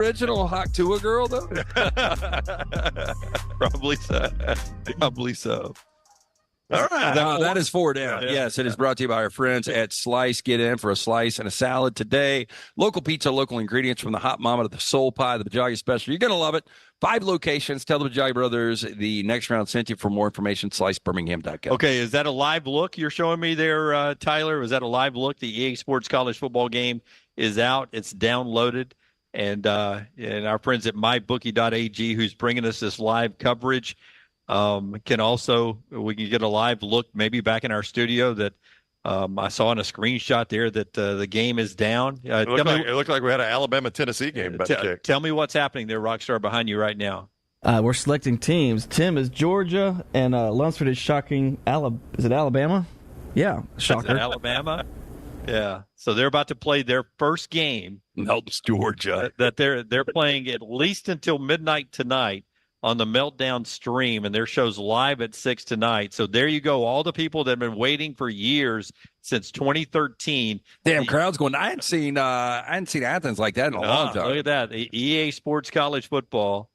original Hawk Tua girl, though? Probably so. Probably so. All right. That is 4 down. Yeah. Yes, it is brought to you by our friends at Slice. Get in for a slice and a salad today. Local pizza, local ingredients from the hot mama to the soul pie, the Bajagi special. You're going to love it. 5 locations. Tell the Bajagi brothers the next round sent you. For more information, slicebirmingham.com. Okay, is that a live look you're showing me there, Tyler? Was that a live look? The EA Sports College Football game is out. It's downloaded. And our friends at mybookie.ag, who's bringing us this live coverage, we can get a live look maybe back in our studio that I saw in a screenshot there that the game is down. It looked like we had an Alabama-Tennessee game. Tell me what's happening there, Rockstar, behind you right now. We're selecting teams. Tim is Georgia, and Lunceford is shocking. Is it Alabama? Yeah, shocker. Is it Alabama? Yeah. So they're about to play their first game. Melton's Georgia. That they're playing at least until midnight tonight on the Meltdown stream, and their show's live at 6 tonight. So there you go. All the people that have been waiting for years since 2013. Damn, crowd's going. I hadn't seen Athens like that in a long time. Look at that. EA Sports College Football.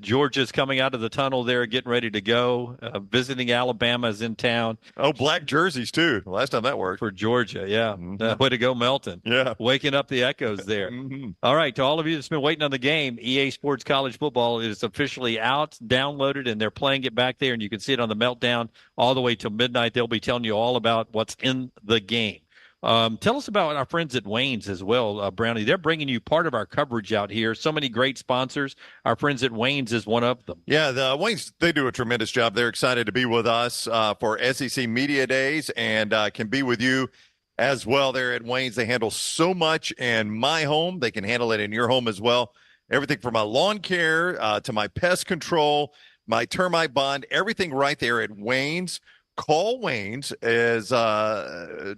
Georgia's coming out of the tunnel there, getting ready to go. Visiting Alabama is in town. Oh, black jerseys, too. Last time that worked. For Georgia, yeah. Mm-hmm. Way to go, Melton. Yeah. Waking up the echoes there. Mm-hmm. All right, to all of you that's been waiting on the game, EA Sports College Football is officially out, downloaded, and they're playing it back there, and you can see it on the Meltdown all the way till midnight. They'll be telling you all about what's in the game. Tell us about our friends at Wayne's as well, Brownie. They're bringing you part of our coverage out here. So many great sponsors. Our friends at Wayne's is one of them. Yeah, the Wayne's, they do a tremendous job. They're excited to be with us for SEC Media Days and can be with you as well there at Wayne's. They handle so much in my home. They can handle it in your home as well. Everything from my lawn care to my pest control, my termite bond, everything right there at Wayne's. Call Wayne's is to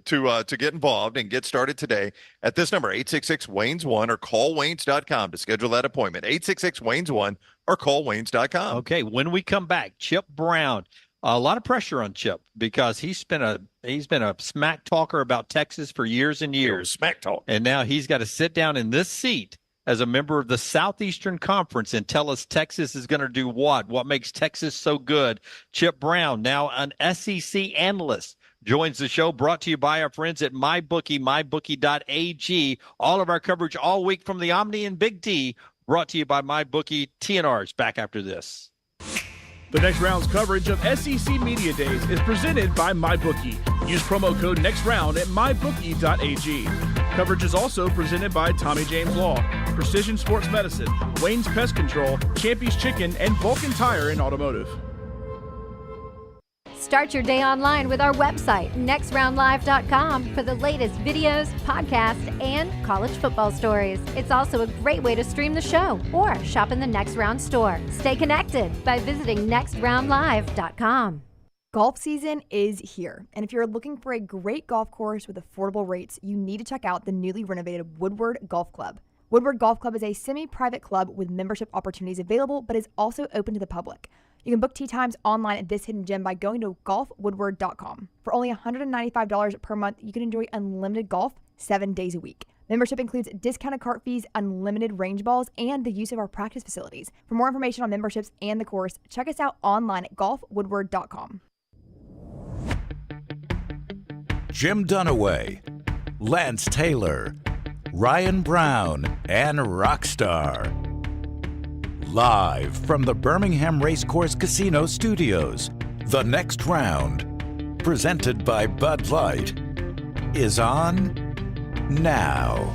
get involved and get started today at this number, 866-WAYNES1, or call waynes.com to schedule that appointment, 866-WAYNES1 or call waynes.com. Okay, when we come back, Chip Brown. A lot of pressure on Chip because he's been a smack talker about Texas for years and years. Smack talk. And now he's got to sit down in this seat as a member of the Southeastern Conference and tell us Texas is going to do what makes Texas so good. Chip Brown, now an SEC analyst, joins the show, brought to you by our friends at MyBookie, mybookie.ag. All of our coverage all week from the Omni and Big T, brought to you by MyBookie. TNR's back after this. The next round's coverage of SEC Media Days is presented by MyBookie. Use promo code NEXTROUND at mybookie.ag. Coverage is also presented by Tommy James Law, Precision Sports Medicine, Wayne's Pest Control, Campy's Chicken, and Vulcan Tire and Automotive. Start your day online with our website, nextroundlive.com, for the latest videos, podcasts, and college football stories. It's also a great way to stream the show or shop in the Next Round store. Stay connected by visiting nextroundlive.com. Golf season is here, and if you're looking for a great golf course with affordable rates, you need to check out the newly renovated Woodward Golf Club. Woodward Golf Club is a semi-private club with membership opportunities available, but is also open to the public. You can book tee times online at this hidden gem by going to golfwoodward.com. For only $195 per month, you can enjoy unlimited golf 7 days a week. Membership includes discounted cart fees, unlimited range balls, and the use of our practice facilities. For more information on memberships and the course, check us out online at golfwoodward.com. Jim Dunaway, Lance Taylor, Ryan Brown, and Rockstar. Live from the Birmingham Racecourse Casino Studios, the next round, presented by Bud Light, is on now.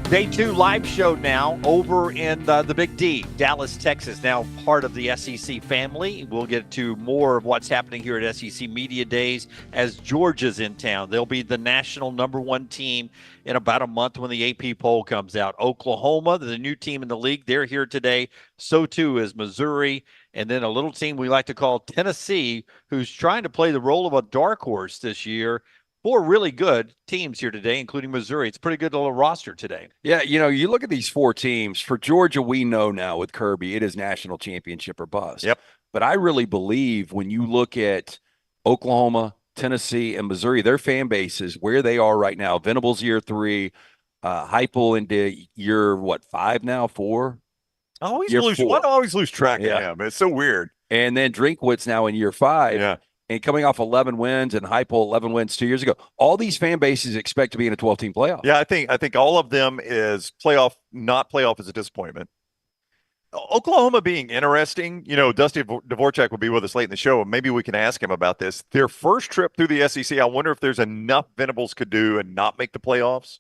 Day 2 live show now over in the Big D, Dallas, Texas, now part of the SEC family. We'll get to more of what's happening here at SEC Media Days as Georgia's in town. They'll be the national #1 team in about a month when the AP poll comes out. Oklahoma, the new team in the league, they're here today. So too is Missouri. And then a little team we like to call Tennessee, who's trying to play the role of a dark horse this year. 4 really good teams here today, including Missouri. It's a pretty good little roster today. Yeah, you look at these 4 teams. For Georgia, we know now with Kirby, it is national championship or bust. Yep. But I really believe when you look at Oklahoma, Tennessee, and Missouri, their fan bases, where they are right now, Venables year 3, Heupel into year, 5 now? 4? I always Year lose. 4. Why do I always lose track Yeah. of him? It's so weird. And then Drinkwitz now in year 5. Yeah. And coming off 11 wins, and Heupel 11 wins 2 years ago. All these fan bases expect to be in a 12-team playoff. Yeah, I think all of them is playoff. Not playoff is a disappointment. Oklahoma being interesting, Dusty Dvoracek will be with us late in the show, and maybe we can ask him about this. Their first trip through the SEC, I wonder if there's enough Venables could do and not make the playoffs.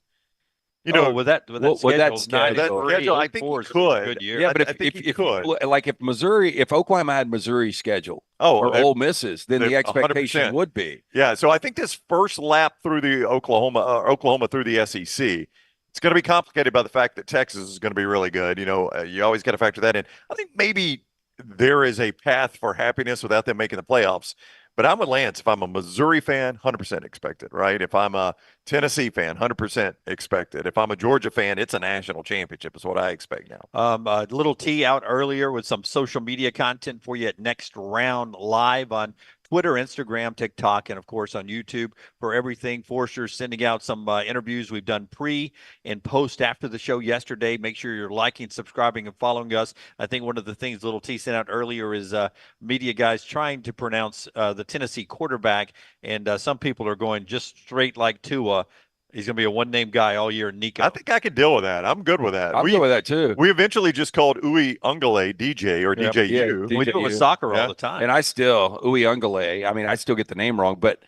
With that schedule, I think he could. Good year. Yeah, but I think he could. If Oklahoma had Missouri's schedule or Ole Miss's, then the expectation 100%. would be. Yeah, so I think this first lap through the Oklahoma through the SEC, it's going to be complicated by the fact that Texas is going to be really good. You always got to factor that in. I think maybe there is a path for happiness without them making the playoffs. But I'm with Lance. If I'm a Missouri fan, 100% expected, right? If I'm a Tennessee fan, 100% expected. If I'm a Georgia fan, it's a national championship is what I expect now. A little T out earlier with some social media content for you at Next Round Live on Twitter, Instagram, TikTok, and, of course, on YouTube for everything. Forrester's sending out some interviews we've done pre and post after the show yesterday. Make sure you're liking, subscribing, and following us. I think one of the things Little T sent out earlier is media guys trying to pronounce the Tennessee quarterback, and some people are going just straight like Tua. He's going to be a one-name guy all year, Nico. I think I can deal with that. I'm good with that. I'm good with that, too. We eventually just called Uwe Ungale DJ or DJU. We do it with soccer all the time. And I still, Uwe Ungale, I still get the name wrong, but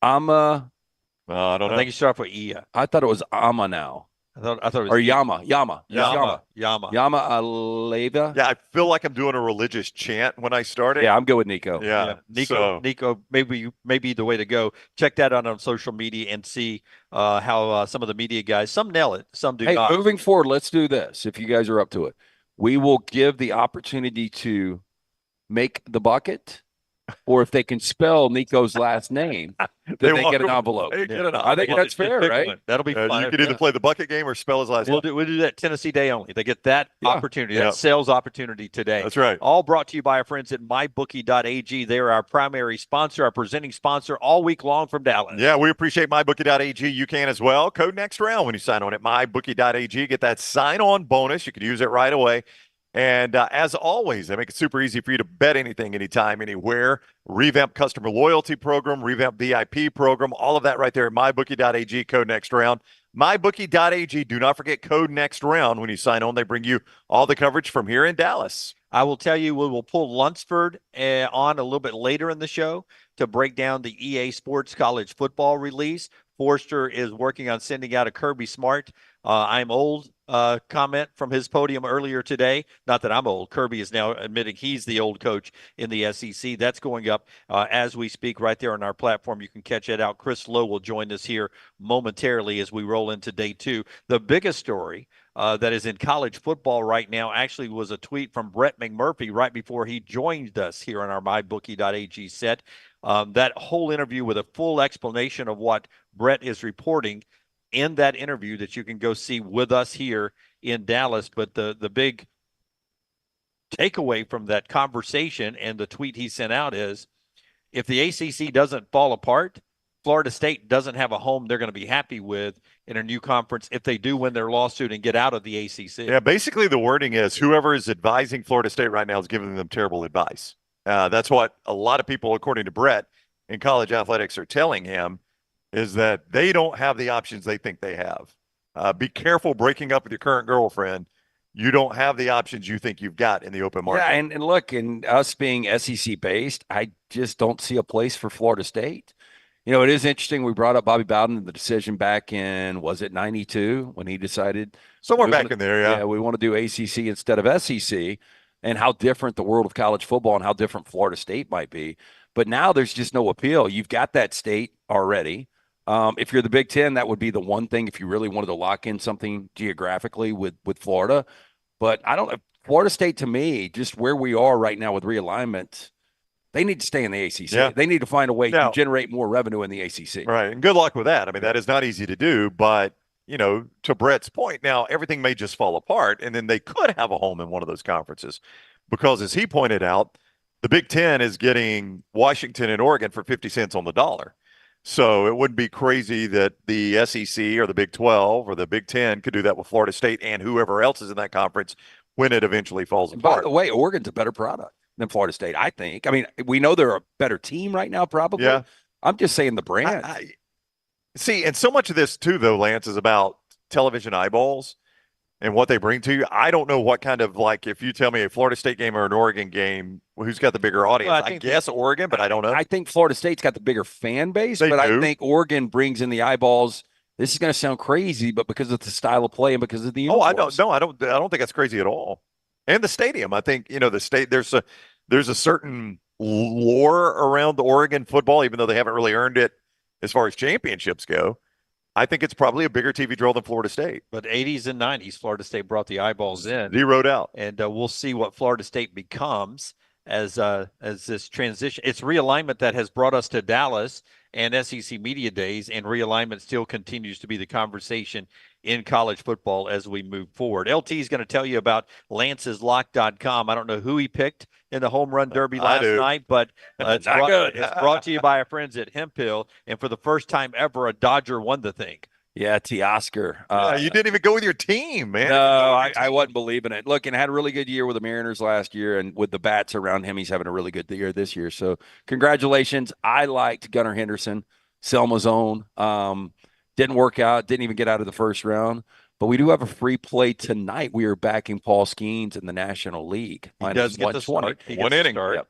I don't know. I think you start off with Ia. I thought it was Ama now. I thought it was or Yama. Yama Aleva. Yeah, I feel like I'm doing a religious chant when I started. Yeah, I'm good with Nico. Yeah. Nico, maybe the way to go. Check that out on social media and see how some of the media guys, some nail it, some do not. Moving forward, let's do this. If you guys are up to it, we will give the opportunity to make the bucket, or if they can spell Nico's last name, then they get an envelope. I think that's fair, right? That'll be fun. You can either play the bucket game or spell his last name. We'll do that Tennessee Day only. They get that opportunity, that sales opportunity today. That's right. All brought to you by our friends at mybookie.ag. They're our primary sponsor, our presenting sponsor all week long from Dallas. Yeah, we appreciate mybookie.ag. You can as well. Code Next Round when you sign on at mybookie.ag. Get that sign-on bonus. You can use it right away. And as always, they make it super easy for you to bet anything, anytime, anywhere. Revamp customer loyalty program, revamp VIP program, all of that right there at mybookie.ag, code Next Round. Mybookie.ag, do not forget code Next Round when you sign on. They bring you all the coverage from here in Dallas. I will tell you, we will pull Lunceford on a little bit later in the show to break down the EA Sports College football release. Forrester is working on sending out a Kirby Smart I'm old comment from his podium earlier today. Not that I'm old. Kirby is now admitting he's the old coach in the SEC. That's going up as we speak right there on our platform. You can catch it out. Chris Lowe will join us here momentarily as we roll into day 2. The biggest story that is in college football right now actually was a tweet from Brett McMurphy right before he joined us here on our mybookie.ag set. That whole interview with a full explanation of what Brett is reporting in that interview that you can go see with us here in Dallas. But the big takeaway from that conversation and the tweet he sent out is, if the ACC doesn't fall apart, Florida State doesn't have a home they're going to be happy with in a new conference if they do win their lawsuit and get out of the ACC. Yeah, basically the wording is whoever is advising Florida State right now is giving them terrible advice. That's what a lot of people, according to Brett, in college athletics are telling him, is that they don't have the options they think they have. Be careful breaking up with your current girlfriend. You don't have the options you think you've got in the open market. Yeah, and look, in us being SEC-based, I just don't see a place for Florida State. You know, it is interesting. We brought up Bobby Bowden and the decision back in, was it 92, when he decided? Somewhere back in there, yeah. Yeah, we want to do ACC instead of SEC, and how different the world of college football and how different Florida State might be. But now there's just no appeal. You've got that state already. If you're the Big Ten, that would be the one thing if you really wanted to lock in something geographically with Florida. But I don't know. Florida State, to me, just where we are right now with realignment, they need to stay in the ACC. Yeah. They need to find a way to generate more revenue in the ACC. Right, and good luck with that. I mean, that is not easy to do, but, you know, to Brett's point, now everything may just fall apart, and then they could have a home in one of those conferences. Because, as he pointed out, the Big Ten is getting Washington and Oregon for 50 cents on the dollar. So it wouldn't be crazy that the SEC or the Big 12 or the Big 10 could do that with Florida State and whoever else is in that conference when it eventually falls And by apart. the way, Oregon's a better product than Florida State, I think. I mean, we know they're a better team right now, probably. Yeah. I'm just saying the brand. See, and so much of this too, though, Lance, is about television eyeballs and what they bring to you. I don't know what kind of, like, if you tell me a Florida State game or an Oregon game, who's got the bigger audience? Well, I guess Oregon, but I don't know. I think Florida State's got the bigger fan base, They but do. I think Oregon brings in the eyeballs. This is going to sound crazy, but because of the style of play and because of the uniforms. I don't think that's crazy at all. And the stadium, I think, the state, there's a certain lore around the Oregon football, even though they haven't really earned it as far as championships go. I think it's probably a bigger TV draw than Florida State. But 80s and 90s, Florida State brought the eyeballs in. Zeroed out. And we'll see what Florida State becomes as this transition. It's realignment that has brought us to Dallas and SEC Media Days, and realignment still continues to be the conversation in college football as we move forward. LT is going to tell you about lanceslock.com. I don't know who he picked in the home run derby last night, but it's brought to you by our friends at Hemp Hill. And for the first time ever, a Dodger won the thing. Yeah, Teoscar. You didn't even go with your team, man. No, I wasn't believing it. Look, and had a really good year with the Mariners last year, and with the bats around him, he's having a really good year this year. So congratulations. I liked Gunnar Henderson, Selma's own. Didn't work out, didn't even get out of the first round. But we do have a free play tonight. We are backing Paul Skeens in the National League. He does get the start. One inning. Yep,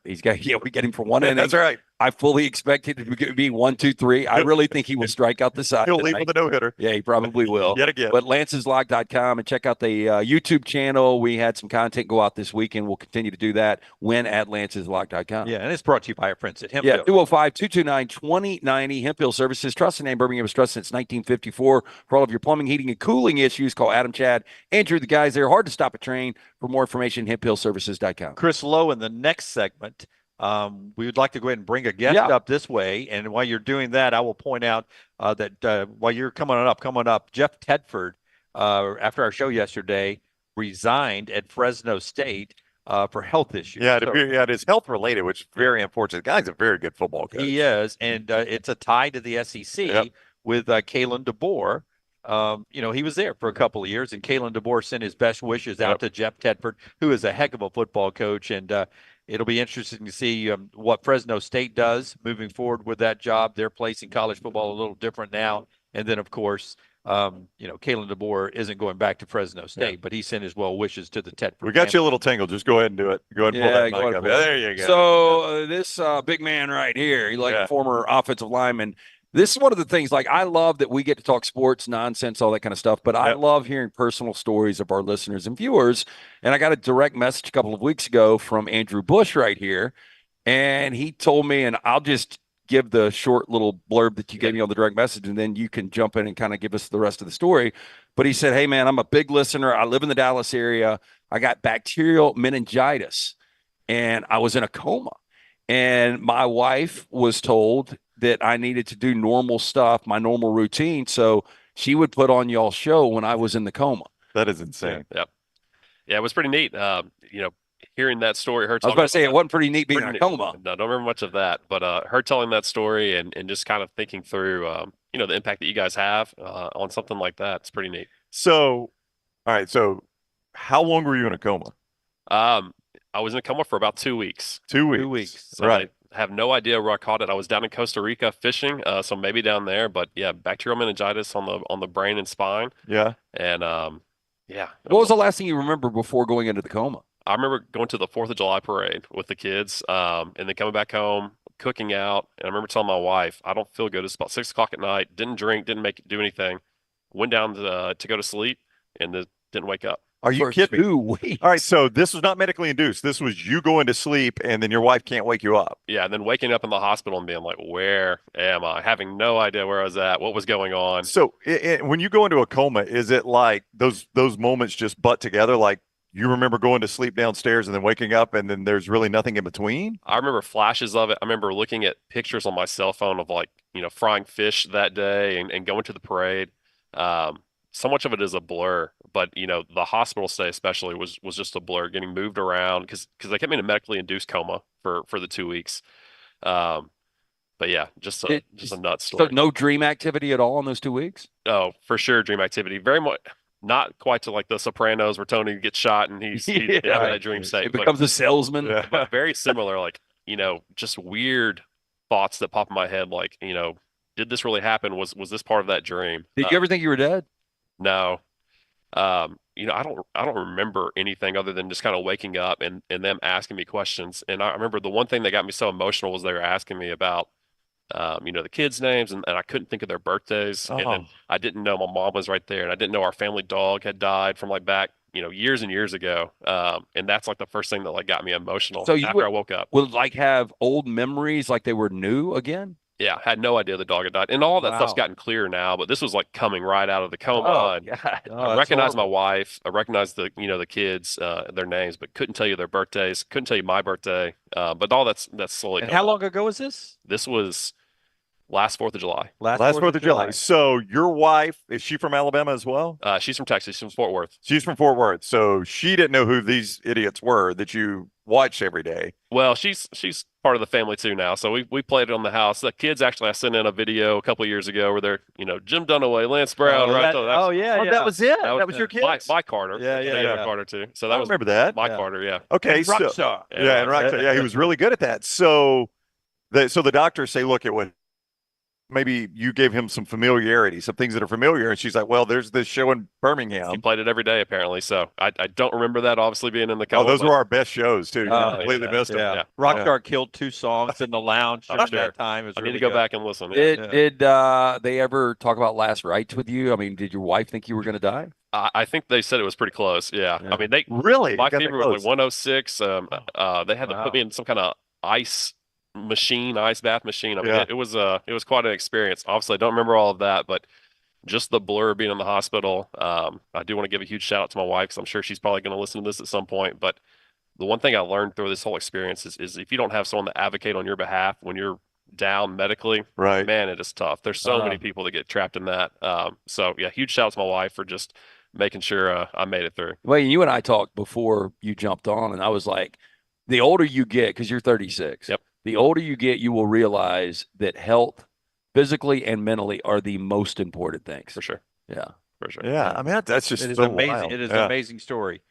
we get him for one inning. That's right. I fully expect it to be 1, 2, 3. I really think he will strike out the side. He'll leave with a no-hitter. Yeah, he probably will. Yet again. But lanceslog.com and check out the YouTube channel. We had some content go out this weekend. We'll continue to do that when at lanceslog.com. Yeah, and it's brought to you by our friends at Hemp Yeah, Hill. 205-229-2090. Hemp Hill Services. Trusted name. Birmingham has trusted since 1954. For all of your plumbing, heating, and cooling issues, call Adam, Chad, Andrew, the guys there. Hard to stop a train. For more information, hemphillservices.com. Chris Lowe in the next segment. We would like to go ahead and bring a guest up this way. And while you're doing that, I will point out that while you're coming up, Jeff Tedford, after our show yesterday, resigned at Fresno State for health issues. Yeah, it is health related, which is very unfortunate. The guy's a very good football coach. He is, and it's a tie to the SEC with Kalen DeBoer. He was there for a couple of years, and Kalen DeBoer sent his best wishes out to Jeff Tedford, who is a heck of a football coach, and it'll be interesting to see what Fresno State does moving forward with that job. They're placing college football a little different now, and then of course, Kalen DeBoer isn't going back to Fresno State, but he sent his well wishes to the Tedford. We got you a little tingle. Just go ahead and do it. Go ahead and pull that mic up. There you go. So this big man right here, he's like a former offensive lineman. This is one of the things, like, I love that we get to talk sports, nonsense, all that kind of stuff, but I love hearing personal stories of our listeners and viewers. And I got a direct message a couple of weeks ago from Andrew Bush right here, and he told me, and I'll just give the short little blurb that you gave me on the direct message, and then you can jump in and kind of give us the rest of the story. But he said, hey, man, I'm a big listener. I live in the Dallas area. I got bacterial meningitis, and I was in a coma. And my wife was told that I needed to do normal stuff, my normal routine. So she would put on y'all's show when I was in the coma. That is insane. Yep. Yeah, it was pretty neat. Hearing that story, I was about to say it wasn't pretty neat being in a coma. No, don't remember much of that, but her telling that story and just kind of thinking through, the impact that you guys have on something like that. It's pretty neat. So, all right. So how long were you in a coma? I was in a coma for about 2 weeks. 2 weeks. 2 weeks. So right. I have no idea where I caught it. I was down in Costa Rica fishing, so maybe down there. But yeah, bacterial meningitis on the brain and spine. Yeah. And What was the last thing you remember before going into the coma? I remember going to the 4th of July parade with the kids, and then coming back home, cooking out. And I remember telling my wife, I don't feel good. It's about 6 o'clock at night. Didn't drink, didn't do anything. Went down to go to sleep and didn't wake up. Are you kidding me? 2 weeks. All right, so this was not medically induced. This was you going to sleep, and then your wife can't wake you up. Yeah, and then waking up in the hospital and being like, where am I? Having no idea where I was at, what was going on. So when you go into a coma, is it like those moments just butt together? Like you remember going to sleep downstairs and then waking up, and then there's really nothing in between? I remember flashes of it. I remember looking at pictures on my cell phone of frying fish that day and going to the parade. So much of it is a blur, but the hospital stay especially was just a blur, getting moved around because they kept me in a medically induced coma for the 2 weeks. but yeah, just a nuts So story. no dream activity at all in those 2 weeks? Oh, for sure, dream activity. Very much not quite to like The Sopranos where Tony gets shot and he's having that dream state. It becomes a salesman. But very similar, like, just weird thoughts that pop in my head, like, did this really happen? Was this part of that dream? Did you ever think you were dead? No. I don't remember anything other than just kind of waking up and them asking me questions. And I remember the one thing that got me so emotional was they were asking me about the kids' names, and I couldn't think of their birthdays. And then I didn't know my mom was right there, and I didn't know our family dog had died from like back, years and years ago. And that's like the first thing that like got me emotional after I woke up. Would like have old memories like they were new again? Yeah, had no idea the dog had died. And all that stuff's gotten clear now, but this was like coming right out of the coma. I recognized my wife. I recognized the kids, their names, but couldn't tell you their birthdays. Couldn't tell you my birthday. But all that's slowly. And how long ago was this? This was last 4th of July. Last 4th of July. So your wife, is she from Alabama as well? She's from Texas. She's from Fort Worth. She's from Fort Worth. So she didn't know who these idiots were that you watch every day. Well, she's part of the family too now. So we played it on the house. The kids actually, I sent in a video a couple of years ago where they're, Jim Dunaway, Lance Brown, right? That was it. That was your kids. Mike Carter. Yeah. Carter too. So I remember that. Mike Carter. Yeah. Okay. And Rockstar. And Rockstar. Yeah, he was really good at that. So the doctors say, look, maybe you gave him some familiarity, some things that are familiar. And she's like, well, there's this show in Birmingham. He played it every day, apparently. So I don't remember that obviously being in the coma. Oh, those were our best shows, too. Completely missed them. Yeah. Rockstar killed 2 songs in the lounge during that time. It was I really need to go good. back and listen. Did they ever talk about last rites with you? I mean, did your wife think you were going to die? I think they said it was pretty close. Yeah. I mean, really? My fever was like 106. They had to put me in some kind of ice bath machine. I mean, it was quite an experience. Obviously, I don't remember all of that, but just the blur of being in the hospital. I do want to give a huge shout out to my wife because I'm sure she's probably going to listen to this at some point. But the one thing I learned through this whole experience is if you don't have someone to advocate on your behalf when you're down medically, right, man, it is tough. There's so many people that get trapped in that. So yeah, huge shout out to my wife for just making sure I made it through. Well, you and I talked before you jumped on, and I was like, the older you get, because you're 36. Yep. The older you get, you will realize that health, physically and mentally, are the most important things. For sure. Yeah. For sure. Yeah. I mean, that's just It is so amazing. wild. It is an amazing story.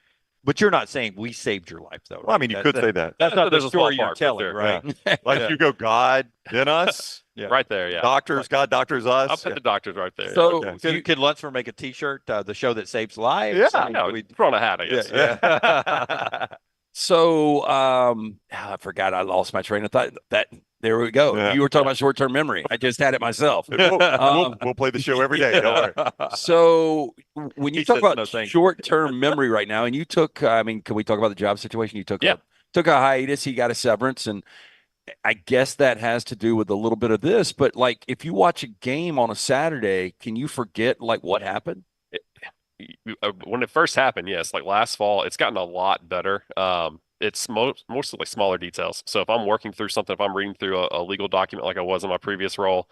But you're not saying we saved your life, though. Right? Well, I mean, you could say that. That's not the There's a small story you're part, but telling, there. right? Like you go, God, then us. Right there, yeah. Doctors, God, doctors, us. I'll put the doctors right there. So Could Lunceford make a T-shirt, the show that saves lives? Yeah. I mean, we throw on a hat, I guess. Yeah. So I forgot. I lost my train of thought. There we go. Yeah. You were talking about short-term memory. I just had it myself. We'll play the show every day. Don't worry. So when you He talk says about no thanks. short-term memory right now, and you took, I mean, can we talk about the job situation? You took a hiatus. He got a severance, and I guess that has to do with a little bit of this. But like, if you watch a game on a Saturday, can you forget like what happened? When it first happened, yes, like last fall, it's gotten a lot better. It's mostly like smaller details. So if I'm working through something, if I'm reading through a legal document like I was in my previous role,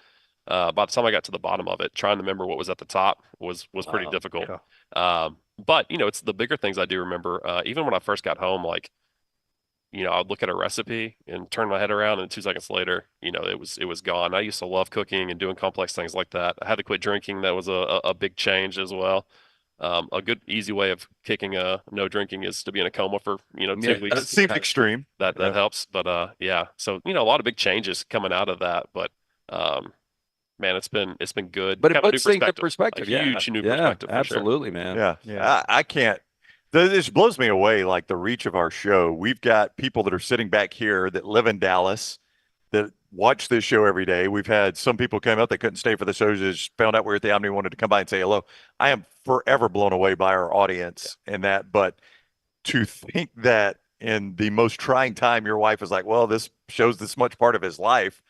by the time I got to the bottom of it, trying to remember what was at the top was pretty difficult. Yeah. But it's the bigger things I do remember. Even when I first got home, like, I'd look at a recipe and turn my head around, and 2 seconds later, it was gone. I used to love cooking and doing complex things like that. I had to quit drinking. That was a big change as well. A good, easy way of kicking no drinking is to be in a coma for 2 weeks. It seems extreme. That helps, but yeah. So a lot of big changes coming out of that, but man, it's been good. But it Kind of puts new things in perspective. A huge new perspective. For sure. Absolutely, man. Yeah. I can't. This blows me away, like the reach of our show. We've got people that are sitting back here that live in Dallas that watch this show every day. We've had some people come up that couldn't stay for the show, just found out we're at the Omni, wanted to come by and say hello. I am forever blown away by our audience and that. But to think that in the most trying time, your wife is like, well, this shows this much part of his life.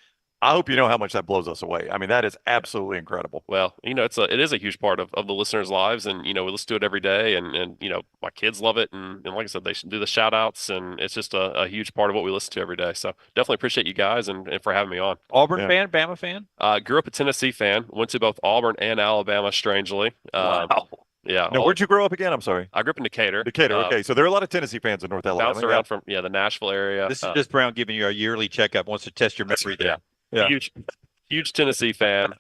I hope you know how much that blows us away. I mean, that is absolutely incredible. Well, it is a huge part of the listeners' lives, and we listen to it every day, and my kids love it, and like I said, they should do the shout outs, and it's just a huge part of what we listen to every day. So definitely appreciate you guys and for having me on. Auburn fan, Bama fan? Grew up a Tennessee fan, went to both Auburn and Alabama, strangely. Wow. Yeah. Now, where'd you grow up again? I'm sorry. I grew up in Decatur. Decatur. Okay. So there are a lot of Tennessee fans in North Alabama. Bounced around from the Nashville area. This is just Brown giving you a yearly checkup, wants to test your memory there. Yeah. Huge Tennessee fan,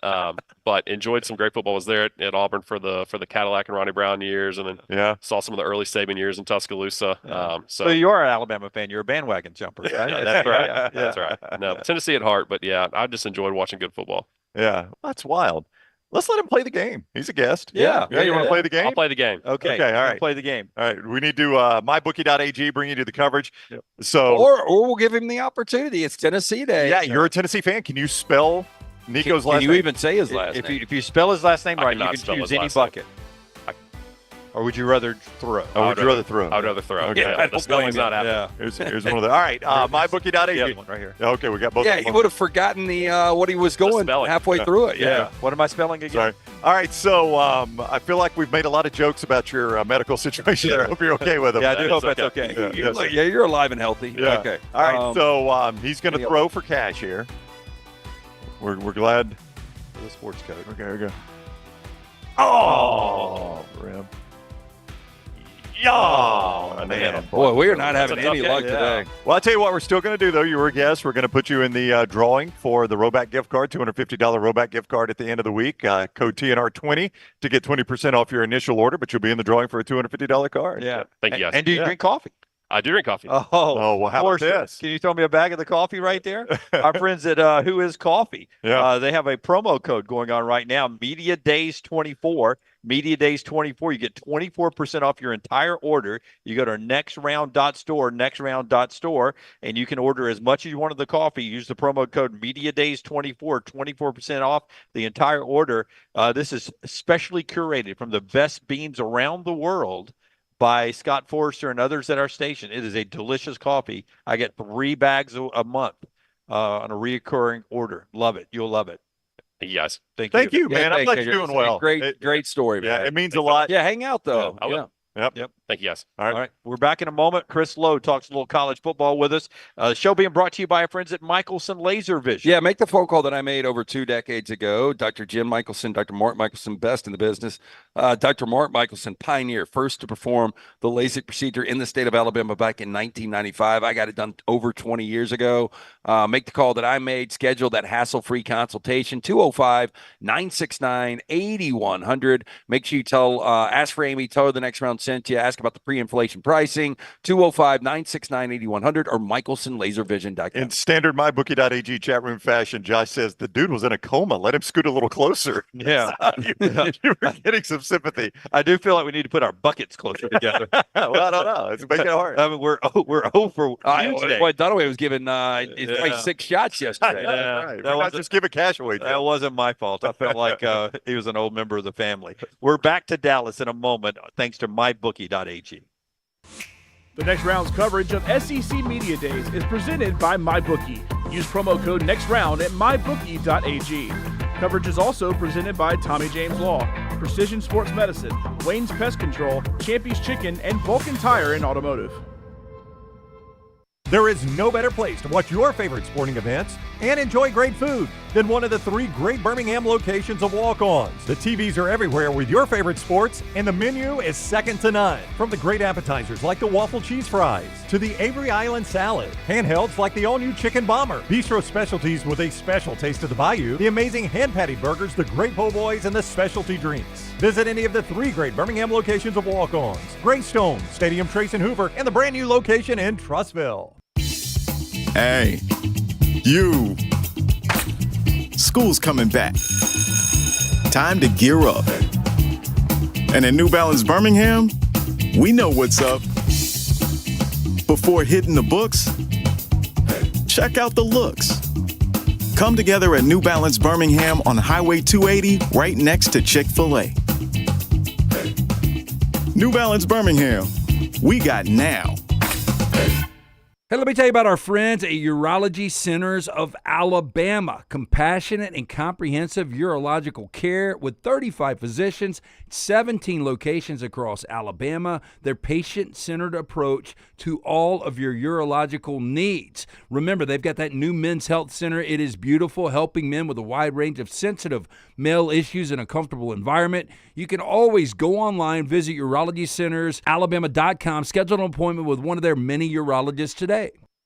but enjoyed some great football. Was there at Auburn for the Cadillac and Ronnie Brown years, and then saw some of the early Saban years in Tuscaloosa. So you are an Alabama fan. You're a bandwagon jumper, right? Yeah, that's right. Yeah, that's right. No, Tennessee at heart, but yeah, I just enjoyed watching good football. Yeah, that's wild. Let's let him play the game. He's a guest. Yeah. You want to play the game? I'll play the game. Okay. All right. Play the game. All right. We need to mybookie.ag bring you to the coverage. Yep. So, or we'll give him the opportunity. It's Tennessee Day. yeah, you're a Tennessee fan. Can you spell Nico's last Can you name? even say his last name? If you spell his last name I right, you cannot can spell choose his any last name. bucket. Or would you rather throw? Oh, would you rather throw? I would rather throw. Okay. Yeah, the spelling's not happening. Here's one of the. All right. Mybookie.ag. The other one right here. Okay, we got both. Yeah, of he them. would have forgotten the what he was going spelling. halfway through it. Yeah. What am I spelling again? Sorry. All right, so I feel like we've made a lot of jokes about your medical situation. I hope you're okay with them. Yeah, I do That hope is that's okay. Yeah. You're alive and healthy. Yeah. Okay. All right, so he's going to Yep. throw for cash here. We're glad. For the sports code. Okay, here we go. Oh, Rim. Yeah, man. Boy, we are not having That's a any tough luck game. today. Well, I'll tell you what we're still going to do, though. You were a guest. We're going to put you in the drawing for the Roback gift card, $250 Roback gift card at the end of the week. Code TNR20 to get 20% off your initial order, but you'll be in the drawing for a $250 card. Yeah. Thank you, guys. And do you drink coffee? I do drink coffee. Oh, well, how about this? Can you throw me a bag of the coffee right there? Our friends at Who Is Coffee. Yeah. They have a promo code going on right now, Media Days 24. Media Days 24. You get 24% off your entire order. You go to nextround.store, and you can order as much as you want of the coffee. Use the promo code Media Days 24, 24% off the entire order. This is specially curated from the best beans around the world by Scott Forrester and others at our station. It is a delicious coffee. I get 3 bags a month on a reoccurring order. Love it. You'll love it. Thank you, guys. Thank you, man. I'm glad you're doing well. Great story, man. Yeah, it means a lot. Yeah, hang out though. I will. Yep. Thank you, guys. All right. All right. We're back in a moment. Chris Lowe talks a little college football with us. The show being brought to you by our friends at Michelson Laser Vision. Yeah, make the phone call that I made over 2 decades ago. Dr. Jim Michelson, Dr. Mark Michelson, best in the business. Dr. Mark Michelson, pioneer, first to perform the LASIK procedure in the state of Alabama back in 1995. I got it done over 20 years ago. Make the call that I made. Schedule that hassle-free consultation, 205-969-8100. Make sure you ask for Amy, tell her the next round sent you, ask about the pre-inflation pricing, 205-969-8100 or michelsonlaservision.com. In standard mybookie.ag chat room fashion, Josh says the dude was in a coma. Let him scoot a little closer. Yeah. you were getting some sympathy. I do feel like we need to put our buckets closer together. Well, I don't know. It's making it hard. I mean, we're over. Boy, Dunaway was given like 6 shots yesterday. Yeah. Right. That We're not was just giving cash away. That wasn't my fault. I felt like he was an old member of the family. We're back to Dallas in a moment, thanks to mybookie.ag. The next round's coverage of SEC Media Days is presented by MyBookie. Use promo code NEXTROUND at mybookie.ag. Coverage is also presented by Tommy James Law, Precision Sports Medicine, Wayne's Pest Control, Champy's Chicken, and Vulcan Tire and Automotive. There is no better place to watch your favorite sporting events and enjoy great food than one of the 3 great Birmingham locations of Walk-Ons. The TVs are everywhere with your favorite sports, and the menu is second to none. From the great appetizers like the waffle cheese fries, to the Avery Island salad, handhelds like the all-new Chicken Bomber, bistro specialties with a special taste of the Bayou, the amazing hand patty burgers, the great po' boys, and the specialty drinks. Visit any of the 3 great Birmingham locations of Walk-Ons: Greystone, Stadium Trace and Hoover, and the brand new location in Trussville. Hey, you. School's coming back. Time to gear up. And at New Balance Birmingham, we know what's up. Before hitting the books, check out the looks. Come together at New Balance Birmingham on Highway 280, right next to Chick-fil-A. New Balance Birmingham, we got now. Hey, let me tell you about our friends at Urology Centers of Alabama. Compassionate and comprehensive urological care with 35 physicians, 17 locations across Alabama. Their patient-centered approach to all of your urological needs. Remember, they've got that new men's health center. It is beautiful, helping men with a wide range of sensitive male issues in a comfortable environment. You can always go online, visit urologycentersalabama.com, schedule an appointment with one of their many urologists today.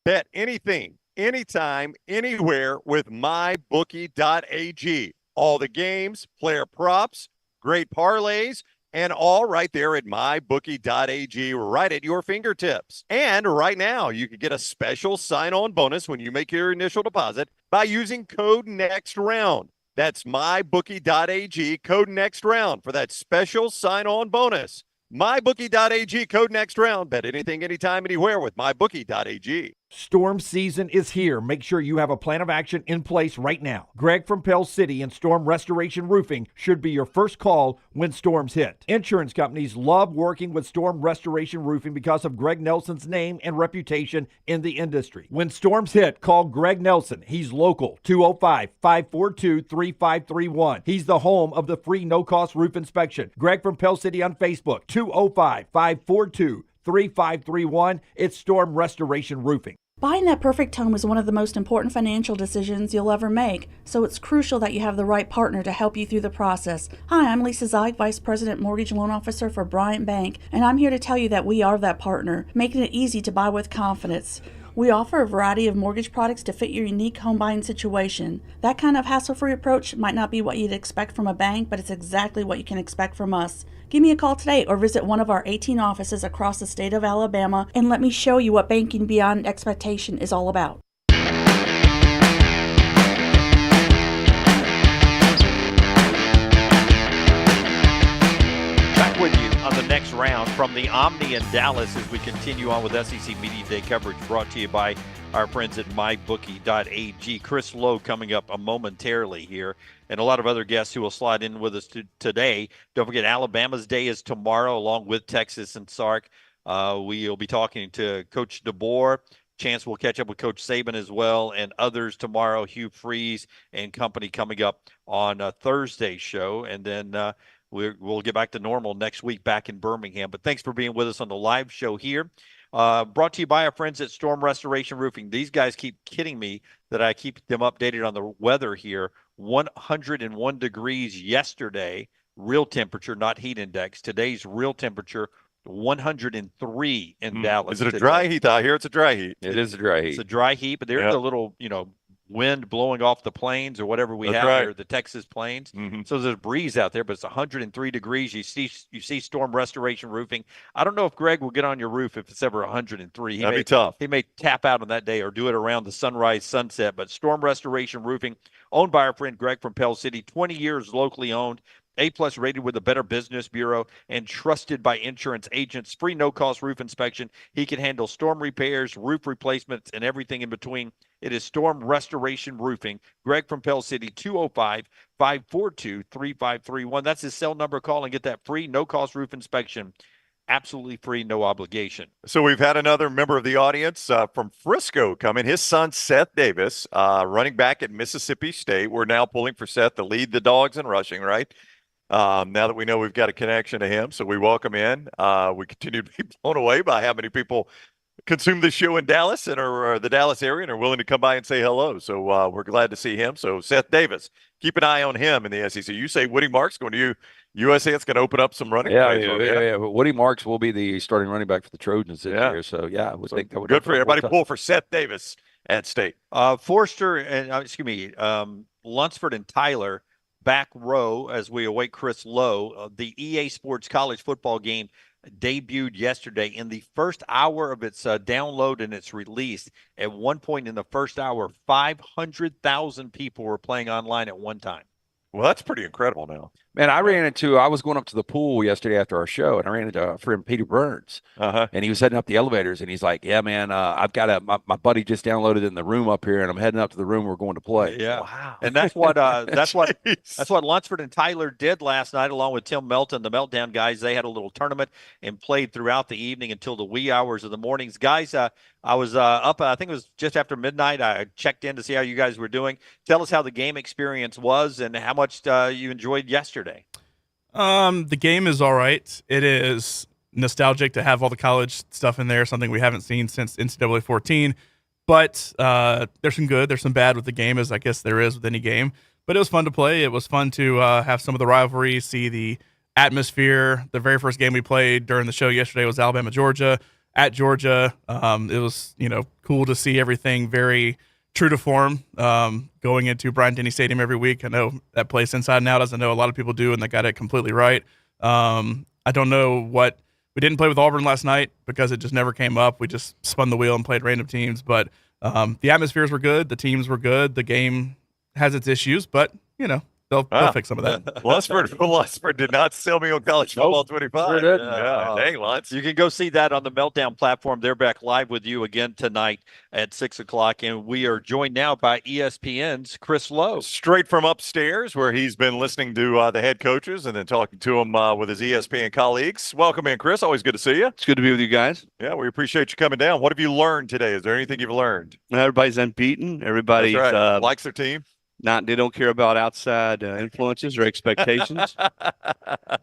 Bet anything anytime, anywhere with mybookie.ag. All the games, player props, great parlays, and all right there at mybookie.ag, right at your fingertips. And right now, you can get a special sign-on bonus when you make your initial deposit by using code NEXTROUND. That's mybookie.ag, code NEXTROUND for that special sign-on bonus. mybookie.ag, code NEXTROUND. Bet anything, anytime, anywhere with mybookie.ag. Storm season is here. Make sure you have a plan of action in place right now. Greg from Pell City and Storm Restoration Roofing should be your first call when storms hit. Insurance companies love working with Storm Restoration Roofing because of Greg Nelson's name and reputation in the industry. When storms hit, call Greg Nelson. He's local, 205-542-3531. He's the home of the free no-cost roof inspection. Greg from Pell City on Facebook, 205-542-3531. It's Storm Restoration Roofing. Buying that perfect home is one of the most important financial decisions you'll ever make, so it's crucial that you have the right partner to help you through the process. Hi, I'm Lisa Zeig, Vice President Mortgage Loan Officer for Bryant Bank, and I'm here to tell you that we are that partner, making it easy to buy with confidence. We offer a variety of mortgage products to fit your unique home buying situation. That kind of hassle-free approach might not be what you'd expect from a bank, but it's exactly what you can expect from us. Give me a call today or visit one of our 18 offices across the state of Alabama and let me show you what banking beyond expectation is all about. Back with you on the next round from the Omni in Dallas as we continue on with SEC Media Day coverage brought to you by our friends at mybookie.ag. Chris Lowe coming up momentarily here, and a lot of other guests who will slide in with us today. Don't forget, Alabama's Day is tomorrow, along with Texas and Sark. We'll be talking to Coach DeBoer. Chance will catch up with Coach Saban as well, and others tomorrow, Hugh Freeze and company coming up on Thursday's show. And then we'll get back to normal next week back in Birmingham. But thanks for being with us on the live show here. Brought to you by our friends at Storm Restoration Roofing. These guys keep kidding me that I keep them updated on the weather here. 101 degrees yesterday, real temperature, not heat index. Today's real temperature, 103 in Dallas. Is it a dry heat? I hear it's a dry heat. It is a dry heat. It's a dry heat, but there's a little, wind blowing off the plains or whatever we have here, the Texas plains. So there's a breeze out there, but it's 103 degrees. You see Storm Restoration Roofing. I don't know if Greg will get on your roof if it's ever 103. That'd be tough. He may tap out on that day or do it around the sunrise, sunset. But Storm Restoration Roofing, owned by our friend Greg from Pell City, 20 years locally owned, A+ rated with the Better Business Bureau, and trusted by insurance agents. Free no-cost roof inspection. He can handle storm repairs, roof replacements, and everything in between. It is Storm Restoration Roofing. Greg from Pell City, 205-542-3531. That's his cell number. Call and get that free no-cost roof inspection. Absolutely free, no obligation. So we've had another member of the audience from Frisco come in. His son, Seth Davis, running back at Mississippi State. We're now pulling for Seth to lead the Dogs in rushing, right? Now that we know we've got a connection to him, so we welcome in. We continue to be blown away by how many people consume the show in Dallas and or the Dallas area and are willing to come by and say hello. So we're glad to see him. So Seth Davis, keep an eye on him in the SEC. You say Woody Marks going to USA. It's going to open up some running. Yeah. But Woody Marks will be the starting running back for the Trojans this year. So I would think that would good for everybody. Pull for Seth Davis at State. Forster and Lunceford and Tyler back row as we await Chris Lowe. The EA Sports College football game debuted yesterday. In the first hour of its download and its release, at one point in the first hour, 500,000 people were playing online at one time. Well, that's pretty incredible now. Man, I was going up to the pool yesterday after our show, and I ran into a friend, Peter Burns, and he was heading up the elevators, and he's like, yeah, man, I've got my buddy just downloaded in the room up here, and I'm heading up to the room we're going to play. Yeah. Wow. And that's what Lunceford and Tyler did last night, along with Tim Melton, the Meltdown guys. They had a little tournament and played throughout the evening until the wee hours of the mornings. Guys, I was up, I think it was just after midnight. I checked in to see how you guys were doing. Tell us how the game experience was and how much you enjoyed yesterday. The game is all right. It is nostalgic to have all the college stuff in there, something we haven't seen since NCAA 14. But there's some good, there's some bad with the game, as I guess there is with any game. But it was fun to play. It was fun to have some of the rivalry, see the atmosphere. The very first game we played during the show yesterday was Alabama-Georgia. At Georgia, it was cool to see everything very true to form, going into Bryant-Denny Stadium every week. I know that place inside and out, as I know a lot of people do, and they got it completely right. I don't know what we didn't play with Auburn last night because it just never came up. We just spun the wheel and played random teams, but the atmospheres were good, the teams were good, the game has its issues, but they'll fix some of that. Lunceford did not sell me on college football 25. Sure Dang, Lance. You can go see that on the Meltdown platform. They're back live with you again tonight at 6 o'clock. And we are joined now by ESPN's Chris Lowe. Straight from upstairs where he's been listening to the head coaches and then talking to them with his ESPN colleagues. Welcome in, Chris. Always good to see you. It's good to be with you guys. Yeah, we appreciate you coming down. What have you learned today? Is there anything you've learned? Everybody's unbeaten. Everybody likes their team. They don't care about outside influences or expectations.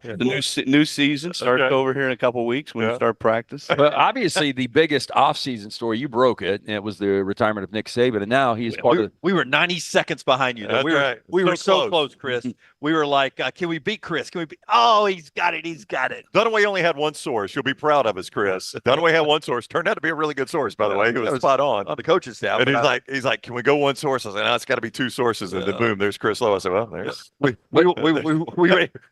The new season starts over here in a couple of weeks when we start practice. But obviously, the biggest off-season story, you broke it, and it was the retirement of Nick Saban, and now he's part of. We were 90 seconds behind you. Though. We were so close, Chris. We were like, can we beat Chris? Can we beat? Oh, he's got it. He's got it. Dunaway only had one source. You'll be proud of us, Chris. Dunaway had one source. Turned out to be a really good source, by the way. He was spot on the coaching staff. And he's like, can we go one source? I said, no, it's got to be two sources. And then boom, there's Chris Lowe. I said, well, there's. We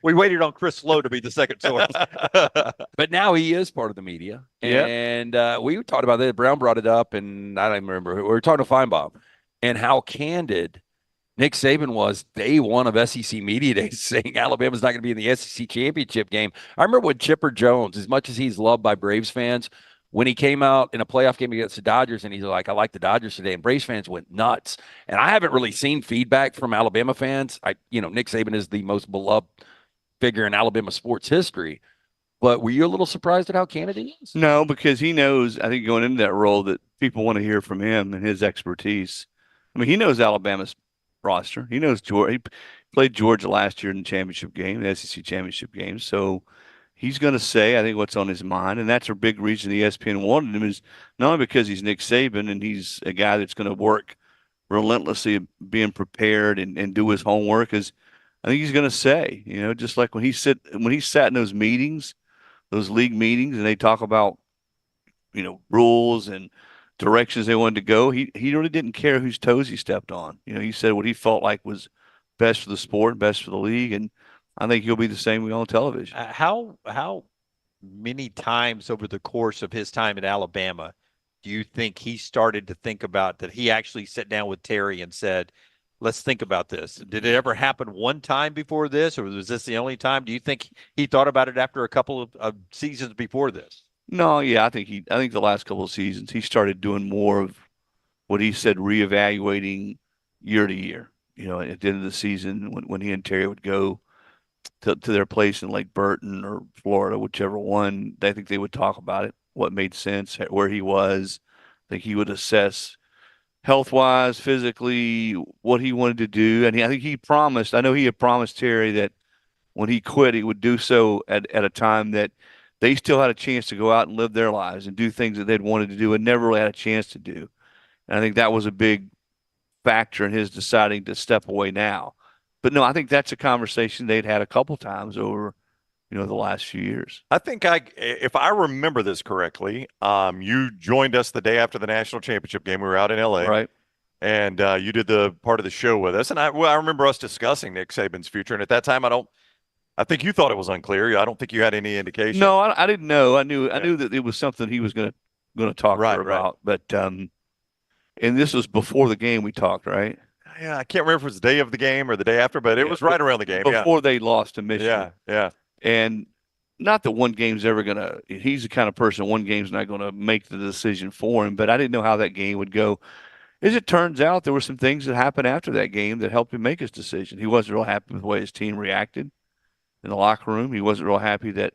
waited on Chris Lowe to be the second source. But now he is part of the media. And we talked about that. Brown brought it up, and I don't even remember. We were talking to Feinbaum and how candid Nick Saban was day one of SEC Media Days, saying Alabama's not going to be in the SEC championship game. I remember when Chipper Jones, as much as he's loved by Braves fans, when he came out in a playoff game against the Dodgers and he's like, I like the Dodgers today, and Braves fans went nuts. And I haven't really seen feedback from Alabama fans. Nick Saban is the most beloved figure in Alabama sports history. But were you a little surprised at how candid he is? No, because he knows, I think going into that role, that people want to hear from him and his expertise. I mean, he knows Alabama's roster. He knows Georgia. He played Georgia last year in the championship game, the SEC championship game. So he's going to say, I think, what's on his mind. And that's a big reason the ESPN wanted him, is not only because he's Nick Saban and he's a guy that's going to work relentlessly being prepared and do his homework, is I think he's going to say, just like when he sat in those meetings, those league meetings, and they talk about, rules and directions they wanted to go, he really didn't care whose toes he stepped on. He said what he felt like was best for the sport, best for the league, and I think he'll be the same way on television. How many times over the course of his time at Alabama do you think he started to think about that? He actually sat down with Terry and said, let's think about this. Did it ever happen one time before this, or was this the only time? Do you think he thought about it after a couple of seasons before this? No, yeah, I think the last couple of seasons he started doing more of what he said, reevaluating year to year. At the end of the season, when he and Terry would go to their place in Lake Burton or Florida, whichever one, I think they would talk about it, what made sense, where he was. I think he would assess health-wise, physically, what he wanted to do. And I think he had promised Terry that when he quit, he would do so at a time that they still had a chance to go out and live their lives and do things that they'd wanted to do and never really had a chance to do. And I think that was a big factor in his deciding to step away now. But no, I think that's a conversation they'd had a couple times over, the last few years. I think if I remember this correctly, you joined us the day after the national championship game. We were out in LA. Right. And you did the part of the show with us. And I remember us discussing Nick Saban's future. And at that time, I think you thought it was unclear. I don't think you had any indication. No, I didn't know. I knew that it was something he was going to talk to her about. But and this was before the game we talked, right? Yeah, I can't remember if it was the day of the game or the day after, but it was right around the game. Before they lost to Michigan. Yeah. And not that one game's ever going to – he's the kind of person one game's not going to make the decision for him, but I didn't know how that game would go. As it turns out, there were some things that happened after that game that helped him make his decision. He wasn't real happy with the way his team reacted in the locker room. He wasn't real happy that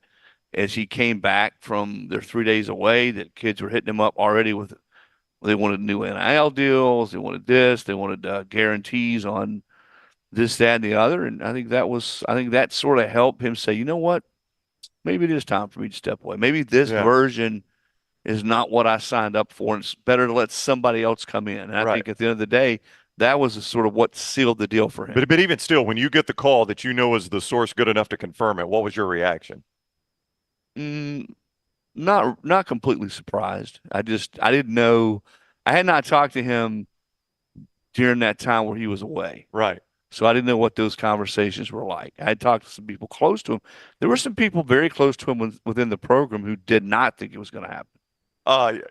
as he came back from their 3 days away, that kids were hitting him up already with – they wanted new NIL deals. They wanted this. They wanted guarantees on this, that, and the other. And I think that sort of helped him say, you know what? Maybe it is time for me to step away. Maybe this version is not what I signed up for, and it's better to let somebody else come in. And I think at the end of the day, that was sort of what sealed the deal for him. But even still, when you get the call that is the source good enough to confirm it, what was your reaction? Not completely surprised. I didn't know. I had not talked to him during that time where he was away. Right. So I didn't know what those conversations were like. I had talked to some people close to him. There were some people very close to him within the program who did not think it was going to happen.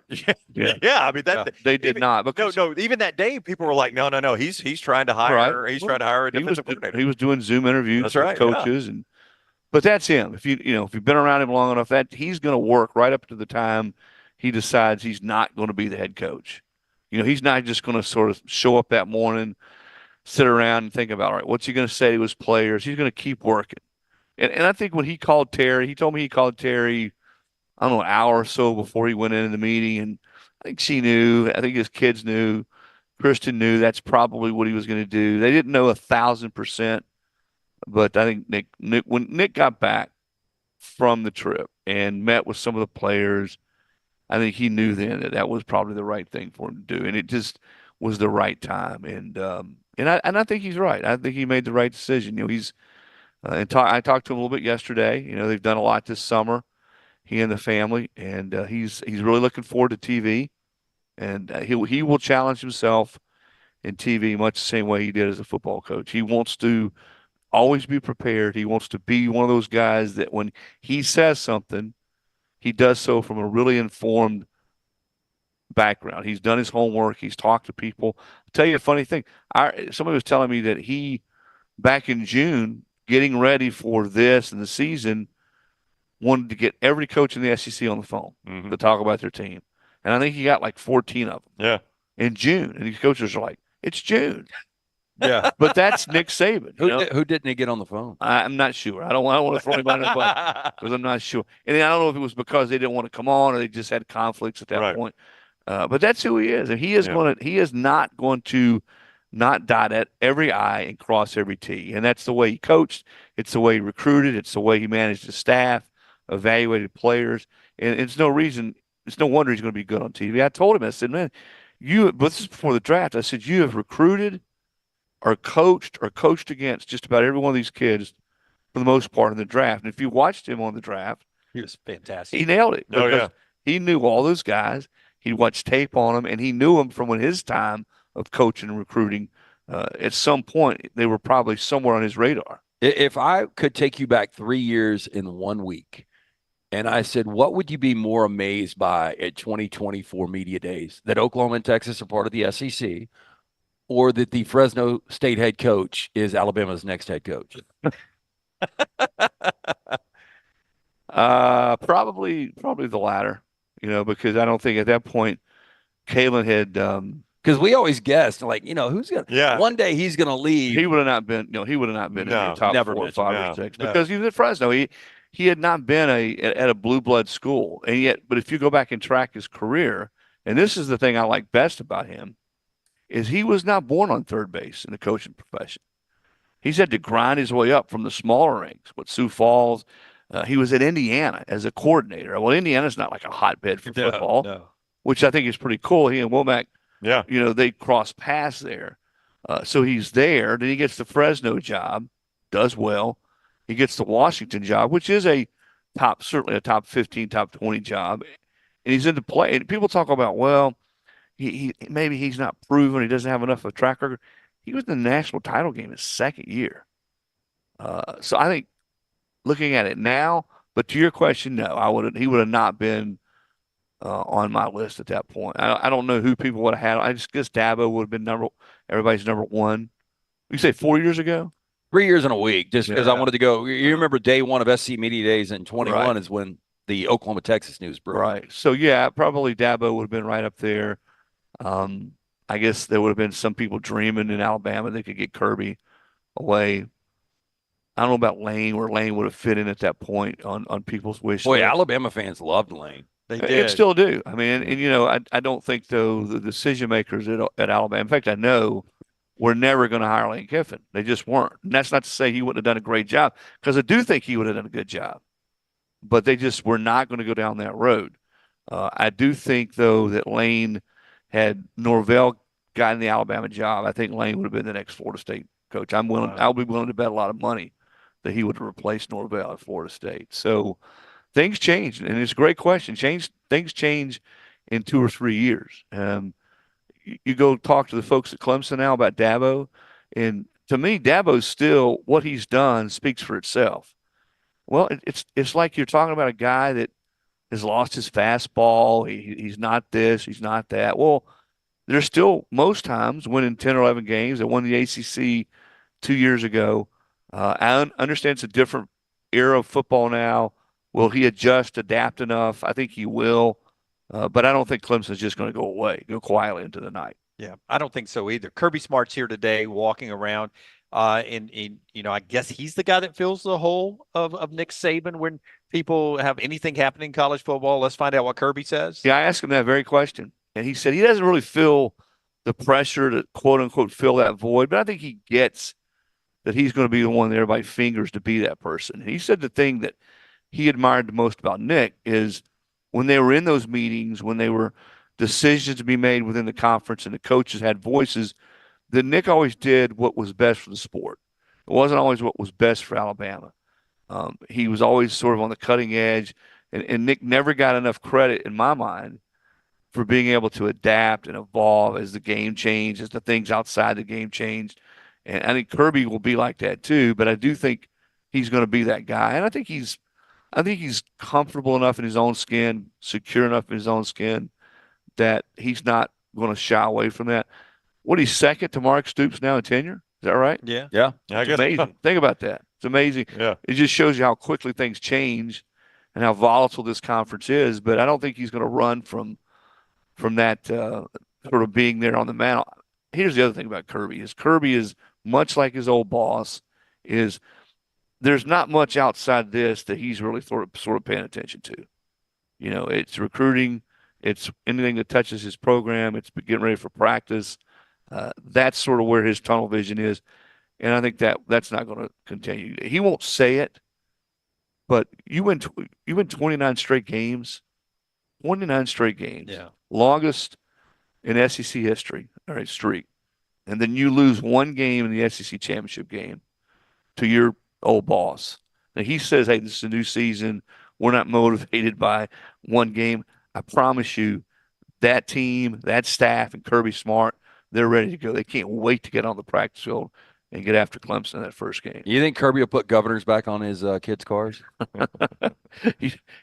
Yeah. I mean, they did not. Because, no. Even that day, people were like, no. He's trying to hire. Right. He's trying to hire a defensive coordinator. He was doing Zoom interviews That's with right, coaches, but that's him. If you've been around him long enough, that he's going to work right up to the time he decides he's not going to be the head coach. He's not just going to sort of show up that morning, sit around and think about, all right, what's he going to say to his players? He's going to keep working. And I think when he called Terry, he told me he called Terry, I don't know, an hour or so before he went into the meeting. And I think she knew. I think his kids knew. Kristen knew that's probably what he was going to do. They didn't know 1,000%. But I think when Nick got back from the trip and met with some of the players, I think he knew then that was probably the right thing for him to do. And it just was the right time. And I think he's right. I think he made the right decision. He's I talked to him a little bit yesterday. They've done a lot this summer, he and the family, and he's really looking forward to TV, and he will challenge himself in TV much the same way he did as a football coach. He wants to always be prepared. He wants to be one of those guys that when he says something, he does so from a really informed background. He's done his homework. He's talked to people. I'll tell you a funny thing. Somebody was telling me that he, back in June, getting ready for this and the season, wanted to get every coach in the SEC on the phone to talk about their team. And I think he got like 14 of them. Yeah. In June. And these coaches are like, it's June. Yeah. But that's Nick Saban. Who didn't he get on the phone? I'm not sure. I don't want to throw anybody in the bus because I'm not sure. And I don't know if it was because they didn't want to come on or they just had conflicts at that point. But that's who he is. And he is not going to not dot at every I and cross every T. And that's the way he coached. It's the way he recruited. It's the way he managed his staff, evaluated players. And it's no wonder he's going to be good on TV. I told him, I said, man, but this is before the draft. I said, you have recruited or coached against just about every one of these kids for the most part in the draft. And if you watched him on the draft, he was fantastic. He nailed it. Oh, yeah. He knew all those guys. He watched tape on them, and he knew them from his time of coaching and recruiting. At some point, they were probably somewhere on his radar. If I could take you back 3 years in 1 week, and I said, what would you be more amazed by at 2024 Media Days? That Oklahoma and Texas are part of the SEC, or that the Fresno State head coach is Alabama's next head coach? Probably the latter, because I don't think at that point Kalen had because we always guessed who's gonna one day he's gonna leave. He would have not been in the top never 4 or 5 or 6 No. because he was at Fresno. He had not been at a blue blood school, and yet, but if you go back and track his career, and this is the thing I like best about him, is he was not born on third base in the coaching profession. He's had to grind his way up from the smaller ranks with Sioux Falls. He was at Indiana as a coordinator. Well, Indiana's not like a hotbed for football, which I think is pretty cool. He and Womack, they cross paths there. So he's there. Then he gets the Fresno job, does well. He gets the Washington job, which is certainly a top 15, top 20 job. And he's into play. And people talk about, well, he maybe he's not proven. He doesn't have enough of a track record. He was in the national title game his second year. So I think looking at it now, but to your question, no, he would have not been on my list at that point. I don't know who people would have had. I just guess Dabo would have been everybody's number one. You say 4 years ago? 3 years in a week, just because I wanted to go. You remember day one of SC Media Days in 21 is when the Oklahoma, Texas news broke. Right. So, probably Dabo would have been right up there. I guess there would have been some people dreaming in Alabama they could get Kirby away. I don't know about Lane, where Lane would have fit in at that point on people's wish list. Alabama fans loved Lane. They did. It still do. I mean, and I don't think, though, the decision makers at Alabama, in fact, I know we're never going to hire Lane Kiffin. They just weren't. And that's not to say he wouldn't have done a great job, because I do think he would have done a good job. But they just were not going to go down that road. I do think, though, that Lane had Norvell gotten the Alabama job, I think Lane would have been the next Florida State coach. I'll be willing to bet a lot of money that he would have replaced Norvell at Florida State. So things change, and it's a great question. Things change in 2 or 3 years. you go talk to the folks at Clemson now about Dabo, and to me, Dabo's still, what he's done speaks for itself. Well, it's like you're talking about a guy that has lost his fastball. He's not this, he's not that. Well, they're still most times winning 10 or 11 games. They won the ACC 2 years ago. I understand it's a different era of football now. Will he adjust, adapt enough? I think he will. But I don't think Clemson's just going to go away, go quietly into the night. Yeah, I don't think so either. Kirby Smart's here today walking around. And I guess he's the guy that fills the hole of Nick Saban when people have anything happening in college football. Let's find out what Kirby says. Yeah, I asked him that very question. And he said he doesn't really feel the pressure to, quote unquote, fill that void. But I think he gets that he's going to be the one that everybody fingers to be that person. And he said the thing that he admired the most about Nick is when they were in those meetings, when they were decisions to be made within the conference and the coaches had voices, that Nick always did what was best for the sport. It wasn't always what was best for Alabama. He was always sort of on the cutting edge, and Nick never got enough credit, in my mind, for being able to adapt and evolve as the game changed, as the things outside the game changed. And I think Kirby will be like that too, but I do think he's going to be that guy. And I think he's comfortable enough in his own skin, secure enough in his own skin, that he's not going to shy away from that. What, he's second to Mark Stoops now in tenure? Is that right? Yeah. It's amazing. Think about that. It's amazing. Yeah. It just shows you how quickly things change and how volatile this conference is. But I don't think he's going to run from that sort of being there on the mound. Here's the other thing about Kirby is much like his old boss, is there's not much outside this that he's really sort of paying attention to. It's recruiting, it's anything that touches his program, it's getting ready for practice. That's sort of where his tunnel vision is. And I think that's not going to continue. He won't say it, but you win 29 straight games. 29 straight games. Yeah. Longest in SEC history, all right, streak. And then you lose one game in the SEC championship game to your old boss. Now he says, hey, this is a new season. We're not motivated by one game. I promise you, that team, that staff, and Kirby Smart, they're ready to go. They can't wait to get on the practice field and get after Clemson in that first game. You think Kirby will put governors back on his kids' cars?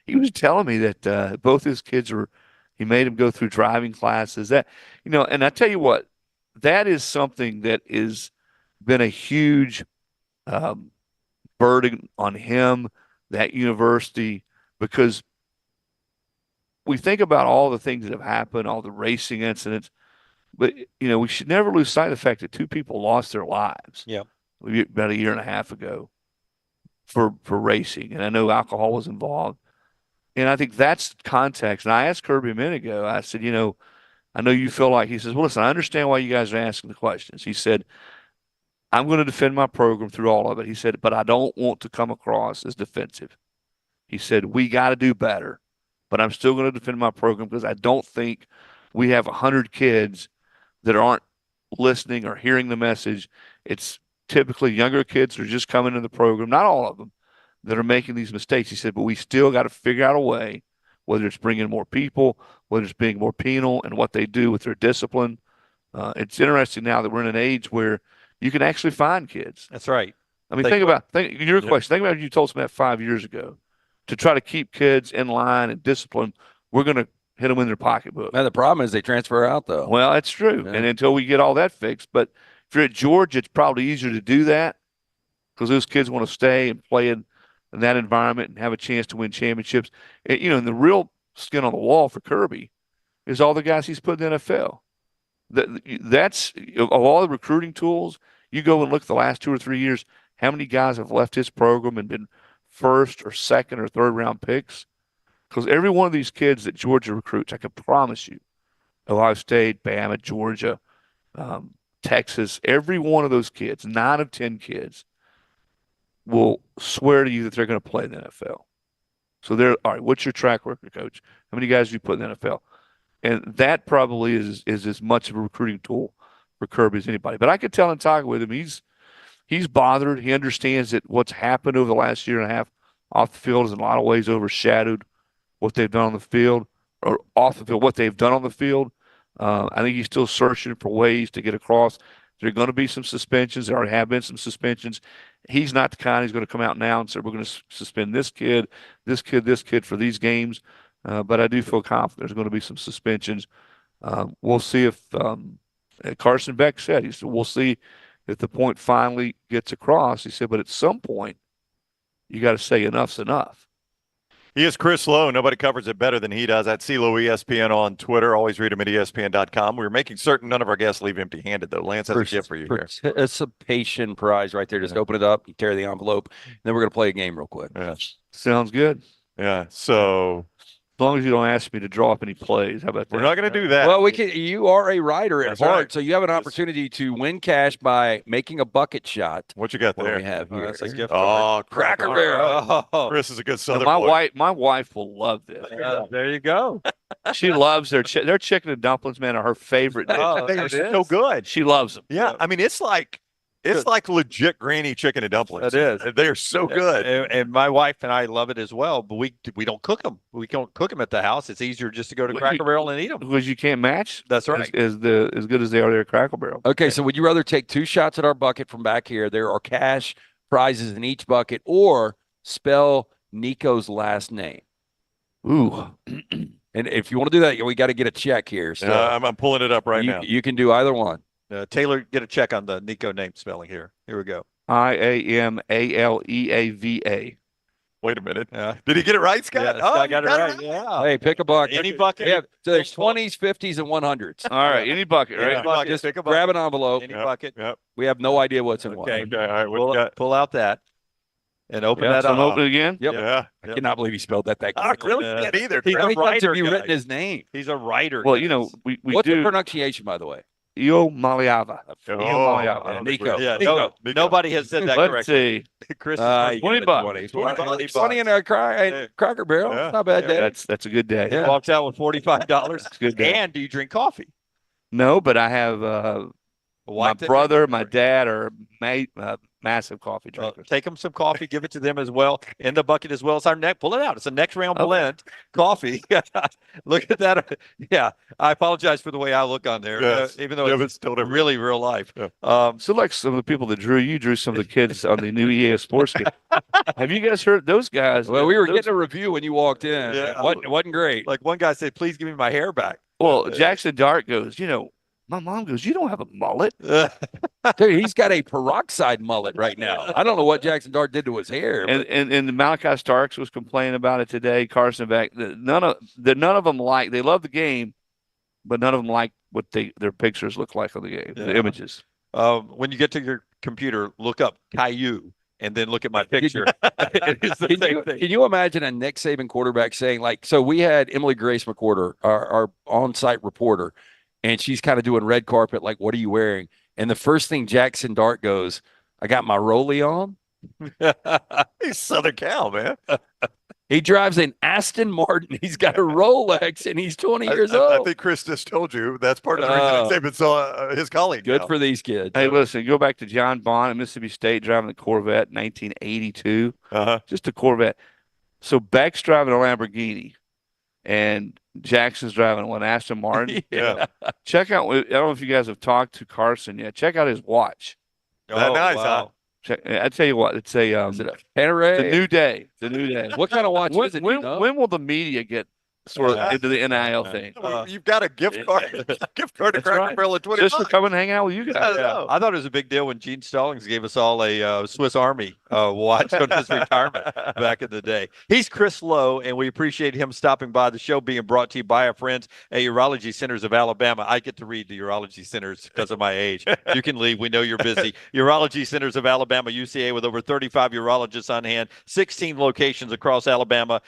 He was telling me that both his kids he made them go through driving classes. And I tell you what, that is something that has been a huge burden on him, that university, because we think about all the things that have happened, all the racing incidents, but we should never lose sight of the fact that two people lost their lives. Yeah, about a year and a half ago for racing, and I know alcohol was involved, and I think that's context. And I asked Kirby a minute ago. I said, I know you feel like, he says, well, listen, I understand why you guys are asking the questions. He said, I'm going to defend my program through all of it. He said, but I don't want to come across as defensive. He said, we got to do better, but I'm still going to defend my program because I don't think we have 100 kids that aren't listening or hearing the message. It's typically younger kids that are just coming into the program, not all of them, that are making these mistakes. He said, but we still got to figure out a way, whether it's bringing more people, whether it's being more penal and what they do with their discipline. It's interesting now that we're in an age where you can actually find kids. That's right. I mean, think about your question. Think about if you told us that 5 years ago. To try to keep kids in line and discipline, we're going to hit them in their pocketbook. Now, the problem is they transfer out, though. Well, that's true. Yeah. And until we get all that fixed. But if you're at Georgia, it's probably easier to do that because those kids want to stay and play in that environment and have a chance to win championships. And, and the real skin on the wall for Kirby is all the guys he's put in the NFL. That's of all the recruiting tools. You go and look at the last 2 or 3 years, how many guys have left his program and been first or second or third round picks? Because every one of these kids that Georgia recruits, I can promise you, Ohio State, Bama, Georgia, Texas, every one of those kids, 9 of 10 kids, will swear to you that they're going to play in the NFL. So all right, what's your track record, coach? How many guys have you put in the NFL? And that probably is as much of a recruiting tool for Kirby as anybody. But I could tell in talking with him, he's bothered. He understands that what's happened over the last year and a half off the field is in a lot of ways overshadowed what they've done on the field, or off the field, what they've done on the field. I think he's still searching for ways to get across. There are going to be some suspensions. There already have been some suspensions. He's not the kind who's going to come out now and say, we're going to suspend this kid for these games. But I do feel confident there's going to be some suspensions. We'll see if Carson Beck said, he said, we'll see if the point finally gets across. He said, but at some point, you got to say enough's enough. He is Chris Lowe. Nobody covers it better than he does. At CLO ESPN on Twitter. Always read him at ESPN.com. We were making certain none of our guests leave empty-handed, though. Lance has a gift for you here. Participation prize right there. Just open it up, you tear the envelope, and then we're going to play a game real quick. Yeah. Sounds good. Yeah. So as long as you don't ask me to draw up any plays, how about that? We're not going to do that. Well, we can. You are a writer at That's heart, right. so you have an opportunity to win cash by making a bucket shot. What you got What there? do we have here? That's a gift. Oh, Cracker Barrel. Oh, Chris is a good Now, Southern my boy. wife will love this. there you go. She loves their chicken and dumplings, man, are her favorite dish. Oh, They are it so is. good. She loves them. Yeah, I mean, it's like legit granny chicken and dumplings. It is. They are so good. And my wife and I love it as well, but we don't cook them. We don't cook them at the house. It's easier just to go to Cracker Barrel and eat them. Because you can't match. That's right. As good as they are there at Cracker Barrel. Okay, so would you rather take 2 shots at our bucket from back here? There are cash prizes in each bucket, or spell Nico's last name. Ooh. And if you want to do that, we got to get a check here. So I'm pulling it up right now. You can do either one. Taylor, get a check on the Nico name spelling here. Here we go. IAMALEAVA. Wait a minute. Yeah. Did he get it right, Scott? Yeah, Scott got it right. Yeah. Hey, pick a bucket. Any bucket. Yeah, so there's 20s, 50s, and 100s. All right, any bucket, right? Any bucket. Just Pick a grab bucket. an envelope. Any bucket. Yep. We have no idea what's in one. Okay. Okay. All right. What you got? Pull out that and open Yeah, that So I'm up. opening again? Yep. Yeah. I cannot believe he spelled that I quickly. really can't either. He's How a many times writer. have you guys. written his name? He's a writer. Well, guys. you know, we What's the do. pronunciation, by the way? Io Maliava. Oh, Maliava. I don't think Nico. we- Yeah. Nico. Nobody has said that Let's correctly. see. Chris, You 20 get bucks. 20. 20 20 in a Cracker Barrel. Yeah. Not a bad day. That's a good day. Yeah. walks out with $45. Good day. And do you drink coffee? No, but I have A my wife that brother, drinks my coffee. dad are massive coffee drinkers. Take them some coffee, give it to them as well. In the bucket as well as our neck. Pull it out. It's a next round blend coffee. Look at that. Yeah. I apologize for the way I look on there, Yes. even though Yeah, it's but still different. really real life. Yeah. So like some of the people that drew some of the kids on the new EA Sports game. Have you guys heard those guys? Well, we were those- getting a review when you walked in. Yeah. It wasn't great. Like one guy said, please give me my hair back. Well, Jackson Dart goes, my mom goes, you don't have a mullet. Dude, he's got a peroxide mullet right now. I don't know what Jackson Dart did to his hair. but- And Malachi Starks was complaining about it today. Carson Beck. None of them like. They love the game, but none of them like what their pictures look like on the game. Yeah. The images. When you get to your computer, look up Caillou and then look at my picture. It is the same thing. Can you imagine a Nick Saban quarterback saying, like, so we had Emily Grace McWhorter, our on-site reporter, and she's kind of doing red carpet, like, what are you wearing? And the first thing Jackson Dart goes, I got my Rollie on. He's Southern Cal, man. He drives an Aston Martin. He's got a Rolex, and he's 20 years old. I think Chris just told you that's part of the reason Saban saw his colleague. Good now. for these kids. Hey, listen, go back to John Bond at Mississippi State driving the Corvette in 1982. Just a Corvette. So Beck's driving a Lamborghini, and Jackson's driving an Aston Martin. Yeah. Check out. I don't know if you guys have talked to Carson yet. Check out his watch. That nice, wow. I tell you what, it's a Is it a Panerai? the new day. The new day. What kind of watch when, is it? when, you know? when will the media get sort of into the NIL thing? You've got a gift card. Gift card to That's Cracker right. Barrel at 20 Just for bucks. coming and hang out with you guys. Yeah. I thought it was a big deal when Gene Stallings gave us all a Swiss Army watch on his retirement back in the day. He's Chris Lowe, and we appreciate him stopping by the show, being brought to you by our friends at Urology Centers of Alabama. I get to read the Urology Centers because of my age. You can leave. We know you're busy. Urology Centers of Alabama, UCA, with over 35 urologists on hand, 16 locations across Alabama,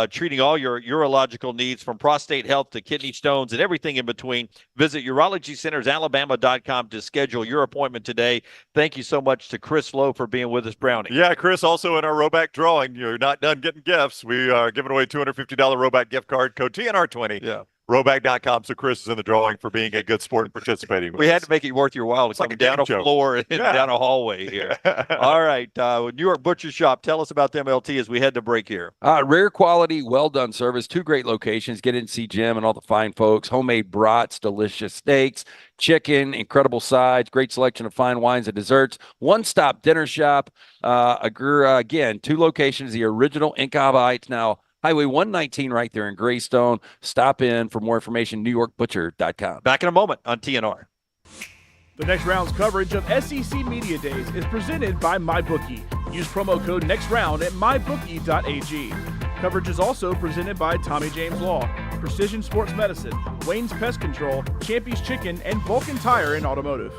treating all your urological needs from prostate health to kidney stones and everything in between. Visit urologycentersalabama.com to schedule your appointment today. Thank you so much to Chris Lowe for being with us, Brownie. Yeah, Chris, also in our Roback drawing, you're not done getting gifts. We are giving away $250 Roback gift card, code TNR20. Yeah. Rowback.com, so Chris is in the drawing for being a good sport and participating. We had to make it worth your while to come like down a joke. floor and down a hallway here. All right. New York Butcher Shop, tell us about them, LT, as we head to break here. Rare quality, well-done service, 2 great locations. Get in and see Jim and all the fine folks. Homemade brats, delicious steaks, chicken, incredible sides, great selection of fine wines and desserts. One-stop dinner shop. Again, 2 locations, the original in Cobb Heights, now Highway 119 right there in Greystone. Stop in for more information, NewYorkButcher.com. Back in a moment on TNR. The next round's coverage of SEC Media Days is presented by MyBookie. Use promo code NEXTROUND at mybookie.ag. Coverage is also presented by Tommy James Law, Precision Sports Medicine, Wayne's Pest Control, Champy's Chicken, and Vulcan Tire and Automotive.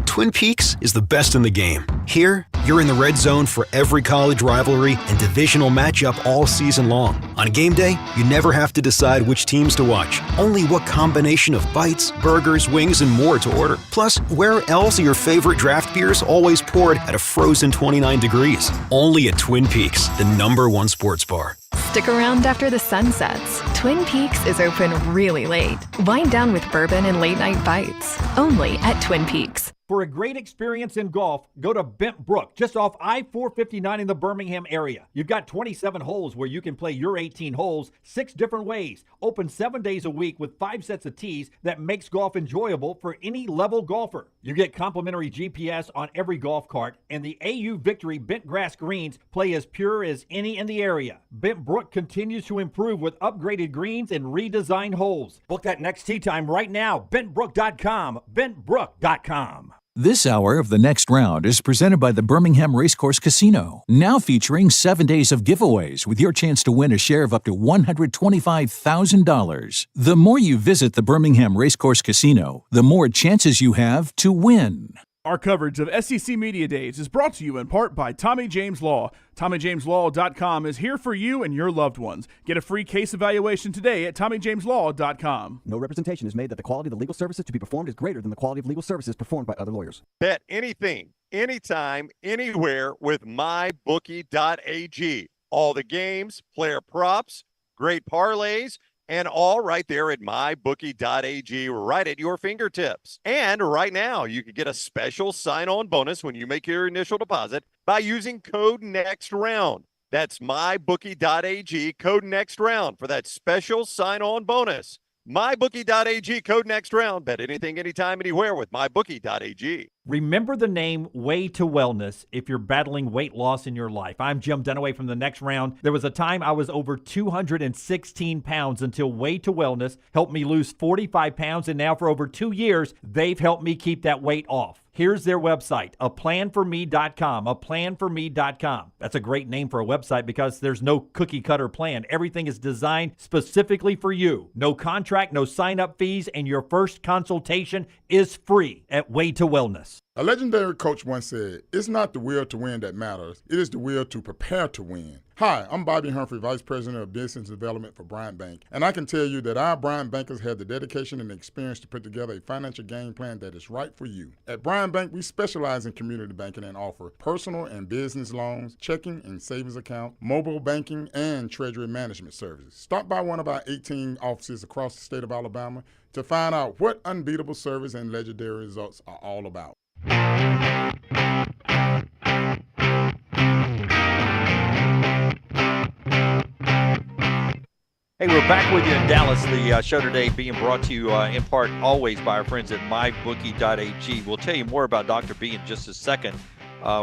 Twin Peaks is the best in the game. Here, you're in the red zone for every college rivalry and divisional matchup all season long. On game day, you never have to decide which teams to watch, only what combination of bites, burgers, wings, and more to order. Plus, where else are your favorite draft beers always poured at a frozen 29 degrees? Only at Twin Peaks, the #1 sports bar. Stick around after the sun sets. Twin Peaks is open really late. Wind down with bourbon and late night bites. Only at Twin Peaks. For a great experience in golf, go to Bent Brook, just off I-459 in the Birmingham area. You've got 27 holes where you can play your 18 holes 6 different ways. Open 7 days a week with 5 sets of tees that makes golf enjoyable for any level golfer. You get complimentary GPS on every golf cart, and the AU Victory bent grass greens play as pure as any in the area. Bent Brook continues to improve with upgraded greens and redesigned holes. Book that next tee time right now. BentBrook.com. BentBrook.com. This hour of The Next Round is presented by the Birmingham Racecourse Casino, now featuring 7 days of giveaways with your chance to win a share of up to $125,000. The more you visit the Birmingham Racecourse Casino, the more chances you have to win. Our coverage of SEC Media Days is brought to you in part by Tommy James Law. TommyJamesLaw.com is here for you and your loved ones. Get a free case evaluation today at TommyJamesLaw.com. No representation is made that the quality of the legal services to be performed is greater than the quality of legal services performed by other lawyers. Bet anything, anytime, anywhere with mybookie.ag. All the games, player props, great parlays, and all right there at mybookie.ag, right at your fingertips. And right now, you can get a special sign-on bonus when you make your initial deposit by using code NEXTROUND. That's mybookie.ag, code NEXTROUND for that special sign-on bonus. mybookie.ag, code NEXTROUND. Bet anything, anytime, anywhere with mybookie.ag. Remember the name Way to Wellness if you're battling weight loss in your life. I'm Jim Dunaway from The Next Round. There was a time I was over 216 pounds until Way to Wellness helped me lose 45 pounds, and now for over 2 years, they've helped me keep that weight off. Here's their website, aplanforme.com, aplanforme.com. That's a great name for a website because there's no cookie cutter plan. Everything is designed specifically for you. No contract, no sign-up fees, and your first consultation is free at Way to Wellness. A legendary coach once said, "It's not the will to win that matters. It is the will to prepare to win." Hi, I'm Bobby Humphrey, Vice President of Business Development for Bryant Bank, and I can tell you that our Bryant bankers have the dedication and experience to put together a financial game plan that is right for you. At Bryant Bank, we specialize in community banking and offer personal and business loans, checking and savings account, mobile banking, and treasury management services. Stop by one of our 18 offices across the state of Alabama to find out what unbeatable service and legendary results are all about. Hey, we're back with you in Dallas. The show today being brought to you in part always by our friends at mybookie.ag. We'll tell you more about Dr. B in just a second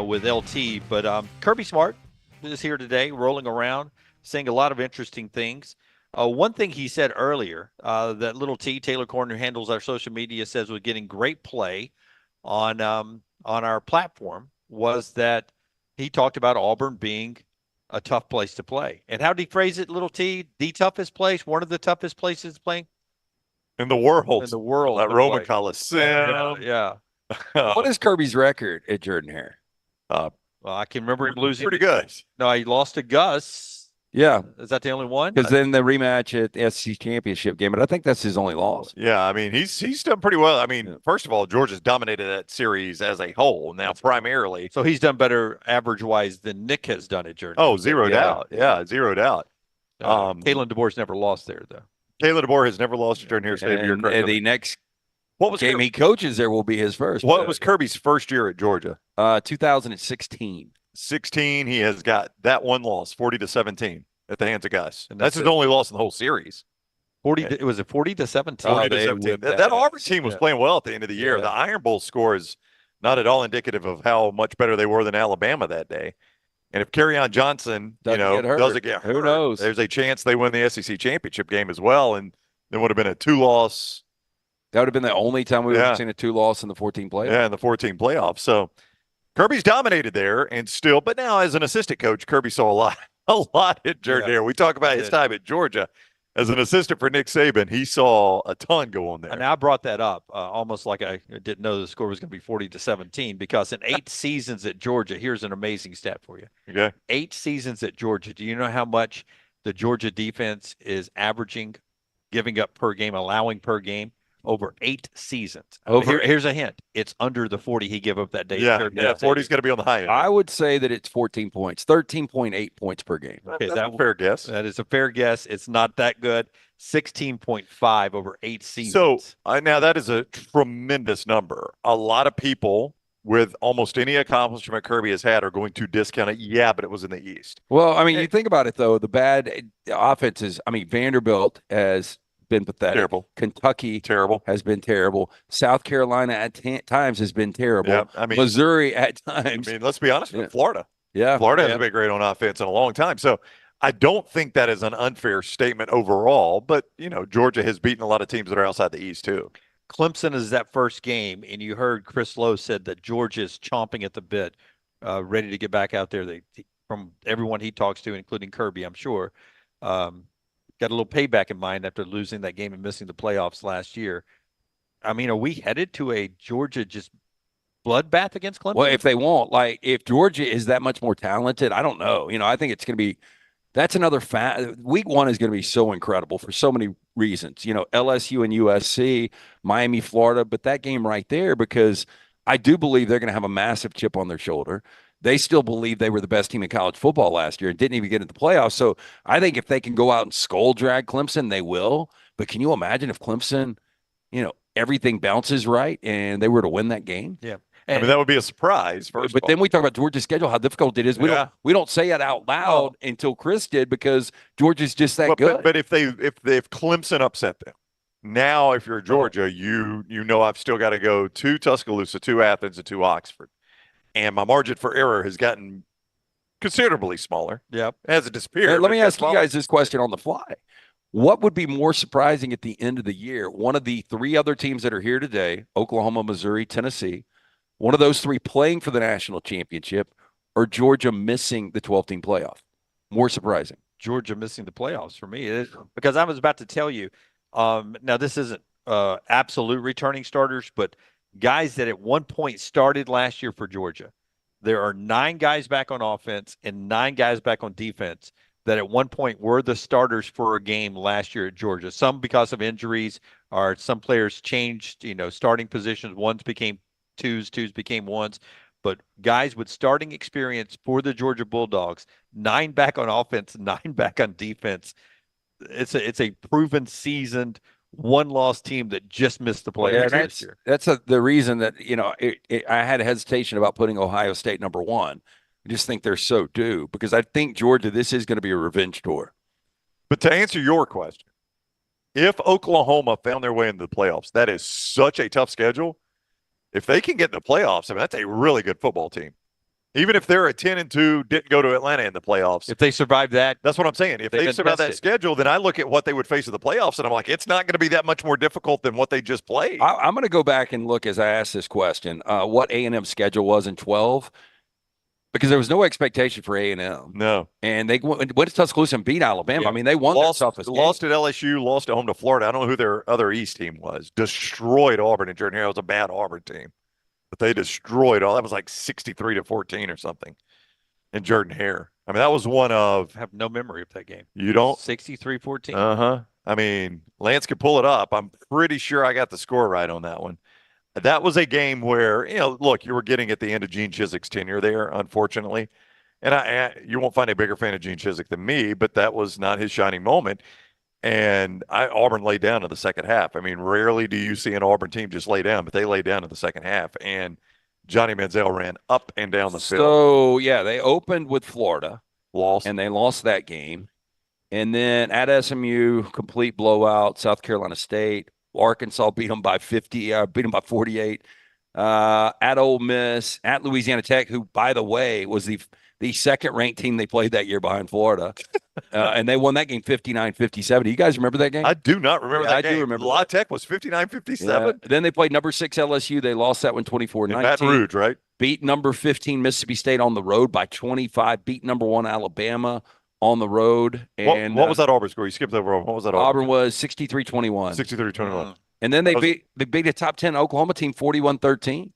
with LT. But Kirby Smart is here today, rolling around, saying a lot of interesting things. One thing he said earlier, that little T, Taylor Korn, who handles our social media, says was getting great play on our platform, was that he talked about Auburn being a tough place to play. And how did he phrase it, little T? The toughest place, one of the toughest places playing in the world. In the world. That Roman Coliseum. Yeah. What is Kirby's record at Jordan Hare? Well, I can remember him losing. Pretty good. No, he lost to Gus. Yeah. Is that the only one? Because then the rematch at the SEC championship game, but I think that's his only loss. Yeah, I mean, he's done pretty well. I mean, first of all, Georgia's dominated that series as a whole now, primarily. So he's done better average-wise than Nick has done at Jordan. Oh, zero doubt. Yeah, zero doubt. Kalen DeBoer's never lost there, though. Taylor DeBoer has never lost to Jordan Hare State. And the next game he coaches there will be his first. What was Kirby's first year at Georgia? 2016. 16. He has got that one loss, 40-17 at the hands of Gus. And that's his only loss in the whole series. 40. Was it 40-17? 40-17. That Auburn team was playing well at the end of the year. The Iron Bowl score is not at all indicative of how much better they were than Alabama that day. And if Kerryon Johnson, doesn't get hurt, who knows? There's a chance they win the SEC championship game as well, and there would have been a 2-loss. That would have been the only time we would have seen a 2-loss in the 14 playoff. Yeah, in the 14 playoffs. So Kirby's dominated there, and still, but now as an assistant coach, Kirby saw a lot at Jordan Hare. We talk about his time at Georgia. As an assistant for Nick Saban, he saw a ton go on there. And I brought that up almost like I didn't know the score was going to be 40-17 because in 8 seasons at Georgia, here's an amazing stat for you. Okay. 8 seasons at Georgia. Do you know how much the Georgia defense is averaging, giving up per game, allowing per game? Over 8 seasons. Here's a hint. It's under the 40 he gave up that day. Yeah, 40 is going to be on the high end. I would say that it's 14 points, 13.8 points per game. Okay, that's a fair guess. That is a fair guess. It's not that good. 16.5 over 8 seasons. So now that is a tremendous number. A lot of people with almost any accomplishment Kirby has had are going to discount it. Yeah, but it was in the East. Well, I mean, you think about it, though. The bad offenses, Vanderbilt has been pathetic. Terrible. Kentucky terrible. Has been terrible. South Carolina at times has been terrible. Yeah, Missouri at times. Let's be honest with Florida. Yeah. Florida hasn't been great on offense in a long time. So I don't think that is an unfair statement overall, but Georgia has beaten a lot of teams that are outside the East too. Clemson is that first game, and you heard Chris Lowe said that Georgia is chomping at the bit, ready to get back out there. From everyone he talks to, including Kirby, I'm sure, got a little payback in mind after losing that game and missing the playoffs last year. I mean, are we headed to a Georgia just bloodbath against Clemson? Well, if they won't, if Georgia is that much more talented, I don't know. I think it's going to be – that's another week 1 is going to be so incredible for so many reasons. LSU and USC, Miami, Florida, but that game right there, because I do believe they're going to have a massive chip on their shoulder. They still believe they were the best team in college football last year and didn't even get into the playoffs. So I think if they can go out and skull drag Clemson, they will. But can you imagine if Clemson, everything bounces right and they were to win that game? Yeah. I mean, that would be a surprise. But then we talk about Georgia's schedule, how difficult it is. We don't say it out loud until Chris did because Georgia's just that good. But if Clemson upset them, now if you're Georgia, you know I've still got to go to Tuscaloosa, to Athens, and to Oxford. And my margin for error has gotten considerably smaller. Yep. It hasn't disappeared. Let me ask you guys this question on the fly. What would be more surprising at the end of the year? One of the 3 other teams that are here today, Oklahoma, Missouri, Tennessee, one of those 3 playing for the national championship, or Georgia missing the 12-team playoff? More surprising. Georgia missing the playoffs for me. Because I was about to tell you, now this isn't absolute returning starters, but guys that at one point started last year for Georgia. There are 9 guys back on offense and 9 guys back on defense that at one point were the starters for a game last year at Georgia. Some because of injuries, or some players changed, starting positions. Ones became twos became ones. But guys with starting experience for the Georgia Bulldogs, 9 back on offense, 9 back on defense. It's a proven, seasoned, 1-loss team that just missed the playoffs this year. That's the reason that I had a hesitation about putting Ohio State number 1. I just think they're so due because I think Georgia, this is going to be a revenge tour. But to answer your question, if Oklahoma found their way into the playoffs, that is such a tough schedule. If they can get in the playoffs, that's a really good football team. Even if they're a 10-2, didn't go to Atlanta in the playoffs. If they survive that. That's what I'm saying. If they survive that schedule, then I look at what they would face in the playoffs, and I'm like, it's not going to be that much more difficult than what they just played. I'm going to go back and look as I asked this question, what A&M's schedule was in 12, because there was no expectation for A&M. No. And they went to Tuscaloosa and beat Alabama. Yeah. I mean, they won their toughest game. Lost at LSU, lost at home to Florida. I don't know who their other East team was. Destroyed Auburn and Jordan Hare. It was a bad Auburn team. But they destroyed all. That was like 63-14 or something. And Jordan Hare. I mean, that was one of. I have no memory of that game. You don't? 63-14. Uh-huh. I mean, Lance could pull it up. I'm pretty sure I got the score right on that one. That was a game where, look, you were getting at the end of Gene Chiswick's tenure there, unfortunately. And you won't find a bigger fan of Gene Chizik than me, but that was not his shining moment. And Auburn laid down in the second half. I mean, rarely do you see an Auburn team just lay down, but they laid down in the second half. And Johnny Manziel ran up and down the field. So, yeah, they opened with Florida. Lost. And they lost that game. And then at SMU, complete blowout. South Carolina State. Arkansas beat them by 48. At Ole Miss, at Louisiana Tech, who, by the way, was the second-ranked team they played that year behind Florida. And they won that game 59-57. Do you guys remember that game? I do not remember that game. I do remember. La Tech was 59-57. Yeah. Then they played number 6 LSU. They lost that one 24-19. Baton Rouge, right? Beat number 15 Mississippi State on the road by 25. Beat number 1 Alabama on the road. And what was that Auburn score? You skipped over. What was that Auburn was 63-21. 63-21. And then they beat a top 10 Oklahoma team 41-13.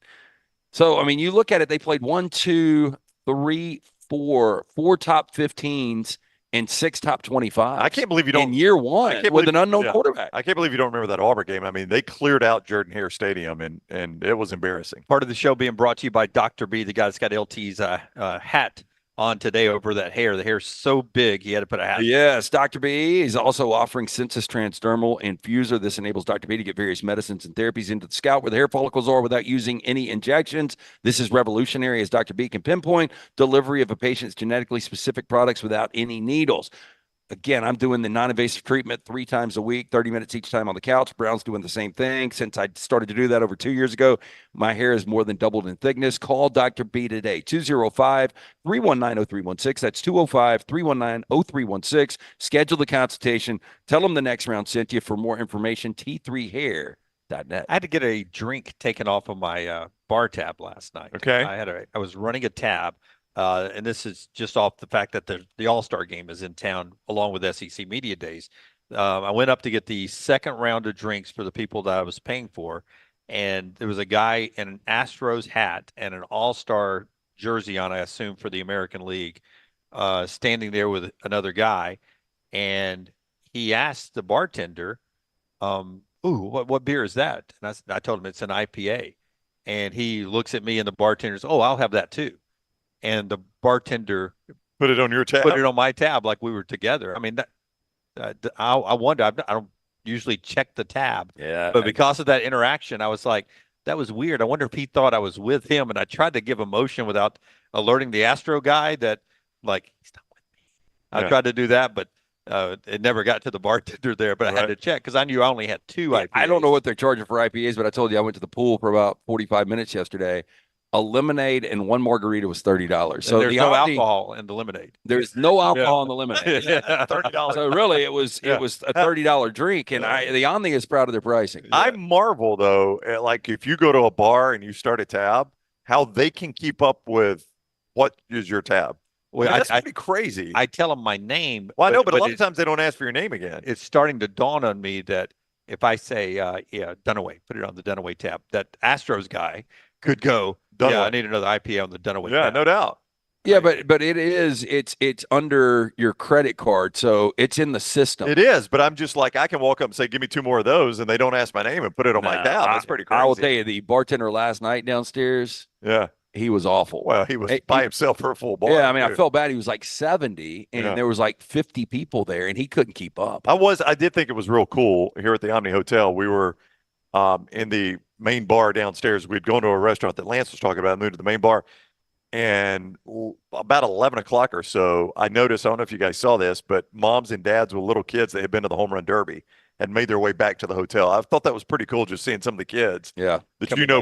So, I mean, you look at it, they played 1, 2, 3, 4 top 15s and 6 top 25. I can't believe you don't. In year one with an unknown quarterback. I can't believe you don't remember that Auburn game. I mean, they cleared out Jordan-Hare Stadium, and it was embarrassing. Part of the show being brought to you by Dr. B, the guy that's got LT's hat on today over that hair. The hair's so big, he had to put a hat. Yes, Dr. B is also offering Census Transdermal Infuser. This enables Dr. B to get various medicines and therapies into the scalp where the hair follicles are without using any injections. This is revolutionary as Dr. B can pinpoint delivery of a patient's genetically specific products without any needles. Again, I'm doing the non-invasive treatment 3 times a week, 30 minutes each time on the couch. Brown's doing the same thing. Since I started to do that over 2 years ago, my hair has more than doubled in thickness. Call Dr. B today, 205-319-0316. That's 205-319-0316. Schedule the consultation. Tell them the next round sent you. For more information, t3hair.net. I had to get a drink taken off of my bar tab last night. Okay. I was running a tab. And this is just off the fact that the All-Star game is in town along with SEC Media Days. I went up to get the second round of drinks for the people that I was paying for, and there was a guy in an Astros hat and an All-Star jersey on, I assume, for the American League, standing there with another guy. And he asked the bartender, what beer is that? And I told him it's an IPA. And he looks at me and the bartender's, I'll have that too. And the bartender put it on your tab. Put it on my tab like we were together. I mean, I wonder. I don't usually check the tab. Yeah. But because of that interaction, I was like, that was weird. I wonder if he thought I was with him. And I tried to give emotion without alerting the Astro guy that, like, he's not with me. I tried to do that, but it never got to the bartender there. But I had to check because I knew I only had 2 IPAs. I don't know what they're charging for IPAs, but I told you I went to the pool for about 45 minutes yesterday. A lemonade and 1 margarita was $30. So there's no alcohol in the lemonade. There's no alcohol in the lemonade. $30. So really, it was a $30 drink, and the Omni is proud of their pricing. I marvel though, at, like, if you go to a bar and you start a tab, how they can keep up with what is your tab. Well, I mean, that's pretty crazy. I tell them my name. Well, I know, but a lot of times they don't ask for your name again. It's starting to dawn on me that if I say, Dunaway, put it on the Dunaway tab, that Astros guy could go, yeah, I need another IPA on the Dunaway. Yeah, no doubt. Yeah, but it's under your credit card, so it's in the system. It is, but I'm just like, I can walk up and say, give me 2 more of those, and they don't ask my name and put it on my tab. That's pretty crazy. I will tell you, the bartender last night downstairs, he was awful. Well, he was by himself for a full bar. Yeah, I mean, I felt bad. He was like 70, and there was like 50 people there, and he couldn't keep up. I did think it was real cool here at the Omni Hotel. We were in the main bar downstairs. We'd gone to a restaurant that Lance was talking about, moved to the main bar. And about 11 o'clock or so, I noticed, I don't know if you guys saw this, but moms and dads with little kids that had been to the Home Run Derby had made their way back to the hotel. I thought that was pretty cool, just seeing some of the kids that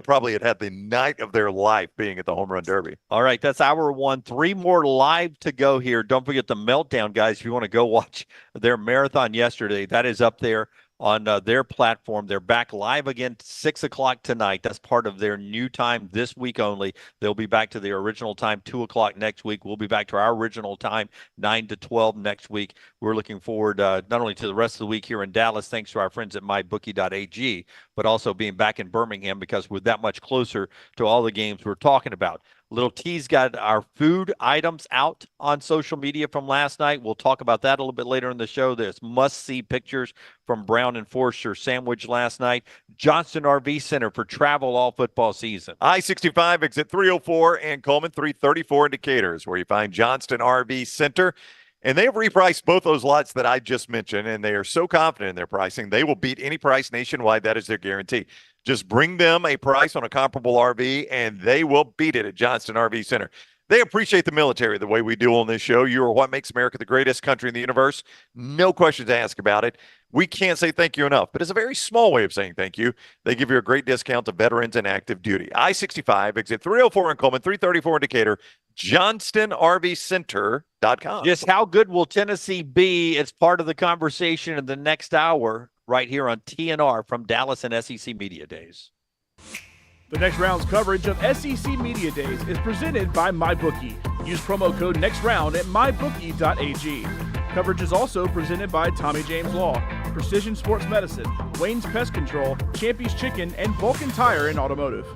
probably had the night of their life being at the Home Run Derby. All right, that's hour 1. 3 more live to go here. Don't forget the Meltdown, guys. If you want to go watch their marathon yesterday, that is up there on their platform. They're back live again 6 o'clock tonight. That's part of their new time this week only. They'll be back to their original time 2 o'clock next week. We'll be back to our original time 9 to 12 next week. We're looking forward not only to the rest of the week here in Dallas, thanks to our friends at mybookie.ag, but also being back in Birmingham because we're that much closer to all the games we're talking about. Little T's got our food items out on social media from last night. We'll talk about that a little bit later in the show. There's must-see pictures from Brown and Forster sandwich last night. Johnston RV Center for travel all football season. I-65 exit 304 and Coleman 334 in Decatur is where you find Johnston RV Center. And they have repriced both those lots that I just mentioned, and they are so confident in their pricing, they will beat any price nationwide. That is their guarantee. Just bring them a price on a comparable RV, and they will beat it at Johnston RV Center. They appreciate the military the way we do on this show. You are what makes America the greatest country in the universe. No questions asked about it. We can't say thank you enough, but it's a very small way of saying thank you. They give you a great discount to veterans and active duty. I-65, exit 304 in Coleman, 334 in Decatur, JohnstonRVCenter.com. Just how good will Tennessee be as part of the conversation in the next hour right here on TNR from Dallas and SEC Media Days. The next round's coverage of SEC Media Days is presented by MyBookie. Use promo code NEXTROUND at mybookie.ag. Coverage is also presented by Tommy James Law, Precision Sports Medicine, Wayne's Pest Control, Champy's Chicken, and Vulcan Tire and Automotive.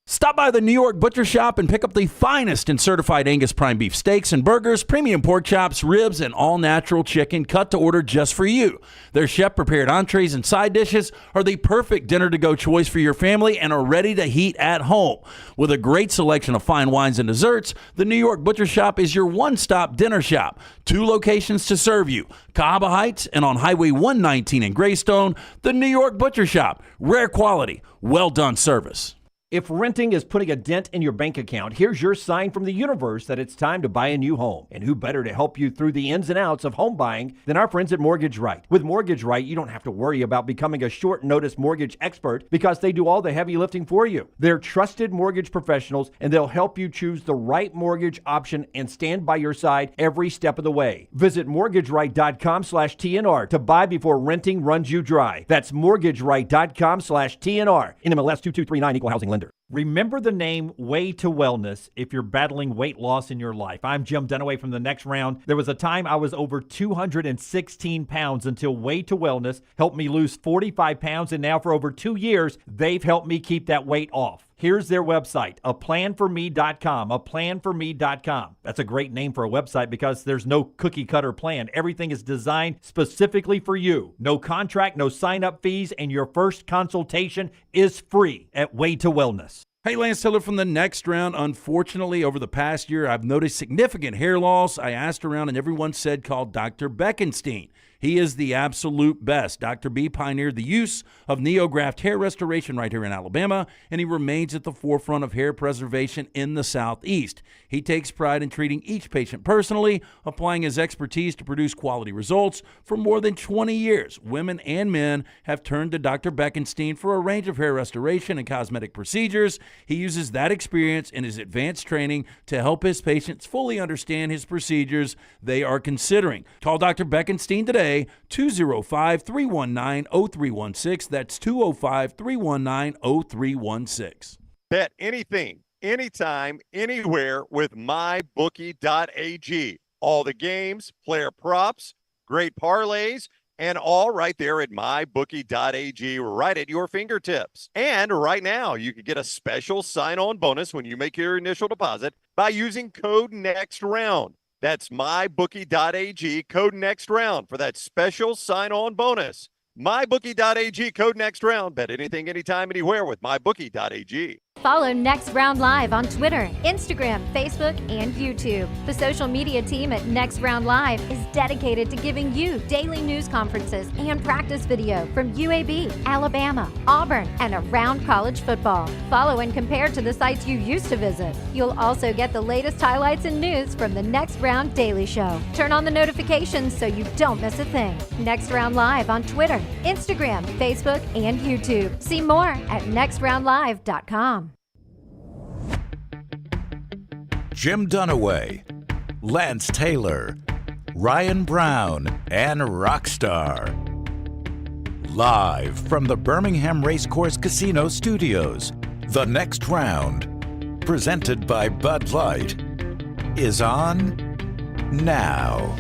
Stop by the New York Butcher Shop and pick up the finest in certified Angus prime beef steaks and burgers, premium pork chops, ribs, and all-natural chicken cut to order just for you. Their chef-prepared entrees and side dishes are the perfect dinner-to-go choice for your family and are ready to heat at home. With a great selection of fine wines and desserts, the New York Butcher Shop is your one-stop dinner shop. 2 locations to serve you, Cahaba Heights and on Highway 119 in Greystone. The New York Butcher Shop, rare quality, well-done service. If renting is putting a dent in your bank account, here's your sign from the universe that it's time to buy a new home. And who better to help you through the ins and outs of home buying than our friends at Mortgage Right. With Mortgage Right, you don't have to worry about becoming a short notice mortgage expert because they do all the heavy lifting for you. They're trusted mortgage professionals and they'll help you choose the right mortgage option and stand by your side every step of the way. Visit mortgageright.com/TNR to buy before renting runs you dry. That's mortgageright.com/TNR. NMLS 2239, Equal Housing Lender. Remember the name Way to Wellness if you're battling weight loss in your life. I'm Jim Dunaway from The Next Round. There was a time I was over 216 pounds until Way to Wellness helped me lose 45 pounds, and now for over 2 years, they've helped me keep that weight off. Here's their website, aplanforme.com, aplanforme.com. That's a great name for a website because there's no cookie-cutter plan. Everything is designed specifically for you. No contract, no sign-up fees, and your first consultation is free at Way to Wellness. Hey, Lance Taylor from The Next Round. Unfortunately, over the past year, I've noticed significant hair loss. I asked around, and everyone said call Dr. Beckenstein. He is the absolute best. Dr. B pioneered the use of NeoGraft hair restoration right here in Alabama, and he remains at the forefront of hair preservation in the Southeast. He takes pride in treating each patient personally, applying his expertise to produce quality results. For more than 20 years, women and men have turned to Dr. Beckenstein for a range of hair restoration and cosmetic procedures. He uses that experience and his advanced training to help his patients fully understand his procedures they are considering. Call Dr. Beckenstein today, 205-319-0316. That's 205-319-0316. Bet anything, anytime, anywhere with mybookie.ag. All the games, player props, great parlays, and all right there at mybookie.ag, right at your fingertips. And right now, you can get a special sign-on bonus when you make your initial deposit by using code NEXTROUND. That's mybookie.ag, code NEXTROUND for that special sign-on bonus. mybookie.ag, code NEXTROUND. Bet anything, anytime, anywhere with mybookie.ag. Follow Next Round Live on Twitter, Instagram, Facebook, and YouTube. The social media team at Next Round Live is dedicated to giving you daily news conferences and practice video from UAB, Alabama, Auburn, and around college football. Follow and compare to the sites you used to visit. You'll also get the latest highlights and news from the Next Round Daily Show. Turn on the notifications so you don't miss a thing. Next Round Live on Twitter, Instagram, Facebook, and YouTube. See more at nextroundlive.com. Jim Dunaway, Lance Taylor, Ryan Brown, and Rockstar. Live from the Birmingham Racecourse Casino Studios, The Next Round, presented by Bud Light, is on now.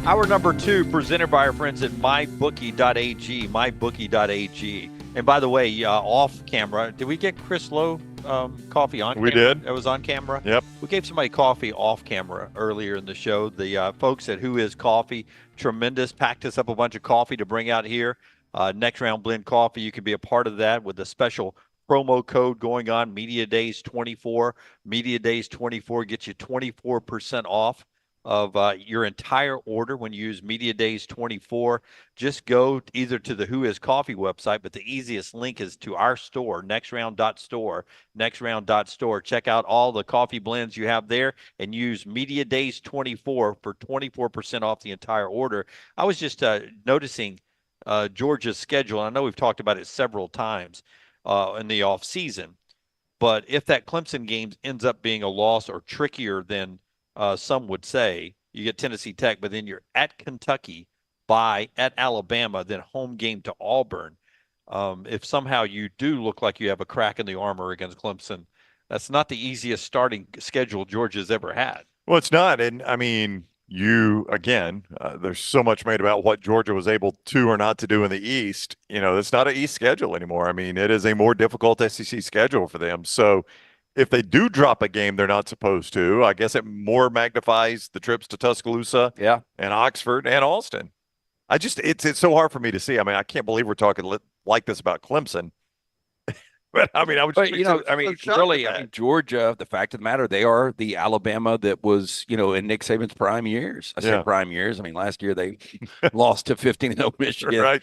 Hour number 2, presented by our friends at mybookie.ag, mybookie.ag. And by the way, off camera, did we get Chris Lowe coffee on camera? We did. It was on camera? Yep. We gave somebody coffee off camera earlier in the show. The folks at Who Is Coffee, tremendous, packed us up a bunch of coffee to bring out here. Next Round Blend Coffee, you can be a part of that with a special promo code going on, Media Days 24. Media Days 24 gets you 24% off of your entire order when you use Media Days 24. Just go either to the Who Is Coffee website, but the easiest link is to our store, nextround.store, nextround.store. Check out all the coffee blends you have there and use Media Days 24 for 24% off the entire order. I was just noticing Georgia's schedule. I know we've talked about it several times in the off season, but if that Clemson game ends up being a loss or trickier than some would say, you get Tennessee Tech, but then you're at Kentucky, at Alabama, then home game to Auburn. If somehow you do look like you have a crack in the armor against Clemson, that's not the easiest starting schedule Georgia's ever had. Well, it's not. And I mean, there's so much made about what Georgia was able to or not to do in the East. It's not an East schedule anymore. I mean, it is a more difficult SEC schedule for them. So if they do drop a game they're not supposed to, I guess it more magnifies the trips to Tuscaloosa, and Oxford and Austin. It's so hard for me to see. I mean, I can't believe we're talking like this about Clemson. But I mean, Georgia, the fact of the matter, they are the Alabama that was, in Nick Saban's prime years. I say prime years. I mean, last year they lost to 15-0 Michigan. Right.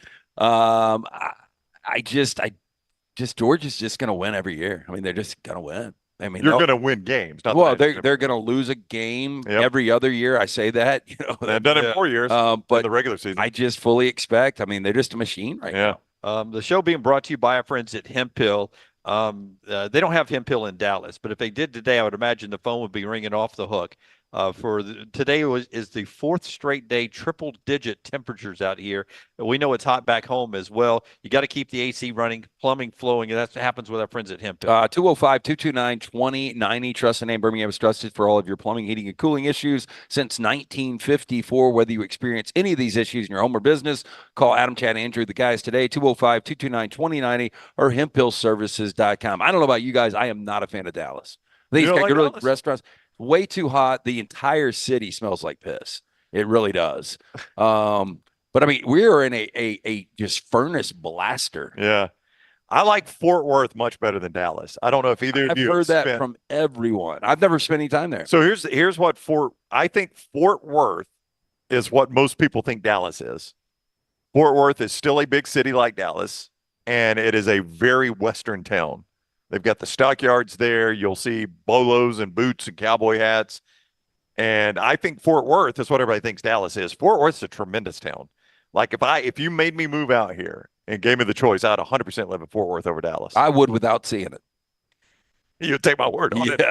Georgia's just going to win every year. I mean, they're just going to win. I mean, you're going to win games. They're going to lose a game every other year. I say that. They've done it in 4 years, but in the regular season. I just fully expect. I mean, they're just a machine right now. The show being brought to you by our friends at Hemp Hill. They don't have Hemp Hill in Dallas, but if they did today, I would imagine the phone would be ringing off the hook. Today is the fourth straight day, triple-digit temperatures out here. We know it's hot back home as well. You got to keep the AC running, plumbing flowing, and that's what happens with our friends at Hemp Hill. 205-229-2090. Trust the name Birmingham is trusted for all of your plumbing, heating, and cooling issues since 1954. Whether you experience any of these issues in your home or business, call Adam, Chad, Andrew, the guys today, 205-229-2090 or hemphillservices.com. I don't know about you guys. I am not a fan of Dallas. These restaurants. Way too hot. The entire city smells like piss. It really does. But I mean, we are in a just furnace blaster. Yeah. I like Fort Worth much better than Dallas. I don't know if either of you have heard that from everyone. I've never spent any time there. So here's what I think Fort Worth is what most people think Dallas is. Fort Worth is still a big city like Dallas, and it is a very Western town. They've got the stockyards there. You'll see bolos and boots and cowboy hats. And I think Fort Worth is what everybody thinks Dallas is. Fort Worth's a tremendous town. Like if you made me move out here and gave me the choice, I'd 100% live in Fort Worth over Dallas. I would without seeing it. You'd take my word on it.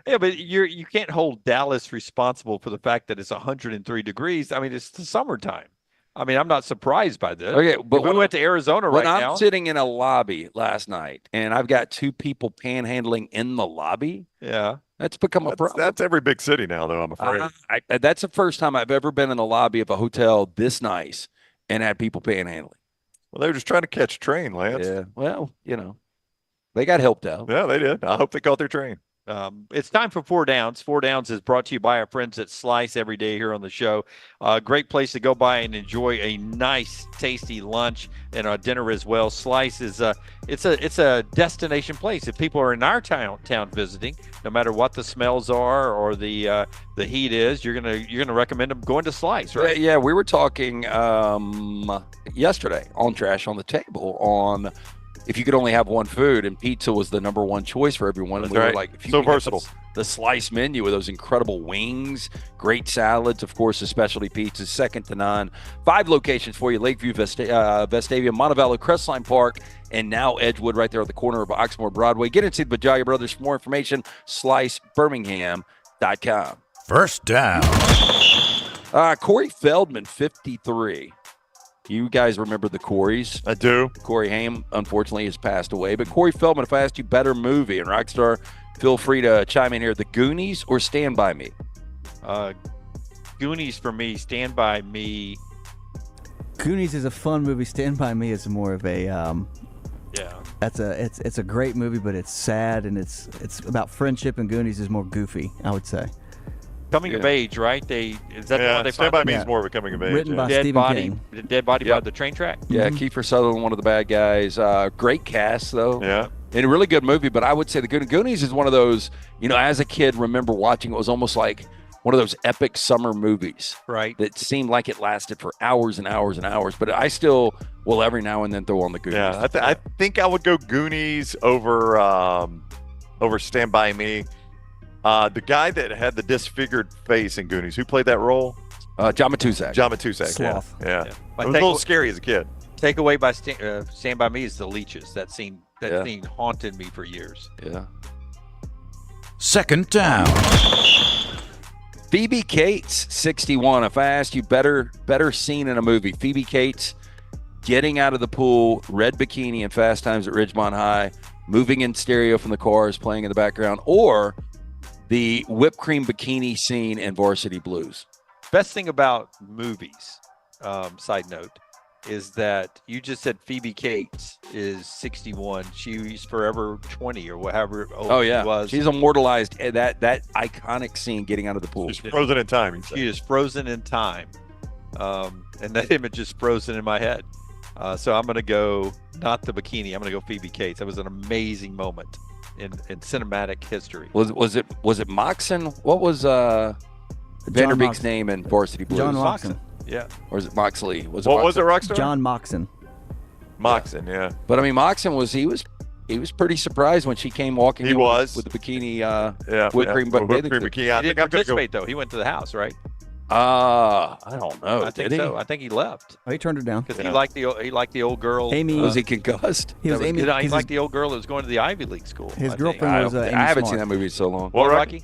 Yeah, but you can't hold Dallas responsible for the fact that it's 103 degrees. I mean, it's the summertime. I mean, I'm not surprised by this. Okay, but we went to Arizona right now. When I'm sitting in a lobby last night and I've got two people panhandling in the lobby, that's become a problem. That's every big city now, though, I'm afraid. That's the first time I've ever been in the lobby of a hotel this nice and had people panhandling. Well, they were just trying to catch a train, Lance. Yeah, well, they got helped out. Yeah, they did. I hope they caught their train. It's time for Four Downs. Four Downs is brought to you by our friends at Slice every day here on the show. Great place to go by and enjoy a nice, tasty lunch and a dinner as well. Slice is it's a destination place. If people are in our town visiting, no matter what the smells are or the heat is, you're gonna recommend them going to Slice, right? Yeah, we were talking yesterday on Trash on the Table on. If you could only have one food, and pizza was the number one choice for everyone. That's and we right. were like, if you so versatile. The Slice menu with those incredible wings, great salads, of course, the specialty pizzas, second to none. 5 locations for you: Lakeview, Vestavia, Montevallo, Crestline Park, and now Edgewood, right there at the corner of Oxmoor Broadway. Get into the Bajagia Brothers for more information. SliceBirmingham.com. First down. Corey Feldman, 53. You guys remember the Coreys? I do. Corey Haim, unfortunately, has passed away. But Corey Feldman, if I asked you better movie, and Rockstar, feel free to chime in here, The Goonies or Stand By Me? Goonies for me, Stand By Me. Goonies is a fun movie. Stand By Me is more of a It's a great movie, but it's sad, and it's about friendship, and Goonies is more goofy, I would say. Coming of age, right? Is that the one they Stand found? by Me is more of a coming of age. Written by Dead Stephen body, King. the dead body by the train track. Yeah, Kiefer Sutherland, one of the bad guys. Great cast, though. Yeah. And a really good movie, but I would say the Goonies is one of those, as a kid, remember watching, it was almost like one of those epic summer movies. Right. That seemed like it lasted for hours and hours and hours, but I still will every now and then throw on the Goonies. Yeah, I think I would go Goonies over Stand By Me. The guy that had the disfigured face in Goonies, who played that role? John Matuszak. John Matuszak, Sloth. yeah. Yeah. It was a little scary as a kid. Takeaway by Stand By Me is the leeches. That scene haunted me for years. Yeah. Second down. Phoebe Cates, 61. If I asked you better scene in a movie, Phoebe Cates getting out of the pool, red bikini in Fast Times at Ridgemont High, moving in stereo from the cars, playing in the background, or the whipped cream bikini scene in Varsity Blues. Best thing about movies, side note, is that you just said Phoebe Cates is 61. She's forever 20 or whatever old she was. She's immortalized that iconic scene getting out of the pool. She's frozen in time. She is frozen in time. And that image is frozen in my head. So I'm going to go, not the bikini, I'm going to go Phoebe Cates. That was an amazing moment in cinematic history. Was it Moxon? What was Vanderbeek's name in Varsity Blues? John Moxon. Yeah. Or is it Moxley? What was it, Rockstar? John Moxon. Moxon, yeah. But I mean, Moxon was pretty surprised when she came walking. He was with the bikini, whipped cream bikini. He didn't participate though. He went to the house, right? I don't know. I think Did he? so. I think he left Oh, he turned her down. because he liked the old girl. Amy. Was he concussed? He was Amy. He liked the old girl that was going to the Ivy League school. His I girlfriend think. was Amy I haven't Smart. seen that movie in so long. What, Rocky?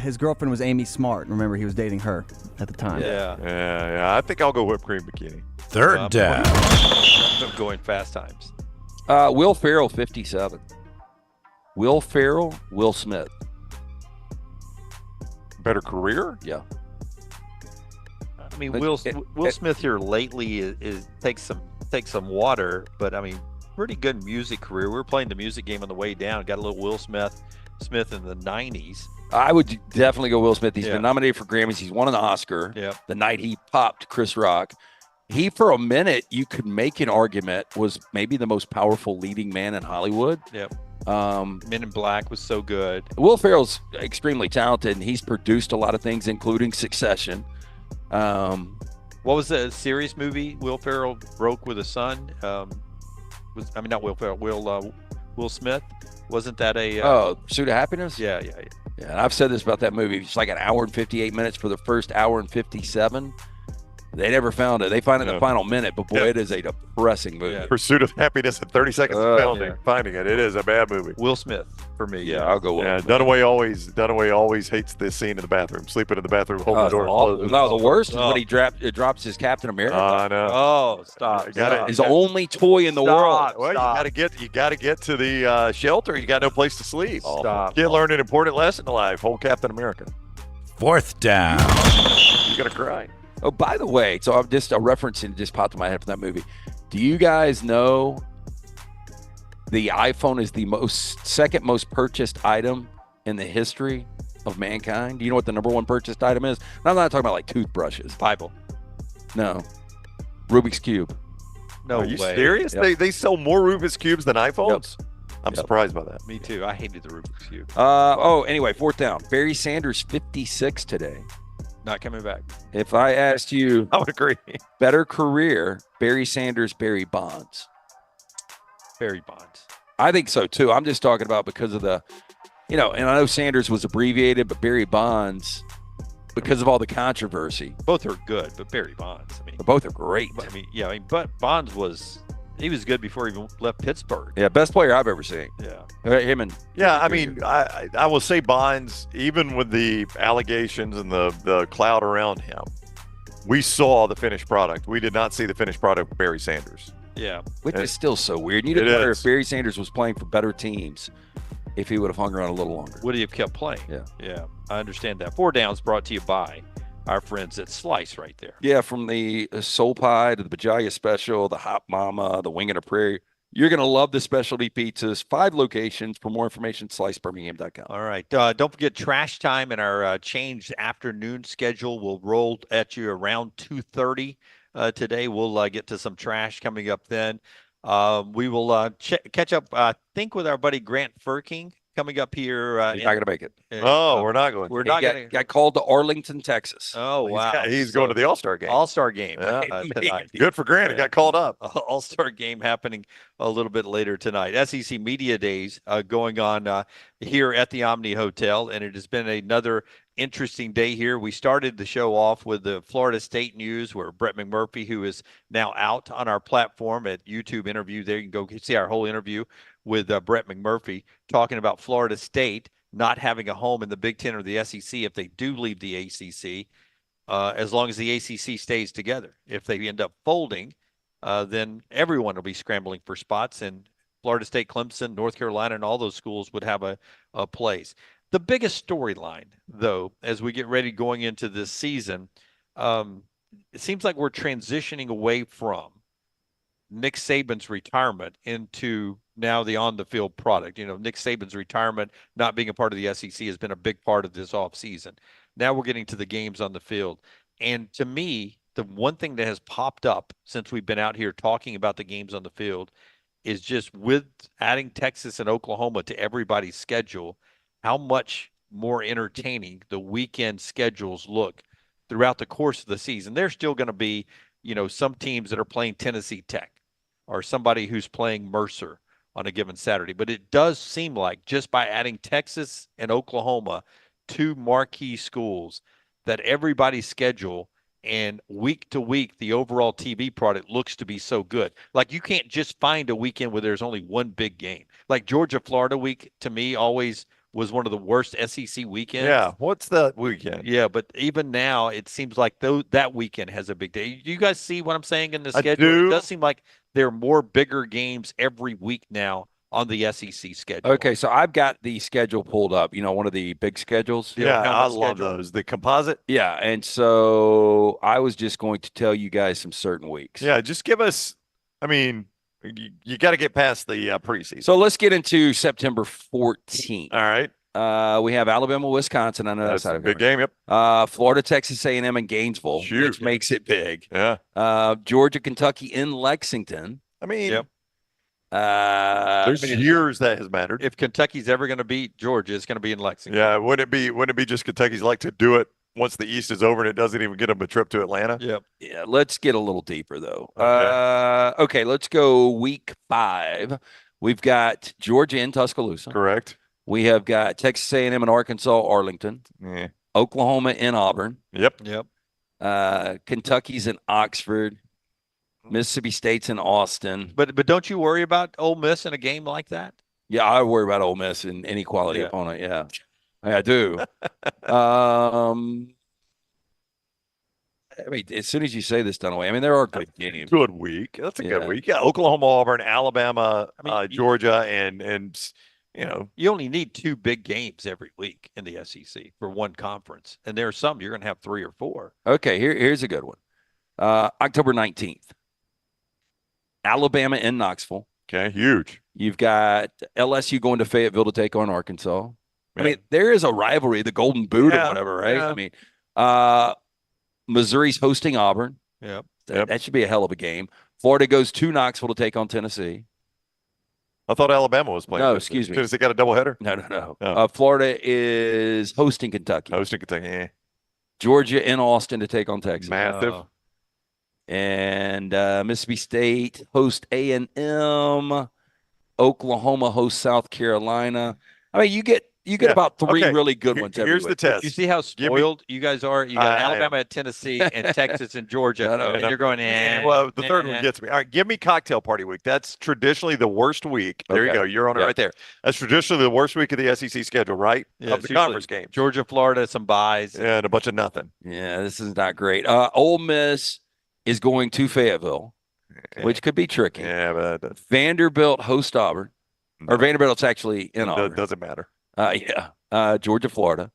His girlfriend was Amy Smart. Remember, he was dating her at the time. Yeah. I think I'll go whipped cream bikini. Third down. I'm going Fast Times. Will Ferrell, 57. Will Ferrell, Will Smith. Better career? Yeah. I mean, Will Smith here lately is takes some water, but I mean, pretty good music career. We were playing the music game on the way down. Got a little Will Smith in the 90s. I would definitely go Will Smith. He's been nominated for Grammys. He's won an Oscar. Yeah. The night he popped Chris Rock. He, for a minute, you could make an argument, was maybe the most powerful leading man in Hollywood. Yep. Men in Black was so good. Will Ferrell's extremely talented, and he's produced a lot of things, including Succession. What was the serious movie Will Ferrell broke with a son? Not Will Ferrell. Will Smith. Wasn't that a Pursuit of Happiness? Yeah. And I've said this about that movie. It's like an hour and 58 minutes for the first hour and 57. They never found it. They find it in the final minute, but boy, it is a depressing movie. Yeah. Pursuit of Happiness in 30 seconds of finding it. It is a bad movie. Will Smith for me. Yeah, I'll go with him. Dunaway always hates this scene in the bathroom, sleeping in the bathroom, holding the door closed. No, the worst is when he drops his Captain America. I know. Oh, stop. His only toy in the world. Well, you gotta get to the shelter. You got no place to sleep. Stop. Kid learned an important lesson in life. Hold Captain America. Fourth down. You're gonna cry. Oh, by the way, so I'm just a reference and just popped in my head from that movie. Do you guys know the iPhone is the second most purchased item in the history of mankind? Do you know what the number one purchased item is? And I'm not talking about like toothbrushes. Bible. No. Rubik's Cube. No Are you way. serious? Yep. They sell more Rubik's Cubes than iPhones? Yep. I'm surprised by that. Me too. I hated the Rubik's Cube. Anyway, fourth down. Barry Sanders, 56 today. Not coming back. If I asked you, I would agree. Better career, Barry Sanders, Barry Bonds. Barry Bonds. I think so too. I'm just talking about because of the, and I know Sanders was abbreviated, but Barry Bonds, because of all the controversy. Both are good, but Barry Bonds. Both are great. But Bonds was good before he even left Pittsburgh. Yeah, best player I've ever seen. Yeah. Him and I will say Bonds, even with the allegations and the cloud around him, we saw the finished product. We did not see the finished product with Barry Sanders. Yeah. Which is still so weird. You didn't wonder if Barry Sanders was playing for better teams if he would have hung around a little longer. Would he have kept playing? Yeah. I understand that. 4 downs brought to you by our friends at Slice right there. Yeah, from the soul pie to the Bajaya special, the hot mama, the wing and a prairie. You're going to love the specialty pizzas. 5 locations. For more information, slicebirmingham.com. All right. Don't forget trash time and our changed afternoon schedule will roll at you around 2:30 today. We'll get to some trash coming up then. We will catch up, I think, with our buddy Grant Frerking coming up here. He's not going to make it. We're not going. We're not going to. Got called to Arlington, Texas. Oh, wow. He's going to the All-Star game. All-Star game Yeah. tonight. Good for Grant. He got called up. All-Star game happening a little bit later tonight. SEC Media Days going on here at the Omni Hotel, and it has been another interesting day here. We started the show off with the Florida State news where Brett McMurphy, who is now out on our platform at YouTube interview, there you can go see our whole interview with Brett McMurphy talking about Florida State not having a home in the Big Ten or the SEC if they do leave the ACC, as long as the ACC stays together. If they end up folding, then everyone will be scrambling for spots, and Florida State, Clemson, North Carolina, and all those schools would have a place. The biggest storyline, though, as we get ready going into this season, it seems like we're transitioning away from Nick Saban's retirement into now the on-the-field product. You know, Nick Saban's retirement, not being a part of the SEC, has been a big part of this offseason. Now we're getting to the games on the field. And to me, the one thing that has popped up since we've been out here talking about the games on the field is just with adding Texas and Oklahoma to everybody's schedule, how much more entertaining the weekend schedules look throughout the course of the season. There's still going to be, you know, some teams that are playing Tennessee Tech or somebody who's playing Mercer on a given Saturday. But it does seem like just by adding Texas and Oklahoma, 2 marquee schools, that everybody's schedule and week to week, the overall TV product looks to be so good. Like, you can't just find a weekend where there's only one big game. Like Georgia-Florida week, to me, always was one of the worst SEC weekends. Yeah, what's the weekend? Yeah, but even now, it seems like that weekend has a big day. Do you guys see what I'm saying in the schedule? do. It does seem like there are more bigger games every week now on the SEC schedule. Okay, so I've got the schedule pulled up, you know, one of the big schedules. Yeah, I schedule. love those. The composite. Yeah, and so I was just going to tell you guys some certain weeks. Yeah, just give us, I mean, you got to get past the preseason. So let's get into September 14th. All right. We have Alabama, Wisconsin. I know That's that's a big game. Yep. Florida, Texas A&M, and Gainesville, Huge. which makes it big. Yeah. Georgia, Kentucky in Lexington. I mean, Yep. there's years that has mattered. If Kentucky's ever going to beat Georgia, it's going to be in Lexington. Yeah. Wouldn't it be just Kentucky's like to do it once the East is over and it doesn't even get them a trip to Atlanta? Yep. Yeah, let's get a little deeper, though. Okay. Okay, let's go week 5. We've got Georgia in Tuscaloosa. Correct. We have got Texas A&M in Arkansas, Arlington. Yeah. Oklahoma in Auburn. Yep. Kentucky's in Oxford. Mississippi State's in Austin. But don't you worry about Ole Miss in a game like that? Yeah, I worry about Ole Miss in any quality opponent. Yeah, I do. I mean, as soon as you say this, Dunaway, I mean, there are good games. Good week. That's a good week. Yeah, Oklahoma, Auburn, Alabama, Georgia, and you know, you only need 2 big games every week in the SEC for one conference, and there are some you're going to have 3 or 4. Okay, here's a good one. October 19th, Alabama in Knoxville. Okay, huge. You've got LSU going to Fayetteville to take on Arkansas. I mean, there is a rivalry, the Golden Boot or whatever, right? Yeah. I mean, Missouri's hosting Auburn. Yep. That should be a hell of a game. Florida goes to Knoxville to take on Tennessee. I thought Alabama was playing. No, excuse me. Tennessee got a doubleheader? No. Oh. Florida is hosting Kentucky. Yeah. Georgia in Austin to take on Texas. Massive. And Mississippi State host A&M. Oklahoma hosts South Carolina. I mean, you get about 3 really good ones every Here's week. the test. You see how spoiled you guys are? You got Alabama at Tennessee and Texas and Georgia, and you're going, Well, the third one gets me. All right, give me cocktail party week. That's traditionally the worst week. There you go. You're on it right there. That's traditionally the worst week of the SEC schedule, right? Yeah, of the conference game. Georgia, Florida, some buys. Yeah, and a bunch of nothing. Yeah, this is not great. Ole Miss is going to Fayetteville, which could be tricky. Yeah, but Vanderbilt hosts Auburn. Or Vanderbilt's actually in Auburn. Doesn't matter. Georgia, Florida.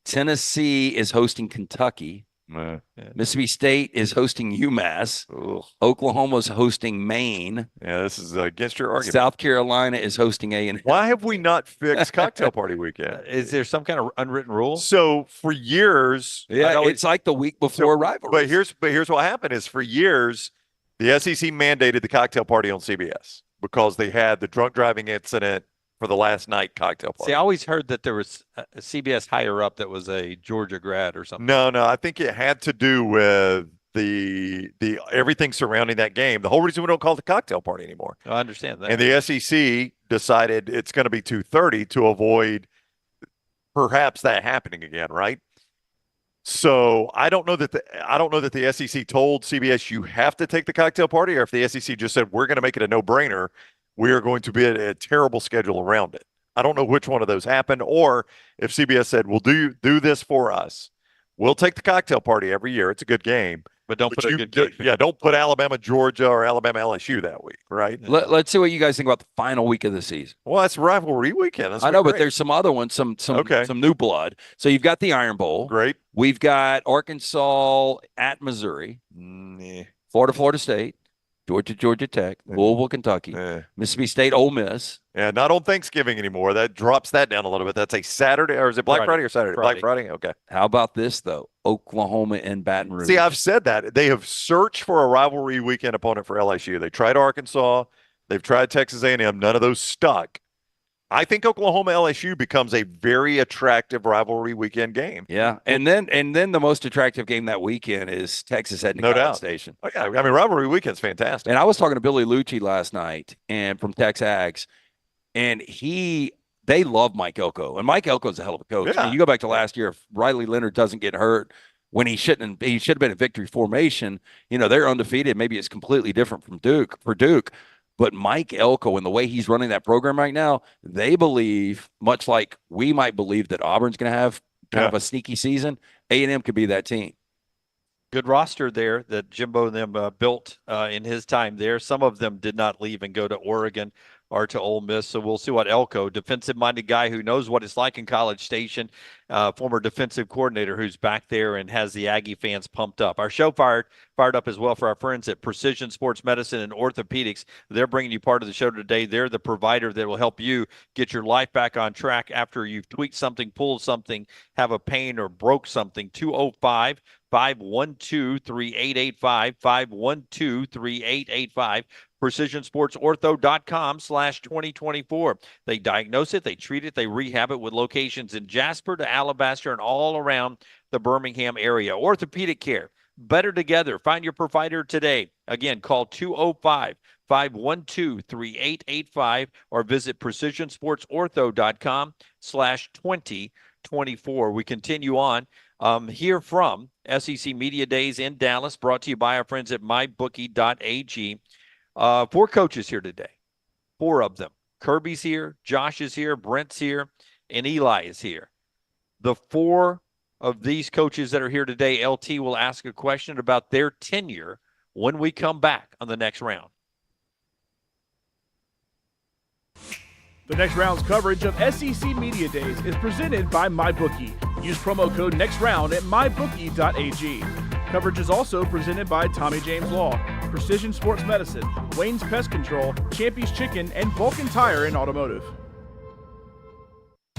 Tennessee is hosting Kentucky. Mississippi State is hosting UMass. Oklahoma's hosting Maine. Yeah, this is against your argument. South Carolina is hosting A&M. Why have we not fixed cocktail party weekend? Is there some kind of unwritten rule? So for years, it's like the week before rivalry. But here's what happened: is for years, the SEC mandated the cocktail party on CBS because they had the drunk driving incident for the last night cocktail party. See, I always heard that there was a CBS higher up that was a Georgia grad or something. No, I think it had to do with the everything surrounding that game. The whole reason we don't call it the cocktail party anymore. I understand that. And the SEC decided it's going to be 2:30 to avoid perhaps that happening again, right? So I don't know that the SEC told CBS you have to take the cocktail party, or if the SEC just said we're going to make it a no-brainer. We are going to be a terrible schedule around it. I don't know which one of those happened, or if CBS said, "Well, do this for us. We'll take the cocktail party every year. It's a good game, but don't put a good game. Yeah, don't put Alabama, Georgia, or Alabama, LSU that week, right?" Let's see what you guys think about the final week of the season. Well, that's rivalry weekend. I know, but there's some other ones, some new blood. So you've got the Iron Bowl. Great. We've got Arkansas at Missouri, Florida State, Georgia Tech, Louisville, Kentucky, Mississippi State, Ole Miss. Yeah, not on Thanksgiving anymore. That drops that down a little bit. That's a Saturday, or is it Black Friday or Saturday? Black Friday. Okay. How about this though? Oklahoma and Baton Rouge. See, I've said that they have searched for a rivalry weekend opponent for LSU. They tried Arkansas, they've tried Texas A&M. None of those stuck. I think Oklahoma LSU becomes a very attractive rivalry weekend game. Yeah, and then the most attractive game that weekend is Texas at College Station. Oh, yeah, I mean rivalry weekend's fantastic. And I was talking to Billy Lucci last night, and from Tex Ags, and they love Mike Elko, and Mike Elko's a hell of a coach. Yeah. I mean, you go back to last year, if Riley Leonard doesn't get hurt when he should have been in victory formation. They're undefeated. Maybe it's completely different from Duke. But Mike Elko and the way he's running that program right now, they believe, much like we might believe that Auburn's going to have kind of a sneaky season, A&M could be that team. Good roster there that Jimbo and them built in his time there. Some of them did not leave and go to Oregon or to Ole Miss. So we'll see what Elko, defensive-minded guy who knows what it's like in College Station, former defensive coordinator who's back there and has the Aggie fans pumped up. Our show fired up as well for our friends at Precision Sports Medicine and Orthopedics. They're bringing you part of the show today. They're the provider that will help you get your life back on track after you've tweaked something, pulled something, have a pain, or broke something. 205-512-3885, 512-3885. PrecisionSportsOrtho.com/2024. They diagnose it, they treat it, they rehab it with locations in Jasper to Alabaster and all around the Birmingham area. Orthopedic care, better together. Find your provider today. Again, call 205-512-3885 or visit PrecisionSportsOrtho.com/2024. We continue on. Here from SEC Media Days in Dallas, brought to you by our friends at mybookie.ag. 4 coaches here today, 4 of them. Kirby's here, Josh is here, Brent's here, and Eli is here. The 4 of these coaches that are here today, LT will ask a question about their tenure when we come back on the next round. The next round's coverage of SEC Media Days is presented by MyBookie. Use promo code NEXTROUND at mybookie.ag. Coverage is also presented by Tommy James Law, Precision Sports Medicine, Wayne's Pest Control, Champy's Chicken, and Vulcan Tire and Automotive.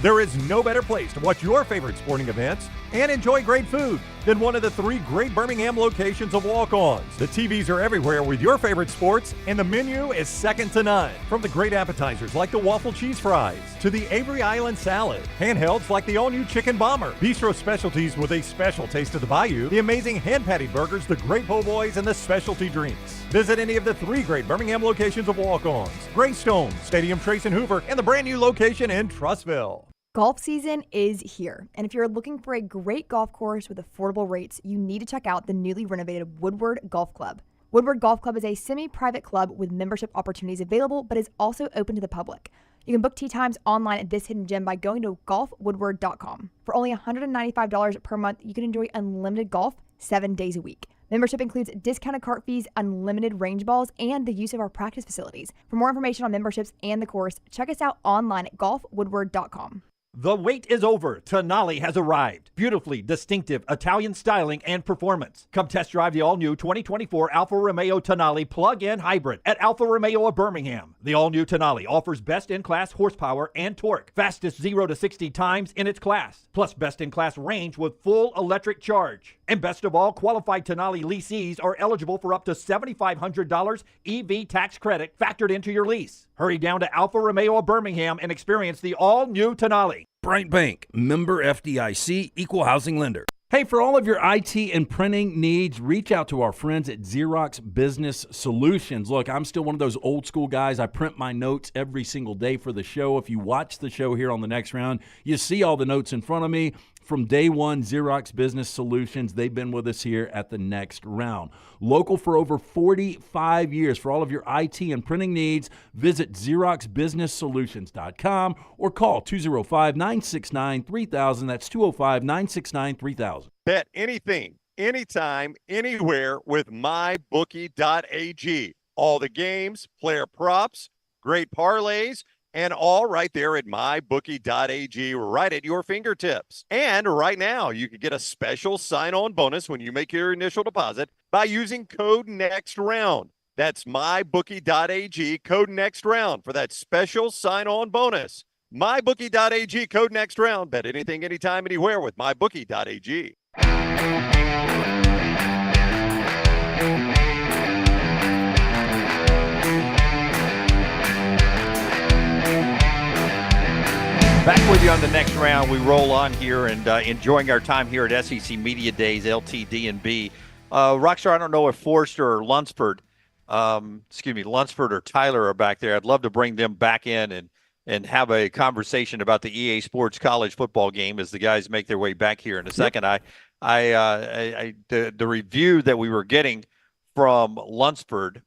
There is no better place to watch your favorite sporting events and enjoy great food than one of the 3 great Birmingham locations of Walk-Ons. The TVs are everywhere with your favorite sports, and the menu is second to none. From the great appetizers like the waffle cheese fries to the Avery Island salad, handhelds like the all-new Chicken Bomber, bistro specialties with a special taste of the Bayou, the amazing hand-patty burgers, the great po' boys, and the specialty drinks. Visit any of the 3 great Birmingham locations of Walk-Ons: Greystone, Stadium Trace and Hoover, and the brand new location in Trussville. Golf season is here, and if you're looking for a great golf course with affordable rates, you need to check out the newly renovated Woodward Golf Club. Woodward Golf Club is a semi-private club with membership opportunities available, but is also open to the public. You can book tee times online at this hidden gem by going to golfwoodward.com. For only $195 per month, you can enjoy unlimited golf 7 days a week. Membership includes discounted cart fees, unlimited range balls, and the use of our practice facilities. For more information on memberships and the course, check us out online at golfwoodward.com. The wait is over. Tonali has arrived. Beautifully distinctive Italian styling and performance. Come test drive the all-new 2024 Alfa Romeo Tonali plug-in hybrid at Alfa Romeo of Birmingham. The all-new Tonali offers best-in-class horsepower and torque, fastest 0 to 60 times in its class, plus best-in-class range with full electric charge. And best of all, qualified Tonali leasees are eligible for up to $7,500 EV tax credit factored into your lease. Hurry down to Alfa Romeo of Birmingham and experience the all-new Tonali. Bryant Bank, member FDIC, equal housing lender. Hey, for all of your IT and printing needs, reach out to our friends at Xerox Business Solutions. Look, I'm still one of those old school guys. I print my notes every single day for the show. If you watch the show here on the Next Round, you see all the notes in front of me. From day one, Xerox Business Solutions, they've been with us here at the Next Round. Local for over 45 years. For all of your IT and printing needs, visit XeroxBusinessSolutions.com or call 205-969-3000. That's 205-969-3000. Bet anything, anytime, anywhere with mybookie.ag. All the games, player props, great parlays, and all right there at mybookie.ag, right at your fingertips. And right now, you can get a special sign-on bonus when you make your initial deposit by using code NEXTROUND. That's mybookie.ag, code NEXTROUND for that special sign-on bonus. Mybookie.ag, code NEXTROUND. Bet anything, anytime, anywhere with mybookie.ag. Back with you on the Next Round. We roll on here and enjoying our time here at SEC Media Days, LTD&B. Rockstar, I don't know if Forster or Lunceford, Lunceford or Tyler are back there. I'd love to bring them back in and have a conversation about the EA Sports college football game as the guys make their way back here in a second. The review that we were getting from Lunceford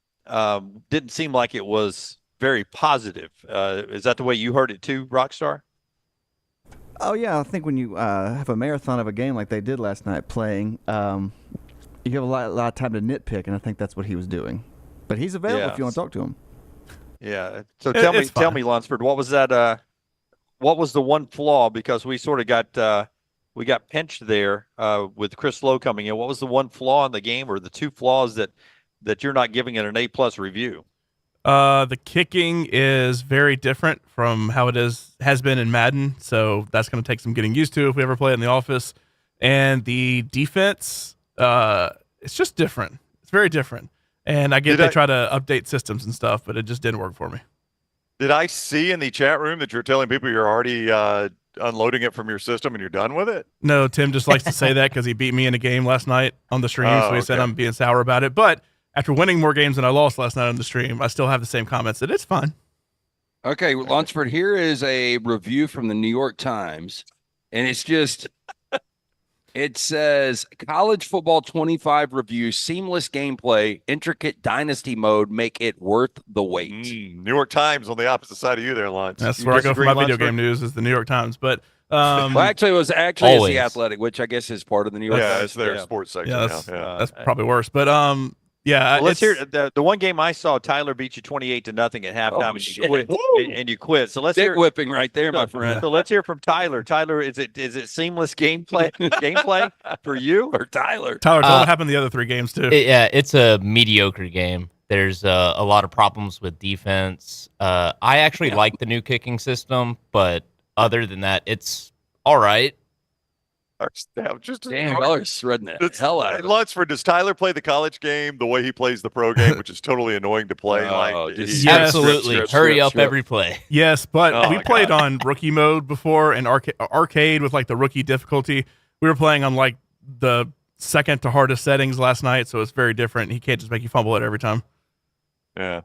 didn't seem like it was very positive. Is that the way you heard it too, Rockstar? Oh, yeah. I think when you have a marathon of a game like they did last night playing, you have a lot of time to nitpick, and I think that's what he was doing. But he's available if you want to talk to him. Yeah. So tell me, Lunceford, what was that? What was the one flaw? Because we sort of got pinched there with Chris Lowe coming in. What was the one flaw in the game, or the two flaws that you're not giving it an A+ review? The kicking is very different from how it has been in Madden, so that's going to take some getting used to if we ever play it in the office. And the defense, it's just different. It's very different. And I get they try to update systems and stuff, but it just didn't work for me. Did I see in the chat room that you're telling people you're already unloading it from your system and you're done with it? No, Tim just likes to say that because he beat me in a game last night on the stream, so he said I'm being sour about it. But after winning more games than I lost last night on the stream, I still have the same comments that it's fine. Okay, Lunceford, here is a review from the New York Times, and it's just, it says, College Football 25 review, seamless gameplay, intricate dynasty mode make it worth the wait. New York Times on the opposite side of you there, Lunch. That's where I go for my video game news is the New York Times. But well, actually, it was it's The Athletic, which I guess is part of the New York Times. Yeah, it's their sports section now. That's probably worse. But yeah, well, let's hear the one game I saw. Tyler beat you 28-0 at halftime, and you quit. So let's hear whipping right there, my friend. So let's hear from Tyler. Tyler, is it seamless gameplay for you or Tyler? Tyler, tell what happened the other three games too. It's a mediocre game. There's a lot of problems with defense. I actually like the new kicking system, but other than that, it's all right. Damn, Beller's shredding the hell out of it. Lunceford, does Tyler play the college game the way he plays the pro game, which is totally annoying to play? Absolutely. Hurry up every play. Yes, but we played on rookie mode before and arcade with like the rookie difficulty. We were playing on like the second to hardest settings last night, so it's very different. He can't just make you fumble it every time. Yeah,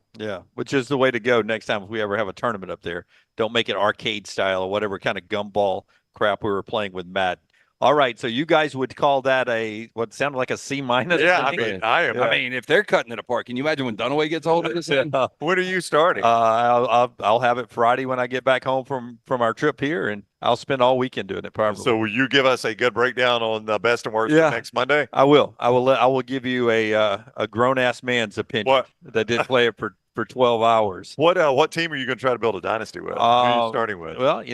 which is the way to go next time if we ever have a tournament up there. Don't make it arcade style or whatever kind of gumball crap we were playing with Matt. All right, so you guys would call that what sounded like a C-? Yeah, I mean, if they're cutting it apart, can you imagine when Dunaway gets a hold of this? When are you starting? I'll have it Friday when I get back home from our trip here, and I'll spend all weekend doing it probably. So will you give us a good breakdown on the best and worst next Monday? I will. I will give you a grown-ass man's opinion that didn't play it for 12 hours. What team are you going to try to build a dynasty with? Who are you starting with? Well,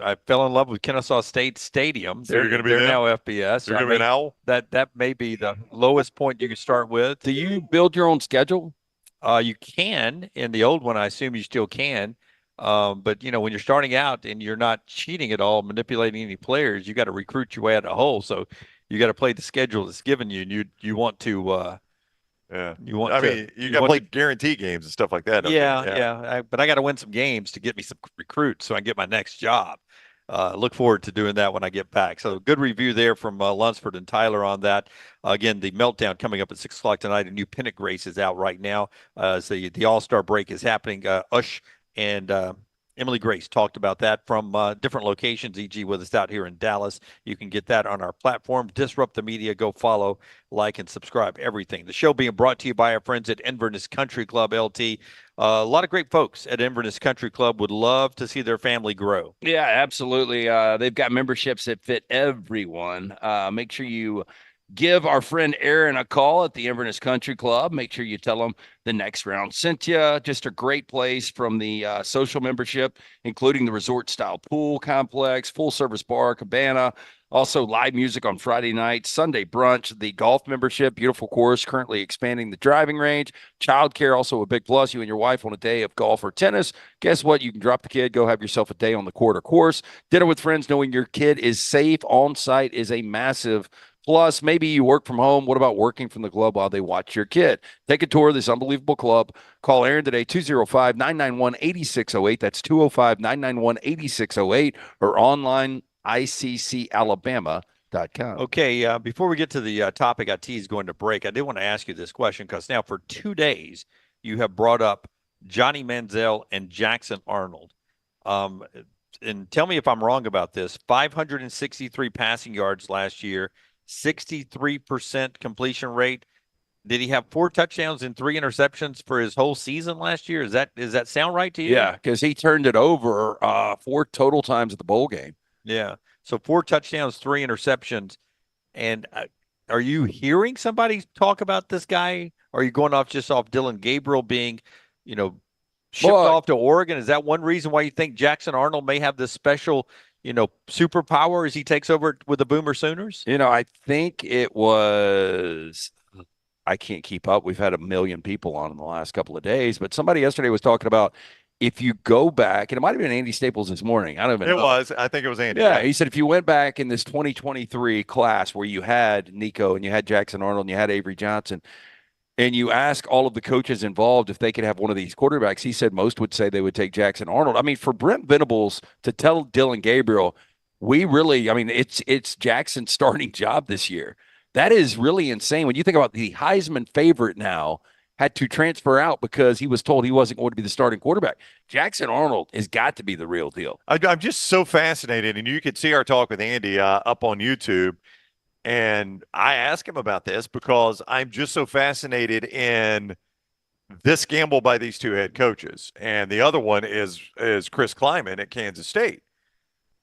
I fell in love with Kennesaw State Stadium. So you're going to be they're there? now FBS. You're going to be an owl? That may be the lowest point you can start with. Do you build your own schedule? You can. In the old one, I assume you still can. But, you know, when you're starting out and you're not cheating at all, manipulating any players, you got to recruit your way out of the hole. So you got to play the schedule that's given you, and you want to yeah. You want I mean, you got to play guarantee games and stuff like that. Yeah. But I got to win some games to get me some recruits so I can get my next job. Look forward to doing that when I get back. So good review there from Lunceford and Tyler on that. Again, the Meltdown coming up at 6 o'clock tonight. A new pennant race is out right now. As the All-Star break is happening. Ush and Emily Grace talked about that from different locations, e.g. with us out here in Dallas. You can get that on our platform. Disrupt the Media. Go follow, like, and subscribe. Everything. The show being brought to you by our friends at Inverness Country Club, LT. A lot of great folks at Inverness Country Club would love to see their family grow. Yeah, absolutely. They've got memberships that fit everyone. Make sure you give our friend Aaron a call at the Inverness Country Club. Make sure you tell him the next round sent you. Just a great place from the social membership, including the resort-style pool complex, full-service bar, cabana, also live music on Friday night, Sunday brunch, the golf membership, beautiful course, currently expanding the driving range, childcare, also a big plus. You and your wife on a day of golf or tennis. Guess what? You can drop the kid, go have yourself a day on the court or course. Dinner with friends, knowing your kid is safe on site is a massive plus. Maybe you work from home. What about working from the club while they watch your kid? Take a tour of this unbelievable club. Call Aaron today, 205-991-8608. That's 205-991-8608 or online, iccalabama.com. Okay, before we get to the topic I teased going to break, I did want to ask you this question because now for 2 days you have brought up Johnny Manziel and Jackson Arnold. And tell me if I'm wrong about this. 563 passing yards last year, 63% completion rate. Did he have 4 touchdowns and 3 interceptions for his whole season last year? Does that sound right to you? Yeah, because he turned it over 4 total times at the bowl game. Yeah. So 4 touchdowns, 3 interceptions. And are you hearing somebody talk about this guy? Or are you going off just off Dylan Gabriel being, shipped off to Oregon? Is that one reason why you think Jackson Arnold may have this special, superpower as he takes over with the Boomer Sooners? I think it was, I can't keep up. We've had 1 million people on in the last couple of days, but somebody yesterday was talking about if you go back, and it might have been Andy Staples this morning. I don't even know. It was. I think it was Andy. Yeah, he said if you went back in this 2023 class where you had Nico and you had Jackson Arnold and you had Avery Johnson, and you ask all of the coaches involved if they could have one of these quarterbacks, he said most would say they would take Jackson Arnold. I mean, for Brent Venables to tell Dylan Gabriel, it's Jackson's starting job this year. That is really insane. When you think about the Heisman favorite now had to transfer out because he was told he wasn't going to be the starting quarterback. Jackson Arnold has got to be the real deal. I'm just so fascinated, and you could see our talk with Andy up on YouTube. And I asked him about this because I'm just so fascinated in this gamble by these 2 head coaches. And the other one is Chris Kleiman at Kansas State,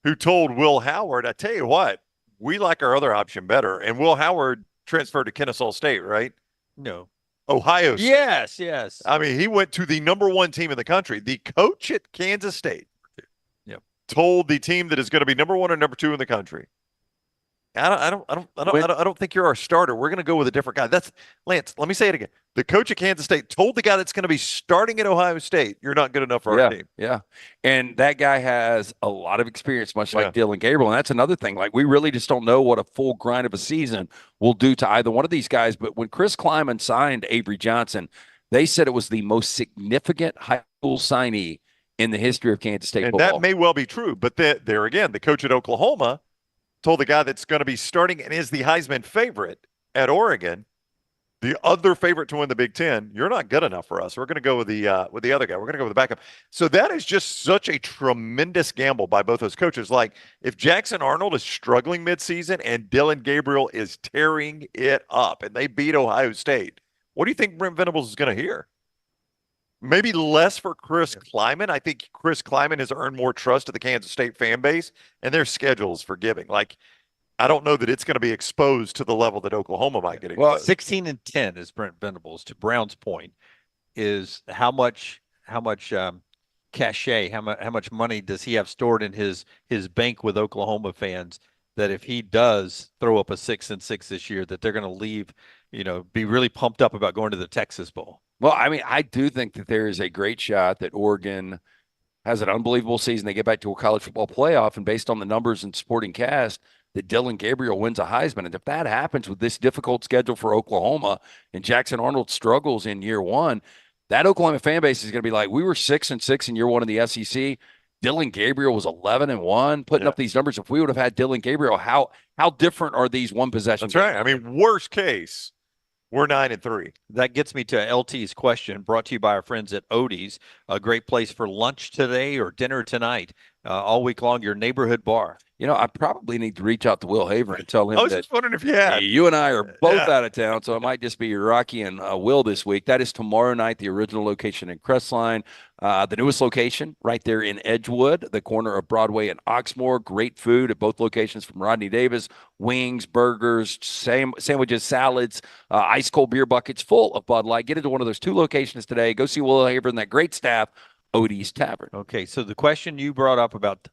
who told Will Howard, I tell you what, we like our other option better. And Will Howard transferred to Kennesaw State, right? No. Ohio State. Yes. I mean, he went to the #1 team in the country. The coach at Kansas State told the team that is going to be #1 or #2 in the country, I don't think you're our starter. We're going to go with a different guy. That's Lance. Let me say it again. The coach at Kansas State told the guy that's going to be starting at Ohio State, "You're not good enough for our team." Yeah, and that guy has a lot of experience, much like Dylan Gabriel. And that's another thing. Like, we really just don't know what a full grind of a season will do to either one of these guys. But when Chris Kleiman signed Avery Johnson, they said it was the most significant high school signee in the history of Kansas State football. That may well be true. But there again, the coach at Oklahoma told the guy that's going to be starting and is the Heisman favorite at Oregon, the other favorite to win the Big Ten, "You're not good enough for us. We're going to go with the other guy. We're going to go with the backup." So that is just such a tremendous gamble by both those coaches. Like, if Jackson Arnold is struggling midseason and Dylan Gabriel is tearing it up and they beat Ohio State, what do you think Brent Venables is going to hear? Maybe less for Chris Kleiman. I think Chris Kleiman has earned more trust of the Kansas State fan base, and their schedule is forgiving. Like, I don't know that it's going to be exposed to the level that Oklahoma might get exposed. Well, 16-10 is Brent Venables. To Brown's point, is how much cachet, how much money does he have stored in his bank with Oklahoma fans, that if he does throw up a 6-6 this year, that they're going to leave, be really pumped up about going to the Texas Bowl. Well, I mean, I do think that there is a great shot that Oregon has an unbelievable season. They get back to a college football playoff, and based on the numbers and supporting cast, that Dylan Gabriel wins a Heisman. And if that happens with this difficult schedule for Oklahoma and Jackson Arnold struggles in year one, that Oklahoma fan base is going to be like, we were 6-6 in year one in the SEC. Dylan Gabriel was 11-1, putting up these numbers. If we would have had Dylan Gabriel, how different are these one possession? That's right. I mean, worst case, we're 9-3. That gets me to LT's question, brought to you by our friends at Odie's. A great place for lunch today or dinner tonight, all week long, your neighborhood bar. I probably need to reach out to Will Haver and tell him I was that just wondering if you had. you and I are both out of town, so it might just be Rocky and Will this week. That is tomorrow night, the original location in Crestline. The newest location right there in Edgewood, the corner of Broadway and Oxmoor. Great food at both locations from Rodney Davis. Wings, burgers, sandwiches, salads, ice cold beer buckets full of Bud Light. Get into one of those two locations today. Go see Will Haver and that great staff, Odie's Tavern. Okay, so the question you brought up about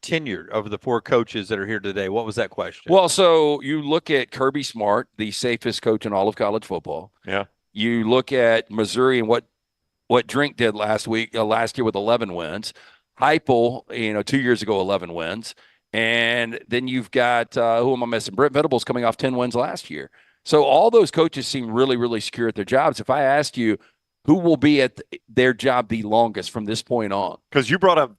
tenure of the 4 coaches that are here today, what was that question? Well, so you look at Kirby Smart, the safest coach in all of college football. Yeah. You look at Missouri and what Drink did last year with 11 wins. Heupel, 2 years ago, 11 wins. And then you've got, who am I missing? Brent Venables coming off 10 wins last year. So all those coaches seem really, really secure at their jobs. If I asked you who will be at their job the longest from this point on. Because you brought up,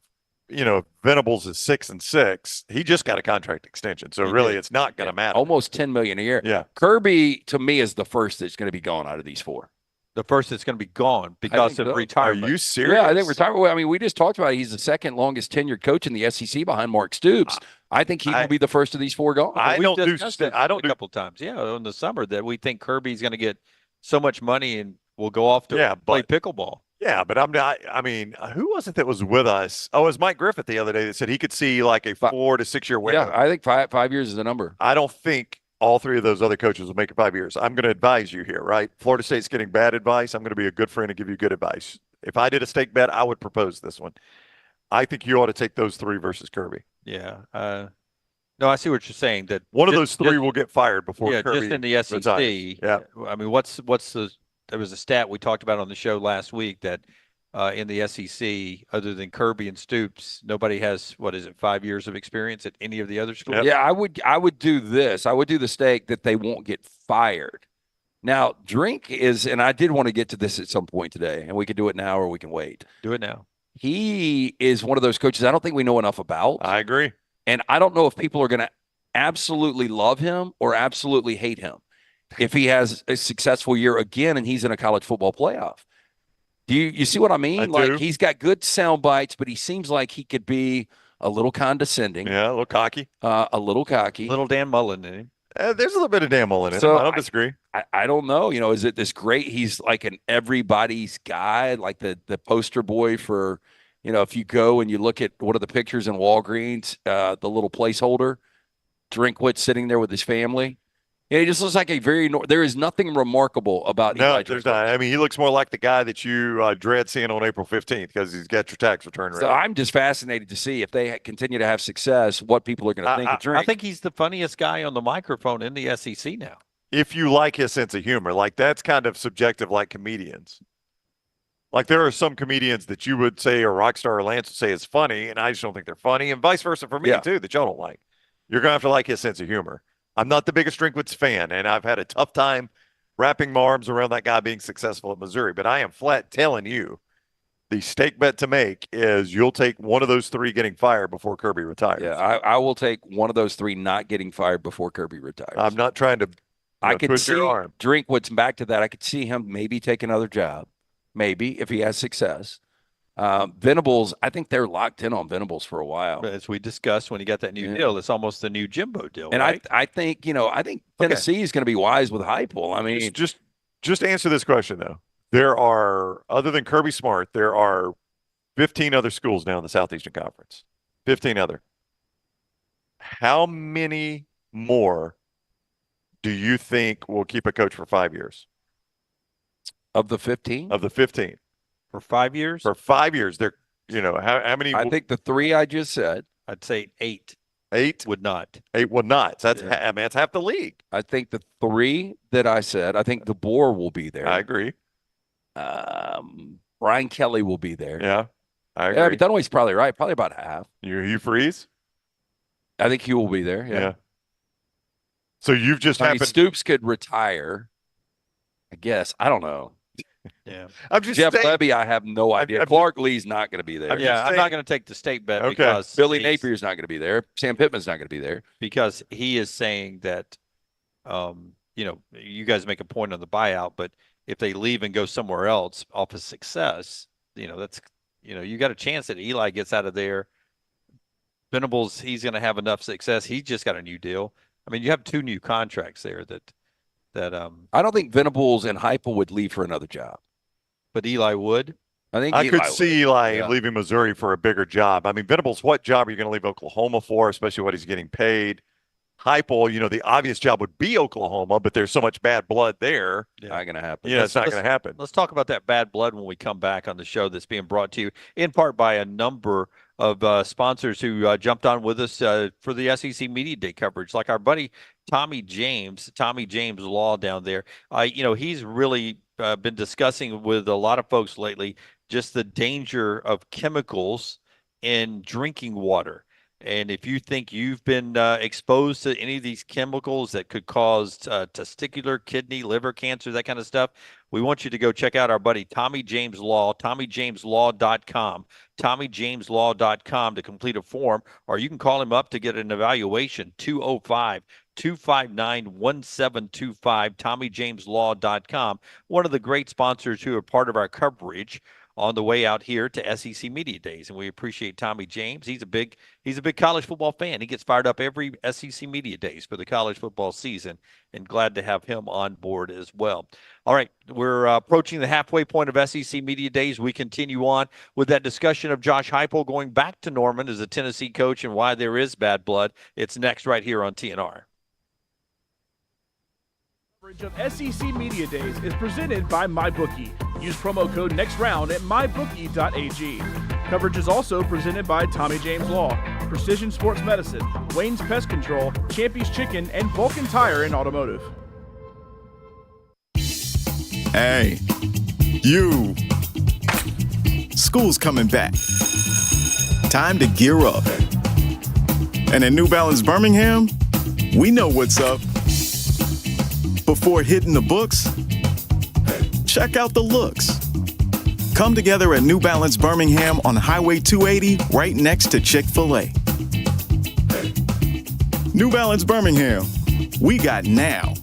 Venables is 6-6. He just got a contract extension, so really it's not going to matter. Almost $10 million a year. Yeah. Kirby, to me, is the first that's going to be gone out of these 4. The first that's going to be gone because of retirement. Are you serious? Yeah, I think retirement. I mean, we just talked about it. He's the second longest tenured coach in the SEC behind Mark Stoops. I think he will be the first of these 4 gone. I don't do a couple of times. Yeah, in the summer that we think Kirby's going to get so much money and will go off to play pickleball. Yeah, but I'm not. I mean, who was it that was with us? Oh, it was Mike Griffith the other day that said he could see like a 4 to 6 year window. Yeah, I think 5 years is the number. I don't think all 3 of those other coaches will make it 5 years. I'm going to advise you here, right? Florida State's getting bad advice. I'm going to be a good friend and give you good advice. If I did a stake bet, I would propose this one. I think you ought to take those 3 versus Kirby. Yeah. No, I see what you're saying. That one of those 3 will get fired before Kirby just in the SEC. retires. Yeah. I mean, there was a stat we talked about on the show last week that in the SEC, other than Kirby and Stoops, nobody has 5 years of experience at any of the other schools. Yeah, I would do this. I would do the stake that they won't get fired. Now, Drink is, and I did want to get to this at some point today, and we could do it now or we can wait. Do it now. He is one of those coaches I don't think we know enough about. I agree. And I don't know if people are going to absolutely love him or absolutely hate him if he has a successful year again and he's in a college football playoff. Do you see what I mean? I do. He's got good sound bites, but he seems like he could be a little condescending. Yeah, a little cocky. A little cocky. Little Dan Mullen in him. There's a little bit of Dan Mullen in him. I don't disagree. I don't know. Is it this great? He's like an everybody's guy, like the poster boy for, if you go and you look at one of the pictures in Walgreens, the little placeholder, Drinkwitz sitting there with his family. Yeah, he just looks like there is nothing remarkable about Eli there's not. I mean, he looks more like the guy that you dread seeing on April 15th because he's got your tax return ready. So I'm just fascinated to see if they continue to have success, what people are going to think of Drink. I think he's the funniest guy on the microphone in the SEC now. If you like his sense of humor, like that's kind of subjective, like comedians. Like there are some comedians that you would say, or Rockstar or Lance would say is funny, and I just don't think they're funny, and vice versa for me too, that y'all don't like. You're going to have to like his sense of humor. I'm not the biggest Drinkwitz fan, and I've had a tough time wrapping my arms around that guy being successful at Missouri. But I am flat telling you, the stake bet to make is you'll take one of those 3 getting fired before Kirby retires. Yeah, I will take one of those 3 not getting fired before Kirby retires. I'm not trying to I could see Drinkwitz back to that. I could see him maybe take another job, maybe, if he has success. Venables, I think they're locked in on Venables for a while. As we discussed when he got that new deal, it's almost the new Jimbo deal. And right? I think Tennessee is going to be wise with Heupel. I mean, just answer this question though. There are, other than Kirby Smart, there are 15 other schools now in the Southeastern Conference. 15 other. How many more do you think will keep a coach for 5 years? Of the 15? Of the 15. For 5 years? For 5 years. They're How many? I think the 3 I just said. I'd say 8. 8 would not. 8 would not. So that's half the league. I think the 3 that I said. I think DeBoer will be there. I agree. Brian Kelly will be there. Yeah, I agree. Yeah, but Dunaway's probably right. Probably about half. You freeze? I think he will be there. Yeah. So you've just happened. Stoops could retire. I guess. I don't know. Yeah. I'm just Jeff saying, Levy, I have no idea. Clark Lee's not going to be there. I'm not going to take the state bet because Billy Napier's not going to be there. Sam Pittman's not going to be there because he is saying that, you guys make a point on the buyout, but if they leave and go somewhere else off of success, that's, you got a chance that Eli gets out of there. Venables, he's going to have enough success. He just got a new deal. I mean, you have 2 new contracts there that I don't think Venables and Heupel would leave for another job. But Eli would. I could see Eli leaving Missouri for a bigger job. I mean, Venables, what job are you going to leave Oklahoma for, especially what he's getting paid? Heupel, the obvious job would be Oklahoma, but there's so much bad blood there. Not going to happen. Yeah, it's not going to happen. Let's talk about that bad blood when we come back on the show that's being brought to you in part by a number of sponsors who jumped on with us for the SEC Media Day coverage, like our buddy Tommy James Law down there. He's really been discussing with a lot of folks lately just the danger of chemicals in drinking water. And if you think you've been exposed to any of these chemicals that could cause testicular, kidney, liver cancer, that kind of stuff, we want you to go check out our buddy Tommy James Law, TommyJamesLaw.com, TommyJamesLaw.com to complete a form, or you can call him up to get an evaluation, 205-259-1725, TommyJamesLaw.com, one of the great sponsors who are part of our coverage on the way out here to SEC Media Days, and we appreciate Tommy James. He's a big college football fan. He gets fired up every SEC Media Days for the college football season, and glad to have him on board as well. All right, we're approaching the halfway point of SEC Media Days. We continue on with that discussion of Josh Heupel going back to Norman as a Tennessee coach and why there is bad blood. It's next right here on TNR. Coverage of SEC Media Days is presented by MyBookie. Use promo code NEXTROUND at mybookie.ag. Coverage is also presented by Tommy James Law, Precision Sports Medicine, Wayne's Pest Control, Champy's Chicken, and Vulcan Tire and Automotive. Hey, you. School's coming back. Time to gear up. And at New Balance Birmingham, we know what's up. Before hitting the books, check out the looks. Come together at New Balance Birmingham on Highway 280 right next to Chick-fil-A. New Balance Birmingham, we got now.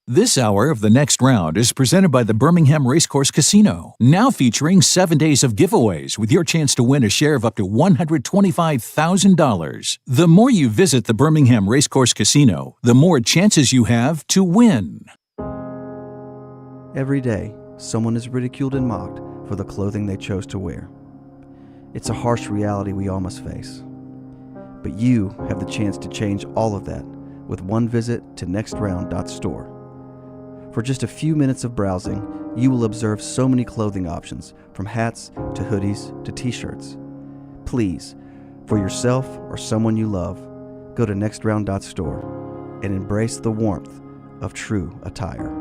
This hour of The Next Round is presented by the Birmingham Racecourse Casino, now featuring 7 days of giveaways with your chance to win a share of up to $125,000. The more you visit the Birmingham Racecourse Casino, the more chances you have to win. Every day, someone is ridiculed and mocked for the clothing they chose to wear. It's a harsh reality we all must face. But you have the chance to change all of that with one visit to nextround.store. For just a few minutes of browsing, you will observe so many clothing options, from hats to hoodies to t-shirts. Please, for yourself or someone you love, go to nextround.store and embrace the warmth of true attire.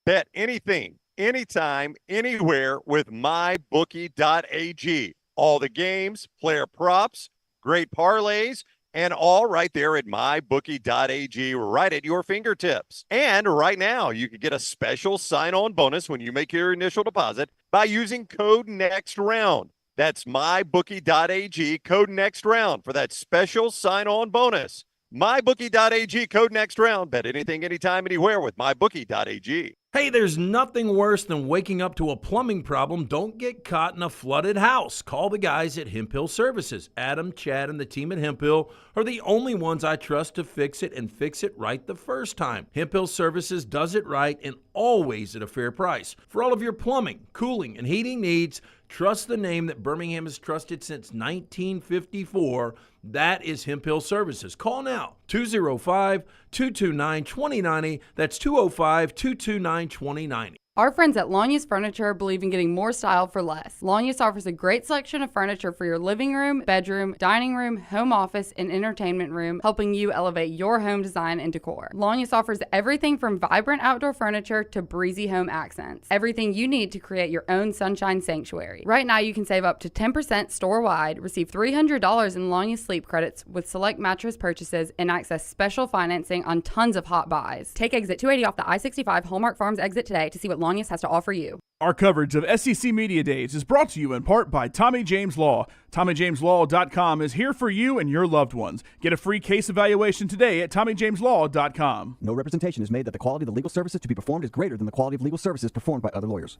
Bet anything, anytime, anywhere with mybookie.ag. All the games, player props, great parlays, and all right there at mybookie.ag, right at your fingertips. And right now, you can get a special sign-on bonus when you make your initial deposit by using code NEXTROUND. That's mybookie.ag, code NEXTROUND for that special sign-on bonus. mybookie.ag, code NEXTROUND. Bet anything, anytime, anywhere with mybookie.ag. Hey, there's nothing worse than waking up to a plumbing problem. Don't get caught in a flooded house. Call the guys at Hemp Hill Services. Adam, Chad, and the team at Hemp Hill are the only ones I trust to fix it and fix it right the first time. Hemp Hill Services does it right and always at a fair price. For all of your plumbing, cooling, and heating needs, trust the name that Birmingham has trusted since 1954. That is Hemp Hill Services. Call now, 205-229-2090. That's 205-229-2090. Our friends at Longest Furniture believe in getting more style for less. Longest offers a great selection of furniture for your living room, bedroom, dining room, home office, and entertainment room, helping you elevate your home design and decor. Longest offers everything from vibrant outdoor furniture to breezy home accents. Everything you need to create your own sunshine sanctuary. Right now, you can save up to 10% store-wide, receive $300 in Longest sleep credits with select mattress purchases, and access special financing on tons of hot buys. Take exit 280 off the I-65 Hallmark Farms exit today to see what Longest has to offer you. Our coverage of SEC Media Days is brought to you in part by Tommy James Law. TommyJamesLaw.com is here for you and your loved ones. Get a free case evaluation today at TommyJamesLaw.com. No representation is made that the quality of the legal services to be performed is greater than the quality of legal services performed by other lawyers.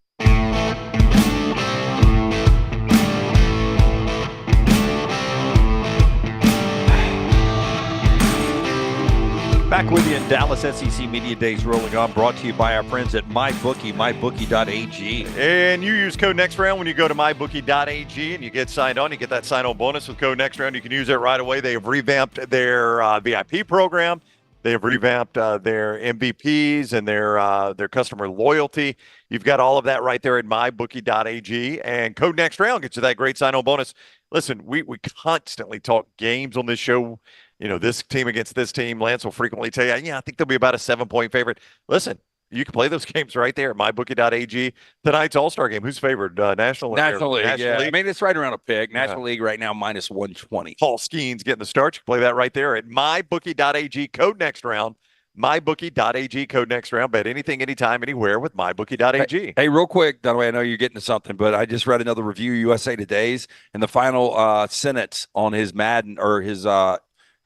Back with you in Dallas. SEC Media Days rolling on, brought to you by our friends at MyBookie, mybookie.ag. And you use code NEXTROUND when you go to mybookie.ag and you get signed on. You get that sign-on bonus with code NEXTROUND. You can use it right away. They have revamped their VIP program. They have revamped their MVPs and their customer loyalty. You've got all of that right there at mybookie.ag. And code NEXTROUND gets you that great sign-on bonus. Listen, we constantly talk games on this show. You know, this team against this team. Lance will frequently tell you, I think they'll be about a 7-point favorite. Listen, you can play those games right there at mybookie.ag. Tonight's All-Star game, who's favored? National League. National League. I mean, it's right around a pick. National League right now, minus 120. Paul Skeen's getting the start. You can play that right there at mybookie.ag. Code NEXTROUND. mybookie.ag. Code NEXTROUND. Bet anything, anytime, anywhere with mybookie.ag. Hey, real quick, Dunaway, I know you're getting to something, but I just read another review of USA Today's, and the final sentence on his Madden or his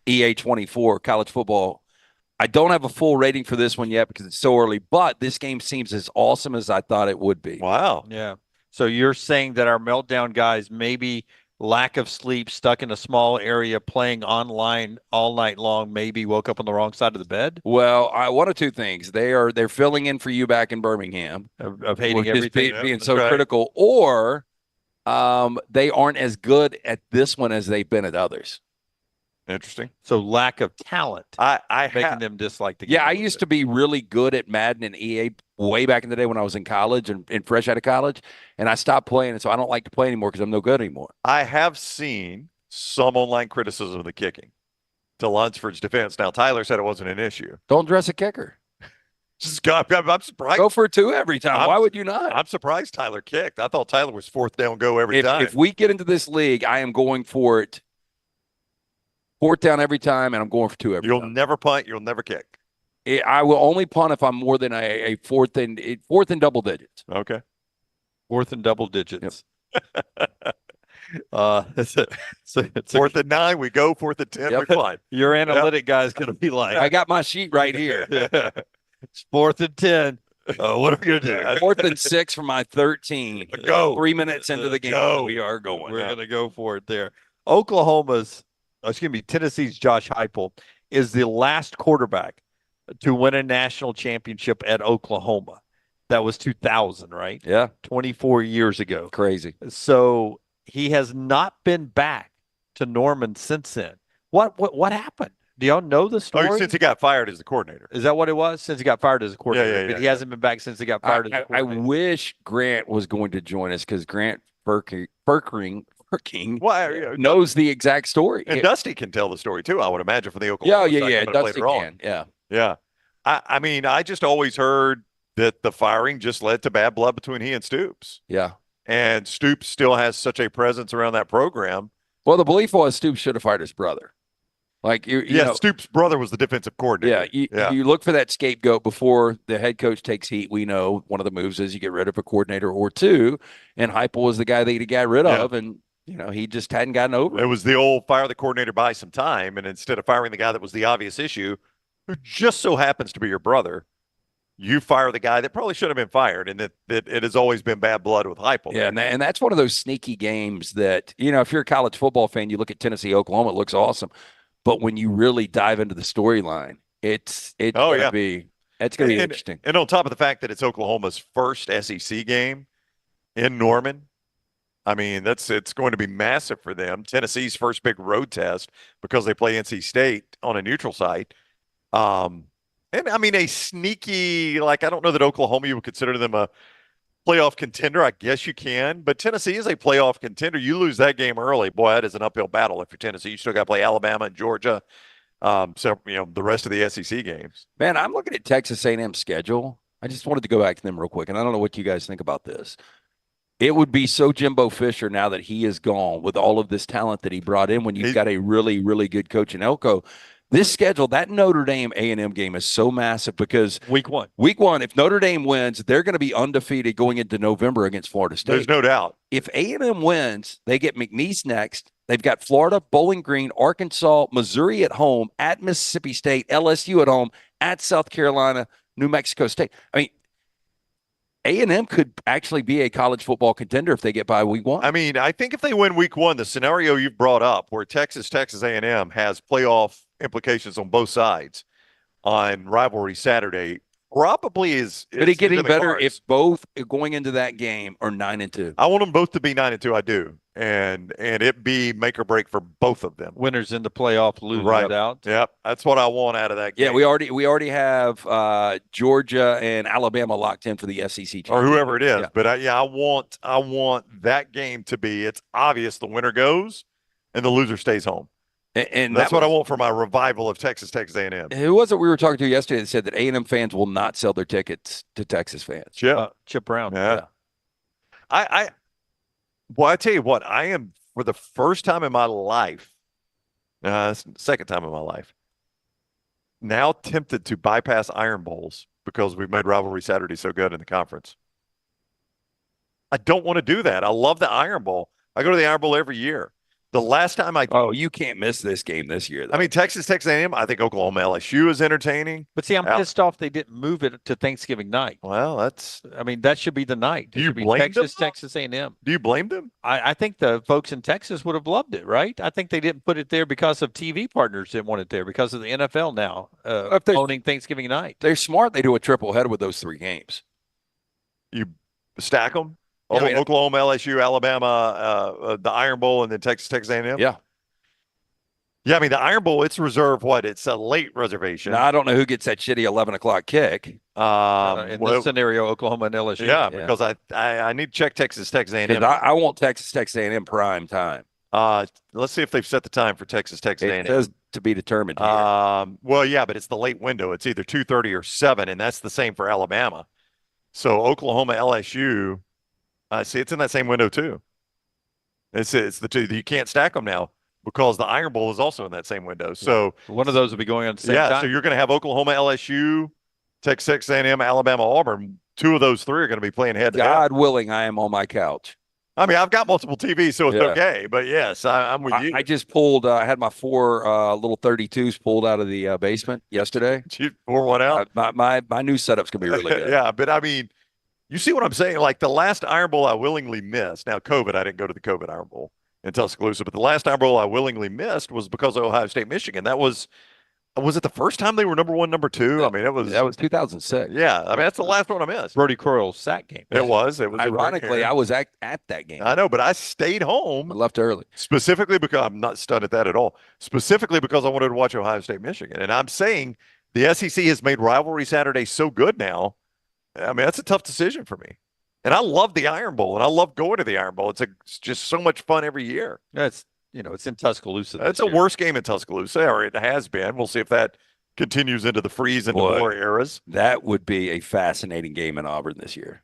EA 24 college football. I don't have a full rating for this one yet because it's so early, but this game seems as awesome as I thought it would be. Wow. Yeah. So you're saying that our meltdown guys, maybe lack of sleep, stuck in a small area, playing online all night long, maybe woke up on the wrong side of the bed? Well, one of two things. They're filling in for you back in Birmingham of hating everything, being so critical, or they aren't as good at this one as they've been at others. Interesting. So lack of talent, making them dislike the game. Yeah, I used to be really good at Madden and EA way back in the day when I was in college and fresh out of college, and I stopped playing, and so I don't like to play anymore because I'm no good anymore. I have seen some online criticism of the kicking to Lunceford's defense. Now, Tyler said it wasn't an issue. Don't dress a kicker. I'm surprised. Go for 2 every time. Why would you not? I'm surprised Tyler kicked. I thought Tyler was 4th down go every time. If we get into this league, I am going for it. 4th down every time, and I'm going for 2 every time. You'll never punt. You'll never kick. I will only punt if I'm more than a fourth and double digits. Okay. 4th and double digits. Yep. It's 4th and 9, we go. 4th and 10, we punt. Your analytic guy's going to be like, I got my sheet right here. Yeah. It's 4th and 10. What are we going to do? 4th and 6 for my 13. Go. 3 minutes into the game. Go. We are going. We're going to go for it there. Tennessee's Josh Heupel is the last quarterback to win a national championship at Oklahoma. That was 2000, right? Yeah. 24 years ago. Crazy. So he has not been back to Norman since then. What happened? Do y'all know the story? Since he got fired as the coordinator. Is that what it was? Since he got fired as a coordinator. Yeah. But he hasn't been back since he got fired as a I coordinator. wish Grant was going to join us because Grant Frerking Well, knows the exact story. And Dusty can tell the story too, I would imagine, for the Oklahoma side Yeah. coming up Dusty later on. can. Yeah. Yeah. I mean, I just always heard that the firing just led to bad blood between he and Stoops. Yeah. And Stoops still has such a presence around that program. Well, the belief was Stoops should have fired his brother. Like you know, Stoops' brother was the defensive coordinator. You look for that scapegoat before the head coach takes heat. We know one of the moves is you get rid of a coordinator or two, and Heupel was the guy that he got rid of, and he just hadn't gotten over it. It was the old fire the coordinator by some time, and instead of firing the guy that was the obvious issue, who just so happens to be your brother, you fire the guy that probably should have been fired, and that it has always been bad blood with Heupel. Yeah, and that's one of those sneaky games that, if you're a college football fan, you look at Tennessee, Oklahoma, it looks awesome. But when you really dive into the storyline, it's going to be interesting. And on top of the fact that it's Oklahoma's first SEC game in Norman, I mean, it's going to be massive for them. Tennessee's first big road test because they play NC State on a neutral site. And And I mean, a sneaky, like, I don't know that Oklahoma, you would consider them a playoff contender. I guess you can, but Tennessee is a playoff contender. You lose that game early, boy, that is an uphill battle. If you're Tennessee, you still got to play Alabama and Georgia. So, the rest of the SEC games. Man, I'm looking at Texas A&M's schedule. I just wanted to go back to them real quick, and I don't know what you guys think about this. It would be so Jimbo Fisher now that he is gone with all of this talent that he brought in when you've got a really, really good coach in Elko. This schedule, that Notre Dame A&M game is so massive because week one, if Notre Dame wins, they're going to be undefeated going into November against Florida State. There's no doubt. If A&M wins, they get McNeese next. They've got Florida, Bowling Green, Arkansas, Missouri at home, at Mississippi State, LSU at home, at South Carolina, New Mexico State. I mean, A&M could actually be a college football contender if they get by week one. I mean, I think if they win week one, the scenario you've brought up where Texas A&M has playoff implications on both sides on rivalry Saturday probably is. But it getting better if both going into that game are 9-2. I want them both to be 9-2. I do, and it be make or break for both of them. Winners in the playoff, losers out. Yep, that's what I want out of that game. Yeah, we already have Georgia and Alabama locked in for the SEC or whoever it is. Yeah. But I want that game to be. It's obvious the winner goes and the loser stays home. And that's what I want for my revival of Texas A&M. Who was it we were talking to yesterday that said that A&M fans will not sell their tickets to Texas fans? Chip Brown. Yeah. I tell you what, I am, for the first time in my life, second time in my life, now tempted to bypass Iron Bowls because we've made Rivalry Saturday so good in the conference. I don't want to do that. I love the Iron Bowl. I go to the Iron Bowl every year. The last time you can't miss this game this year, though. I mean, Texas A&M, I think Oklahoma LSU is entertaining. But see, I'm pissed off they didn't move it to Thanksgiving night. Well, that should be the night. Do you blame them? Texas A&M. Do you blame them? I think the folks in Texas would have loved it, right? I think they didn't put it there because of TV partners didn't want it there because of the NFL now owning Thanksgiving night. They're smart. They do a triple header with those three games. You stack them? Yeah, Oklahoma, LSU, Alabama, the Iron Bowl, and then Texas A&M? Yeah. Yeah, I mean, the Iron Bowl, it's reserved, it's a late reservation. Now, I don't know who gets that shitty 11 o'clock kick. In this scenario, Oklahoma and LSU. Yeah, because I need to check Texas A&M. I want Texas A&M prime time. Let's see if they've set the time for Texas A&M. It says to be determined here. Well, yeah, but it's the late window. It's either 2:30 or 7, and that's the same for Alabama. So Oklahoma, LSU... see, it's in that same window too. It's the two. You can't stack them now because the Iron Bowl is also in that same window. So one of those will be going on at the same time. So you're going to have Oklahoma, LSU, Texas A&M, Alabama, Auburn. Two of those three are going to be playing head to head. God willing, I am on my couch. I mean, I've got multiple TVs, so it's okay. But yes, I'm with you. I just pulled. I had my 4 little 32s pulled out of the basement yesterday. You pour one out. My new setup's going to be really good. Yeah, but I mean. You see what I'm saying? Like the last Iron Bowl I willingly missed. Now, COVID, I didn't go to the COVID Iron Bowl in Tuscaloosa, but the last Iron Bowl I willingly missed was because of Ohio State, Michigan. That was it the first time they were number 1, number 2? I mean, that was 2006. Yeah, I mean, that's the last one I missed. Brody Croyle's sack game. It was. Ironically, I was at that game. I know, but I stayed home. I left early. Specifically because I'm not stunned at that at all. Specifically because I wanted to watch Ohio State, Michigan. And I'm saying the SEC has made Rivalry Saturday so good now. I mean, that's a tough decision for me. And I love the Iron Bowl, and I love going to the Iron Bowl. It's just so much fun every year. It's in Tuscaloosa. It's a worse game in Tuscaloosa, or it has been. We'll see if that continues into the freeze and the war eras. That would be a fascinating game in Auburn this year.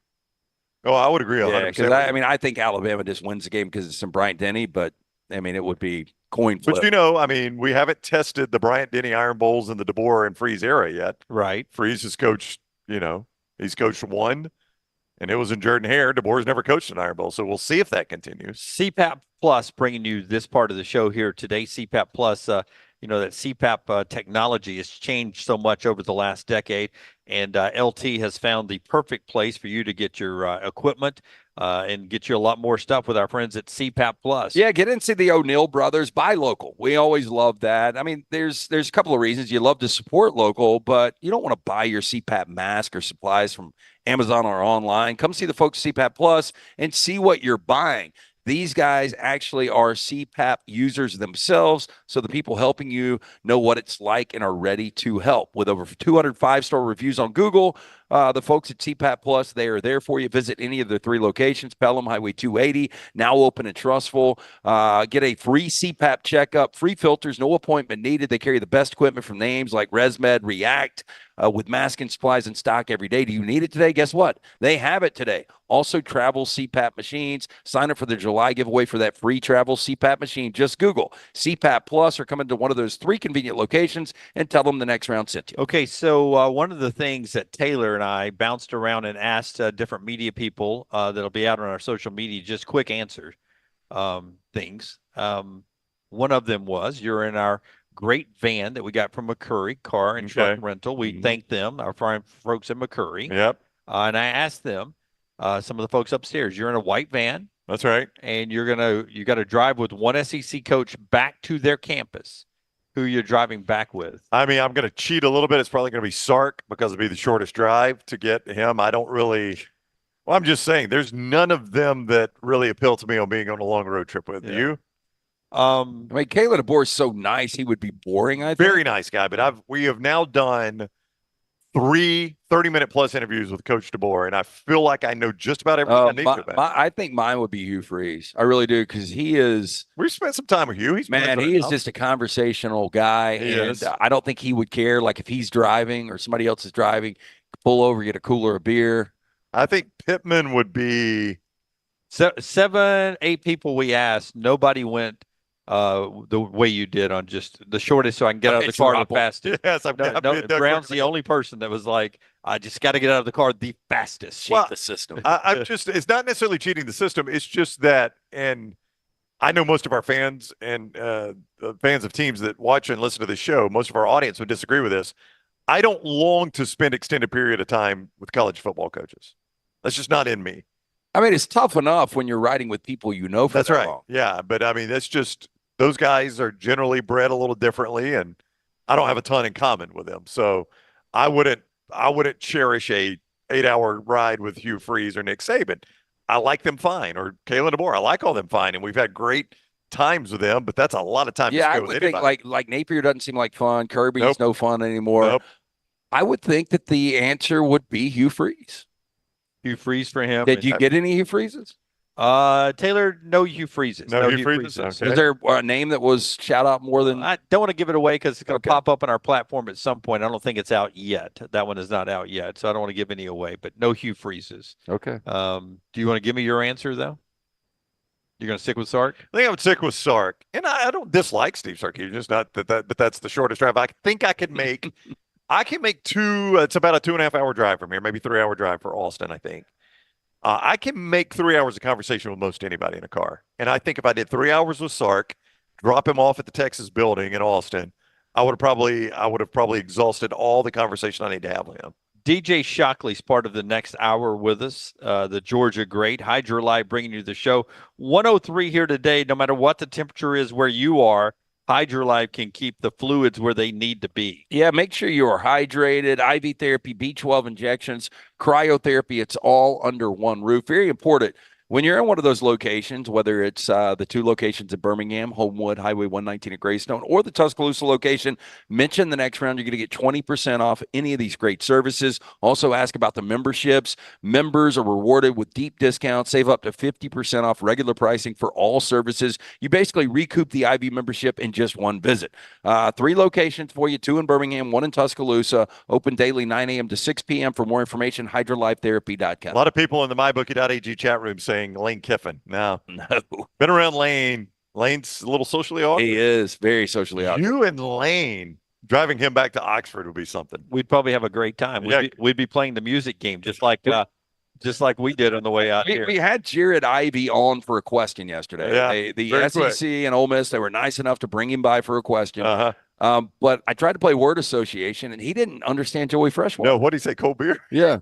Oh, I would agree 100%. Yeah, because I think Alabama just wins the game because it's some Bryant-Denny, but I mean, it would be coin flip. But I mean, we haven't tested the Bryant-Denny Iron Bowls in the DeBoer and Freeze era yet. Right. Freeze has coached, he's coached one. And it was in Jordan-Hare. DeBoer's never coached an Iron Bowl, so we'll see if that continues. CPAP Plus bringing you this part of the show here today. CPAP Plus, that CPAP technology has changed so much over the last decade, and LT has found the perfect place for you to get your equipment and get you a lot more stuff with our friends at CPAP Plus. Yeah, get into the O'Neill brothers. Buy local. We always love that. I mean, there's a couple of reasons. You love to support local, but you don't want to buy your CPAP mask or supplies from Amazon or online. Come see the folks at CPAP Plus and see what you're buying. These guys actually are CPAP users themselves, so the people helping you know what it's like and are ready to help. With over 200 5-star reviews on Google, the folks at CPAP Plus, they are there for you. Visit any of their 3 locations, Pelham, Highway 280, now open and trustful. Get a free CPAP checkup, free filters, no appointment needed. They carry the best equipment from names like ResMed, React, with mask and supplies in stock every day. Do you need it today? Guess what? They have it today. Also, travel CPAP machines. Sign up for the July giveaway for that free travel CPAP machine. Just Google CPAP Plus or come into one of those 3 convenient locations and tell them the next round sent you. Okay, so one of the things that Taylor and I bounced around and asked different media people that'll be out on our social media, just quick answer things. One of them was, you're in our great van that we got from McCurry Car and Truck Rental. We thank them, our folks at McCurry. Yep. And I asked them, some of the folks upstairs, you're in a white van. That's right. And you got to drive with one SEC coach back to their campus. Who you're driving back with? I mean, I'm going to cheat a little bit. It's probably going to be Sark because it'll be the shortest drive to get him. I don't really. Well, I'm just saying, there's none of them that really appeal to me on being on a long road trip with. Do you? I mean, Kayla DeBoer is so nice. He would be boring, I think. Very nice guy. But we have now done 3 30-minute plus interviews with Coach DeBoer, and I feel like I know just about everything I need to about. I think mine would be Hugh Freeze. I really do, because he is. We spent some time with Hugh. He is just a conversational guy, and I don't think he would care. Like if he's driving or somebody else is driving, pull over, get a cooler of beer. I think Pittman would be 7, 8 people we asked. Nobody went the way you did on just the shortest, so I can get out of the car the fastest. Yes, Brown's the only person that was like, I just got to get out of the car the fastest. Cheat the system. I'm just, it's not necessarily cheating the system. It's just that, and I know most of our fans and the fans of teams that watch and listen to this show, most of our audience would disagree with this. I don't long to spend extended period of time with college football coaches. That's just not in me. I mean, it's tough enough when you're riding with people you know for That's that right. long. Yeah, but I mean, that's just, those guys are generally bred a little differently, and I don't have a ton in common with them. So I wouldn't cherish a 8-hour ride with Hugh Freeze or Nick Saban. I like them fine, or Kayla DeBoer. I like all them fine, and we've had great times with them, but that's a lot of time to Yeah, I spend would with think anybody. like Napier doesn't seem like fun. Kirby's no fun anymore. I would think that the answer would be Hugh Freeze. Hugh Freeze for him. Did you get any Hugh Freezes? Taylor, no Hugh Freezes. No Hugh Freezes. Okay. Is there a name that was shout out more than? I don't want to give it away because it's going to pop up on our platform at some point. I don't think it's out yet. That one is not out yet, so I don't want to give any away. But no Hugh Freezes. Okay. Do you want to give me your answer though? You're going to stick with Sark? I think I would stick with Sark, and I don't dislike Steve Sarkisian. It's not that, but that's the shortest drive. I think I could make. I can make 2. It's about a 2.5-hour drive from here, maybe 3-hour drive for Austin. I think. I can make 3 hours of conversation with most anybody in a car. And I think if I did 3 hours with Sark, drop him off at the Texas building in Austin, I would have probably exhausted all the conversation I need to have with him. DJ Shockley's part of the next hour with us, the Georgia great. Hydro Live bringing you the show. 103 here today, no matter what the temperature is where you are, Hydro Live can keep the fluids where they need to be. Yeah, make sure you are hydrated. IV therapy, B12 injections, cryotherapy, it's all under one roof. Very important. When you're in one of those locations, whether it's the 2 locations in Birmingham, Homewood, Highway 119 at Greystone, or the Tuscaloosa location, mention the next round. You're going to get 20% off any of these great services. Also ask about the memberships. Members are rewarded with deep discounts. Save up to 50% off regular pricing for all services. You basically recoup the IV membership in just one visit. 3 locations for you, 2 in Birmingham, 1 in Tuscaloosa. Open daily 9 a.m. to 6 p.m. For more information, hydrolifetherapy.com. A lot of people in the mybookie.ag chat room saying Lane Kiffin. No. Been around Lane. Lane's a little socially awkward. He is very socially awkward. You and Lane driving him back to Oxford would be something. We'd probably have a great time. We'd be playing the music game just like we did on the way out here. We had Jared Ivey on for a question yesterday. Yeah, the SEC and Ole Miss, they were nice enough to bring him by for a question. But I tried to play word association, and he didn't understand Joey Freshwater. No, what did he say, cold beer? Yeah.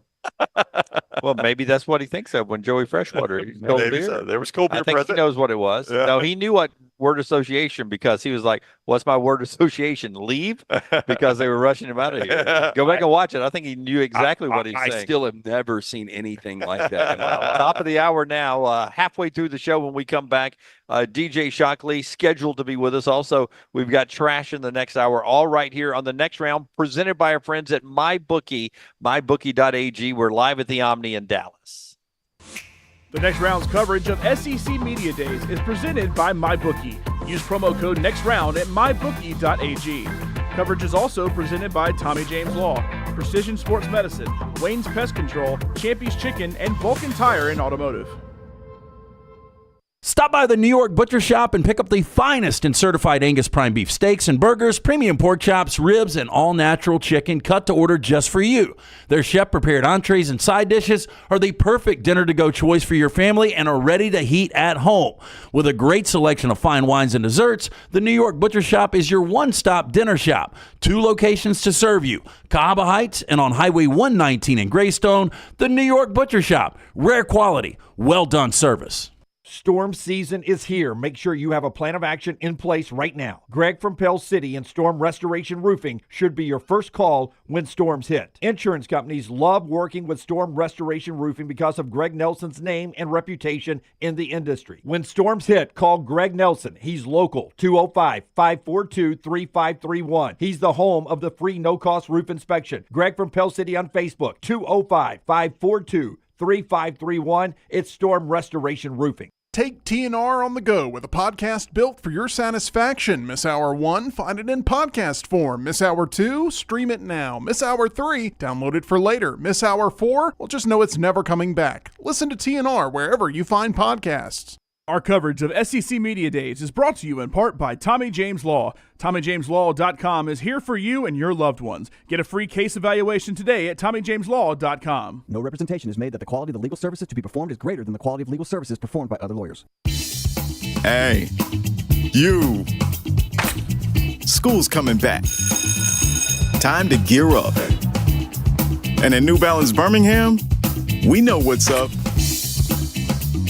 Well, maybe that's what he thinks of when Joey Freshwater. Maybe so. There was cold beer I think present. he knows what it was. Yeah. No, he knew what word association because he was like, what's my word association? Leave? Because they were rushing him out of here. Go back and watch it. I think he knew exactly what he's saying. I still have never seen anything like that in my life. Top of the hour now, halfway through the show when we come back. DJ Shockley scheduled to be with us. Also, we've got trash in the next hour, all right here on the next round, presented by our friends at MyBookie, mybookie.ag. We're live at the Omni in Dallas. The next round's coverage of SEC Media Days is presented by MyBookie. Use promo code NEXTROUND at mybookie.ag. Coverage is also presented by Tommy James Law, Precision Sports Medicine, Wayne's Pest Control, Champy's Chicken, and Vulcan Tire and Automotive. Stop by the New York Butcher Shop and pick up the finest in certified Angus prime beef steaks and burgers, premium pork chops, ribs, and all-natural chicken cut to order just for you. Their chef-prepared entrees and side dishes are the perfect dinner-to-go choice for your family and are ready to heat at home. With a great selection of fine wines and desserts, the New York Butcher Shop is your one-stop dinner shop. 2 locations to serve you, Cahaba Heights and on Highway 119 in Greystone. The New York Butcher Shop, rare quality, well-done service. Storm season is here. Make sure you have a plan of action in place right now. Greg from Pell City and Storm Restoration Roofing should be your first call when storms hit. Insurance companies love working with Storm Restoration Roofing because of Greg Nelson's name and reputation in the industry. When storms hit, call Greg Nelson. He's local, 205-542-3531. He's the home of the free no-cost roof inspection. Greg from Pell City on Facebook, 205-542-3531. It's Storm Restoration Roofing. Take TNR on the go with a podcast built for your satisfaction. Miss Hour 1, find it in podcast form. Miss Hour 2, stream it now. Miss Hour 3, download it for later. Miss Hour 4, well, just know it's never coming back. Listen to TNR wherever you find podcasts. Our coverage of SEC Media Days is brought to you in part by Tommy James Law. TommyJamesLaw.com is here for you and your loved ones. Get a free case evaluation today at TommyJamesLaw.com. No representation is made that the quality of the legal services to be performed is greater than the quality of legal services performed by other lawyers. Hey, you. School's coming back. Time to gear up. And at New Balance Birmingham, we know what's up.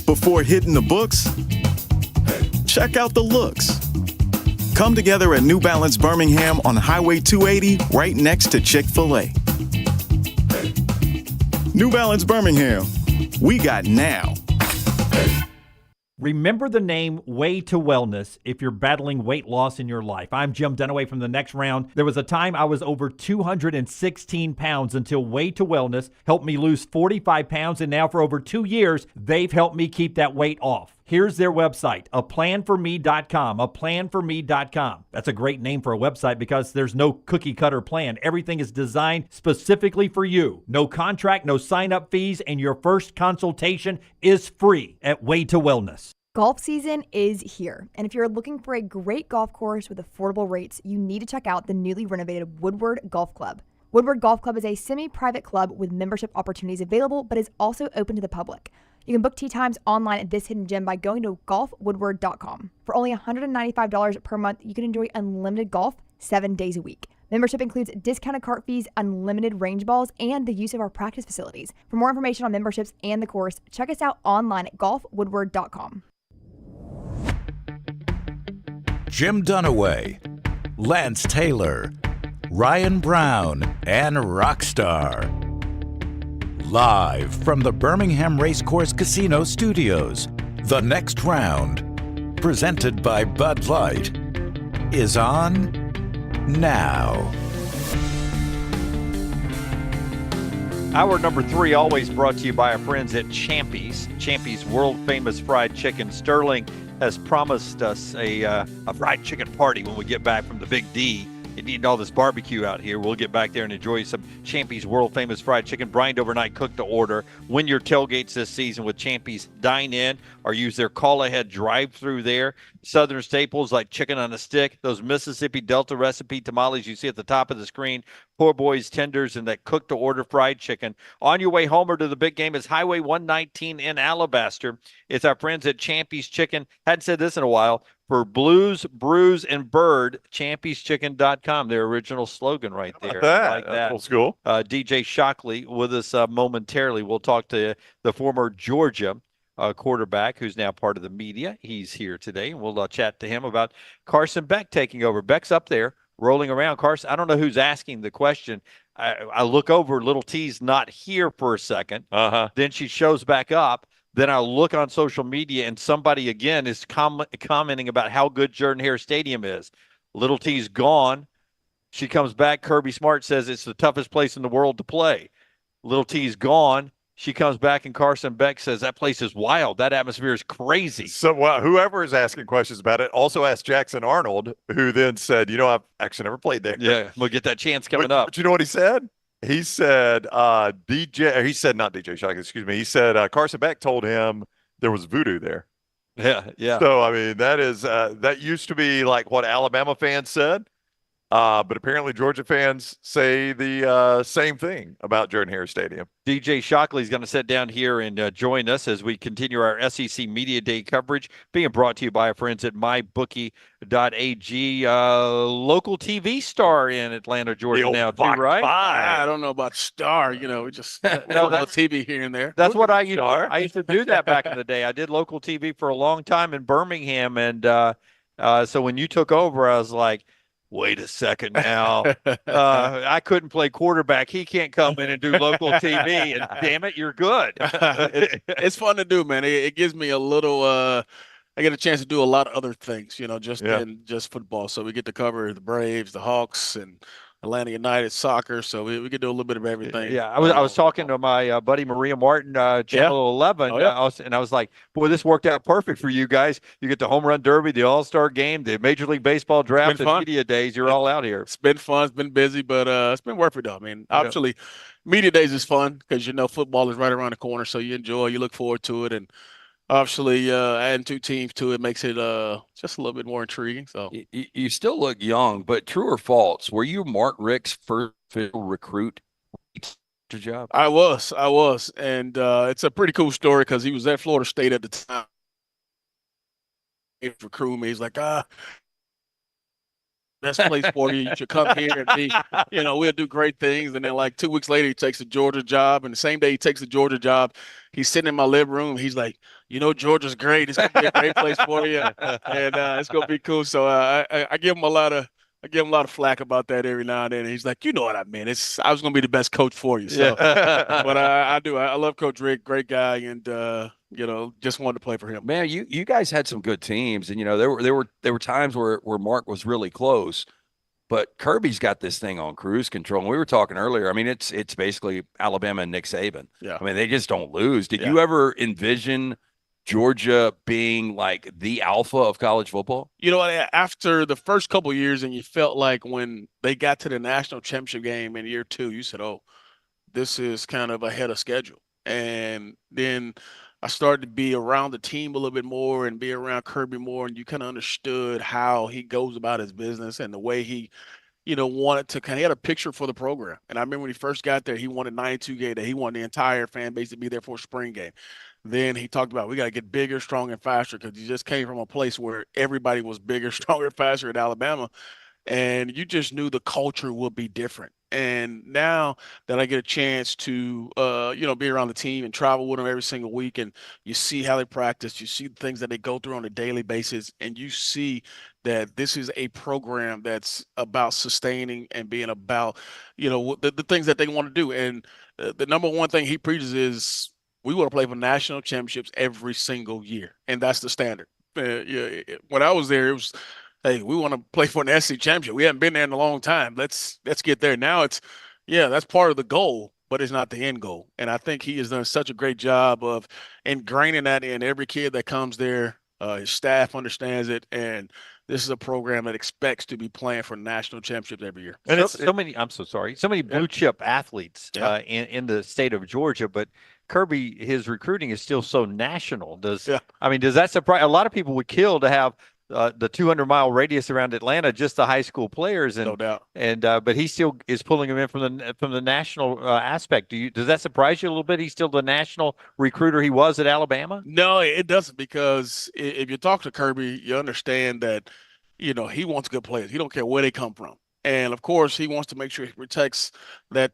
Before hitting the books, check out the looks. Come together at New Balance Birmingham on Highway 280 right next to Chick-fil-A. New Balance Birmingham, we got now. Remember the name Way to Wellness if you're battling weight loss in your life. I'm Jim Dunaway from The Next Round. There was a time I was over 216 pounds until Way to Wellness helped me lose 45 pounds, and now for over 2 years, they've helped me keep that weight off. Here's their website, aplanforme.com, aplanforme.com. That's a great name for a website because there's no cookie cutter plan. Everything is designed specifically for you. No contract, no sign-up fees, and your first consultation is free at Way to Wellness. Golf season is here, and if you're looking for a great golf course with affordable rates, you need to check out the newly renovated Woodward Golf Club. Woodward Golf Club is a semi-private club with membership opportunities available, but is also open to the public. You can book tee times online at this hidden gem by going to golfwoodward.com. For only $195 per month, you can enjoy unlimited golf 7 days a week. Membership includes discounted cart fees, unlimited range balls, and the use of our practice facilities. For more information on memberships and the course, check us out online at golfwoodward.com. Jim Dunaway, Lance Taylor, Ryan Brown, and Rockstar. Live from the Birmingham Racecourse Casino Studios, the next round, presented by Bud Light, is on now. Hour number 3, always brought to you by our friends at Champy's. Champy's world-famous fried chicken. Sterling has promised us a fried chicken party when we get back from the Big D. And eating all this barbecue out here. We'll get back there and enjoy some Champy's world-famous fried chicken, brined overnight, cooked to order. Win your tailgates this season with Champy's Dine In or use their call-ahead drive-through there. Southern staples like chicken on a stick, those Mississippi Delta recipe tamales you see at the top of the screen, poor boys tenders, and that cooked-to-order fried chicken. On your way home or to the big game is Highway 119 in Alabaster. It's our friends at Champy's Chicken. Hadn't said this in a while. For blues, brews, and bird, champyschicken.com, their original slogan right there. Like that. Old school. DJ Shockley with us momentarily. We'll talk to the former Georgia quarterback, who's now part of the media. He's here today, and we'll chat to him about Carson Beck taking over. Beck's up there rolling around. Carson, I don't know who's asking the question. I look over, little T's not here for a second. Then she shows back up. Then I look on social media, and somebody again is commenting about how good Jordan-Hare Stadium is. Little T's gone. She comes back. Kirby Smart says it's the toughest place in the world to play. Little T's gone. She comes back, and Carson Beck says that place is wild. That atmosphere is crazy. So whoever is asking questions about it also asked Jackson Arnold, who then said, I've actually never played there. Yeah, we'll get that chance coming up. But you know what he said? He said not DJ Shock, excuse me. He said Carson Beck told him there was voodoo there. Yeah. So, I mean, that is that used to be like what Alabama fans said. But apparently Georgia fans say the same thing about Jordan-Hare Stadium. DJ Shockley is going to sit down here and join us as we continue our SEC Media Day coverage, being brought to you by our friends at mybookie.ag. Local TV star in Atlanta, Georgia now, too, right? I don't know about star. We just No, that's TV here and there. That's what I used to do that back in the day. I did local TV for a long time in Birmingham, and so when you took over, I was like, wait a second now. I couldn't play quarterback. He can't come in and do local TV. And damn it, you're good. It's fun to do, man. It gives me a little. I get a chance to do a lot of other things, than just football. So we get to cover the Braves, the Hawks, and Atlanta United soccer. So we could do a little bit of everything. Yeah, I was talking to my buddy Maria Martin, Channel 11, and I was like, boy, this worked out perfect for you guys. You get the home run derby, the All-Star game, the Major League Baseball draft, the media days. You're all out here. It's been fun. It's been busy, but it's been worth it, though. I mean, obviously, media days is fun because, football is right around the corner, so you enjoy, you look forward to it, and obviously, adding two teams to it makes it just a little bit more intriguing. So you still look young, but true or false? Were you Mark Richt's first recruit to job? I was, and it's a pretty cool story because he was at Florida State at the time. He recruited me. He's like, best place for you. You should come here and be, we'll do great things. And then like 2 weeks later, he takes a Georgia job. And the same day he takes the Georgia job, he's sitting in my living room. He's like, Georgia's great. It's going to be a great place for you. And it's going to be cool. So I give him a lot of flack about that every now and then. And he's like, you know what I mean? I was going to be the best coach for you. So, but I do. I love Coach Richt, great guy. And, just wanted to play for him. Man, you guys had some good teams, and there were times where Mark was really close, but Kirby's got this thing on cruise control. And we were talking earlier. I mean, it's basically Alabama and Nick Saban. Yeah. I mean, they just don't lose. Did you ever envision Georgia being like the alpha of college football? After the first couple of years, and you felt like when they got to the national championship game in year 2, you said, "Oh, this is kind of ahead of schedule." And then I started to be around the team a little bit more and be around Kirby more, and you kind of understood how he goes about his business and the way he, wanted to he had a picture for the program. And I remember when he first got there, he wanted 92 game day. He wanted the entire fan base to be there for a spring game. Then he talked about we got to get bigger, stronger, and faster because he just came from a place where everybody was bigger, stronger, faster in Alabama. And you just knew the culture would be different. And now that I get a chance to, be around the team and travel with them every single week, and you see how they practice, you see the things that they go through on a daily basis, and you see that this is a program that's about sustaining and being about, the things that they want to do. And the number one thing he preaches is we want to play for national championships every single year, and that's the standard. When I was there, it was, hey, we want to play for an SEC championship. We haven't been there in a long time. Let's get there. Now it's, that's part of the goal, but it's not the end goal. And I think he has done such a great job of ingraining that in every kid that comes there. His staff understands it, and this is a program that expects to be playing for national championships every year. And so many blue chip athletes in the state of Georgia, but Kirby, his recruiting is still so national. Does that surprise? A lot of people would kill to have the 200-mile radius around Atlanta, just the high school players, and no doubt. And but he still is pulling them in from the national aspect. Does that surprise you a little bit? He's still the national recruiter he was at Alabama. No, it doesn't, because if you talk to Kirby, you understand that he wants good players. He don't care where they come from, and of course he wants to make sure he protects that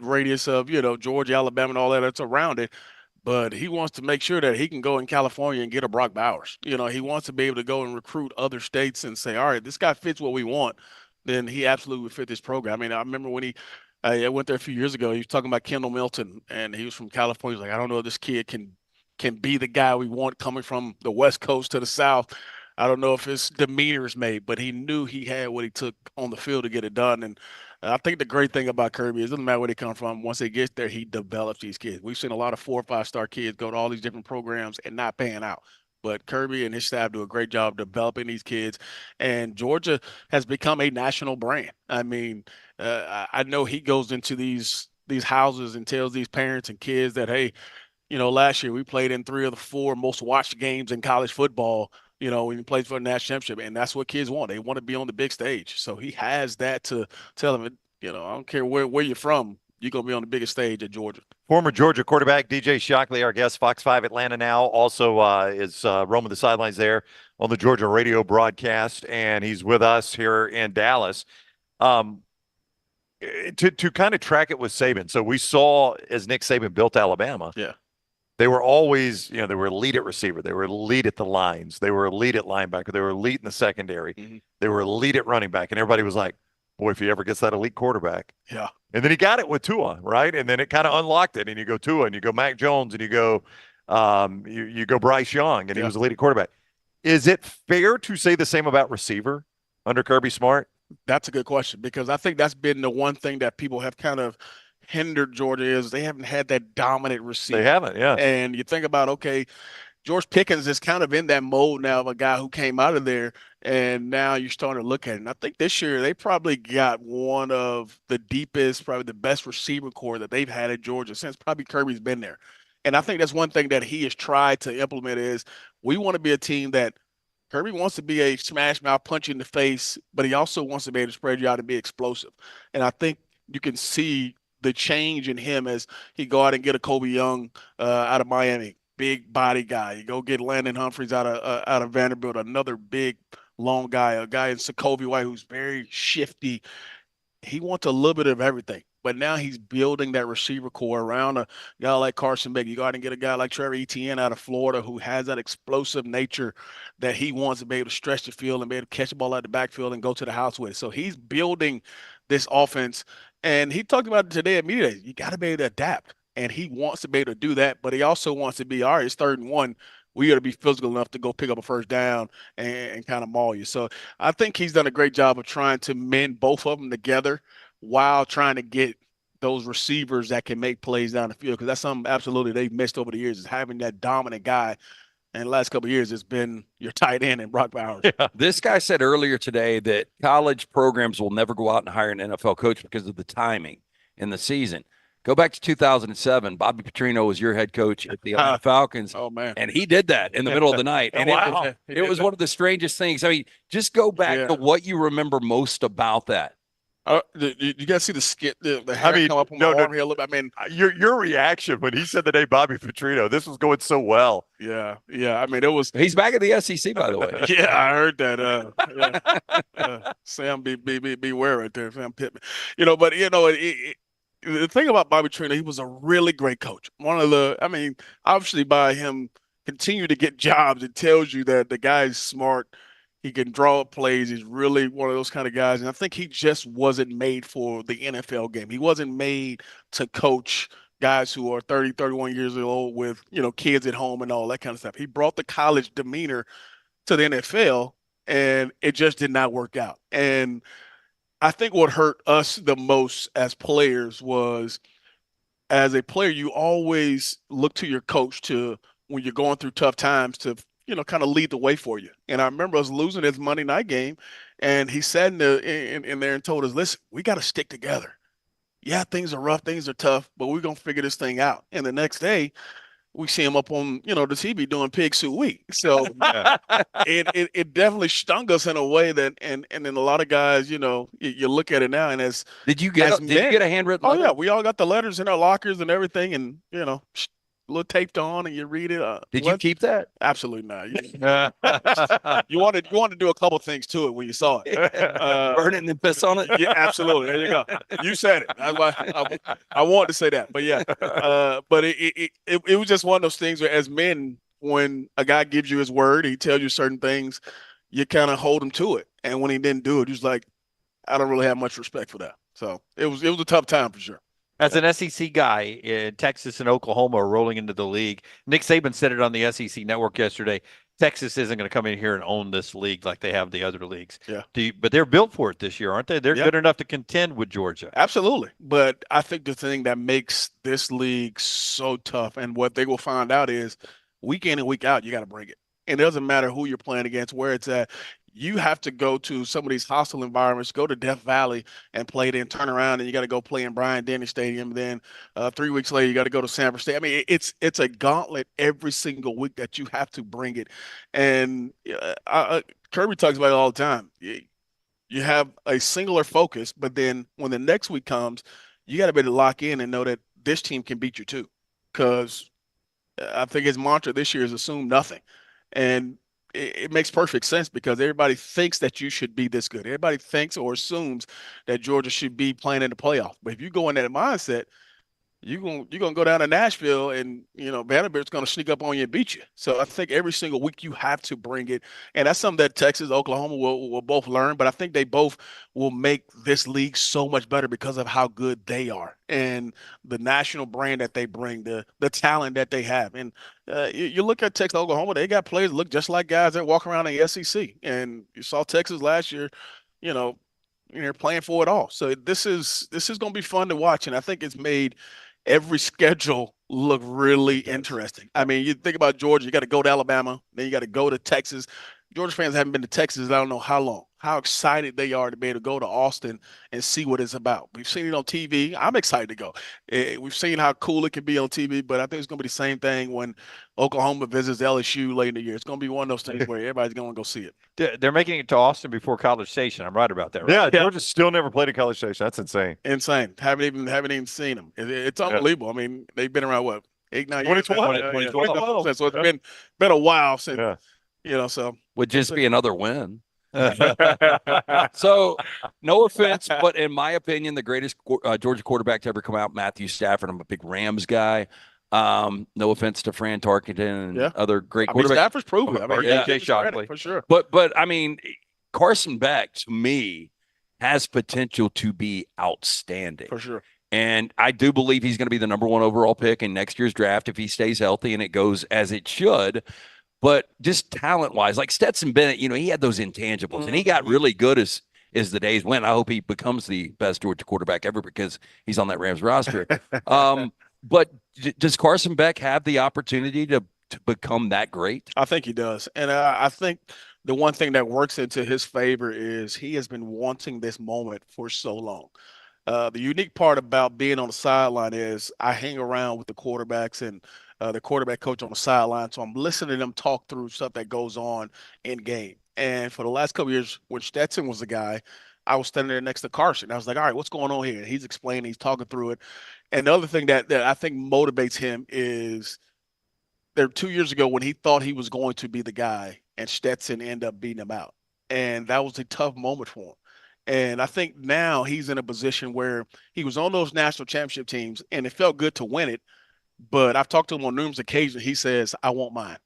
radius of Georgia, Alabama, and all that that's around it. but he wants to make sure that he can go in California and get a Brock Bowers. You know, he wants to be able to go and recruit other states and say, all right, this guy fits what we want. Then he absolutely would fit this program. I mean, I remember when I went there a few years ago, he was talking about Kendall Melton, and he was from California. He's like, I don't know if this kid can be the guy we want coming from the West Coast to the South. I don't know if his demeanor is made, but he knew he had what he took on the field to get it done. And I think the great thing about Kirby is it doesn't matter where they come from. Once they get there, he develops these kids. We've seen a lot of 4 or 5 star kids go to all these different programs and not pan out. But Kirby and his staff do a great job developing these kids. And Georgia has become a national brand. I mean, I know he goes into these houses and tells these parents and kids that, hey, you know, last year we played in 3 of the 4 most watched games in college football, you know, when he plays for the national championship. And that's what kids want. They want to be on the big stage. So he has that to tell them, you know, I don't care where you're from, you're going to be on the biggest stage at Georgia. Former Georgia quarterback DJ Shockley, our guest, Fox 5 Atlanta now, also is roaming the sidelines there on the Georgia radio broadcast, and he's with us here in Dallas. To kind of track it with Saban. So we saw as Nick Saban built Alabama. Yeah. They were always, you know, they were elite at receiver. They were elite at the lines. They were elite at linebacker. They were elite in the secondary. Mm-hmm. They were elite at running back. And everybody was like, boy, if he ever gets that elite quarterback. Yeah. And then he got it with Tua, right? And then it kind of unlocked it. And you go Tua, and you go Mac Jones, and you go you go Bryce Young, and he was a elite quarterback. Is it fair to say the same about receiver under Kirby Smart? That's a good question, because I think that's been the one thing that people have kind of hindered Georgia is they haven't had that dominant receiver. They haven't, yeah. And you think about, okay, George Pickens is kind of in that mode now of a guy who came out of there, and now you're starting to look at it. And I think this year they probably got one of the deepest, probably the best receiver core that they've had at Georgia since probably Kirby's been there. And I think that's one thing that he has tried to implement is we want to be a team that Kirby wants to be a smash mouth, punch you in the face, but he also wants to be able to spread you out and be explosive. And I think you can see the change in him as he go out and get a Kobe Young out of Miami, big body guy. You go get Landon Humphreys out of Vanderbilt, another big, long guy, a guy in Sokovia White who's very shifty. He wants a little bit of everything. But now he's building that receiver core around a guy like Carson Beck. You go out and get a guy like Trevor Etienne out of Florida who has that explosive nature that he wants to be able to stretch the field and be able to catch the ball out the backfield and go to the house with it. So he's building this offense. And he talked about it today at media days. You got to be able to adapt. And he wants to be able to do that. But he also wants to be, all right, it's 3rd and 1. We got to be physical enough to go pick up a first down and kind of maul you. So I think he's done a great job of trying to mend both of them together while trying to get those receivers that can make plays down the field, because that's something absolutely they've missed over the years is having that dominant guy. And the last couple of years, it's been your tight end and Brock Bowers. Yeah. This guy said earlier today that college programs will never go out and hire an NFL coach because of the timing in the season. Go back to 2007. Bobby Petrino was your head coach at the Atlanta Falcons. Oh, man. And he did that in the middle of the night. And Wow. it was one of the strangest things. I mean, just go back to what you remember most about that. You got to see the skit, the hair come up on my arm here a little bit. I mean, your reaction when he said the name Bobby Petrino, this was going so well. Yeah. I mean, it was. He's back at the SEC, by the way. Yeah, I heard that. Sam, beware right there, Sam Pittman. You know, but the thing about Bobby Petrino, he was a really great coach. Obviously by him continue to get jobs, it tells you that the guy's smart. He can draw up plays. He's really one of those kind of guys. And I think he just wasn't made for the NFL game. He wasn't made to coach guys who are 30, 31 years old with, kids at home and all that kind of stuff. He brought the college demeanor to the NFL, and it just did not work out. And I think what hurt us the most as players was, as a player, you always look to your coach to, when you're going through tough times, to kind of lead the way for you. And I remember us losing his Monday night game, and he sat in there and told us, listen, we got to stick together. Yeah, things are rough, things are tough, but we're going to figure this thing out. And the next day, we see him up on, the TV doing Pig Suit Week. So it definitely stung us in a way that, and then a lot of guys, you look at it now, and did you get a handwritten letter? Oh, yeah, we all got the letters in our lockers and everything, and, little taped on and you read it. Did you keep that? Absolutely not. You wanted to do a couple things to it when you saw it. Burn it and then piss on it? Yeah, absolutely. There you go. You said it. I wanted to say that. But yeah, but it was just one of those things where as men, when a guy gives you his word, he tells you certain things, you kind of hold him to it. And when he didn't do it, he's like, I don't really have much respect for that. So it was a tough time for sure. As an SEC guy, Texas and Oklahoma are rolling into the league. Nick Saban said it on the SEC network yesterday. Texas isn't going to come in here and own this league like they have the other leagues. Yeah. But they're built for it this year, aren't they? They're good enough to contend with Georgia. Absolutely. But I think the thing that makes this league so tough, and what they will find out is week in and week out, you got to bring it. And it doesn't matter who you're playing against, where it's at. You have to go to some of these hostile environments, go to Death Valley and play, then turn around and you got to go play in Bryant-Denny Stadium. Then 3 weeks later, you got to go to Sanford State. I mean, it's a gauntlet every single week that you have to bring it. And Kirby talks about it all the time. You have a singular focus, but then when the next week comes, you got to be able to lock in and know that this team can beat you too. Because I think his mantra this year is assume nothing. And it makes perfect sense because everybody thinks that you should be this good. Everybody thinks or assumes that Georgia should be playing in the playoff. But if you go in that mindset, you're gonna go down to Nashville and Vanderbilt's gonna sneak up on you and beat you. So I think every single week you have to bring it, and that's something that Texas, Oklahoma will both learn. But I think they both will make this league so much better because of how good they are and the national brand that they bring, the talent that they have. And you look at Texas, Oklahoma, they got players that look just like guys that walk around in the SEC. And you saw Texas last year, they're playing for it all. So this is going to be fun to watch, and I think it's made every schedule look really interesting. I mean, you think about Georgia, you got to go to Alabama, then you got to go to Texas. Georgia fans haven't been to Texas I don't know how long. How excited they are to be able to go to Austin and see what it's about. We've seen it on TV. I'm excited to go. We've seen how cool it can be on TV, but I think it's going to be the same thing when Oklahoma visits LSU late in the year. It's going to be one of those things where everybody's going to go see it. They're making it to Austin before College Station. I'm right about that, right? Yeah, Georgia still never played at College Station. That's insane. Insane. Haven't even seen them. It's unbelievable. I mean, they've been around, what, 8-9 years? 2012. So it's been a while since, so. Would just be another win. So, no offense, but in my opinion, the greatest Georgia quarterback to ever come out, Matthew Stafford. I'm a big Rams guy. No offense to Fran Tarkenton and other great quarterbacks. Stafford's proven. I mean, AJ Shockley for sure. But I mean, Carson Beck to me has potential to be outstanding for sure. And I do believe he's going to be the number 1 overall pick in next year's draft if he stays healthy and it goes as it should. But just talent-wise, like Stetson Bennett, he had those intangibles, and he got really good as the days went. I hope he becomes the best Georgia quarterback ever because he's on that Rams roster. But does Carson Beck have the opportunity to become that great? I think he does. And I think the one thing that works into his favor is he has been wanting this moment for so long. The unique part about being on the sideline is I hang around with the quarterbacks and the quarterback coach on the sideline. So I'm listening to them talk through stuff that goes on in game. And for the last couple of years, when Stetson was the guy, I was standing there next to Carson. I was like, all right, what's going on here? And he's explaining, he's talking through it. And the other thing that I think motivates him is there 2 years ago when he thought he was going to be the guy and Stetson ended up beating him out. And that was a tough moment for him. And I think now he's in a position where he was on those national championship teams and it felt good to win it. But I've talked to him on numerous occasions. He says, I want mine.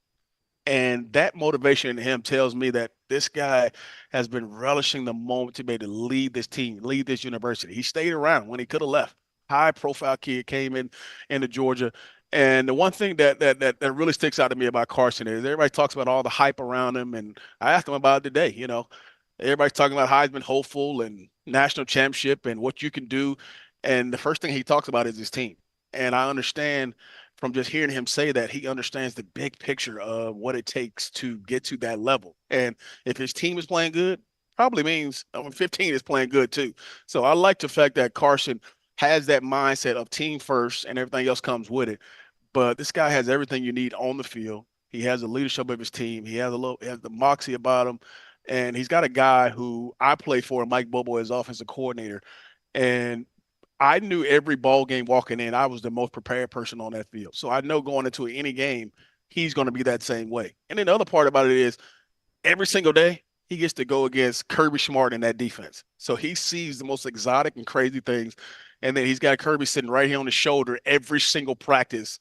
And that motivation in him tells me that this guy has been relishing the moment to be able to lead this team, lead this university. He stayed around when he could have left. High-profile kid came into Georgia. And the one thing that really sticks out to me about Carson is everybody talks about all the hype around him. And I asked him about it today. Everybody's talking about Heisman hopeful and national championship and what you can do. And the first thing he talks about is his team. And I understand from just hearing him say that he understands the big picture of what it takes to get to that level. And if his team is playing good, probably means 15 is playing good too. So I like the fact that Carson has that mindset of team first and everything else comes with it. But this guy has everything you need on the field. He has the leadership of his team. He has the moxie about him. And he's got a guy who I play for, Mike Bobo, as offensive coordinator. And I knew every ball game walking in, I was the most prepared person on that field. So I know going into any game, he's going to be that same way. And then the other part about it is every single day, he gets to go against Kirby Smart in that defense. So he sees the most exotic and crazy things. And then he's got Kirby sitting right here on his shoulder every single practice,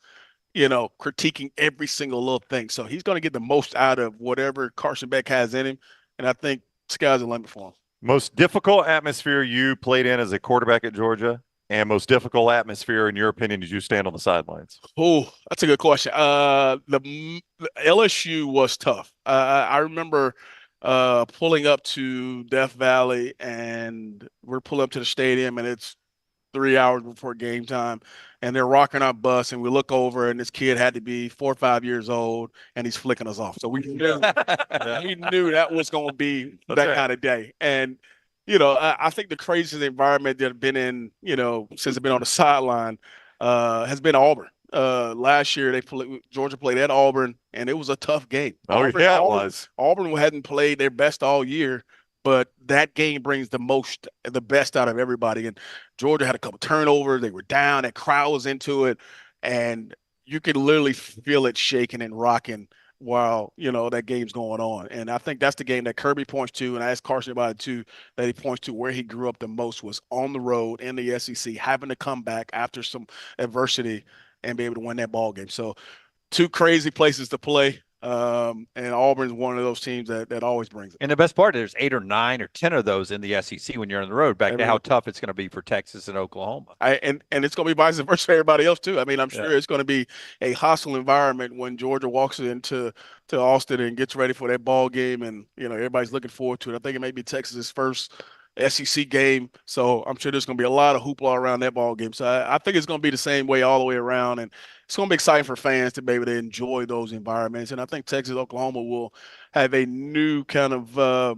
critiquing every single little thing. So he's going to get the most out of whatever Carson Beck has in him. And I think sky's the limit for him. Most difficult atmosphere you played in as a quarterback at Georgia, and most difficult atmosphere, in your opinion, as you stand on the sidelines? Oh, that's a good question. The LSU was tough. I remember pulling up to Death Valley, and we're pulling up to the stadium, and it's 3 hours before game time, and they're rocking our bus, and we look over, and this kid had to be 4 or 5 years old, and he's flicking us off. So we knew, we knew that was going to be that kind of day. And, I think the craziest environment that I've been in, since I've been on the sideline has been Auburn. Last year, Georgia played at Auburn, and it was a tough game. Auburn was. Auburn hadn't played their best all year, but that game brings the best out of everybody. And Georgia had a couple turnovers. They were down. That crowd was into it. And you could literally feel it shaking and rocking while, that game's going on. And I think that's the game that Kirby points to, and I asked Carson about it too, that he points to where he grew up the most was on the road in the SEC, having to come back after some adversity and be able to win that ball game. So 2 crazy places to play. And Auburn's one of those teams that always brings it. And the best part, there's 8 or 9 or 10 of those in the SEC when you're on the road, back to how tough it's going to be for Texas and Oklahoma. And it's going to be vice versa for everybody else too. I mean, I'm sure it's going to be a hostile environment when Georgia walks into Austin and gets ready for that ball game, and everybody's looking forward to it. I think it may be Texas's first SEC game, so I'm sure there's going to be a lot of hoopla around that ball game. So I think it's going to be the same way all the way around, and it's going to be exciting for fans to be able to enjoy those environments. And I think Texas, Oklahoma will have a new kind of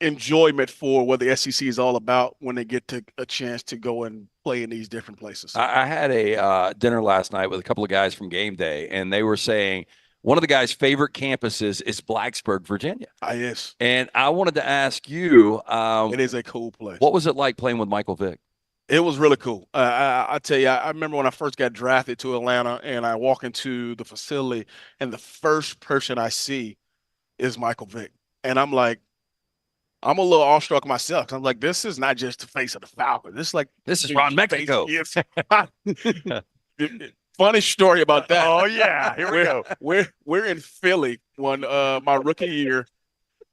enjoyment for what the SEC is all about when they get to a chance to go and play in these different places. I had a dinner last night with a couple of guys from game day, and they were saying one of the guys' favorite campuses is Blacksburg, Virginia. Yes. And I wanted to ask you, it is a cool place. What was it like playing with Michael Vick? It was really cool. I tell you, I remember when I first got drafted to Atlanta, and I walk into the facility, and the first person I see is Michael Vick. And I'm like, I'm a little awestruck myself. I'm like, this is not just the face of the Falcons. This is Ron Mexico. Yes. Funny story about that. Oh yeah, here we go. We're in Philly one my rookie year,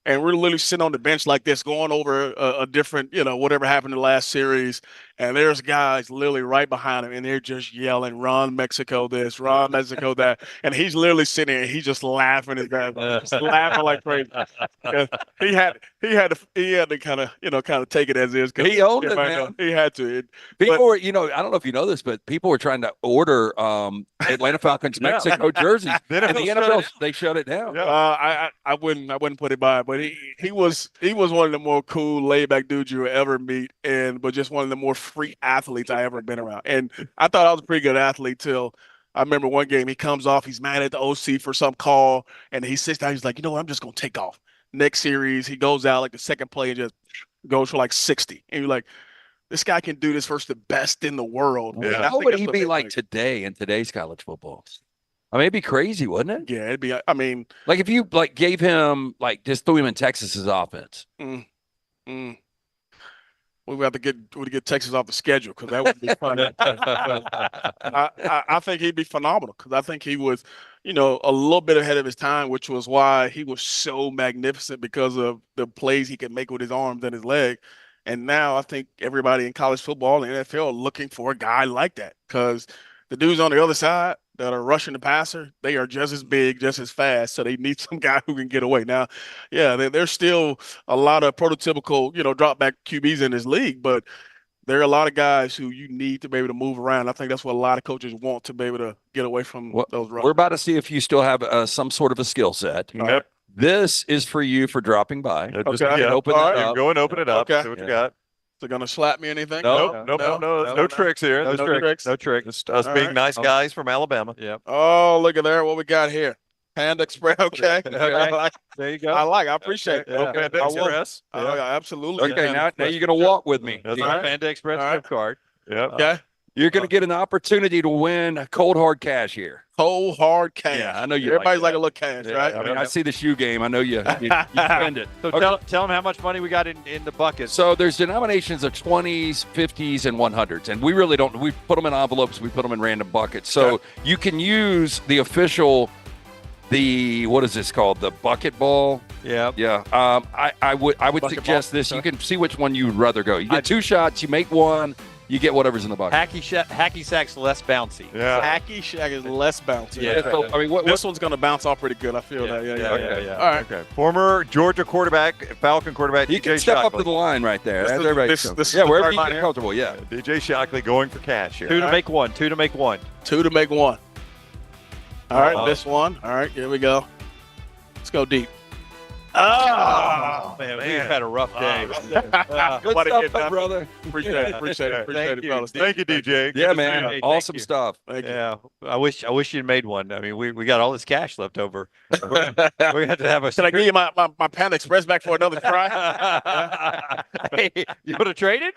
and we're literally sitting on the bench like this, going over a different, whatever happened in the last series. And there's guys literally right behind him, and they're just yelling, "Ron Mexico this, Ron Mexico that," and he's literally sitting there, and he's just laughing at that, just laughing like crazy. He had to kind of take it as is. He owned it, man. He had to. People were, I don't know if you know this, but people were trying to order Atlanta Falcons Mexico jerseys. And the NFL, they shut it down. I wouldn't put it by, but he was one of the more cool, laid back dudes you would ever meet, but just one of the more free athletes I ever been around. And I thought I was a pretty good athlete till I remember one game he comes off, he's mad at the OC for some call, and he sits down, he's like, I'm just gonna take off. Next series, he goes out like the second play and just goes for like 60. And you're like, this guy can do this versus the best in the world. Yeah. What would he be like today in today's college football? I mean, it'd be crazy, wouldn't it? Yeah, it'd be. I mean, like if you gave him just threw him in Texas's offense. We would have to get Texas off the schedule because that would be fun. I think he'd be phenomenal because I think he was, a little bit ahead of his time, which was why he was so magnificent because of the plays he could make with his arms and his leg. And now I think everybody in college football and NFL are looking for a guy like that because the dudes on the other side that are rushing the passer, they are just as big, just as fast. So they need some guy who can get away. Now, yeah, there's still a lot of prototypical, drop back QBs in this league, but there are a lot of guys who you need to be able to move around. I think that's what a lot of coaches want to be able to get away from those runs. We're about to see if you still have some sort of a skill set. Yep. This is for you for dropping by. Okay. Open it up. Go and open it up. Okay. See what you got. They're going to slap me or anything? Nope. No tricks here. No tricks. No tricks. Just us being nice guys from Alabama. Yeah. Oh, look at there. What we got here. Panda Express. Okay. Okay. There you go. I appreciate it. Okay. Panda Express. Oh, yeah, absolutely. Okay, now you're going to walk with me. That's All right. right. Panda Express gift card. Yep. Okay. You're going to get an opportunity to win cold hard cash here. Cold hard cash. Yeah, I know you. Everybody's like a little cash, that. right? I mean, I see the shoe game. I know you spend it. So Okay. tell them how much money we got in the bucket. So there's denominations of 20s, 50s, and 100s, and we really don't. We put them in envelopes. We put them in random buckets. So you can use the official. What is this called? The bucket ball. Yeah. Yeah. I would Bucket suggest ball? this. You can see which one you'd rather go. You get 2 shots. You make one. You get whatever's in the bucket. Hacky sack's less bouncy. Yeah. Hacky Shack is less bouncy. Yeah. So, I mean, This one's going to bounce off pretty good. I feel that. Yeah. Okay. All right. Okay. Former Georgia quarterback, Falcon quarterback, You DJ can step up Shockley. to the line right there. This That's is- everybody. this is Yeah, the wherever third you line get here. comfortable. Yeah. DJ Shockley going for cash here. Two to make one. 2 to make one. 2 to make 1. All right, this one. All right, here we go. Let's go deep. Oh, man, we've had a rough day. Good Buddy, stuff, get done. brother. Appreciate it, fellas. Thank you, DJ. Yeah, man. Hey, Awesome thank you. stuff. Thank you. Yeah, I wish you'd made one. I mean, we got all this cash left over. We have to have a. Can I give you my Panda Express back for another try? Hey, you want to trade it?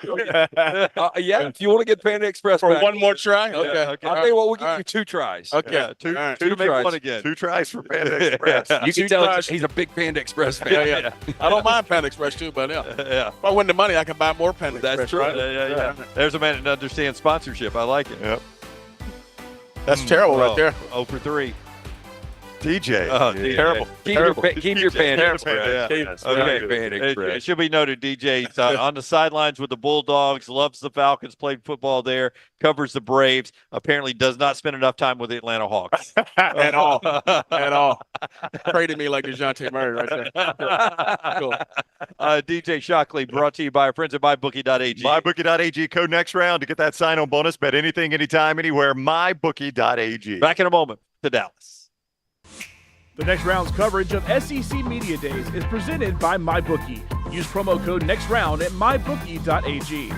Yeah, if you want to get Panda Express For back. one more try? Okay. Yeah, okay. I'll tell you what, we'll All give right. you 2 tries. Okay. Yeah, two All right. to make tries. one again. 2 tries for Panda Express. You can 2 tell tries. he's a big Panda Express fan. Yeah. I don't mind Panda Express too, but yeah. Yeah. If I win the money, I can buy more Panda That's Express. true. Right? Yeah. There's a man that understands sponsorship. I like it. Yep. That's terrible right there. 0 for 3. DJ. Oh, Yeah. terrible. Keep your Panda Terrible. Express. Yeah. Okay. Panda It Express. should be noted, DJ's on the sidelines with the Bulldogs, loves the Falcons, played football there, covers the Braves, apparently does not spend enough time with the Atlanta Hawks. At all. At all. Traded me like DeJounte Murray right there. Cool. DJ Shockley brought to you by our friends at MyBookie.ag. MyBookie.ag, code next round to get that sign-on bonus. Bet anything, anytime, anywhere. MyBookie.ag. Back in a moment to Dallas. The next round's coverage of SEC Media Days is presented by MyBookie. Use promo code NEXTROUND at mybookie.ag.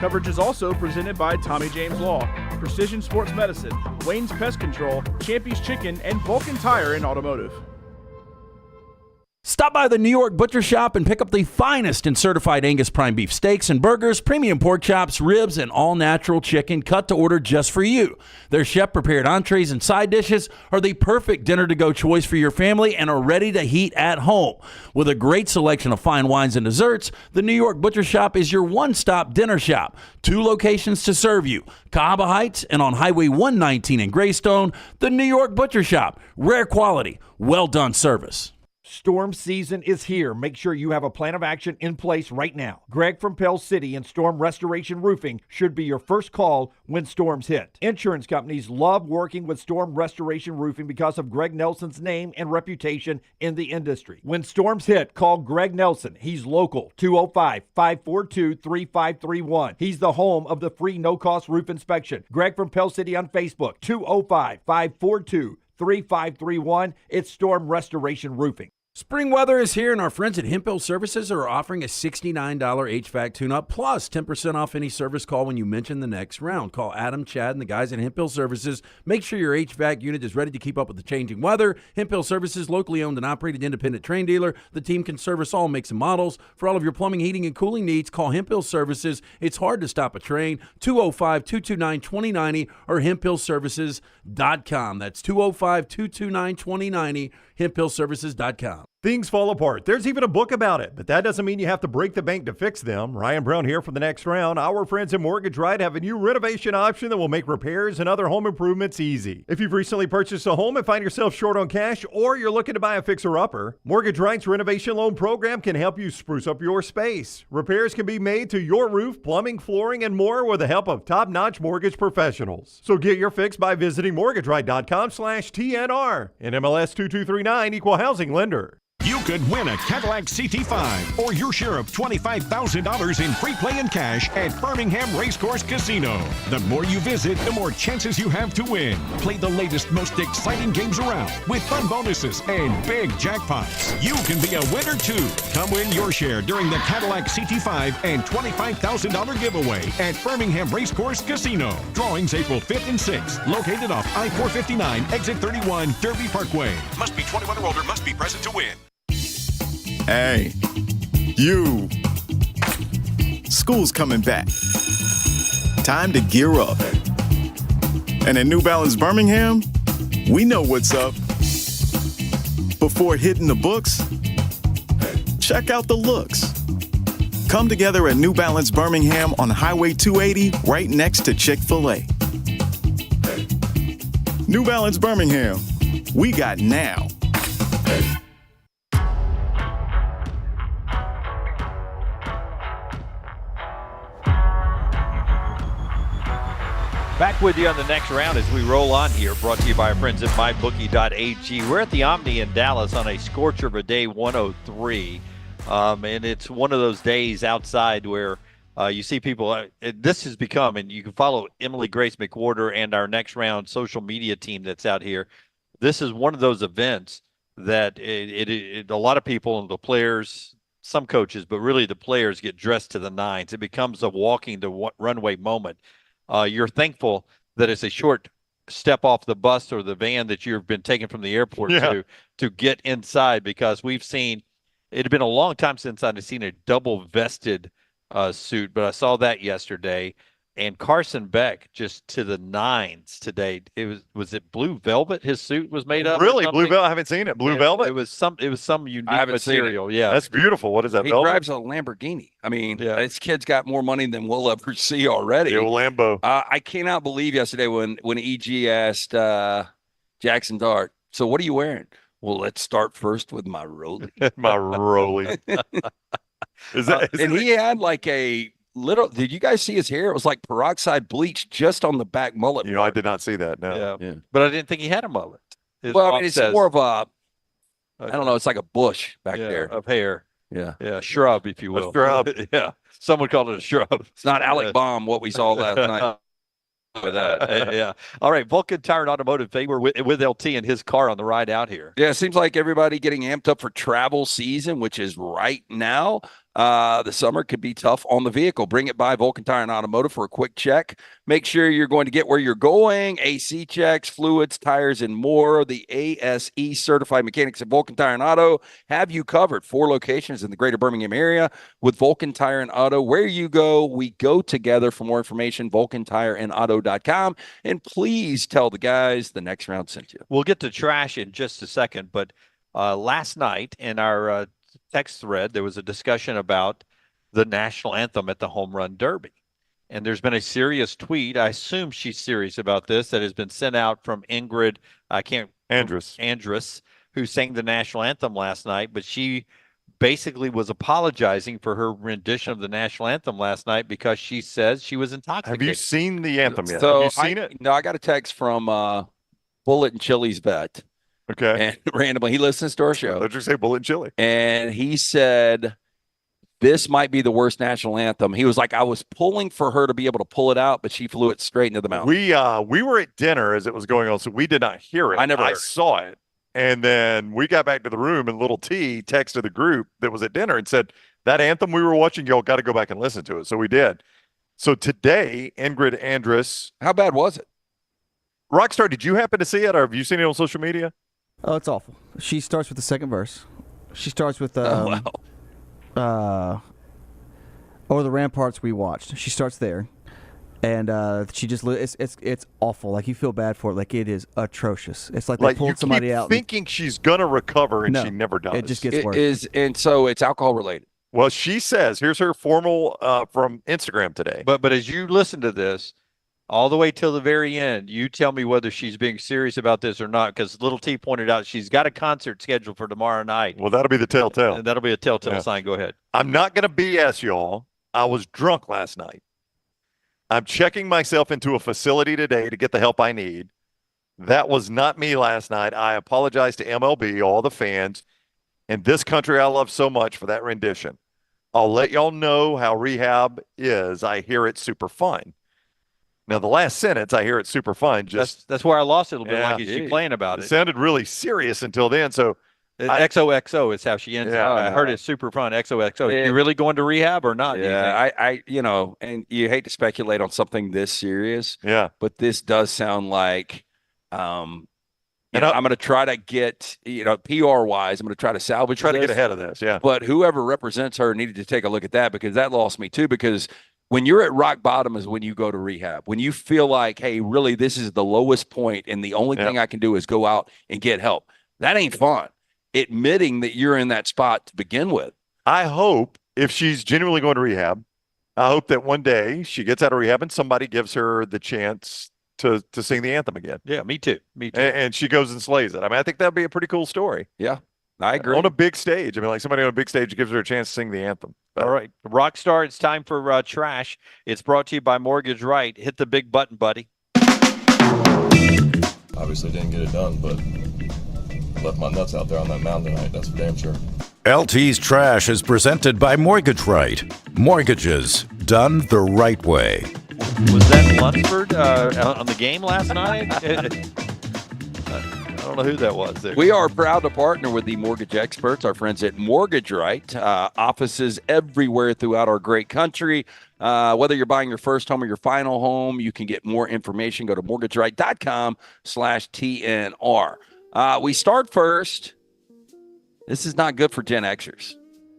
Coverage is also presented by Tommy James Law, Precision Sports Medicine, Wayne's Pest Control, Champy's Chicken, and Vulcan Tire and Automotive. Stop by the New York Butcher Shop and pick up the finest in certified Angus prime beef steaks and burgers, premium pork chops, ribs, and all-natural chicken cut to order just for you. Their chef-prepared entrees and side dishes are the perfect dinner-to-go choice for your family and are ready to heat at home. With a great selection of fine wines and desserts, the New York Butcher Shop is your one-stop dinner shop. 2 locations to serve you, Cahaba Heights and on Highway 119 in Greystone. The New York Butcher Shop, rare quality, well-done service. Storm season is here. Make sure you have a plan of action in place right now. Greg from Pell City and Storm Restoration Roofing should be your first call when storms hit. Insurance companies love working with Storm Restoration Roofing because of Greg Nelson's name and reputation in the industry. When storms hit, call Greg Nelson. He's local, 205-542-3531. He's the home of the free no-cost roof inspection. Greg from Pell City on Facebook, 205-542-3531. It's Storm Restoration Roofing. Spring weather is here, and our friends at Hemphill Services are offering a $69 HVAC tune-up plus 10% off any service call when you mention the next round. Call Adam, Chad, and the guys at Hemphill Services. Make sure your HVAC unit is ready to keep up with the changing weather. Hemphill Services, locally owned and operated independent train dealer. The team can service all makes and models. For all of your plumbing, heating, and cooling needs, call Hemphill Services. It's hard to stop a train. 205-229-2090 or hemphillservices.com. That's 205-229-2090, hemphillservices.com. Things fall apart. There's even a book about it, but that doesn't mean you have to break the bank to fix them. Ryan Brown here for the next round. Our friends at Mortgage Right have a new renovation option that will make repairs and other home improvements easy. If you've recently purchased a home and find yourself short on cash, or you're looking to buy a fixer-upper, Mortgage Right's renovation loan program can help you spruce up your space. Repairs can be made to your roof, plumbing, flooring, and more with the help of top-notch mortgage professionals. So get your fix by visiting mortgageright.com/TNR. And MLS 2239 Equal Housing Lender. You could win a Cadillac CT5 or your share of $25,000 in free play and cash at Birmingham Racecourse Casino. The more you visit, the more chances you have to win. Play the latest, most exciting games around with fun bonuses and big jackpots. You can be a winner too. Come win your share during the Cadillac CT5 and $25,000 giveaway at Birmingham Racecourse Casino. Drawings April 5th and 6th. Located off I-459, exit 31, Derby Parkway. Must be 21 or older, must be present to win. Hey, you. School's coming back. Time to gear up. And at New Balance Birmingham, we know what's up. Before hitting the books, check out the looks. Come together at New Balance Birmingham on Highway 280, right next to Chick-fil-A. New Balance Birmingham, we got now. Back with you on the next round as we roll on here, brought to you by our friends at mybookie.ag. We're at the Omni in Dallas on a scorcher of a day 103. And it's one of those days outside where you see people. This has become, and you can follow Emily Grace McWhorter and our next round social media team that's out here. This is one of those events that a lot of people and the players, some coaches, but really the players get dressed to the nines. It becomes a walking the runway moment. You're thankful that it's a short step off the bus or the van that you've been taken from the airport to get inside, because we've seen it had been a long time since I'd seen a double vested suit, but I saw that yesterday. And Carson Beck just to the nines today. Was it blue velvet? His suit was made of. Really, blue velvet? I haven't seen it. Blue velvet. It was some unique I haven't material. seen it. Yeah, that's beautiful. What is that? He velvet? drives a Lamborghini. I mean, this kid's got more money than we'll ever see already. The old Lambo. I cannot believe yesterday when EG asked Jackson Dart, "So what are you wearing?" Well, let's start first with my Rolly. My Rolly. And he had like a little. Did you guys see his hair? It was like peroxide bleach just on the back mullet. I did not see that. No. Yeah. But I didn't think he had a mullet. Well, I mean, it's more of a. I don't know. It's like a bush back there of hair. Yeah, shrub, if you will. A shrub. Yeah, someone called it a shrub. It's not Alec Baum, what we saw last night. With that, yeah. All right, Vulcan Tire and Automotive. They were with LT in his car on the ride out here. Yeah, it seems like everybody getting amped up for travel season, which is right now. The summer could be tough on the vehicle. Bring it by Vulcan Tire and Automotive for a quick check. Make sure you're going to get where you're going. AC checks, fluids, tires, and more. The ASE certified mechanics at Vulcan Tire and Auto have you covered. 4 locations in the greater Birmingham area with Vulcan Tire and Auto. Where you go, we go together. For more information, vulcantireandauto.com. And please tell the guys the next round sent you. We'll get to trash in just a second, but last night in our text thread, there was a discussion about the national anthem at the Home Run Derby. And there's been a serious tweet, I assume she's serious about this, that has been sent out from Ingrid Andrus, who sang the national anthem last night, but she basically was apologizing for her rendition of the national anthem last night because she says she was intoxicated. Have you seen the anthem yet? So Have you seen it? No, I got a text from Bullet and Chili's vet. Okay. And randomly, he listens to our show. Let's just say Bullet and Chili. And he said, this might be the worst national anthem. He was like, I was pulling for her to be able to pull it out, but she flew it straight into the mouth. We were at dinner as it was going on, so we did not hear it. I saw it. And then we got back to the room, and little T texted the group that was at dinner and said, that anthem we were watching, y'all got to go back and listen to it. So we did. So today, Ingrid Andrus. How bad was it? Rockstar, did you happen to see it, or have you seen it on social media? Oh, it's awful. She starts with the second verse. She starts with wow. Or the Ramparts we watched. She starts there, and she just it's awful. Like, you feel bad for it. Like, it is atrocious. It's like they pulled somebody out. Thinking she's gonna recover, and she never does. It just gets worse. And so it's alcohol related. Well, she says, here's her formal from Instagram today. But as you listen to this, all the way till the very end, you tell me whether she's being serious about this or not, because little T pointed out she's got a concert scheduled for tomorrow night. Well, that'll be the telltale. That'll be a telltale sign. Go ahead. I'm not going to BS y'all. I was drunk last night. I'm checking myself into a facility today to get the help I need. That was not me last night. I apologize to MLB, all the fans. and this country I love so much for that rendition. I'll let y'all know how rehab is. I hear it's super fun. Now, the last sentence, I hear it's super fun. That's where I lost it a little bit, like she's playing about it. It sounded really serious until then. So XOXO is how she ends it. I heard it's super fun. XOXO. You really going to rehab or not? Yeah, and you hate to speculate on something this serious. Yeah. But this does sound like, I'm going to try to get, PR wise, I'm going to try to salvage to get ahead of this. Yeah. But whoever represents her needed to take a look at that, because that lost me too, because when you're at rock bottom is when you go to rehab. When you feel like, hey, really, this is the lowest point and the only thing I can do is go out and get help. That ain't fun. Admitting that you're in that spot to begin with. I hope if she's genuinely going to rehab, I hope that one day she gets out of rehab and somebody gives her the chance to sing the anthem again. Yeah, me too. Me too. And she goes and slays it. I mean, I think that'd be a pretty cool story. Yeah, I agree. On a big stage. I mean, like somebody on a big stage gives her a chance to sing the anthem. All right. Rockstar, it's time for trash. It's brought to you by Mortgage Right. Hit the big button, buddy. Obviously didn't get it done, but left my nuts out there on that mountain tonight. That's for damn sure. LT's Trash is presented by Mortgage Right. Mortgages done the right way. Was that Lunceford on the game last night? I don't know who that was there. We are proud to partner with the mortgage experts, our friends at Mortgage Right. Offices everywhere throughout our great country. Whether you're buying your first home or your final home, you can get more information. Go to mortgageright.com/TNR. We start first. This is not good for Gen Xers.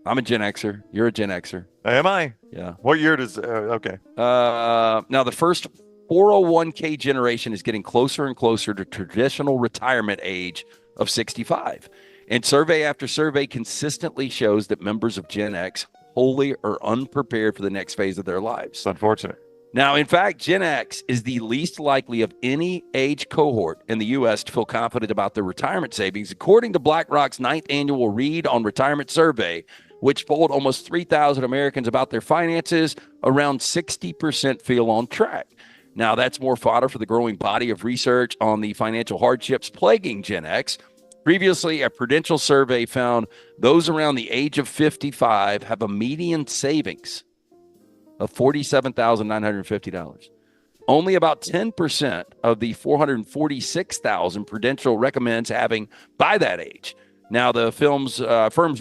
I'm a Gen Xer. You're a Gen Xer. Am I? Yeah. What year does okay. Now, the first 401k generation is getting closer and closer to traditional retirement age of 65. And survey after survey consistently shows that members of Gen X wholly are unprepared for the next phase of their lives. It's unfortunate. Now, in fact, Gen X is the least likely of any age cohort in the U.S. to feel confident about their retirement savings, according to BlackRock's 9th annual Read on Retirement survey, which polled almost 3,000 Americans about their finances. Around 60% feel on track. Now, that's more fodder for the growing body of research on the financial hardships plaguing Gen X. Previously, a Prudential survey found those around the age of 55 have a median savings of $47,950. Only about 10% of the 446,000 Prudential recommends having by that age. Now, the firm's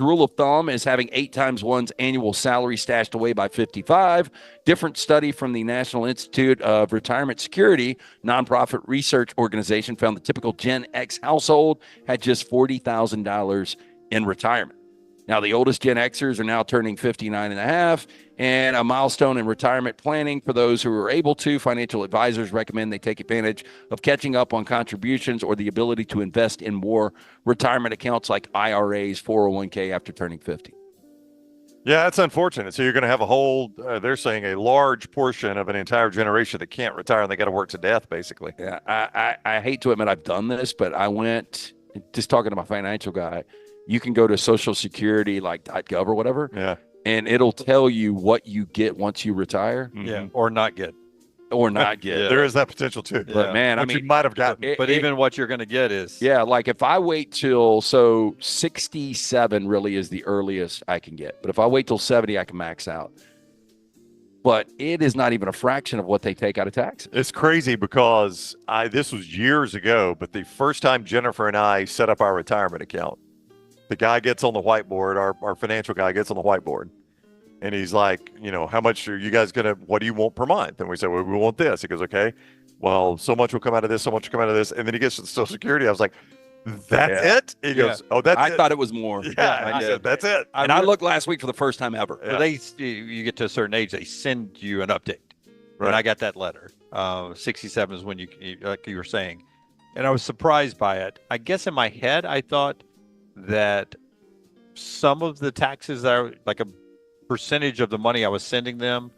rule of thumb is having 8 times one's annual salary stashed away by 55. Different study from the National Institute of Retirement Security, nonprofit research organization, found the typical Gen X household had just $40,000 in retirement. Now, the oldest Gen Xers are now turning 59 and a half, and a milestone in retirement planning for those who are able to. Financial advisors recommend they take advantage of catching up on contributions or the ability to invest in more retirement accounts like IRAs, 401k after turning 50. Yeah, that's unfortunate. So you're going to have a whole, they're saying a large portion of an entire generation that can't retire and they got to work to death, basically. Yeah, I hate to admit I've done this, but I went, just talking to my financial guy, you can go to Social Security, like .gov or whatever. Yeah. And it'll tell you what you get once you retire. Yeah, or not get. Or not get. There is that potential too. But man, what you might have gotten. But even what you're going to get is. Yeah, like if I wait till, 67 really is the earliest I can get. But if I wait till 70, I can max out. But it is not even a fraction of what they take out of taxes. It's crazy because this was years ago, but the first time Jennifer and I set up our retirement account, the guy gets on the whiteboard, our financial guy gets on the whiteboard, and he's like, how much are you guys what do you want per month? And we said, well, we want this. He goes, okay, well, so much will come out of this, so much will come out of this. And then he gets to the Social Security. I was like, that's it? He goes, oh, that's I it. thought it was more. Yeah, I said, that's it. And I looked last week for the first time ever. Yeah. You get to a certain age, they send you an update. Right. And I got that letter. 67 is when you, like you were saying. And I was surprised by it. I guess in my head, I thought that some of the taxes that are like a percentage of the money I was sending them,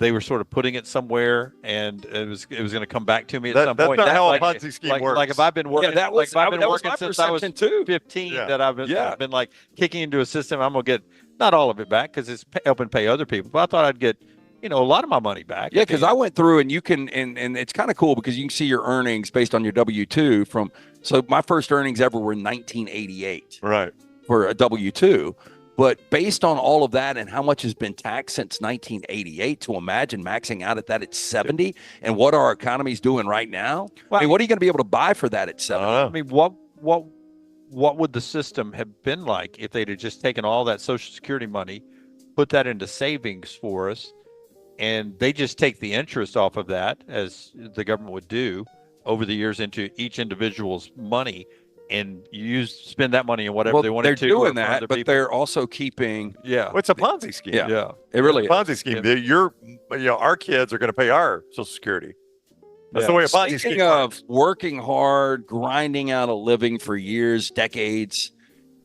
they were sort of putting it somewhere, and it was going to come back to me at some point. That's not how a Ponzi scheme works. Like if I've been working, that was my since I was 15, Yeah. that I've been like kicking into a system, I'm going to get not all of it back because it's helping pay other people. But I thought I'd get a lot of my money back. Yeah, because I went through and you can, and it's kind of cool because you can see your earnings based on your W-2 from. So my first earnings ever were in 1988. Right. for a W-2. But based on all of that and how much has been taxed since 1988, to imagine maxing out at that at 70 and what our economy is doing right now, I mean, what are you going to be able to buy for that at 70? I mean, what would the system have been like if they'd have just taken all that Social Security money, put that into savings for us, and they just take the interest off of that, as the government would do over the years, into each individual's money, and spend that money on whatever they wanted they're to. They're doing that, but they're also keeping. Yeah, well, it's a Ponzi scheme. Yeah, it really it's a Ponzi scheme. Our kids are going to pay our Social Security. That's the way a Ponzi scheme. Speaking of working hard, grinding out a living for years, decades,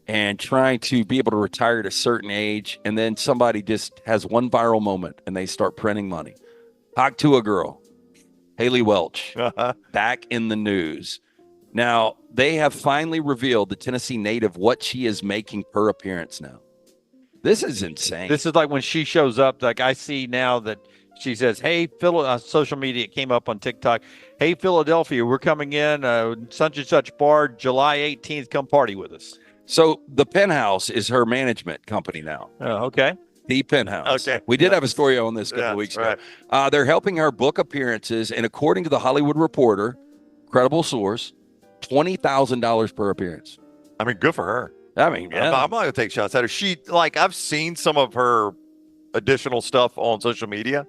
and trying to be able to retire at a certain age, and then somebody just has one viral moment and they start printing money. Talk to a girl, Haley Welch, back in the news. Now, they have finally revealed, the Tennessee native, what she is making per appearance now. This is insane. This is like when she shows up, like I see now that she says, hey, social media, it came up on TikTok. Hey, Philadelphia, we're coming in, such and such bar, July 18th, come party with us. So the Penthouse is her management company now. Oh, okay. The Penthouse. Okay. We did have a story on this a couple of weeks ago. They're helping her book appearances, and according to the Hollywood Reporter, credible source, $20,000 per appearance. I mean, good for her. I mean, I'm not going to take shots at her. I've seen some of her additional stuff on social media.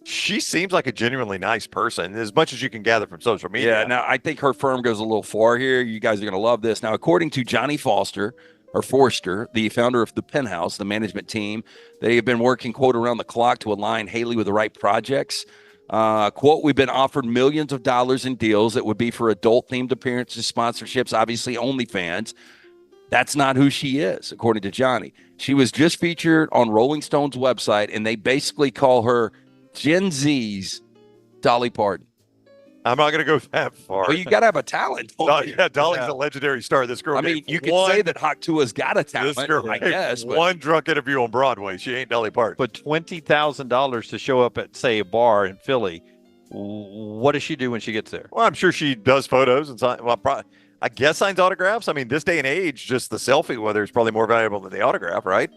She seems like a genuinely nice person, as much as you can gather from social media. Yeah, now I think her firm goes a little far here. You guys are going to love this. Now, according to Johnny Forster, the founder of the Penthouse, the management team, they have been working, quote, around the clock to align Haley with the right projects. Quote, we've been offered millions of dollars in deals that would be for adult-themed appearances, sponsorships, obviously OnlyFans. That's not who she is, according to Johnny. She was just featured on Rolling Stone's website, and they basically call her Gen Z's Dolly Parton. I'm not going to go that far. Well, you got to have a talent. Dolly's a legendary star. This girl. I mean, you can say that Haktua's got a talent, this girl, I guess. But one drunk interview on Broadway. She ain't Dolly Parton. But $20,000 to show up at, say, a bar in Philly. What does she do when she gets there? Well, I'm sure she does photos and I guess signs autographs. I mean, this day and age, just the selfie with her is probably more valuable than the autograph, right?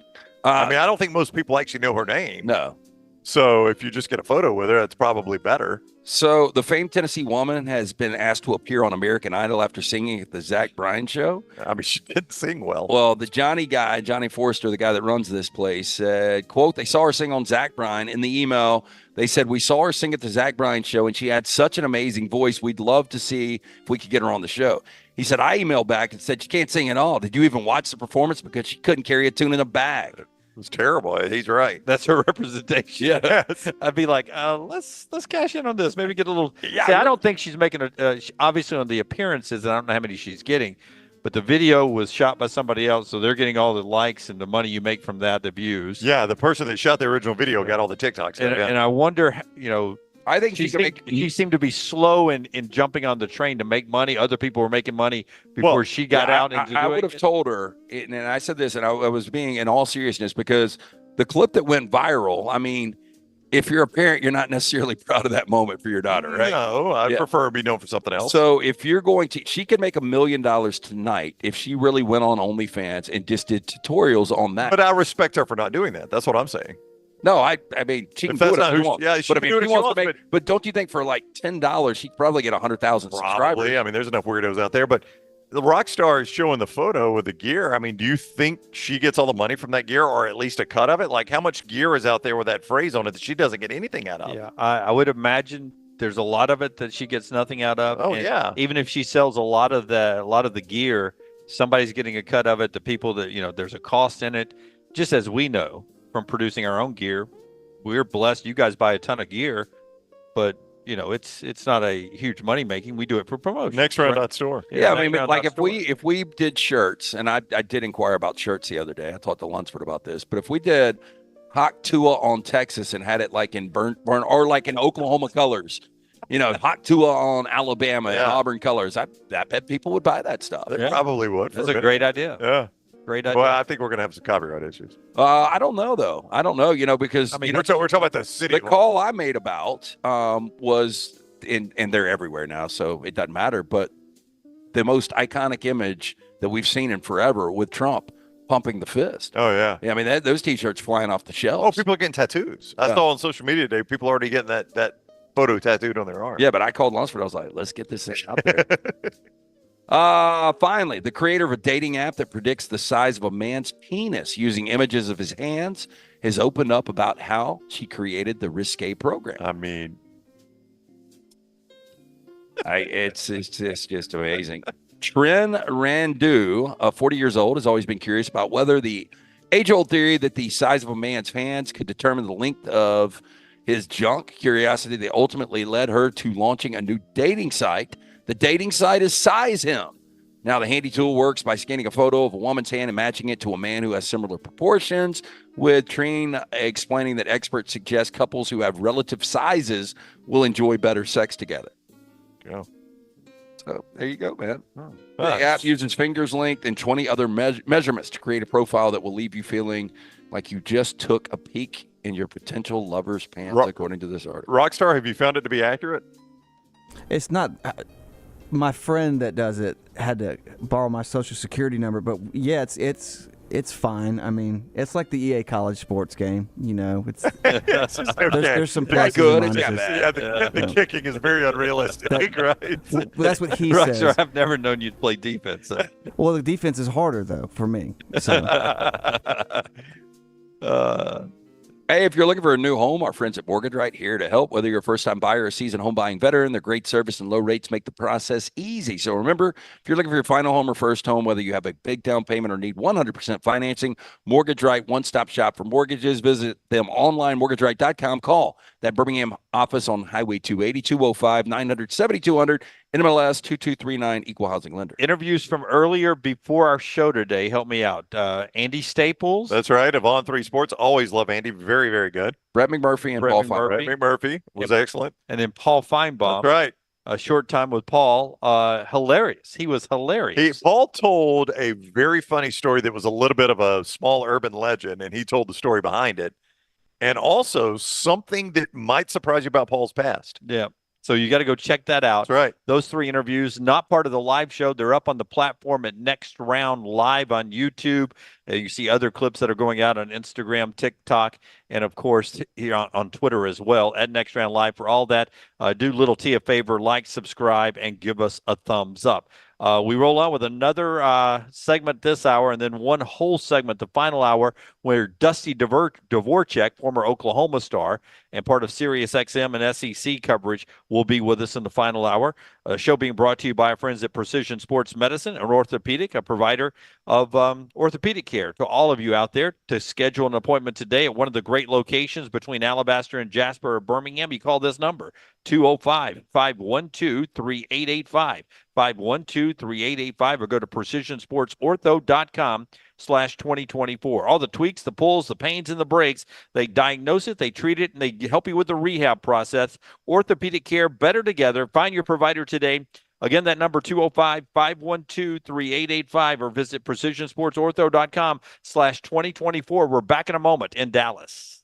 I mean, I don't think most people actually know her name. No. So if you just get a photo with her, that's probably better. So the famed Tennessee woman has been asked to appear on American Idol after singing at the Zach Bryan show. I mean, she didn't sing well. Well, the Johnny Forster, the guy that runs this place, said, quote, they saw her sing on Zach Bryan. In the email, they said, we saw her sing at the Zach Bryan show, and she had such an amazing voice. We'd love to see if we could get her on the show. He said, I emailed back and said, she can't sing at all. Did you even watch the performance? Because she couldn't carry a tune in a bag. It was terrible. He's right. That's her representation. Yeah. I'd be like, let's cash in on this. Maybe get a little. Yeah, See, I don't think she's making obviously on the appearances, and I don't know how many she's getting, but the video was shot by somebody else, so they're getting all the likes and the money you make from that, the views. Yeah, the person that shot the original video got all the TikToks. And I wonder, I think she seemed to be slow in jumping on the train to make money. Other people were making money before she got out. I would have told her, and I said this, and I was being in all seriousness, because the clip that went viral, I mean, if you're a parent, you're not necessarily proud of that moment for your daughter, right? No, I prefer to be known for something else. So if you're going to, she could make $1 million tonight if she really went on OnlyFans and just did tutorials on that. But I respect her for not doing that. That's what I'm saying. No, I mean, she can do it if she wants. Yeah, but if she wants to make, but don't you think for like $10, she could probably get 100,000 subscribers? I mean, there's enough weirdos out there, but the Rockstar is showing the photo with the gear. I mean, do you think she gets all the money from that gear, or at least a cut of it? Like, how much gear is out there with that phrase on it that she doesn't get anything out of? Yeah, I would imagine there's a lot of it that she gets nothing out of. Oh, yeah. Even if she sells a lot of the gear, somebody's getting a cut of it. The people that there's a cost in it. Just as we know from producing our own gear, we're blessed. You guys buy a ton of gear, but it's not a huge money making. We do it for promotion. Nextround.store. Yeah, I mean, like if we did shirts, and I did inquire about shirts the other day. I talked to Lunceford about this, but if we did Hawk Tua on Texas and had it like in burn or like in Oklahoma colors, Hawk Tua on Alabama and Auburn colors, I bet people would buy that stuff. They probably would. That's a great idea. Yeah. Great idea. Well, I think we're going to have some copyright issues. I don't know, though. I don't know, because I mean, we're talking about the city. The call I made about was, and they're everywhere now, so it doesn't matter, but the most iconic image that we've seen in forever with Trump pumping the fist. Oh, yeah. Yeah, I mean, those T-shirts flying off the Oh, shelves. people are getting tattoos. I Yeah. saw on social media today, people already getting that photo tattooed on their arm. Yeah, but I called Lunceford. I was like, let's get this thing out there. Finally, the creator of a dating app that predicts the size of a man's penis using images of his hands has opened up about how she created the risque program. I mean, it's just amazing. Trin Randu, 40 years old, has always been curious about whether the age-old theory that the size of a man's hands could determine the length of his junk. Curiosity that ultimately led her to launching a new dating site. The dating site is Size Him. Now, the handy tool works by scanning a photo of a woman's hand and matching it to a man who has similar proportions, with Trin explaining that experts suggest couples who have relative sizes will enjoy better sex together. Yeah. So there you go, man. Oh, the app uses fingers length and 20 other measurements to create a profile that will leave you feeling like you just took a peek in your potential lover's pants, according to this article. Rockstar, have you found it to be accurate? It's not. My friend that does it had to borrow my social security number, but yeah, it's fine. I mean, it's like the EA college sports game. You know, it's there's some pluses good. and Yeah, minuses. the kicking is very unrealistic, right? Well, that's what he Rockstar, says. I've never known you to play defense. So. Well, the defense is harder though for me. So. Hey, if you're looking for a new home, our friends at Mortgage Right here to help. Whether you're a first-time buyer or a seasoned home buying veteran, their great service and low rates make the process easy. So remember, if you're looking for your final home or first home, whether you have a big down payment or need 100% financing, Mortgage Right, one-stop shop for mortgages. Visit them online, mortgageright.com. Call that Birmingham office on Highway 280, 205-900-7200, NMLS 2239, Equal Housing Lender. Interviews from earlier before our show today. Help me out. Andy Staples. That's right. Of On3 Sports. Always love Andy. Very, very good. Brett McMurphy and Paul Feinbaum. Brett McMurphy was excellent. And then Paul Feinbaum. That's right. A short time with Paul. Hilarious. He was hilarious. Paul told a very funny story that was a little bit of a small urban legend, and he told the story behind it. And also something that might surprise you about Paul's past. Yeah. So you got to go check that out. That's right. Those 3 interviews, not part of the live show. They're up on the platform at Next Round Live on YouTube. You see other clips that are going out on Instagram, TikTok, and, of course, here on Twitter as well at Next Round Live. For all that, do little T a favor, like, subscribe, and give us a thumbs up. We roll on with another segment this hour and then one whole segment, the final hour, where Dusty Dvoracek, former Oklahoma star and part of SiriusXM and SEC coverage, will be with us in the final hour. A show being brought to you by our friends at Precision Sports Medicine and Orthopedic, a provider of orthopedic care to all of you out there. To schedule an appointment today at one of the great locations between Alabaster and Jasper or Birmingham, you call this number, 205-512-3885. 512-3885, or go to precisionsportsortho.com/2024. All the tweaks, the pulls, the pains, and the breaks, they diagnose it, they treat it, and they help you with the rehab process. Orthopedic care, better together. Find your provider today. Again, that number, 205-512-3885, or visit precisionsportsortho.com/2024. We're back in a moment in Dallas.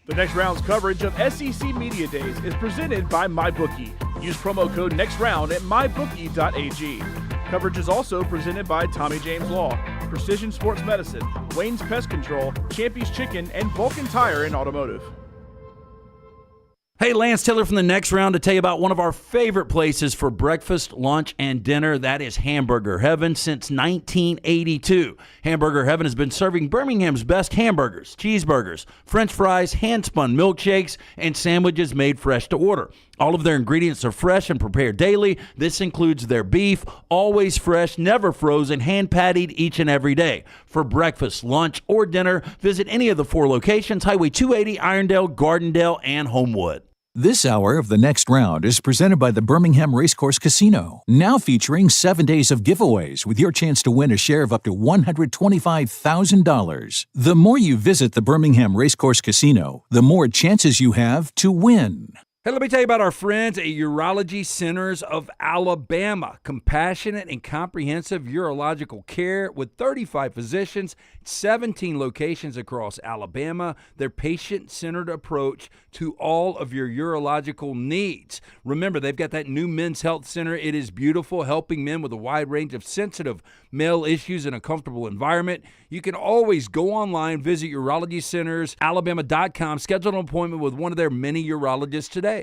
The next round's coverage of SEC Media Days is presented by MyBookie. Use promo code NEXTROUND at mybookie.ag. Coverage is also presented by Tommy James Law, Precision Sports Medicine, Wayne's Pest Control, Champy's Chicken, and Vulcan Tire and Automotive. Hey, Lance Taylor from the Next Round to tell you about one of our favorite places for breakfast, lunch, and dinner. That is Hamburger Heaven since 1982. Hamburger Heaven has been serving Birmingham's best hamburgers, cheeseburgers, French fries, hand-spun milkshakes, and sandwiches made fresh to order. All of their ingredients are fresh and prepared daily. This includes their beef, always fresh, never frozen, hand-pattied each and every day. For breakfast, lunch, or dinner, visit any of the 4 locations, Highway 280, Irondale, Gardendale, and Homewood. This hour of The Next Round is presented by the Birmingham Racecourse Casino, now featuring 7 days of giveaways with your chance to win a share of up to $125,000. The more you visit the Birmingham Racecourse Casino, the more chances you have to win. Hey, let me tell you about our friends at Urology Centers of Alabama. Compassionate and comprehensive urological care with 35 physicians, 17 locations across Alabama. Their patient-centered approach to all of your urological needs. Remember, they've got that new men's health center. It is beautiful, helping men with a wide range of sensitive male issues in a comfortable environment. You can always go online, visit urologycentersalabama.com, schedule an appointment with one of their many urologists today.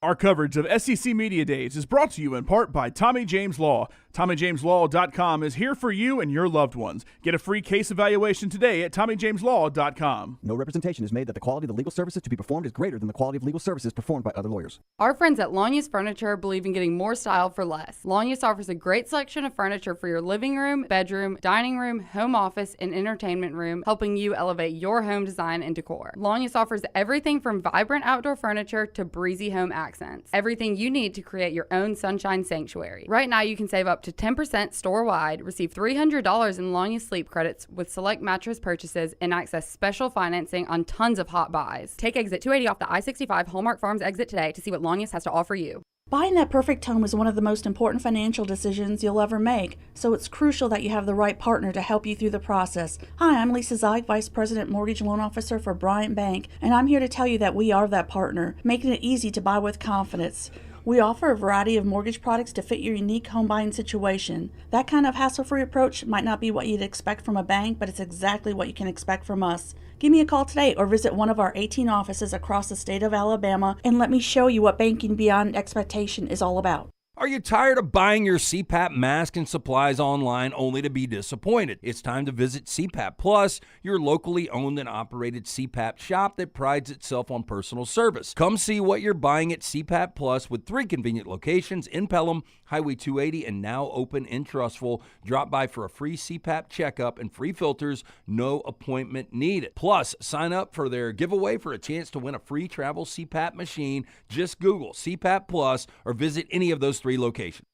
Our coverage of SEC Media Days is brought to you in part by Tommy James Law. TommyJamesLaw.com is here for you and your loved ones. Get a free case evaluation today at TommyJamesLaw.com. No representation is made that the quality of the legal services to be performed is greater than the quality of legal services performed by other lawyers. Our friends at Long Use Furniture believe in getting more style for less. Long Use offers a great selection of furniture for your living room, bedroom, dining room, home office, and entertainment room, helping you elevate your home design and decor. Long Use offers everything from vibrant outdoor furniture to breezy home accents. Everything you need to create your own sunshine sanctuary. Right now, you can save up to 10% store-wide, receive $300 in Long Use sleep credits with select mattress purchases, and access special financing on tons of hot buys. Take exit 280 off the I-65 Hallmark Farms exit today to see what Long Use has to offer you. Buying that perfect home is one of the most important financial decisions you'll ever make, so it's crucial that you have the right partner to help you through the process. Hi, I'm Lisa Zeig, Vice President Mortgage Loan Officer for Bryant Bank, and I'm here to tell you that we are that partner, making it easy to buy with confidence. We offer a variety of mortgage products to fit your unique home buying situation. That kind of hassle-free approach might not be what you'd expect from a bank, but it's exactly what you can expect from us. Give me a call today or visit one of our 18 offices across the state of Alabama and let me show you what banking beyond expectation is all about. Are you tired of buying your CPAP mask and supplies online only to be disappointed? It's time to visit CPAP Plus, your locally owned and operated CPAP shop that prides itself on personal service. Come see what you're buying at CPAP Plus with 3 convenient locations in Pelham, Highway 280, and now open in Trustful. Drop by for a free CPAP checkup and free filters, no appointment needed. Plus, sign up for their giveaway for a chance to win a free travel CPAP machine. Just Google CPAP Plus or visit any of those 3 locations.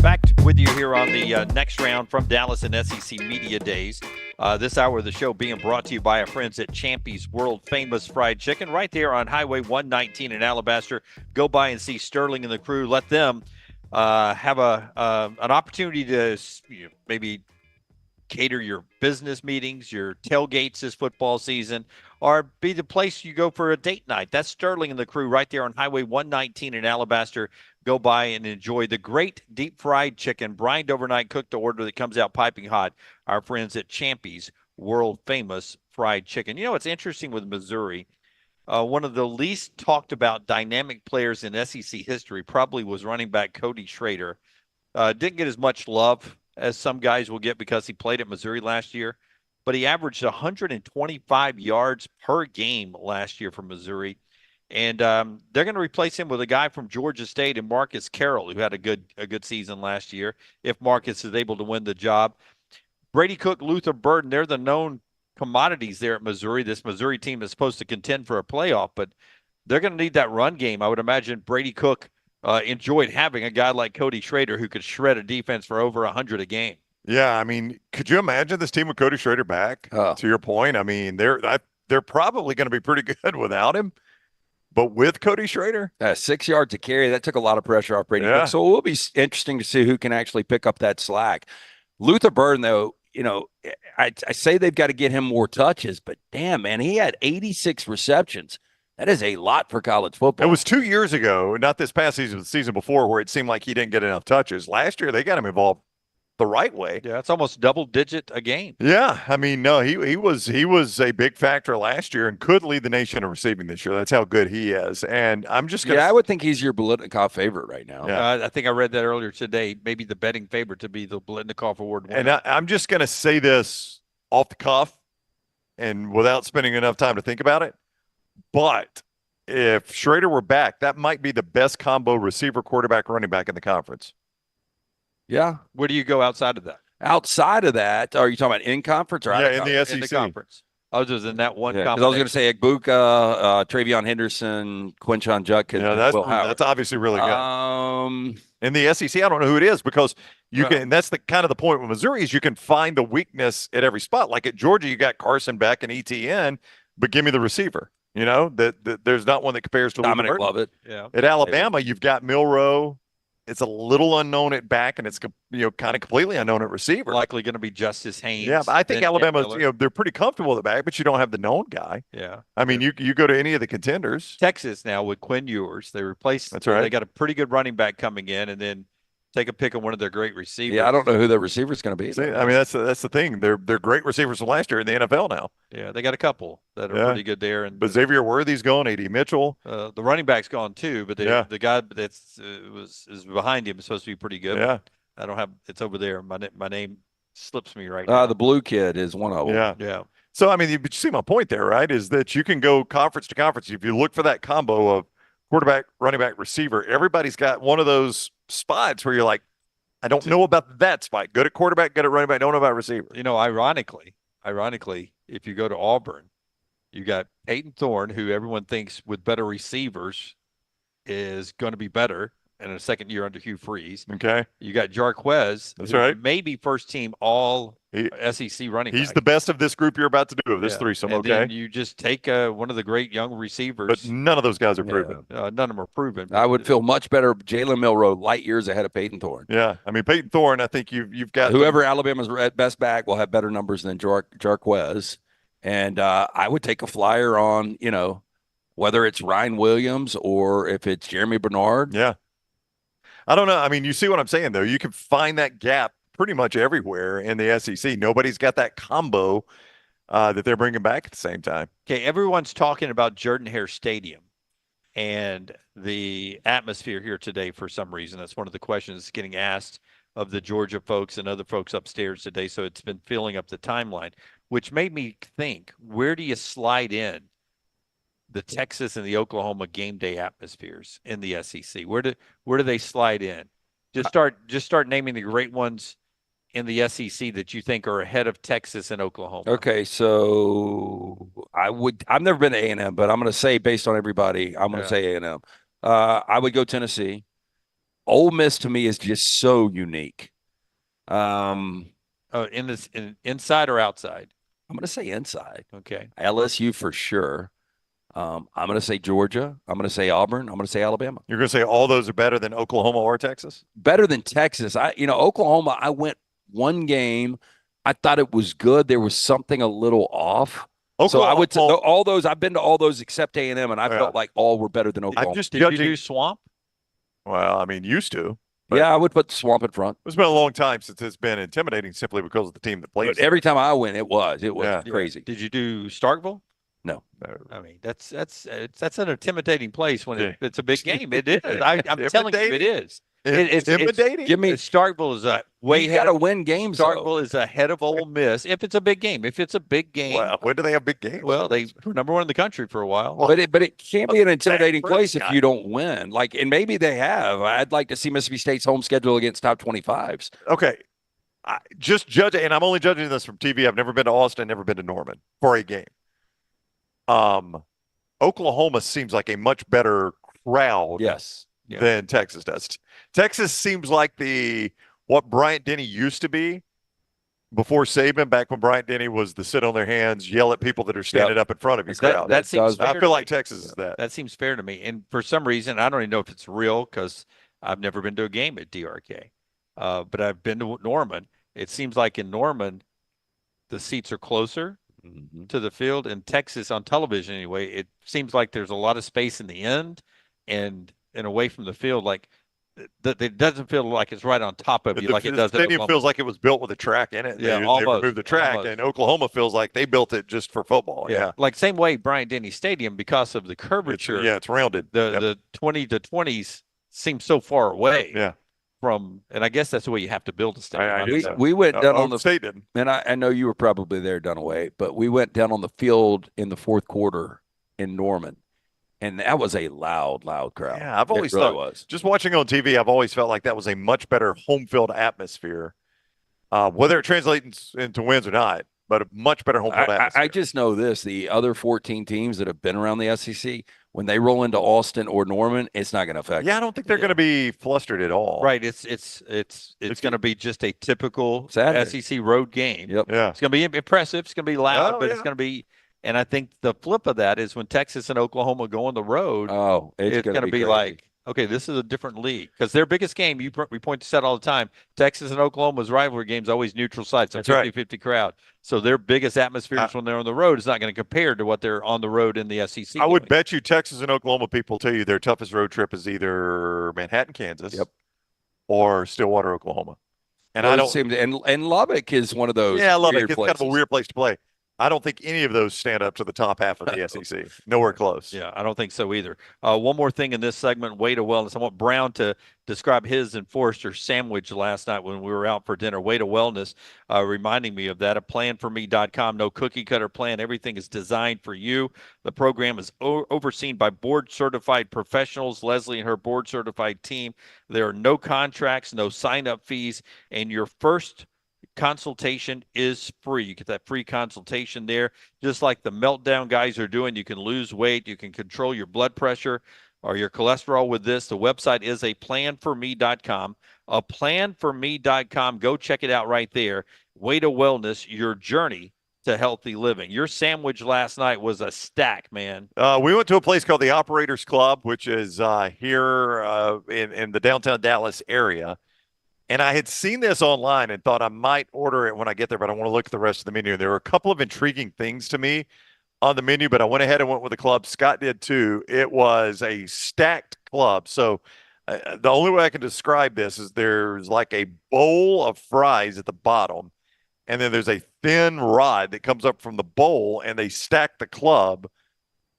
Back with you here on the next round from Dallas and SEC Media Days. This hour of the show being brought to you by our friends at Champy's World Famous Fried Chicken right there on Highway 119 in Alabaster. Go by and see Sterling and the crew. Let them have an opportunity to maybe cater your business meetings, your tailgates this football season, or be the place you go for a date night. That's Sterling and the crew right there on Highway 119 in Alabaster. Go by and enjoy the great deep fried chicken, brined overnight, cooked to order that comes out piping hot. Our friends at Champy's World Famous Fried Chicken. You know, it's interesting with Missouri. One of the least talked about dynamic players in SEC history probably was running back Cody Schrader. Didn't get as much love as some guys will get because he played at Missouri last year, but he averaged 125 yards per game last year for Missouri. And they're going to replace him with a guy from Georgia State and Marcus Carroll, who had a good season last year, if Marcus is able to win the job. Brady Cook, Luther Burden, they're the known commodities there at Missouri. This Missouri team is supposed to contend for a playoff, but they're going to need that run game. I would imagine Brady Cook enjoyed having a guy like Cody Schrader who could shred a defense for over 100 a game. Yeah, I mean, could you imagine this team with Cody Schrader back? To your point, I mean, they're probably going to be pretty good without him. But with Cody Schrader? 6 yards to carry, that took a lot of pressure off Brady Cook. So it will be interesting to see who can actually pick up that slack. Luther Burden, though, you know, I say they've got to get him more touches, but damn, man, he had 86 receptions. That is a lot for college football. It was 2 years ago, not this past season, the season before, where it seemed like he didn't get enough touches. Last year, they got him involved the right way. Yeah, it's almost double digit a game. Yeah, I mean, no, he was a big factor last year and could lead the nation in receiving this year. That's how good he is. And I'm just going to... Yeah, I would think he's your Biletnikoff favorite right now. Yeah. I think I read that earlier today, maybe the betting favorite to be the Biletnikoff Award winner. And I'm just going to say this off the cuff and without spending enough time to think about it, but if Schrader were back, that might be the best combo receiver, quarterback, running back in the conference. Yeah. Where do you go outside of that? Outside of that, are you talking about in conference or out in the SEC? In the conference. other than that one. Because I was going to say Egbuka, Travion Henderson, Quinshon Judkins. That's obviously really good. In the SEC, I don't know who it is because you can. And that's the kind of the point with Missouri is you can find the weakness at every spot. Like at Georgia, you got Carson Beck and ETN, but give me the receiver. You know that there's not one that compares to Dominic Lovett. Yeah. At Alabama, you've got Milroe. It's a little unknown at back, and it's kind of completely unknown at receiver. Likely going to be Justice Haynes. Yeah, but I think Alabama's they're pretty comfortable at the back, but you don't have the known guy. Yeah, I mean you go to any of the contenders. Texas now with Quinn Ewers, they replaced. That's right. They got a pretty good running back coming in, and then take a pick on one of their great receivers. Yeah, I don't know who their receiver is going to be. See, I mean that's the thing. They're great receivers from last year in the NFL now. Yeah, they got a couple that are pretty good there. And but Xavier Worthy's gone. A.D. Mitchell. The running back's gone too, but the guy that's is behind him is supposed to be pretty good. Yeah, I don't have. It's over there. My name slips me right now. The blue kid is one of them. Yeah. So I mean, you see my point there, right? Is that you can go conference to conference. If you look for that combo of quarterback, running back, receiver, everybody's got one of those spots where you're like, I don't know about that spot. Good at quarterback, good at running back, don't know about receiver. You know, ironically, if you go to Auburn, you got Peyton Thorne, who everyone thinks with better receivers is going to be better in a second year under Hugh Freeze. Okay. You got Jarquez. That's right. Maybe first team all SEC running back. He's the best of this group you're about to do, of this threesome, and okay? then you just take one of the great young receivers. But none of those guys are proven. None of them are proven. I would feel much better. Jalen Milroe, light years ahead of Peyton Thorne. Yeah. I mean, Peyton Thorne, I think you've got whoever Alabama's at best back will have better numbers than Jarquez. And I would take a flyer on, whether it's Ryan Williams or if it's Jeremy Bernard. Yeah. I don't know. I mean, you see what I'm saying, though. You can find that gap pretty much everywhere in the SEC. Nobody's got that combo that they're bringing back at the same time. Okay, everyone's talking about Jordan-Hare Stadium and the atmosphere here today for some reason. That's one of the questions getting asked of the Georgia folks and other folks upstairs today. So it's been filling up the timeline, which made me think, where do you slide in the Texas and the Oklahoma game day atmospheres in the SEC? Where do they slide in? Just start naming the great ones in the SEC that you think are ahead of Texas and Oklahoma. Okay, so I've never been to A&M, but I'm going to say based on everybody, I'm going to say A&M. I would go Tennessee. Ole Miss to me is just so unique. Inside or outside? I'm going to say inside. Okay. LSU for sure. I'm going to say Georgia. I'm going to say Auburn. I'm going to say Alabama. You're going to say all those are better than Oklahoma or Texas? Better than Texas. Oklahoma, I went one game. I thought it was good. There was something a little off. So I would say all those. I've been to all those except A&M, and I felt like all were better than Oklahoma. Did you do Swamp? Well, I mean, used to. Yeah, I would put Swamp in front. It's been a long time since it's been intimidating simply because of the team that plays. But every time I went, it was crazy. Did you do Starkville? No. I mean, that's an intimidating place when it's a big game. It is. I'm telling you, it is. It's intimidating. Give me Starkville is way got to win games. Starkville is ahead of Ole Miss if it's a big game. If it's a big game, well, when do they have big games? Well, they were number one in the country for a while. But it can't be an intimidating place if you don't win. And maybe they have. I'd like to see Mississippi State's home schedule against top 25s. Okay. Just judge it, and I'm only judging this from TV. I've never been to Austin, never been to Norman for a game. Oklahoma seems like a much better crowd than Texas does. Texas seems like what Bryant Denny used to be before Saban, back when Bryant Denny was the sit on their hands, yell at people that are standing up in front of you crowd. That seems I feel like Texas is that. That seems fair to me. And for some reason, I don't even know if it's real because I've never been to a game at DRK, but I've been to Norman. It seems like in Norman, the seats are closer to the field. In Texas, on television anyway, it seems like there's a lot of space in the end and away from the field. Like it doesn't feel like it's right on top of you like it does. The stadium feels like it was built with a track in it. Yeah, they almost. removed the track, and Oklahoma feels like they built it just for football. Yeah, like same way Bryant Denny Stadium, because of the curvature. It's rounded. The 20 to 20s seem so far away. Yeah. And I guess that's the way you have to build a stadium. We went down on the state didn't. And I know you were probably there, Dunaway, but we went down on the field in the fourth quarter in Norman, and that was a loud crowd. Yeah, I've always thought, just watching on TV, I've always felt like that was a much better home field atmosphere. Whether it translates into wins or not, but a much better home field atmosphere. I just know this: the other 14 teams that have been around the SEC, when they roll into Austin or Norman, it's not going to affect. Yeah, I don't think they're going to be flustered at all. Right. It's going to be just a typical Saturday. SEC road game. Yep. Yeah. It's going to be impressive. It's going to be loud, but yeah. it's going to be. And I think the flip of that is when Texas and Oklahoma go on the road. Oh, it's going to be crazy. like, okay, this is a different league because their biggest game. We point to that all the time. Texas and Oklahoma's rivalry games always neutral sites, so 50-50 crowd. So their biggest atmospheres when they're on the road is not going to compare to what they're on the road in the SEC. I would bet you Texas and Oklahoma people tell you their toughest road trip is either Manhattan, Kansas, or Stillwater, Oklahoma. And I don't seem to, and Lubbock is one of those. Yeah, Lubbock weird is places. kind of a weird place to play. I don't think any of those stand up to the top half of the SEC. Nowhere close. Yeah, I don't think so either. One more thing in this segment, Way to Wellness. I want Brown to describe his and Forrester's sandwich last night when we were out for dinner. Way to Wellness, reminding me of that. A planforme.com, no cookie cutter plan. Everything is designed for you. The program is overseen by board certified professionals, Leslie and her board certified team. There are no contracts, no sign up fees, and your first consultation is free. You get that free consultation there, just like the Meltdown guys are doing. You can lose weight, you can control your blood pressure or your cholesterol with this. The website is a planforme.com, a planforme.com. Go check it out right there. Way to Wellness, your journey to healthy living. Your sandwich last night was a stack, man. We went to a place called the Operators Club, which is here in the downtown Dallas area. And I had seen this online and thought I might order it when I get there, but I want to look at the rest of the menu. And there were a couple of intriguing things to me on the menu, but I went ahead and went with the club. Scott did too. It was a stacked club. So the only way I can describe this is there's like a bowl of fries at the bottom, and then there's a thin rod that comes up from the bowl, and they stack the club.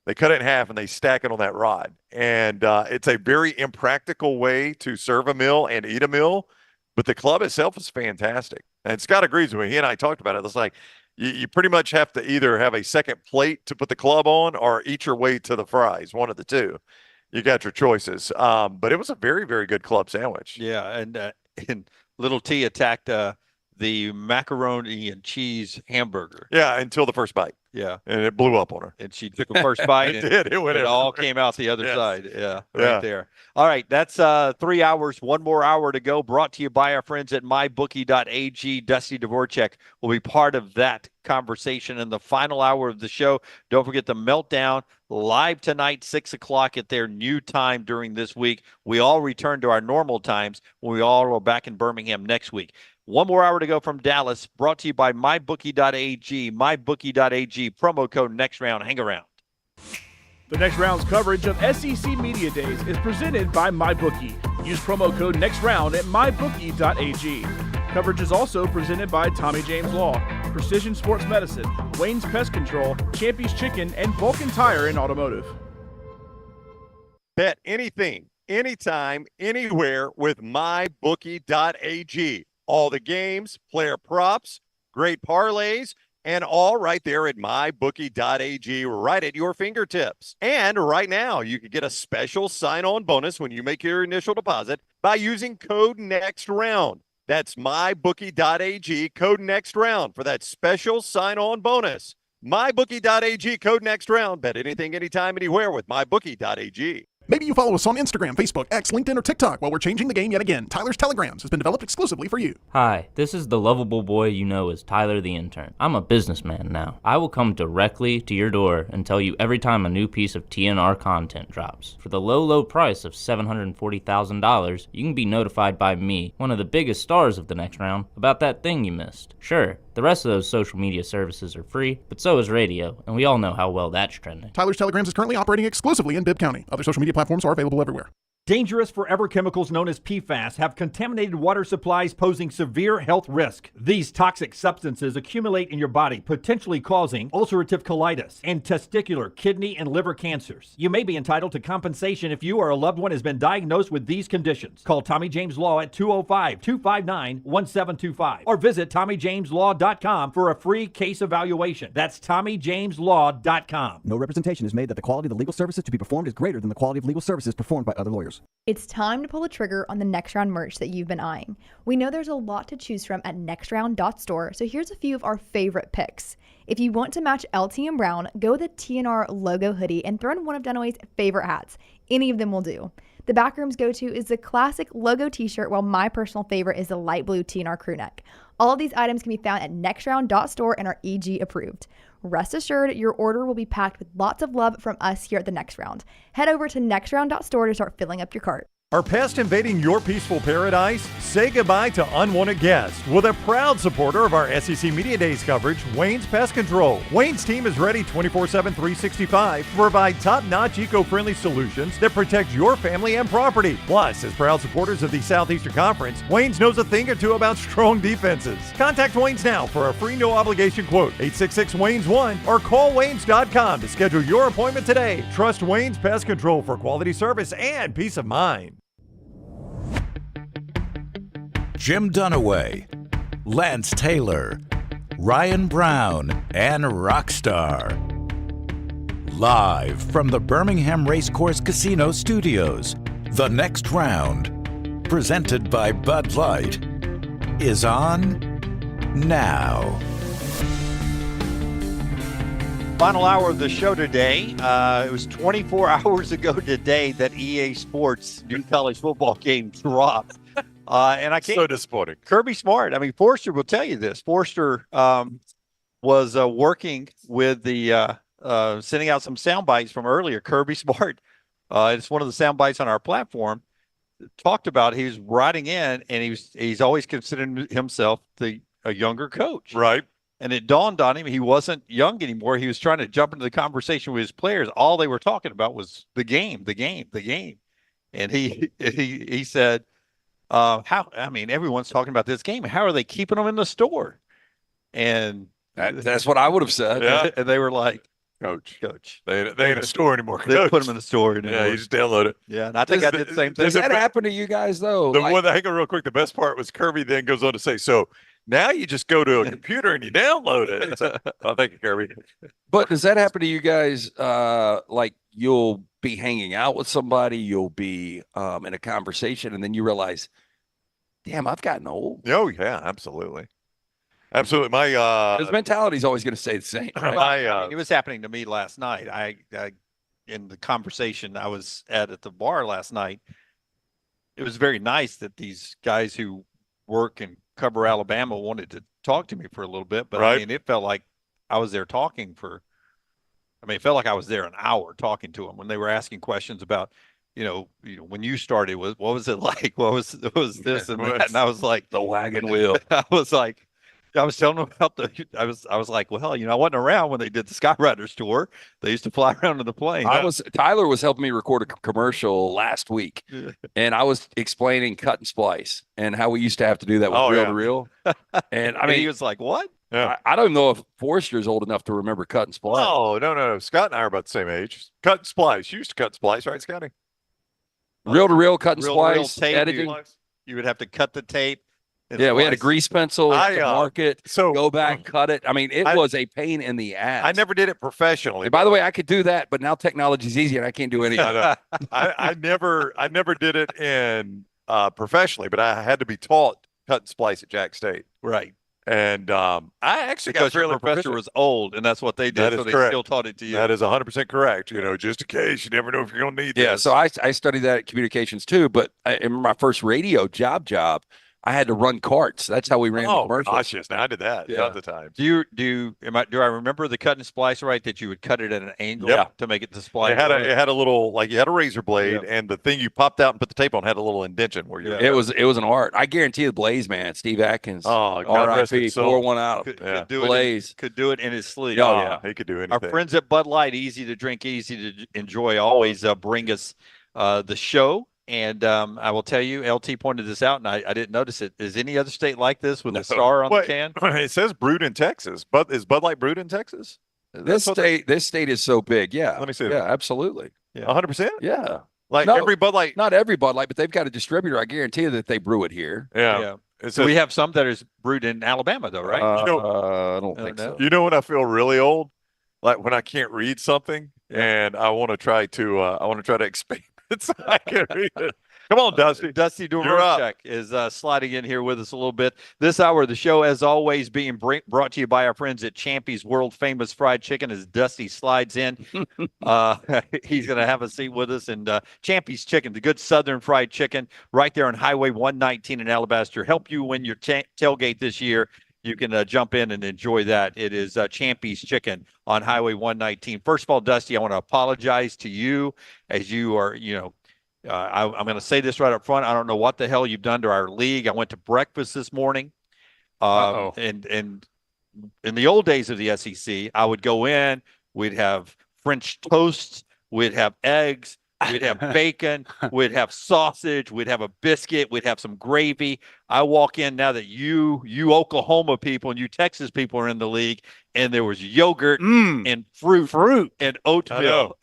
They cut it in half and they stack it on that rod. And it's a very impractical way to serve a meal and eat a meal. But the club itself is fantastic. And Scott agrees with me. He and I talked about it. It's like you pretty much have to either have a second plate to put the club on or eat your way to the fries, one of the two. You got your choices. But it was a very, very good club sandwich. Yeah, and Little T attacked the macaroni and cheese hamburger. Yeah, until the first bite. Yeah. And it blew up on her. And she took the first bite. It did. It went It all everywhere. came out the other Yes. side. Yeah, Yeah. right there. All right, that's 3 hours, one more hour to go. Brought to you by our friends at mybookie.ag. Dusty Dvoracek will be part of that conversation in the final hour of the show. Don't forget the Meltdown live tonight, 6 o'clock at their new time during this week. We all return to our normal times when we all are back in Birmingham next week. One more hour to go from Dallas, brought to you by mybookie.ag. Mybookie.ag, promo code next round. Hang around. The next round's coverage of SEC Media Days is presented by MyBookie. Use promo code NEXTROUND at mybookie.ag. Coverage is also presented by Tommy James Law, Precision Sports Medicine, Wayne's Pest Control, Champy's Chicken, and Vulcan Tire and Automotive. Bet anything, anytime, anywhere with mybookie.ag. All the games, player props, great parlays, and all right there at mybookie.ag, right at your fingertips. And right now, you can get a special sign-on bonus when you make your initial deposit by using code NEXTROUND. That's mybookie.ag, code NEXTROUND for that special sign-on bonus. mybookie.ag, code NEXTROUND. Bet anything, anytime, anywhere with mybookie.ag. Maybe you follow us on Instagram, Facebook, X, LinkedIn, or TikTok. While we're changing the game yet again, Tyler's Telegrams has been developed exclusively for you. Hi, this is the lovable boy you know as Tyler the Intern. I'm a businessman now. I will come directly to your door and tell you every time a new piece of TNR content drops. For the low, low price of $740,000, you can be notified by me, one of the biggest stars of the next round, about that thing you missed. Sure, the rest of those social media services are free, but so is radio, and we all know how well that's trending. Tyler's Telegrams is currently operating exclusively in Bibb County. Other social media platforms are available everywhere. Dangerous forever chemicals known as PFAS have contaminated water supplies, posing severe health risk. These toxic substances accumulate in your body, potentially causing ulcerative colitis and testicular, kidney, and liver cancers. You may be entitled to compensation if you or a loved one has been diagnosed with these conditions. Call Tommy James Law at 205-259-1725 or visit TommyJamesLaw.com for a free case evaluation. That's TommyJamesLaw.com. No representation is made that the quality of the legal services to be performed is greater than the quality of legal services performed by other lawyers. details. It's time to pull the trigger on the Next Round merch that you've been eyeing. We know there's a lot to choose from at nextround.store, so here's a few of our favorite picks. If you want to match LT and Brown, go with the TNR logo hoodie and throw in one of Dunaway's favorite hats. Any of them will do. The Backroom's go-to is the classic logo t-shirt, while my personal favorite is the light blue TNR crew neck. All of these items can be found at nextround.store and are EG approved. Rest assured, your order will be packed with lots of love from us here at the Next Round. Head over to nextround.store to start filling up your cart. Are pests invading your peaceful paradise? Say goodbye to unwanted guests with a proud supporter of our SEC Media Days coverage, Wayne's Pest Control. Wayne's team is ready 24/7, 365 to provide top-notch eco-friendly solutions that protect your family and property. Plus, as proud supporters of the Southeastern Conference, Wayne's knows a thing or two about strong defenses. Contact Wayne's now for a free no-obligation quote, 866-WAYNES1, or call Waynes.com to schedule your appointment today. Trust Wayne's Pest Control for quality service and peace of mind. Jim Dunaway, Lance Taylor, Ryan Brown, and Rockstar. Live from the Birmingham Racecourse Casino Studios, the Next Round, presented by Bud Light, is on now. Final hour of the show today. It was 24 hours ago today that EA Sports new college football game dropped. And I can't. So disappointing. Kirby Smart. I mean, Forster will tell you this. Forster was working with the sending out some sound bites from earlier. Kirby Smart. It's one of the sound bites on our platform. Talked about he was riding in, and he's always considered himself a younger coach. Right. And it dawned on him he wasn't young anymore. He was trying to jump into the conversation with his players. All they were talking about was the game. And he said, how, I mean, everyone's talking about this game. How are they keeping them in the store? And that's what I would have said. Yeah. And they were like, Coach. They ain't a store anymore. They don't put them in the store anymore. Yeah, you just download it. Yeah, and I think I did the same thing. Does that happen to you guys, though? The one that, hang on real quick, the best part was Kirby then goes on to say, so now you just go to a computer and you download it. So, thank you, Kirby. But does that happen to you guys? Like you'll be hanging out with somebody, you'll be in a conversation, and then you realize, damn, I've gotten old. Oh, yeah, absolutely. Absolutely. My his mentality is always going to stay the same. Right? It was happening to me last night. I in the conversation I was at the bar last night, it was very nice that these guys who work and cover Alabama wanted to talk to me for a little bit, but I mean, it felt like I was there talking for. I mean, it felt like I was there an hour talking to them when they were asking questions about, you know, when you started, what was it like? What was this and that? And I was like, the wagon wheel. I was telling them about I was like, well, I wasn't around when they did the Skywriters tour. They used to fly around in the plane. Tyler was helping me record a commercial last week, and I was explaining cut and splice and how we used to have to do that with reel to reel. And I mean, he was like, what? Yeah. I don't know if Forrester's old enough to remember cut and splice. Oh, no. Scott and I are about the same age. Cut and splice. You used to cut and splice, right, Scotty? Reel to reel, cut and Reel-to-reel splice, tape, editing. You would have to cut the tape. Yeah, we had a grease pencil to mark it, so go back, cut it. I mean, it was a pain in the ass. I never did it professionally. And by the way, I could do that, but now technology's easy and I can't do any of it. I never did it in professionally, but I had to be taught cut and splice at Jack State. Right. And I actually because got fairly your professor was old, and that's what they did. That so is they correct. still taught it to you. That is 100% correct. Just in case, you never know if you're going to need this. Yeah, so I studied that at communications too, but in my first radio job, I had to run carts. That's how we ran the commercials. Gosh, yes. Now I did that tons of times. Do I remember the cut and splice right? That you would cut it at an angle to make it the splice. It had a little, like you had a razor blade, and the thing you popped out and put the tape on had a little indention where you. It was an art. I guarantee the Blaze man, Steve Atkins. Oh, God rest R.I.P. his soul. Pour one out. Could do Blaze could do it in his sleep. Oh yeah, he could do anything. Our friends at Bud Light, easy to drink, easy to enjoy, always bring us the show. And I will tell you, LT pointed this out, and I didn't notice it. Is any other state like this with a star on the can? It says brewed in Texas, but is Bud Light brewed in Texas? This state is so big. Yeah. Let me see. Yeah, absolutely. 100%? Yeah. Like every Bud Light. Not every Bud Light, but they've got a distributor. I guarantee you that they brew it here. Yeah. So we have some that is brewed in Alabama, though, right? I don't think so. You know when I feel really old? Like when I can't read something and I want to try to expand I can read it. Come on, Dusty. Dusty You're up. Dvoracek is sliding in here with us a little bit. This hour of the show, as always, being brought to you by our friends at Champy's World Famous Fried Chicken. As Dusty slides in, he's going to have a seat with us. And Champy's Chicken, the good Southern fried chicken, right there on Highway 119 in Alabaster. Help you win your tailgate this year. You can jump in and enjoy that. It is Champy's Chicken on Highway 119. First of all, Dusty, I want to apologize to you as you are, I'm going to say this right up front. I don't know what the hell you've done to our league. I went to breakfast this morning. And in the old days of the SEC, I would go in, we'd have French toast, we'd have eggs, we'd have bacon, we'd have sausage, we'd have a biscuit, we'd have some gravy. I walk in now that you Oklahoma people and you Texas people are in the league, and there was yogurt and fruit and oatmeal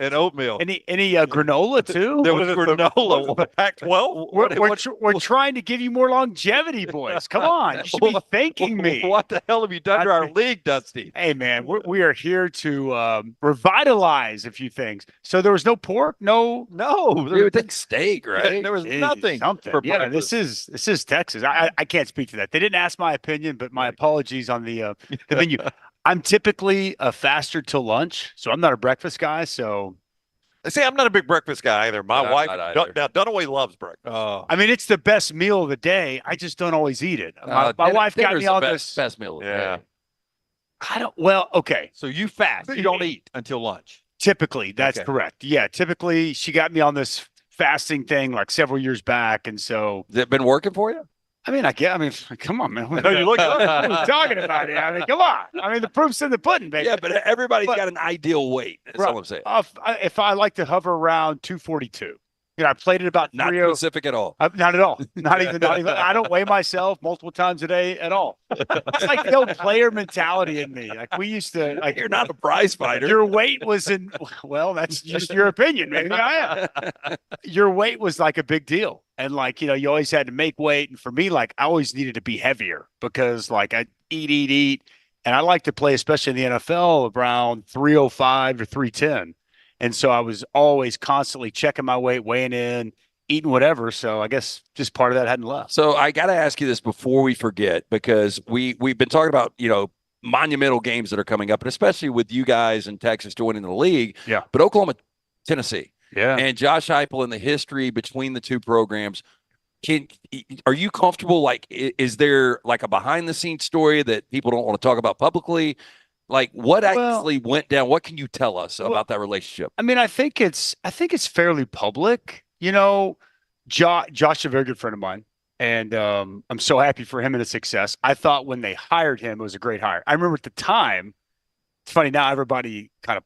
Any granola too? There was granola. The Pac-12. We're trying to give you more longevity, boys. Come on, you should be thanking me. What the hell have you done to our league, Dusty? Hey man, we are here to revitalize a few things. So there was no pork, no. You would think steak, right? There was nothing. Something. Yeah, this is Texas. I can't speak to that. They didn't ask my opinion, but my apologies on the menu. I'm typically a faster till lunch, so I'm not a breakfast guy. So, See, I'm not a big breakfast guy either. My wife, now Dunaway loves breakfast. I mean, it's the best meal of the day. I just don't always eat it. My wife got me on this best meal of the day. I don't. Well, okay. So you fast. You don't eat until lunch. Typically, that's correct. Yeah, typically she got me on this fasting thing like several years back, and so has it been working for you? I mean, come on, man. What are you talking about here? I mean, come on. I mean, the proof's in the pudding, baby. Yeah, but everybody's got an ideal weight. That's all I'm saying. If I like to hover around 242. I played it about not specific at all. Not at all. Not even. I don't weigh myself multiple times a day at all. It's like the old player mentality in me. Like we used to. Like you're not a prize fighter. Your weight was in. Well, that's just your opinion. Maybe I am. Your weight was like a big deal, and you always had to make weight. And for me, I always needed to be heavier because I eat, and I like to play, especially in the NFL, around 305 to 310. And so I was always constantly checking my weight, weighing in, eating whatever. So I guess just part of that hadn't left. So I got to ask you this before we forget, because we've been talking about, monumental games that are coming up, and especially with you guys in Texas joining the league. Yeah. But Oklahoma, Tennessee. Yeah. And Josh Heupel and the history between the two programs. Are you comfortable? Is there a behind the scenes story that people don't want to talk about publicly? What actually went down? What can you tell us about that relationship? I mean, I think it's fairly public. Josh is a very good friend of mine, and I'm so happy for him and his success. I thought when they hired him, it was a great hire. I remember at the time, it's funny now everybody kind of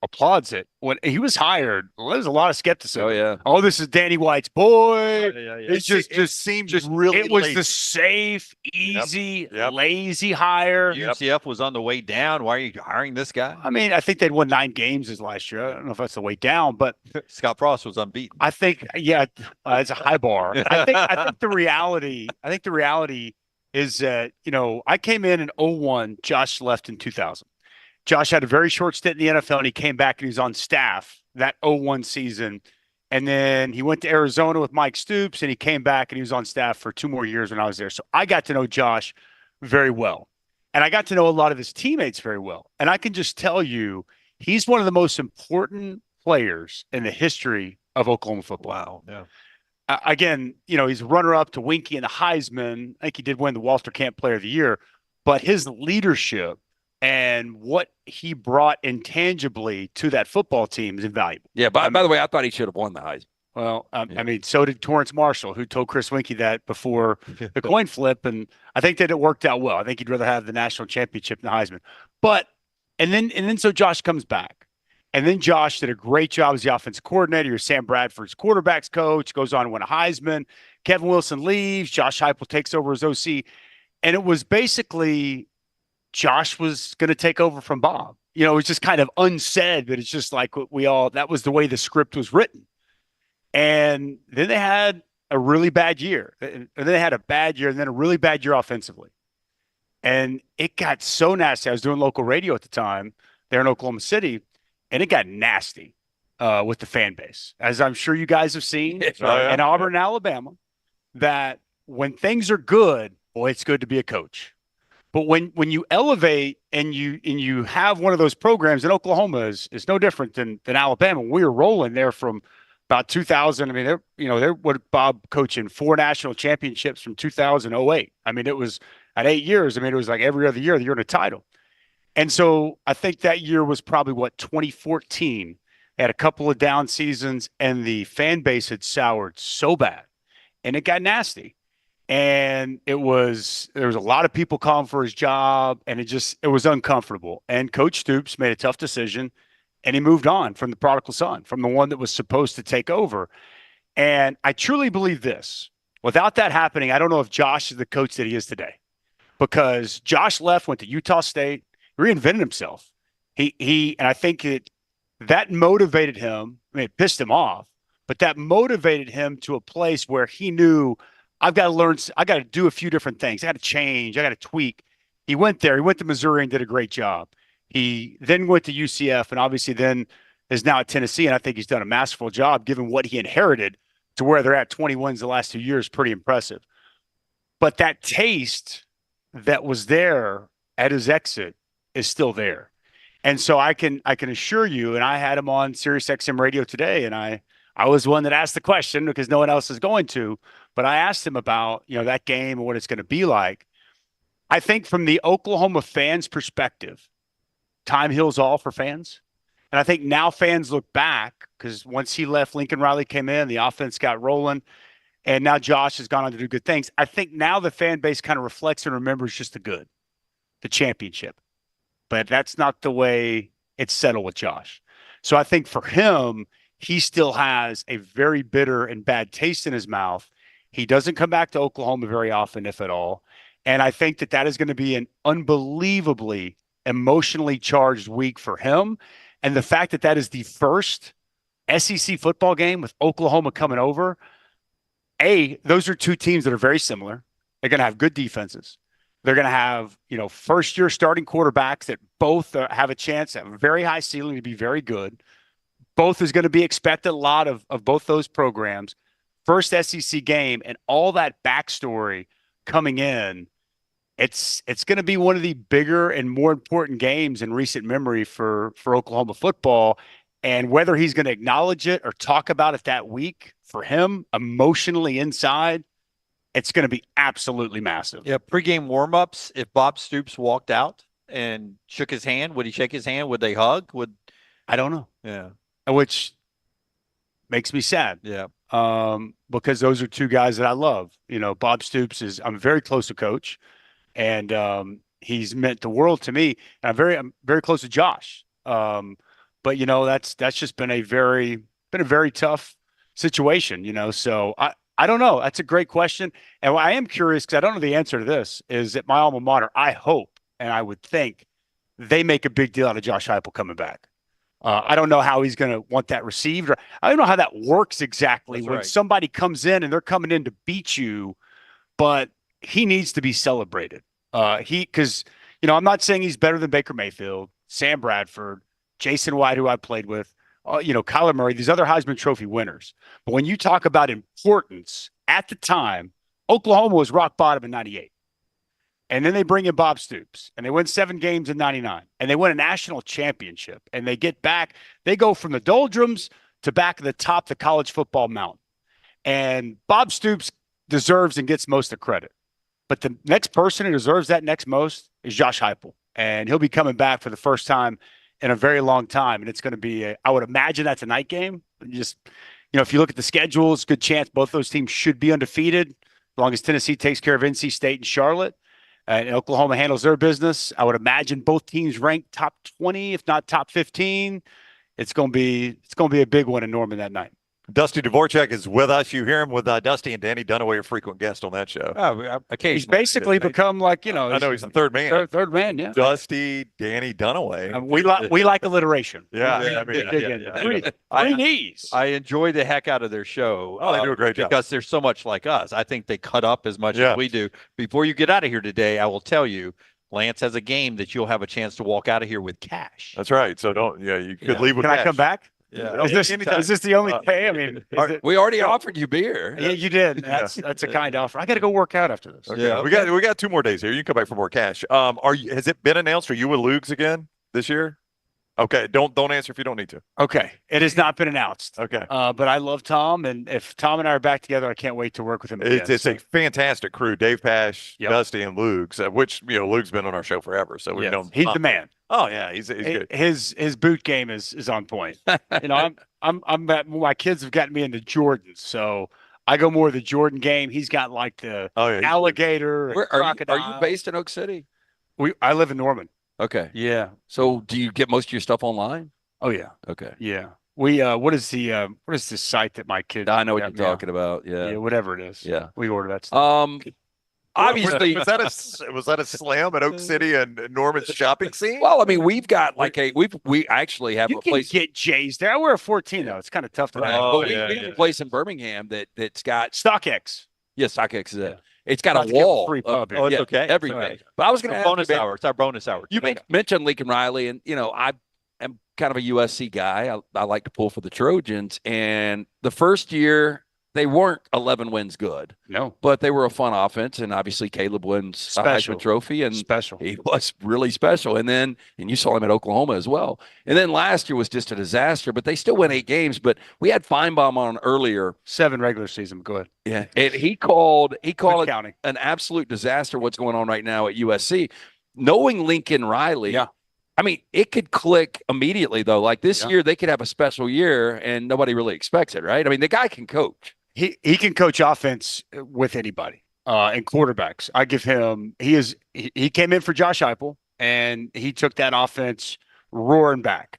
applauds it. When he was hired, there was a lot of skepticism. Oh yeah. Oh, this is Danny White's boy. Yeah. It just seemed really. It was the safe, easy, lazy hire. UCF was on the way down. Why are you hiring this guy? I mean, I think they'd won 9 games this last year. I don't know if that's the way down, but Scott Frost was unbeaten. I think, it's a high bar. I think the reality is that I came in 2001. Josh left in 2000. Josh had a very short stint in the NFL, and he came back and he was on staff that 2001 season. And then he went to Arizona with Mike Stoops, and he came back and he was on staff for 2 more years when I was there. So I got to know Josh very well. And I got to know a lot of his teammates very well. And I can just tell you, he's one of the most important players in the history of Oklahoma football. Wow. Yeah. Again, he's runner-up to Winky and the Heisman. I think he did win the Walter Camp Player of the Year. But his leadership and what he brought intangibly to that football team is invaluable. Yeah, by the way, I thought he should have won the Heisman. Well, I mean, so did Torrance Marshall, who told Chris Winky that before the coin flip, and I think that it worked out well. I think he'd rather have the national championship than the Heisman. And then so Josh comes back, and then Josh did a great job as the offensive coordinator. You're Sam Bradford's quarterbacks coach, goes on to win a Heisman. Kevin Wilson leaves. Josh Heupel takes over as OC, and it was basically Josh was going to take over from Bob. It was just kind of unsaid, but it's just like that was the way the script was written. And then they had a really bad year. And then they had a bad year and then a really bad year offensively. And it got so nasty. I was doing local radio at the time there in Oklahoma City, and it got nasty. with the fan base, as I'm sure you guys have seen in Auburn and Alabama, that when things are good, boy, it's good to be a coach. But when you elevate and you have one of those programs, and Oklahoma is no different than Alabama. We were rolling there from about 2000. I mean, they're what Bob coaching 4 national championships from 2008. I mean, it was at 8 years. I mean, it was like every other year you're in a title. And so I think that year was probably 2014. They had a couple of down seasons, and the fan base had soured so bad, and it got nasty. And there was a lot of people calling for his job, and it was uncomfortable. And Coach Stoops made a tough decision, and he moved on from the prodigal son, from the one that was supposed to take over. And I truly believe this. Without that happening, I don't know if Josh is the coach that he is today, because Josh left, went to Utah State, reinvented himself. And I think that motivated him. I mean, it pissed him off, but that motivated him to a place where he knew, I've got to learn. I got to do a few different things. I got to change. I got to tweak. He went there. He went to Missouri and did a great job. He then went to UCF, and obviously then is now at Tennessee. And I think he's done a masterful job given what he inherited to where they're at. 20 wins the last 2 years, pretty impressive. But that taste that was there at his exit is still there. And so I can assure you, and I had him on SiriusXM radio today, and I was the one that asked the question because no one else is going to. But I asked him about, that game and what it's going to be like. I think from the Oklahoma fans' perspective, time heals all for fans. And I think now fans look back because once he left, Lincoln Riley came in, the offense got rolling, and now Josh has gone on to do good things. I think now the fan base kind of reflects and remembers just the good, the championship. But that's not the way it's settled with Josh. So I think for him, he still has a very bitter and bad taste in his mouth. He doesn't come back to Oklahoma very often, if at all. And I think that is going to be an unbelievably emotionally charged week for him. And the fact that is the first SEC football game with Oklahoma coming over, those are two teams that are very similar. They're going to have good defenses. They're going to have, first-year starting quarterbacks that both have a chance at a very high ceiling to be very good. Both is going to be expected a lot of both those programs. First SEC game, and all that backstory coming in, it's going to be one of the bigger and more important games in recent memory for Oklahoma football. And whether he's going to acknowledge it or talk about it that week, for him, emotionally inside, it's going to be absolutely massive. Yeah, pregame warm-ups, if Bob Stoops walked out and shook his hand, would he shake his hand? Would they hug? I don't know. Yeah. Which makes me sad. Yeah. Because those are two guys that I love. Bob Stoops I'm very close to Coach, and he's meant the world to me. And I'm very close to Josh. But that's just been a very tough situation. So I don't know. That's a great question, and I am curious because I don't know the answer to this. Is at my alma mater, I hope and I would think they make a big deal out of Josh Heupel coming back. I don't know how he's going to want that received. Or I don't know how that works exactly. That's when right. somebody comes in and they're coming in to beat you, but he needs to be celebrated. Because I'm not saying he's better than Baker Mayfield, Sam Bradford, Jason White, who I played with, Kyler Murray, these other Heisman Trophy winners. But when you talk about importance, at the time, Oklahoma was rock bottom in 98. And then they bring in Bob Stoops, and they win 7 games in 99, and they win a national championship, and they get back. They go from the doldrums to back at the top of the college football mountain. And Bob Stoops deserves and gets most of the credit. But the next person who deserves that next most is Josh Heupel. And he'll be coming back for the first time in a very long time. And it's going to be, I would imagine that's a night game. Just, if you look at the schedules, good chance both those teams should be undefeated as long as Tennessee takes care of NC State and Charlotte. And Oklahoma handles their business. I would imagine both teams ranked top 20, if not top 15. It's going to be a big one in Norman that night. Dusty Dvoracek is with us. You hear him with Dusty and Danny Dunaway, a frequent guest on that show. Occasionally. He's basically become like, I know he's the third man. Third man, yeah. Dusty, Danny Dunaway. We like alliteration. Yeah. Three knees. I enjoy the heck out of their show. Oh, they do a great job. Because they're so much like us. I think they cut up as much as we do. Before you get out of here today, I will tell you, Lance has a game that you'll have a chance to walk out of here with cash. That's right. So you could leave with Can cash. I come back? Yeah. Is this the only pay? I mean, we already offered you beer. Yeah, you did. That's a kind offer. I got to go work out after this. Okay. We got 2 more days here. You can come back for more cash. Has it been announced? Are you with Lugs again this year? Okay. Don't answer if you don't need to. Okay. It has not been announced. Okay. But I love Tom, and if Tom and I are back together, I can't wait to work with him again. It's a fantastic crew. Dave Pash, Dusty, and Lugs, which Lugs been on our show forever, so we've known. He's the man. Oh yeah, he's good. His boot game is on point. My kids have gotten me into Jordans, so I go more the Jordan game. He's got like the alligator. And are you based in Oak City? I live in Norman. Okay. Yeah. So do you get most of your stuff online? Oh yeah. Okay. Yeah. We what is the site that my kid? I know what you're talking about. Yeah. Yeah. Whatever it is. Yeah. We order that stuff. Obviously, was that a slam at Oak City and Norman's shopping scene? Well, I mean, we've got like we actually have you a can place. Get J's there. I wear a 14 though. It's kind of tough to. But we have a place in Birmingham that's got StockX. Yeah, StockX is it. It's got a wall. Free pub here. It's okay. Everything. Right. But I was going to bonus hour. It's our bonus hour. You mentioned Lincoln Riley, and I am kind of a USC guy. I like to pull for the Trojans, and the first year they weren't 11 wins good. No. But they were a fun offense, and obviously Caleb wins a Heisman Trophy, and he was really special. And you saw him at Oklahoma as well. And then last year was just a disaster, but they still won 8 games. But we had Feinbaum on earlier. 7 regular season. Go ahead. Yeah, and he called it an absolute disaster what's going on right now at USC. Knowing Lincoln Riley, I mean, it could click immediately, though. Like this year, they could have a special year, and nobody really expects it, right? I mean, the guy can coach. He can coach offense with anybody and quarterbacks. I give him he came in for Josh Heupel and he took that offense roaring back.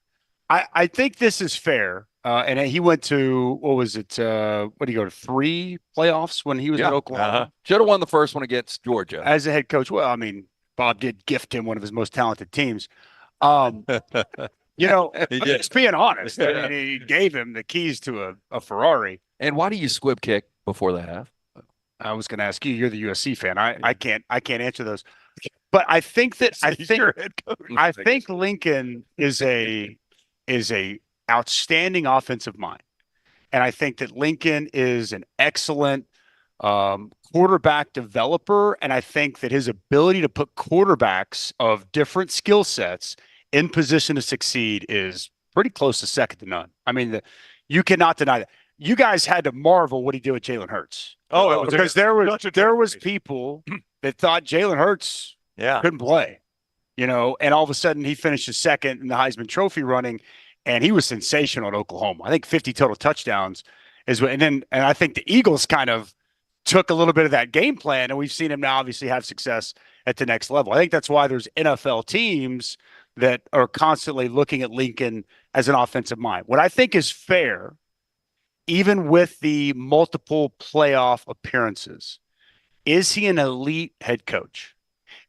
I think this is fair. And he went to what was it? What did he go to 3 playoffs when he was at Oklahoma? Should have won the first one against Georgia as a head coach. Well, I mean, Bob did gift him one of his most talented teams. Just being honest, I mean, he gave him the keys to a Ferrari. And why do you squib kick before the half? I was going to ask you. You're the USC fan. I can't answer those. But I think Lincoln is a outstanding offensive mind, and I think that Lincoln is an excellent quarterback developer, and I think that his ability to put quarterbacks of different skill sets in position to succeed is pretty close to second to none. I mean, you cannot deny that. You guys had to marvel what he did with Jalen Hurts. Because there was people that thought Jalen Hurts couldn't play, and all of a sudden he finished his second in the Heisman Trophy running, and he was sensational at Oklahoma. I think 50 total touchdowns and I think the Eagles kind of took a little bit of that game plan, and we've seen him now obviously have success at the next level. I think that's why there's NFL teams that are constantly looking at Lincoln as an offensive mind. What I think is fair, even with the multiple playoff appearances, is he an elite head coach?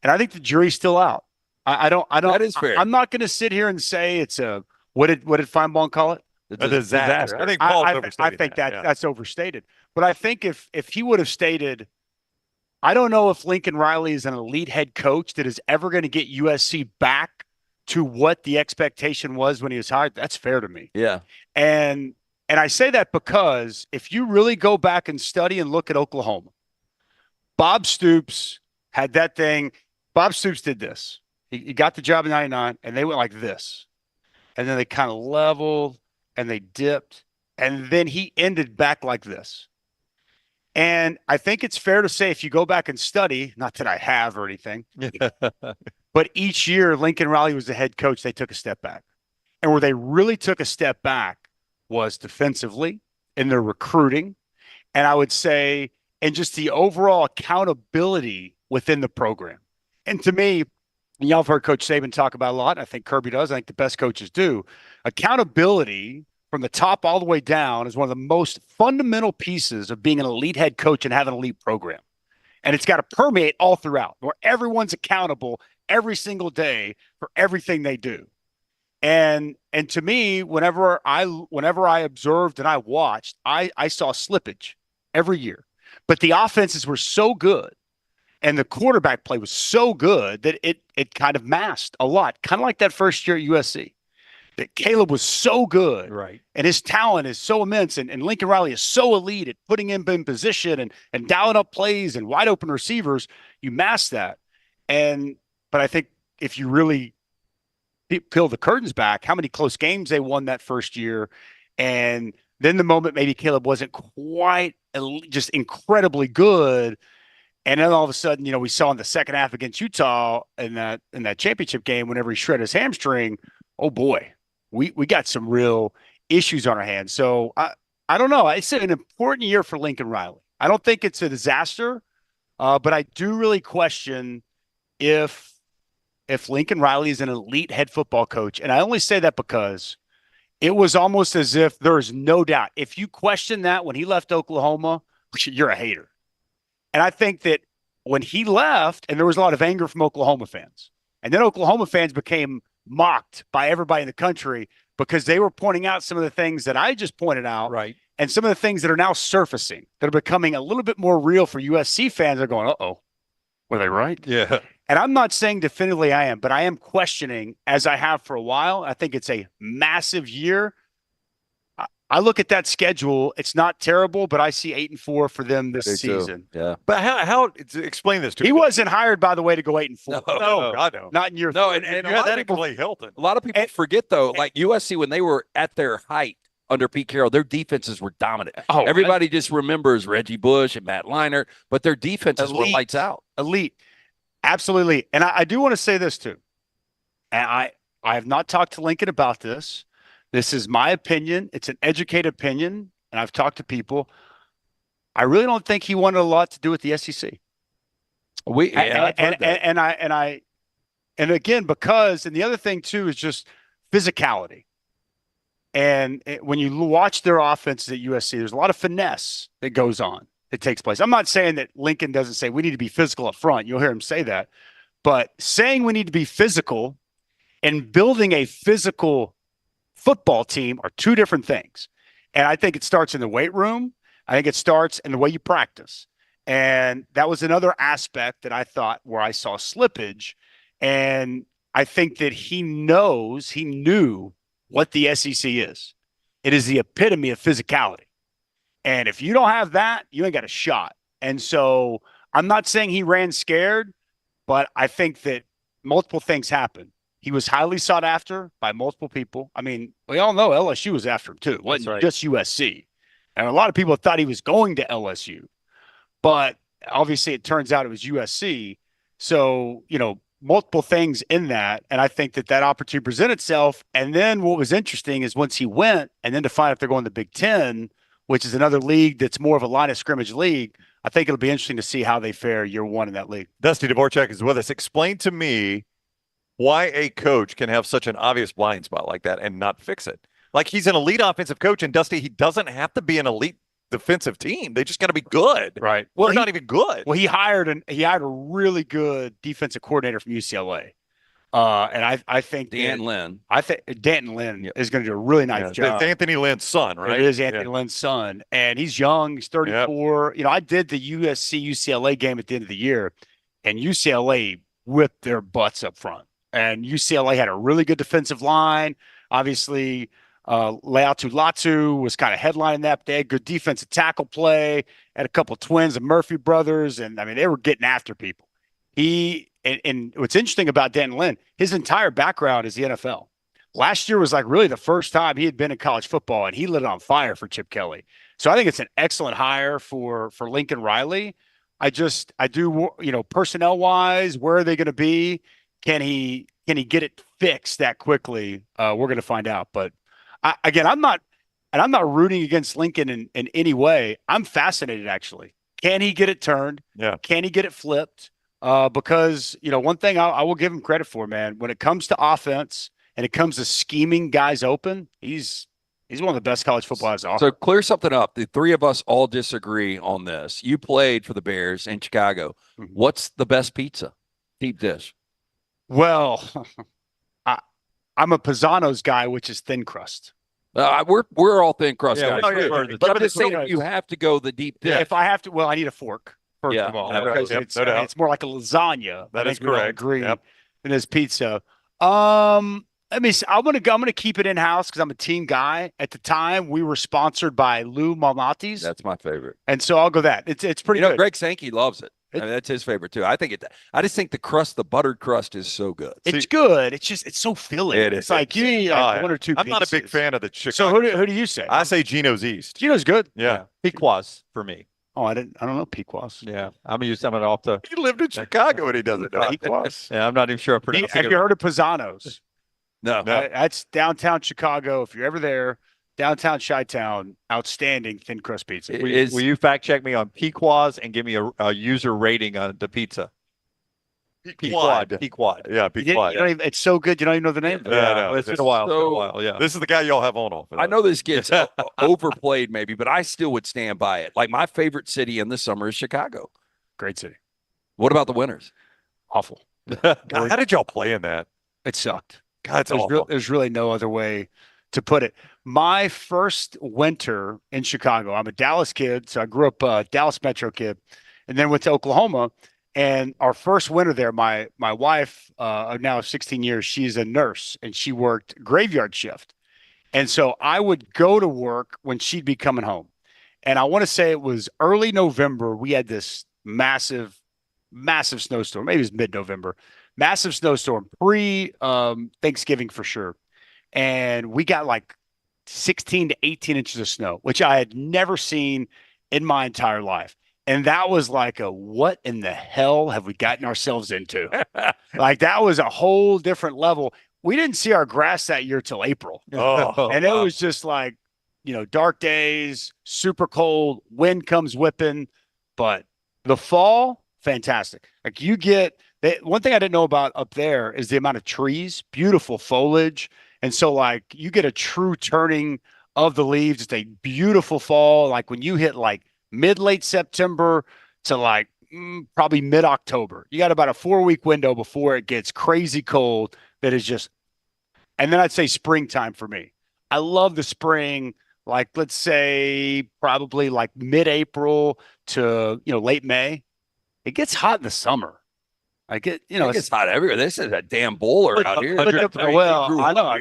And I think the jury's still out. I don't. That is fair. I'm not going to sit here and say it's what did Feinbaum call it? A disaster. I think that's overstated. But I think if he would have stated, I don't know if Lincoln Riley is an elite head coach that is ever going to get USC back to what the expectation was when he was hired, that's fair to me. Yeah. And I say that because if you really go back and study and look at Oklahoma, Bob Stoops had that thing. Bob Stoops did this. He got the job in 99, and they went like this. And then they kind of leveled, and they dipped, and then he ended back like this. And I think it's fair to say if you go back and study, not that I have or anything, but each year Lincoln Riley was the head coach, they took a step back. And where they really took a step back was defensively in their recruiting. And I would say, and just the overall accountability within the program. And to me, y'all have heard Coach Saban talk about a lot. I think Kirby does. I think the best coaches do. Accountability from the top all the way down is one of the most fundamental pieces of being an elite head coach and having an elite program. And it's got to permeate all throughout, where everyone's accountable every single day for everything they do. And to me, whenever I observed and I watched, I saw slippage every year. But the offenses were so good and the quarterback play was so good that it kind of masked a lot, kind of like that first year at USC. that Caleb was so good. Right. And his talent is so immense. And Lincoln Riley is so elite at putting him in position and dialing up plays and wide open receivers. You mask that. But I think if you really peel the curtains back, how many close games they won that first year. And then the moment maybe Caleb wasn't quite just incredibly good. And then all of a sudden, we saw in the second half against Utah in that championship game, whenever he shredded his hamstring, oh boy, we got some real issues on our hands. So I don't know. It's an important year for Lincoln Riley. I don't think it's a disaster, but I do really question if Lincoln Riley is an elite head football coach. And I only say that because it was almost as if there is no doubt. If you question that when he left Oklahoma, you're a hater. And I think that when he left, and there was a lot of anger from Oklahoma fans, and then Oklahoma fans became mocked by everybody in the country because they were pointing out some of the things that I just pointed out. Right. And some of the things that are now surfacing that are becoming a little bit more real for USC fans. They're going, uh-oh, were they right? Yeah. And I'm not saying definitively I am, but I am questioning, as I have for a while. I think it's a massive year. I look at that schedule. It's not terrible, but I see 8-4 for them this season. Yeah. But how explain this to me? He wasn't hired, by the way, to go 8-4. No, God, no. Not in your No, and a lot of people, Hilton. A lot of people forget, though, like USC, when they were at their height under Pete Carroll, their defenses were dominant. Everybody just remembers Reggie Bush and Matt Leinart, but their defenses were lights out. Elite. Absolutely. And I do want to say this, too. And I have not talked to Lincoln about this. This is my opinion. It's an educated opinion, and I've talked to people. I really don't think he wanted a lot to do with the SEC. And again, because, and the other thing too is just physicality. And when you watch their offenses at USC, there's a lot of finesse that goes on. That takes place. I'm not saying that Lincoln doesn't say we need to be physical up front. You'll hear him say that, but saying we need to be physical and building a physical football team are two different things. And I think it starts in the weight room. I think it starts in the way you practice. And that was another aspect that I thought where I saw slippage. And I think that he knew what the SEC is. It is the epitome of physicality. And if you don't have that, you ain't got a shot. And so I'm not saying he ran scared, but I think that multiple things happened. He was highly sought after by multiple people. I mean, we all know LSU was after him too. It wasn't just USC. And a lot of people thought he was going to LSU. But obviously it turns out it was USC. So, multiple things in that. And I think that opportunity presented itself. And then what was interesting is once he went, and then to find out they're going to the Big Ten, which is another league that's more of a line of scrimmage league, I think it'll be interesting to see how they fare year one in that league. Dusty Dvoracek is with us. Explain to me why a coach can have such an obvious blind spot like that and not fix it. Like, he's an elite offensive coach, and Dusty, he doesn't have to be an elite defensive team. They just got to be good. Right. Well, they're not even good. Well, he hired a really good defensive coordinator from UCLA. And I think Danton Lynn. I think Danton Lynn is going to do a really nice job. It's Anthony Lynn's son, right? It is Anthony Lynn's son. And he's young. He's 34. Yep. I did the USC-UCLA game at the end of the year, and UCLA whipped their butts up front. And UCLA had a really good defensive line. Obviously, Leatu Latu was kind of headlining that. They had good defensive tackle play, had a couple of twins, the Murphy brothers, and, they were getting after people. And what's interesting about Danton Lynn, his entire background is the NFL. Last year was like really the first time he had been in college football, and he lit it on fire for Chip Kelly. So I think it's an excellent hire for Lincoln Riley. I do, personnel-wise, where are they going to be? Can he get it fixed that quickly? We're going to find out. But I'm not rooting against Lincoln in any way. I'm fascinated, actually. Can he get it turned? Yeah. Can he get it flipped? Because, one thing I will give him credit for, man, when it comes to offense and it comes to scheming guys open, he's one of the best college football guys offer. So clear something up. The three of us all disagree on this. You played for the Bears in Chicago. Mm-hmm. What's the best pizza? Deep dish. Well, I'm a Pisano's guy, which is thin crust. We're all thin crust guys. But But I'm just saying, you have to go the deep dish. If I have to, I need a fork. First of all, because it's more like a lasagna. That is correct. Agree than his pizza. I I'm gonna keep it in house because I'm a team guy. At the time, we were sponsored by Lou Malnati's. That's my favorite. And so I'll go that. It's pretty good. Greg Sankey loves it. I mean, that's his favorite too. I just think the buttered crust is so good. It's good. It's so filling. It's like you need like one or two I'm not a big pieces. fan of the chicken. So who do you say? I say Geno's East. Geno's good. Yeah. Pequod's for me. Oh, I don't know Pequod's. Yeah. I'm used to off the. He lived in Chicago and he doesn't know Pequod's. Yeah, I'm not even sure I'm pronouncing Have you heard of Pisano's? No. That's downtown Chicago. If you're ever there, downtown Chi-Town, outstanding thin crust pizza. Will you fact check me on Pequod's and give me a user rating on the pizza? Pequod. Yeah, Pequod. It's so good. You don't even know the name. Yeah, it's been a while. Yeah. This is the guy y'all have on often. I know this gets overplayed maybe, but I still would stand by it. Like my favorite city in the summer is Chicago. Great city. What about the winters? Awful. God, how did y'all play in that? It sucked. God, it's awful. There's really no other way to put it. My first winter in Chicago, I'm a Dallas kid, so I grew up a Dallas Metro kid, and then went to Oklahoma. And our first winter there, my wife, now 16 years, she's a nurse, and she worked graveyard shift. And so I would go to work when she'd be coming home. And I want to say it was early November. We had this massive snowstorm. Maybe it was mid-November. Massive snowstorm, pre-Thanksgiving for sure. And we got like 16 to 18 inches of snow, which I had never seen in my entire life. And that was like what in the hell have we gotten ourselves into? Like that was a whole different level. We didn't see our grass that year till April. And it was just like, dark days, super cold, wind comes whipping. But the fall, fantastic. Like one thing I didn't know about up there is the amount of trees, beautiful foliage. And so like you get a true turning of the leaves. It's a beautiful fall. Like when you hit like late September to like probably mid-October, you got about a 4-week window before it gets crazy cold. That is just, and then I'd say springtime for me. I love the spring. Like let's say probably like mid-April to late May. It gets hot in the summer. It gets hot everywhere. This is a damn bowler out here. I know.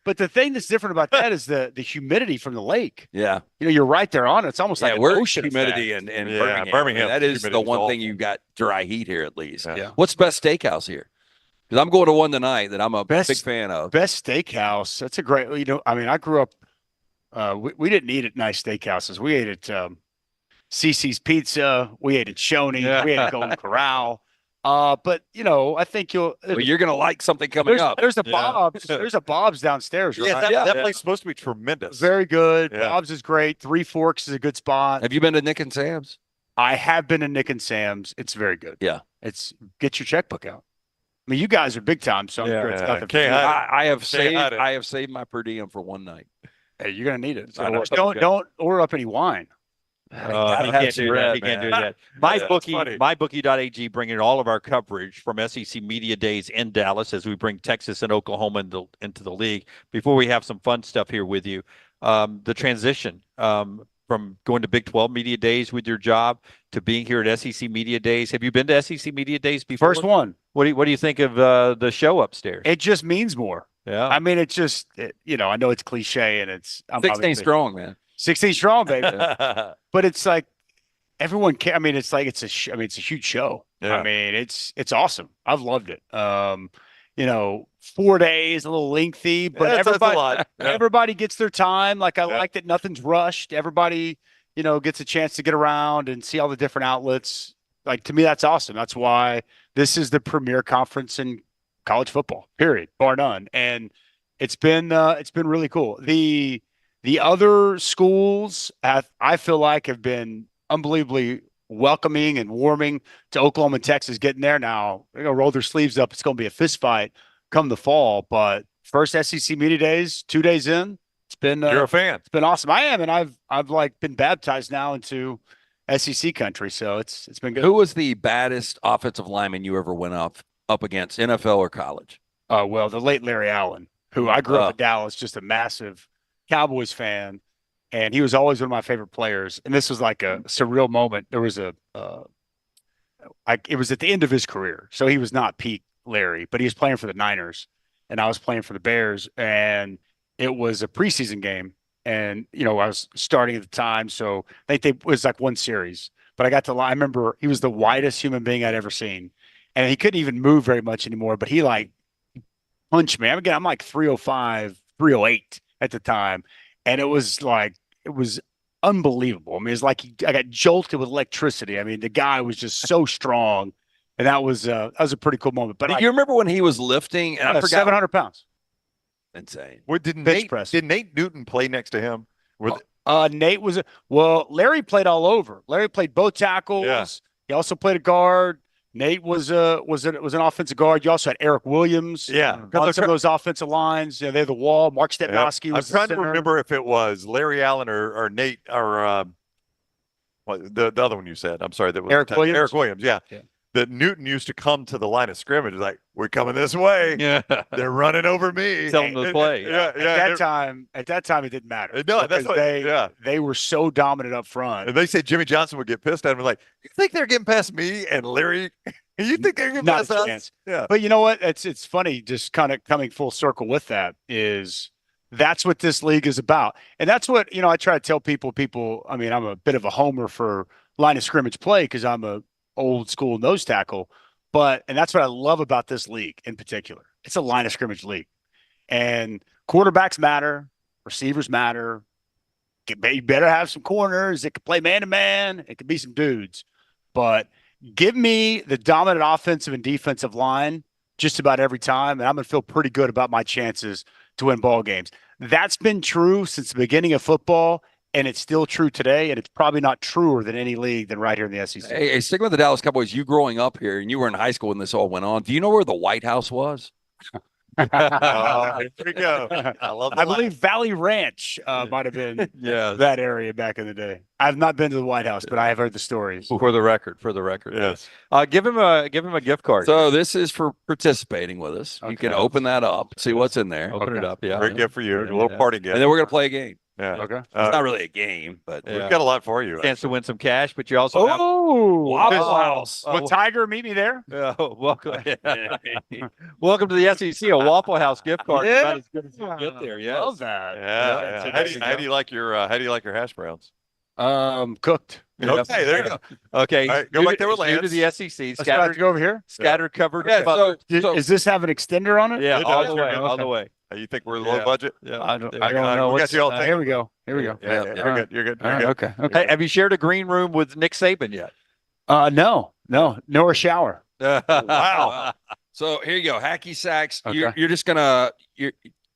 But the thing that's different about that is the humidity from the lake. Yeah. You're right there on it. It's almost like an ocean humidity effect. in Birmingham. That is the one thing you've got dry heat here at least. Yeah. What's best steakhouse here? Because I'm going to one tonight that I'm a big fan of. Best steakhouse. That's a great. I grew up. We didn't eat at nice steakhouses. We ate at CC's Pizza. We ate at Shoney. We ate at Golden Corral. But I think you're going to like something coming up. There's a Bob's. There's a Bob's downstairs. Right? Yeah, that place is supposed to be tremendous. Very good. Yeah. Bob's is great. Three Forks is a good spot. Have you been to Nick and Sam's? I have been to Nick and Sam's. It's very good. Yeah. Get your checkbook out. I mean, you guys are big time, so I'm sure it's nothing. I have saved my per diem for one night. Hey, you're gonna need it. So don't order up any wine. He can't do that. MyBookie.ag bringing all of our coverage from SEC Media Days in Dallas as we bring Texas and Oklahoma into the league. Before we have some fun stuff here with you, the transition from going to Big 12 Media Days with your job to being here at SEC Media Days. Have you been to SEC Media Days before? First one. What do you think of the show upstairs? It just means more. Yeah. I mean, I know it's cliche and it's 16 strong, man. 16 strong, baby. But it's like everyone can. I mean, it's like it's a huge show. Yeah. I mean, it's awesome. I've loved it. 4 days, a little lengthy, but everybody gets their time. Like I like that nothing's rushed. Everybody, gets a chance to get around and see all the different outlets. Like to me, that's awesome. That's why this is the premier conference in college football, period, bar none. And it's been really cool. The other schools I feel like have been unbelievably welcoming and warming to Oklahoma and Texas getting there now. They're going to roll their sleeves up. It's going to be a fist fight come the fall. But first SEC Media Days, 2 days in, it's been you're a fan. It's been awesome. I am, and I've like been baptized now into SEC country, so it's been good. Who was the baddest offensive lineman you ever went up against, NFL or college? Well, the late Larry Allen, who I grew up in Dallas, just a massive Cowboys fan, and he was always one of my favorite players. And this was like a surreal moment. There was it was at the end of his career, so he was not peak Larry, but he was playing for the Niners, and I was playing for the Bears, and it was a preseason game. And, I was starting at the time, so it was like one series. But I remember he was the whitest human being I'd ever seen. And he couldn't even move very much anymore, but he punched me. I'm like 305, 308 at the time. And it was unbelievable. I mean, it's like I got jolted with electricity. I mean, the guy was just so strong. And that was a pretty cool moment. But you remember when he was lifting? And I forgot 700 pounds. Insane. Did Nate Newton play next to him? Nate Larry played all over. Larry played both tackles. Yeah. He also played a guard. Nate was an offensive guard. You also had Eric Williams. Yeah. On some of those offensive lines. They're the wall. Mark Stepnoski was I'm trying to remember if it was Larry Allen or Nate or the other one you said. I'm sorry. That was Eric Williams. Eric Williams, yeah. That Newton used to come to the line of scrimmage like, we're coming this way. Yeah. They're running over me. Tell them to play. Yeah. At that time, it didn't matter. No, that's what they were so dominant up front. And they said Jimmy Johnson would get pissed at him like, you think they're getting past me and Larry? You think they're getting past us? Yeah. But you know what? It's funny, just kind of coming full circle with that is that's what this league is about. And that's what, I try to tell people, I mean, I'm a bit of a homer for line of scrimmage play because I'm a old school nose tackle, and that's what I love about this league in particular. It's a line of scrimmage league, and quarterbacks matter, receivers matter. You better have some corners that can play man to man. It could be some dudes, but give me the dominant offensive and defensive line just about every time, and I'm going to feel pretty good about my chances to win ball games. That's been true since the beginning of football. And it's still true today, and it's probably not truer than any league than right here in the SEC. Hey, sticking with the Dallas Cowboys, you growing up here, and you were in high school when this all went on. Do you know where the White House was? Here we go. I believe Valley Ranch might have been that area back in the day. I've not been to the White House, but I have heard the stories. For the record. Yes. Give him a gift card. So this is for participating with us. Okay. You can open that up, see what's in there. Open it up. Yeah. Great gift for you. A little party gift. And then we're going to play a game. Yeah. Okay. It's not really a game, but we've got a lot for you. Chance to win some cash, but you also have Waffle House. Will Tiger meet me there? Welcome. Welcome to the SEC. A Waffle House gift card. Yeah. About as good as you can get there. Yes. Love that. Yeah. How do you like your hash browns? Cooked. Okay, there you go. Okay, right, go back there with Lance. To the SEC. Scattered. Go over here. Scattered covered. Yeah. So does this have an extender on it? Yeah, all the way. Okay. All the way. You think we're low budget? Yeah. I don't know. We got you all Here we go. Yeah, you're good. You're good. Okay. Hey, have you shared a green room with Nick Saban yet? No, nor a shower. Wow. So here you go. Hacky sacks. Okay. You're just gonna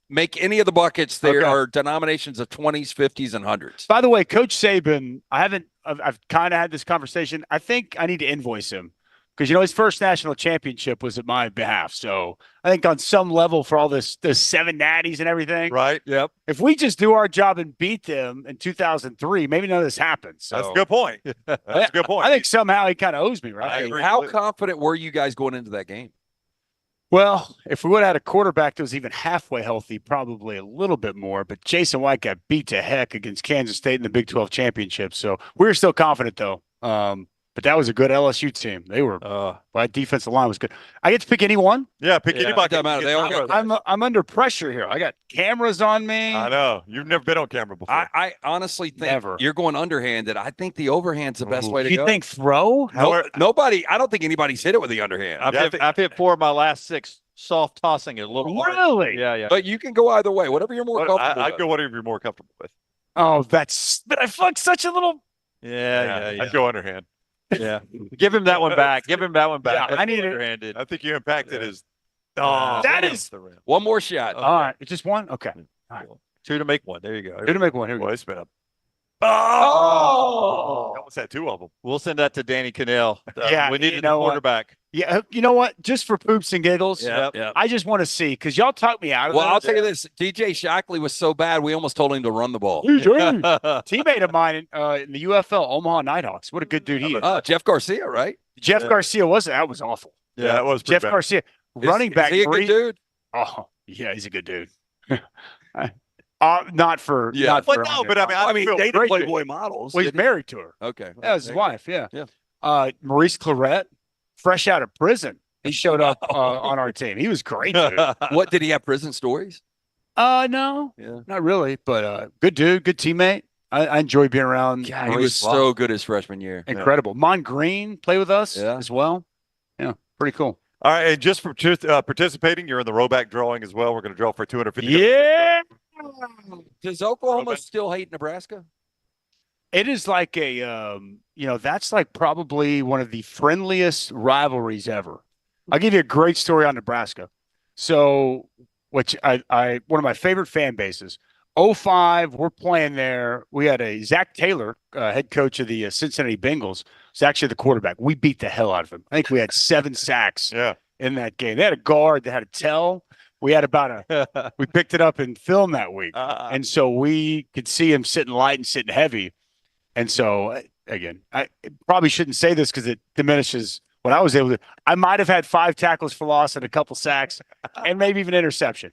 make any of the buckets. There are denominations of 20s, 50s, and 100s. By the way, Coach Saban, I've kind of had this conversation. I think I need to invoice him because his first national championship was at my behalf. So I think on some level for all the 7 natties and everything, right? Yep. If we just do our job and beat them in 2003, maybe none of this happens. So. That's a good point. That's a good point. I think somehow he kind of owes me, right? How confident were you guys going into that game? Well, if we would have had a quarterback that was even halfway healthy, probably a little bit more. But Jason White got beat to heck against Kansas State in the Big 12 championship. So we were still confident, though. But that was a good LSU team. They were my defensive line was good. I get to pick anyone. Yeah, pick any bucket. I'm under pressure here. I got cameras on me. I know. You've never been on camera before. I honestly think you're going underhanded. I think the overhand's the best way to go. You think throw? Nobody. I don't think anybody's hit it with the underhand. I've hit 4 of my last 6 soft tossing it a little hard. Really? Yeah. But you can go either way. Whatever you're more comfortable with. I'd go whatever you're more comfortable with. Oh, but I fucked such a little. Yeah. I'd go underhand. Yeah. Give him that one back. Yeah, I need it. I think you impacted his. That is one more shot. All right. It's just one? Okay. All right. 2 to make 1. There you go. 2 to make 1. Here we go. Spin up. Oh! Almost had 2 of them. We'll send that to Danny Cannell. We need a quarterback. Yeah, you know what? Just for poops and giggles, I just want to see because y'all talked me out of it. Well, I'll tell you this: DJ Shockley was so bad, we almost told him to run the ball. Teammate of mine in the UFL, Omaha Nighthawks. What a good dude he is. Jeff Garcia, right? Jeff Garcia that was awful. Yeah, it was. Jeff Garcia, running back. Is he a good dude? Oh, yeah, he's a good dude. Not for. But I mean, they dated Playboy models. Well, he's married to her. Okay, that was his wife. Yeah. Maurice Claret, fresh out of prison. He showed up on our team. He was great, dude. What, did he have prison stories? No, not really. But good dude, good teammate. I enjoy being around. God, he was so good his freshman year. Incredible. Mon Green played with us as well. Yeah, pretty cool. All right, and just for participating, you're in the rowback drawing as well. We're going to draw for $250. Yeah. Does Oklahoma still hate Nebraska? It is like a, that's like probably one of the friendliest rivalries ever. I'll give you a great story on Nebraska. So, which I one of my favorite fan bases. 05, we're playing there. We had a Zach Taylor, head coach of the Cincinnati Bengals. Was actually the quarterback. We beat the hell out of him. I think we had 7 sacks in that game. They had a guard that had a tell. We had we picked it up in film that week. And so we could see him sitting light and sitting heavy. And so, again, I probably shouldn't say this because it diminishes what I was able to. I might have had 5 tackles for loss and a couple sacks and maybe even interception.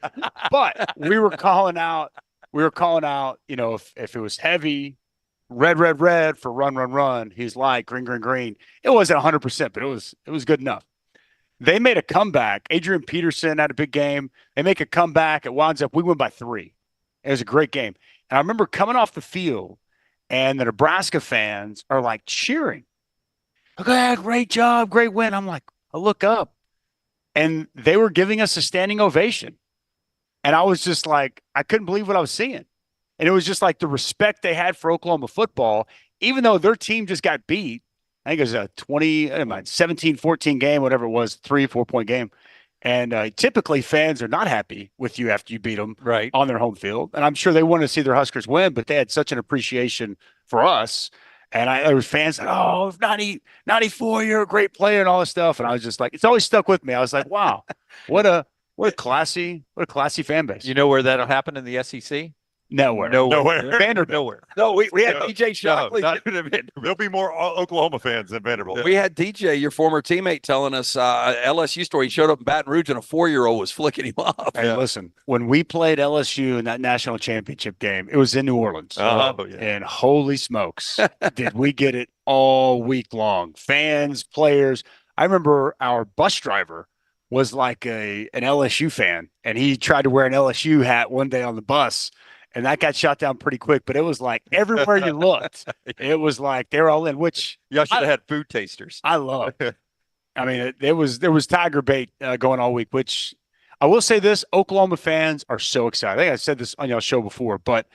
But we were calling out, if it was heavy, red for run. He's like green. It wasn't 100%, but it was good enough. They made a comeback. Adrian Peterson had a big game. They make a comeback. It winds up, we win by 3. It was a great game. And I remember coming off the field, and the Nebraska fans are like cheering. Okay, great job, great win. I'm like, I look up, and they were giving us a standing ovation. And I was just like, I couldn't believe what I was seeing. And it was just like the respect they had for Oklahoma football, even though their team just got beat. I think it was a 17-14 game, whatever it was, 3-4 point game. And typically fans are not happy with you after you beat them on their home field. And I'm sure they wanted to see their Huskers win, but they had such an appreciation for us. And there was fans like, oh, 94, you're a great player and all this stuff. And I was just like, it's always stuck with me. I was like, wow, what a classy fan base. You know where that'll happen in the SEC? Nowhere. Vanderbilt. Nowhere. No, we had DJ Shockley. There'll be more Oklahoma fans than Vanderbilt. We had DJ, your former teammate, telling us LSU story. He showed up in Baton Rouge and a 4-year-old was flicking him off. Hey, listen, when we played LSU in that national championship game, it was in New Orleans. And holy smokes, did we get it all week long. Fans, players. I remember our bus driver was like an LSU fan, and he tried to wear an LSU hat one day on the bus. And that got shot down pretty quick, but it was like everywhere you looked, it was like they're all in. Which y'all should have had food tasters. I love. I mean, there was tiger bait going all week. Which I will say this: Oklahoma fans are so excited. I think I said this on y'all's show before, but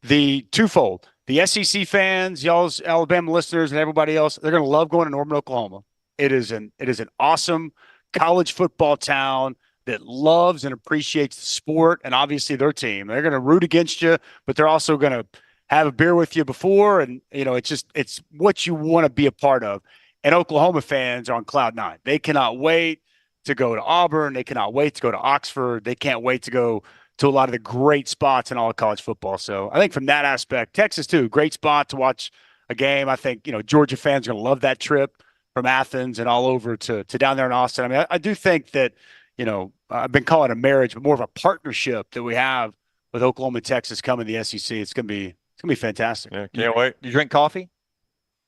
the twofold: the SEC fans, y'all's Alabama listeners, and everybody else, they're going to love going to Norman, Oklahoma. It is an awesome college football town that loves and appreciates the sport and obviously their team. They're going to root against you, but they're also going to have a beer with you before. And, it's what you want to be a part of. And Oklahoma fans are on cloud 9. They cannot wait to go to Auburn. They cannot wait to go to Oxford. They can't wait to go to a lot of the great spots in all of college football. So I think from that aspect, Texas too, great spot to watch a game. I think, Georgia fans are going to love that trip from Athens and all over to down there in Austin. I mean, I do think that, I've been calling it a marriage, but more of a partnership that we have with Oklahoma and Texas coming to the SEC. It's gonna be fantastic. Yeah, can't wait. You drink coffee?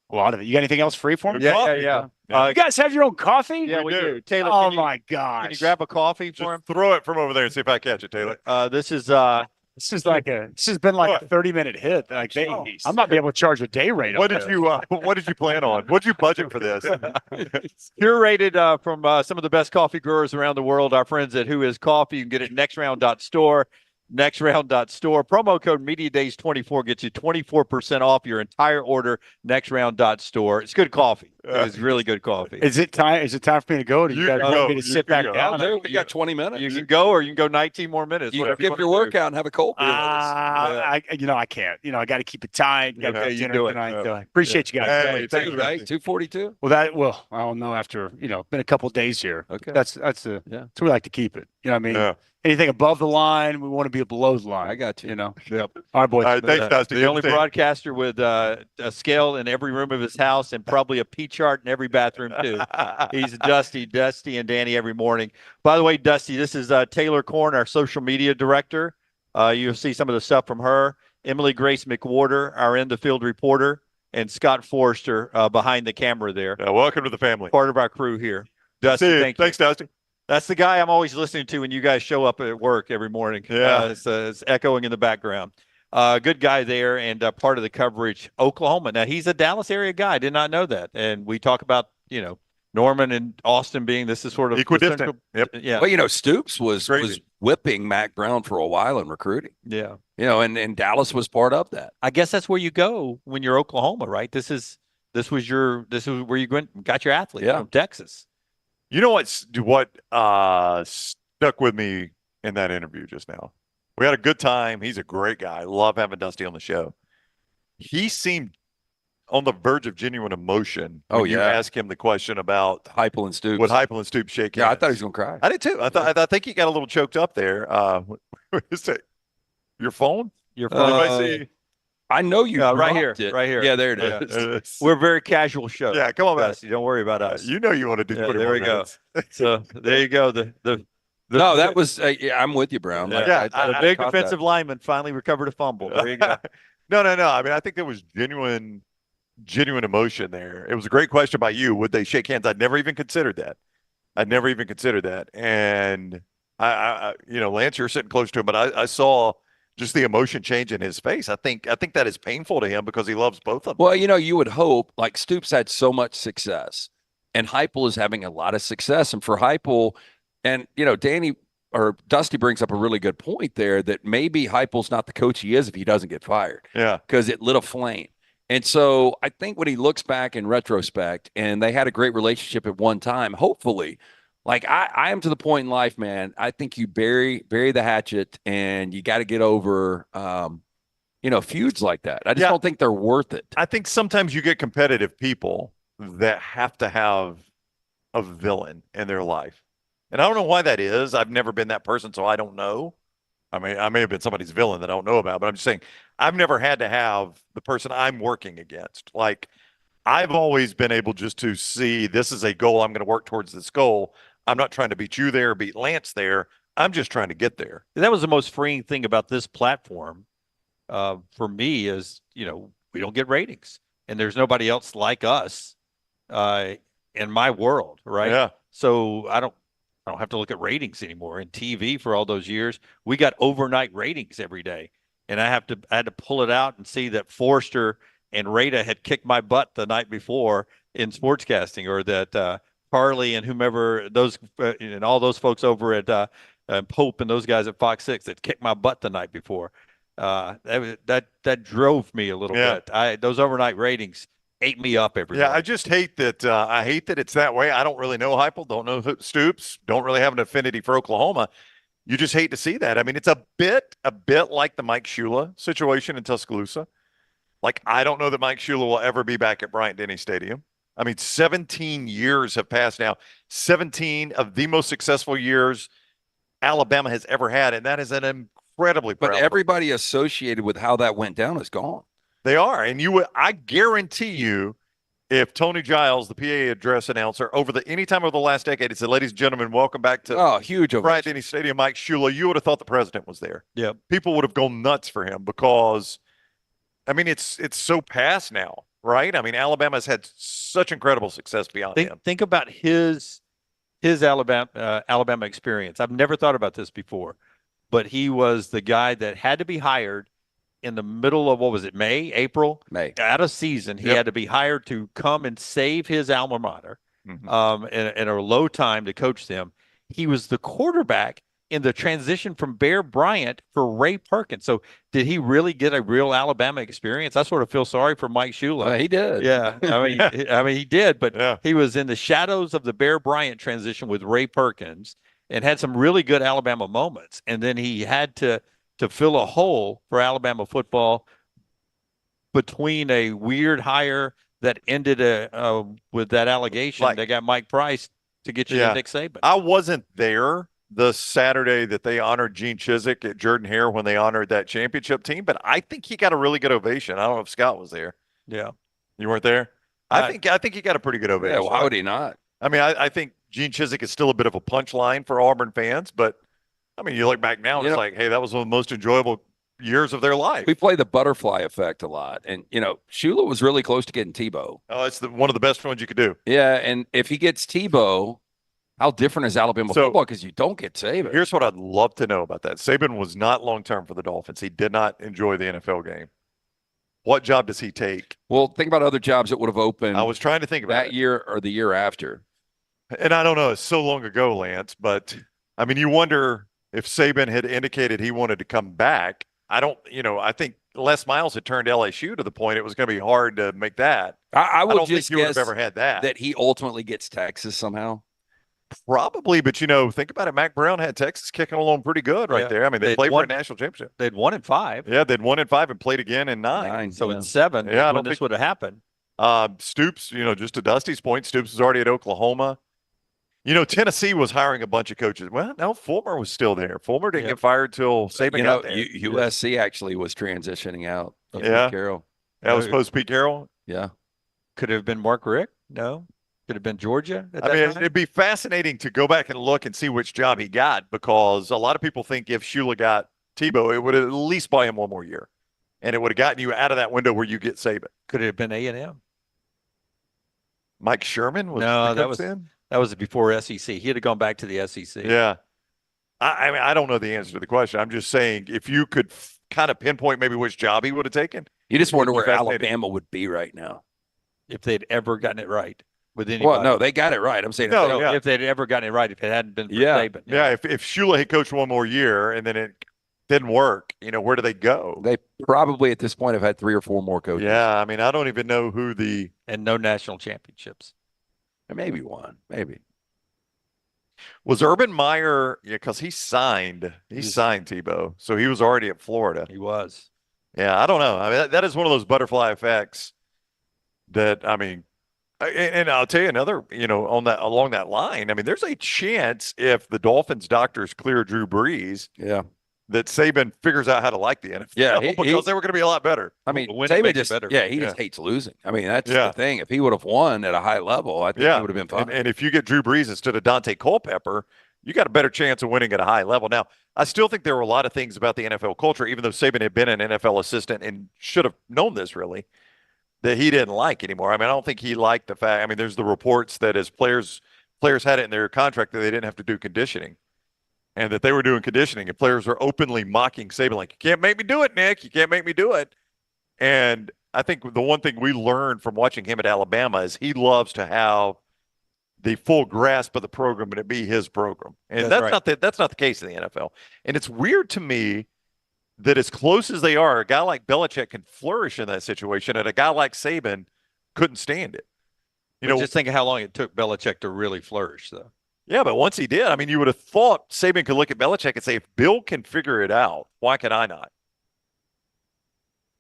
A lot of it. You got anything else free for me? Yeah. You guys have your own coffee? Yeah, we do. Taylor, oh my gosh! Can you grab a coffee for him? Throw it from over there and see if I catch it, Taylor. This has been like a 30-minute hit. Like I'm not be able to charge a day rate. What did you plan on? What did you budget for this? Curated from some of the best coffee growers around the world. Our friends at Who Is Coffee. You can get it at nextround.store. Nextround.store. Promo code MediaDays24 gets you 24% off your entire order. Nextround.store. It's good coffee. It's really good coffee. Is it time for me to go? Do you guys want me to sit back down? We got 20 minutes. You can go, or you can go 19 more minutes. You can skip your workout and have a cold beer with us. I can't. I got to keep it tight. Got to dinner tonight. Appreciate you guys. Hey, thank you, right? 242. Well, I don't know. After been a couple of days here. Okay, that's we like to keep it. You know what I mean? Yeah. Anything above the line, we want to be below the line. I got you. Yep. All right, boys. All right, thanks, Dusty. The only broadcaster with a scale in every room of his house and probably a P chart in every bathroom too. He's Dusty and Danny every morning. By the way, Dusty, this is Taylor Korn, our social media director. You'll see some of the stuff from her. Emily Grace McWhorter, our in the field reporter, and Scott Forester behind the camera there. Welcome to the family. Part of our crew here. Dusty, See you. thank you. Thanks, Dusty. That's the guy I'm always listening to when you guys show up at work every morning. Yeah. It's echoing in the background. Good guy there and part of the coverage, Oklahoma. Now, he's a Dallas area guy. I did not know that. And we talk about, Norman and Austin being this is sort of equidistant. Yep. Yeah. Well, Stoops was whipping Mac Brown for a while in recruiting. Yeah. And Dallas was part of that. I guess that's where you go when you're Oklahoma, right? This is where you got your athlete from Texas. You know what stuck with me in that interview just now? We had a good time. He's a great guy. Love having Dusty on the show. He seemed on the verge of genuine emotion when you asked him the question about Heupel and Stoops. Would Heupel and Stoops shake hands? Yeah, I thought he was going to cry. I did too. I think he got a little choked up there. Your phone? Your phone? Anybody see? I know you. Right here. It. Right here. Yeah, there it is. We're a very casual show. Yeah, come on, man. Don't worry about us. You know you want to do 20 there we go. So there you go. No, that was. I'm with you, Brown. The big defensive lineman finally recovered a fumble. There you go. No. I mean, I think there was genuine emotion there. It was a great question by you. Would they shake hands? I'd never even considered that. And I Lance, you're sitting close to him, but I saw just the emotion change in his face. I think that is painful to him because he loves both of them. Well, you would hope, like Stoops had so much success, and Heupel is having a lot of success. And for Heupel, and Danny or Dusty brings up a really good point there that maybe Heupel's not the coach he is if he doesn't get fired. Yeah, because it lit a flame. And so I think when he looks back in retrospect, and they had a great relationship at one time, hopefully. Like I am to the point in life, man. I think you bury the hatchet, and you got to get over, feuds like that. I just don't think they're worth it. I think sometimes you get competitive people that have to have a villain in their life, and I don't know why that is. I've never been that person, so I don't know. I mean, I may have been somebody's villain that I don't know about, but I'm just saying I've never had to have the person I'm working against. Like I've always been able just to see this is a goal. I'm going to work towards this goal. I'm not trying to beat you there, beat Lance there. I'm just trying to get there. That was the most freeing thing about this platform for me is, we don't get ratings, and there's nobody else like us in my world, right? Yeah. So I don't have to look at ratings anymore. In TV for all those years, we got overnight ratings every day, and I had to pull it out and see that Forster and Rada had kicked my butt the night before in sportscasting, or that Harley and whomever those and all those folks over at Pope and those guys at Fox 6 that kicked my butt the night before. That drove me a little bit. Those overnight ratings ate me up every day. I just hate that. I hate that it's that way. I don't really know Heupel, don't know Stoops, don't really have an affinity for Oklahoma. You just hate to see that. I mean, it's a bit like the Mike Shula situation in Tuscaloosa. Like, I don't know that Mike Shula will ever be back at Bryant-Denny Stadium. I mean, 17 years have passed now. 17 of the most successful years Alabama has ever had, and that is an incredibly proud. But everybody associated with how that went down is gone. They are, and I guarantee you, if Tony Giles, the PA address announcer, any time over the last decade, said, "Ladies and gentlemen, welcome back to huge Bryant-Denny Stadium, Mike Shula," you would have thought the president was there. Yeah, people would have gone nuts for him because, I mean, it's so past now. Right? I mean, Alabama's had such incredible success beyond him. Think about his Alabama experience. I've never thought about this before, but he was the guy that had to be hired in the middle of, what was it, April? May. Out of season. He had to be hired to come and save his alma mater in a low time to coach them. He was the quarterback in the transition from Bear Bryant for Ray Perkins. So did he really get a real Alabama experience? I sort of feel sorry for Mike Shula. He did. Yeah. I mean, he did, but he was in the shadows of the Bear Bryant transition with Ray Perkins and had some really good Alabama moments. And then he had to fill a hole for Alabama football between a weird hire that ended with that allegation. They got Mike Price to get you to Nick Saban. I wasn't there the Saturday that they honored Gene Chizik at Jordan-Hare when they honored that championship team, but I think he got a really good ovation. I don't know if Scott was there. Yeah. You weren't there? I think he got a pretty good ovation. Yeah, why would he not? I mean, I think Gene Chizik is still a bit of a punchline for Auburn fans, but I mean, you look back now and it's like, hey, that was one of the most enjoyable years of their life. We play the butterfly effect a lot. And, Shula was really close to getting Tebow. Oh, it's one of the best ones you could do. Yeah, and if he gets Tebow, How different is Alabama football? Because you don't get Saban. Here's what I'd love to know about that. Saban was not long-term for the Dolphins. He did not enjoy the NFL game. What job does he take? Well, think about other jobs that would have opened. I was trying to think about that year or the year after. And I don't know. It's so long ago, Lance. But, I mean, you wonder if Saban had indicated he wanted to come back. I think Les Miles had turned LSU to the point it was going to be hard to make that. I don't just think you would guess have ever had that. That he ultimately gets Texas somehow. Probably, but think about it. Mac Brown had Texas kicking along pretty good right there. I mean, they played for a national championship. They'd won in 5. Yeah, they'd won in 5 and played again in 9. So in 7, yeah, when this would have happened. Stoops, just to Dusty's point, Stoops was already at Oklahoma. Tennessee was hiring a bunch of coaches. Well, no, Fulmer was still there. Fulmer didn't get fired till Saban got there. USC actually was transitioning out of Yeah. Pete Carroll. That was supposed to be Pete Carroll? Yeah. Could it have been Mark Richt? No. Could have been Georgia at that time? It'd be fascinating to go back and look and see which job he got, because a lot of people think if Shula got Tebow, it would at least buy him one more year. And it would have gotten you out of that window where you get Saban. Could it have been A&M? Mike Sherman was No, the that was coach then? that was before SEC. He'd have gone back to the SEC. Yeah. I mean, I don't know the answer to the question. I'm just saying if you could kind of pinpoint maybe which job he would have taken. You just wonder it'd be where fascinating. Alabama would be right now. If they'd ever gotten it right with anybody. Well, no, they got it right. I'm saying if they'd ever gotten it right, if it hadn't been for Saban. Yeah, if Shula had coached one more year and then it didn't work, where do they go? They probably at this point have had 3 or 4 more coaches. Yeah, I mean, I don't even know who and no national championships. Maybe one, maybe. Was Urban Meyer, because he signed Tebow, so he was already at Florida. He was. Yeah, I don't know. I mean, that is one of those butterfly effects that, I mean, and I'll tell you another, along that line, I mean, there's a chance if the Dolphins doctors clear Drew Brees, that Saban figures out how to like the NFL. Yeah, because they were going to be a lot better. I mean, Winning Saban makes it just better. he just hates losing. I mean, that's the thing. If he would have won at a high level, I think it would have been fun. And if you get Drew Brees instead of Dante Culpepper, you got a better chance of winning at a high level. Now, I still think there were a lot of things about the NFL culture, even though Saban had been an NFL assistant and should have known this really, that he didn't like anymore. I mean, I don't think he liked the fact. I mean, there's the reports that as players had it in their contract that they didn't have to do conditioning, and that they were doing conditioning, and players were openly mocking Saban, like, "You can't make me do it, Nick. You can't make me do it." And I think the one thing we learned from watching him at Alabama is he loves to have the full grasp of the program and it be his program. And that's not the case in the NFL. And it's weird to me that as close as they are, a guy like Belichick can flourish in that situation, and a guy like Saban couldn't stand it. Just think of how long it took Belichick to really flourish, though. Yeah, but once he did, I mean, you would have thought Saban could look at Belichick and say, if Bill can figure it out, why can I not?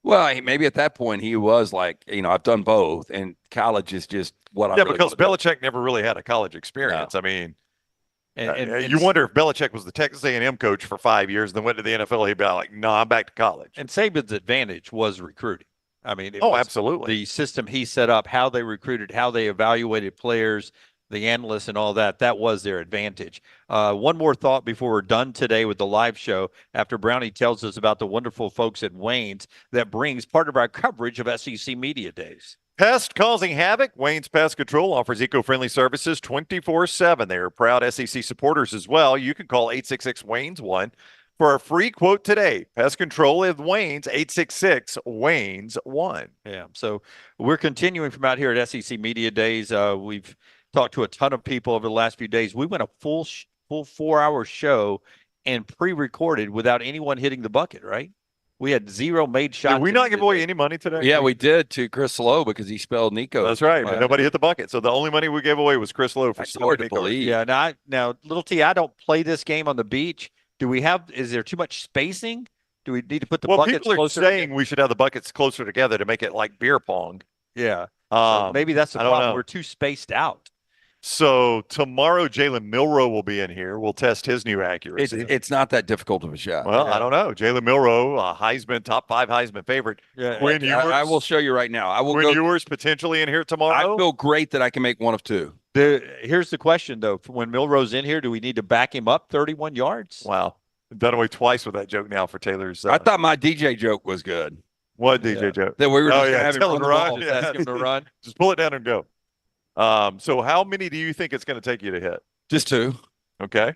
Well, maybe at that point he was like, I've done both, and college is just what I really because want to do. Belichick never really had a college experience. No. I mean, and you wonder if Belichick was the Texas A&M coach for 5 years, then went to the NFL, he'd be like, no, I'm back to college. And Saban's advantage was recruiting. I mean, absolutely. The system he set up, how they recruited, how they evaluated players, the analysts and all that was their advantage. One more thought before we're done today with the live show, after Brownie tells us about the wonderful folks at Wayne's that brings part of our coverage of SEC Media Days. Pest causing havoc? Wayne's Pest Control offers eco-friendly services 24/7. They are proud SEC supporters as well. You can call 866-WAYNES-1 for a free quote today. Pest Control at Wayne's, 866-WAYNES-1. Yeah, so we're continuing from out here at SEC Media Days. We've talked to a ton of people over the last few days. We went a full 4-hour show and pre-recorded without anyone hitting the bucket, right? We had 0 made shots. Did we not give away any money today? Yeah, we did to Chris Lowe because he spelled Nico. That's right. But nobody hit the bucket. So the only money we gave away was Chris Lowe for That's hard to believe. Yeah, now, little T, I don't play this game on the beach. Is there too much spacing? Do we need to put the buckets people are closer? saying we should have the buckets closer together to make it like beer pong. Yeah. So maybe that's the I don't problem. know. We're too spaced out. So tomorrow, Jalen Milroe will be in here. We'll test his new accuracy. It's not that difficult of a shot. Well, I don't know. Jalen Milroe, a Heisman, top 5 Heisman favorite. Yeah, Quinn Ewers, I will show you right now. Quinn Ewers potentially in here tomorrow. I feel great that I can make one of 2. Here's the question, though. When Milroe's in here, do we need to back him up 31 yards? Wow. Dunaway twice with that joke now for Taylor's. I thought my DJ joke was good. What DJ joke? That we were just gonna have him tell run him the to run. ball. Just ask him to run. Just pull it down and go. So how many do you think it's going to take you to hit? Just 2. Okay.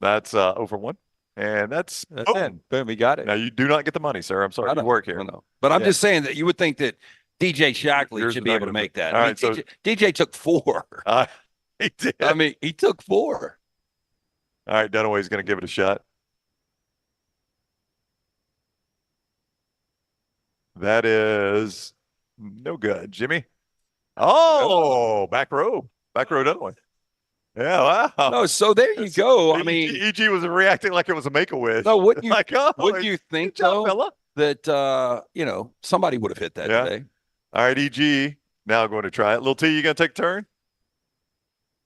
That's 0 for 1. And that's in. Boom, he got it. Now, you do not get the money, sir. I'm sorry. You work here. But I'm just saying that you would think that DJ Shackley should be able to make that. All I mean, right, so DJ took 4. he did. I mean, he took 4. All right, Dunaway's going to give it a shot. That is no good. Jimmy? Oh, back row. Back row Dunaway. Yeah, wow. No, so there you go. I mean, EG was reacting like it was a make-a-wish. No, wouldn't you, like, wouldn't you think, though, that, somebody would have hit that today? All right, EG, now going to try it. Little T, you going to take a turn?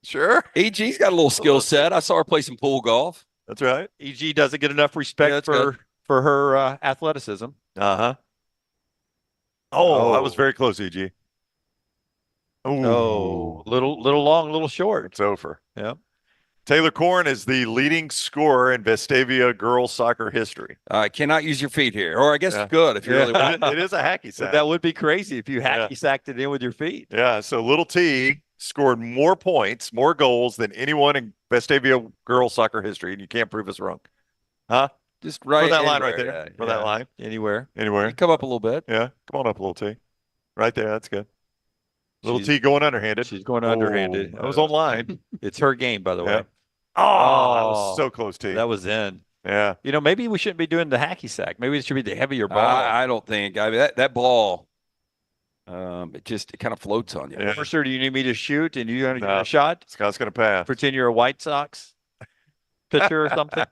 Sure. EG's got a little skill set. I saw her play some pool golf. That's right. EG doesn't get enough respect for her athleticism. Uh-huh. Oh, that was very close, EG. Oh, little long, little short. It's over. Yeah. Taylor Korn is the leading scorer in Vestavia girls soccer history. Cannot use your feet here. Or I guess good if you really want. It is a hacky sack. That would be crazy if you hacky sacked it in with your feet. Yeah, so Little T scored more points, more goals than anyone in Vestavia girls soccer history, and you can't prove us wrong. Huh? Just right for that line anywhere, right there. yeah, for that line. Anywhere. Anywhere. Come up a little bit. Yeah. Come on up, Little T. Right there. That's good. Little T going underhanded. She's going underhanded. That was on line. It's her game, by the way. Yeah. Oh, that was so close, T. That was in. Yeah. Maybe we shouldn't be doing the hacky sack. Maybe it should be the heavier ball. I don't think. I mean, that ball, it kind of floats on you. Yeah. Sir, do you need me to shoot and you're going to get a shot? Scott's going to pass. Pretend you're a White Sox pitcher or something?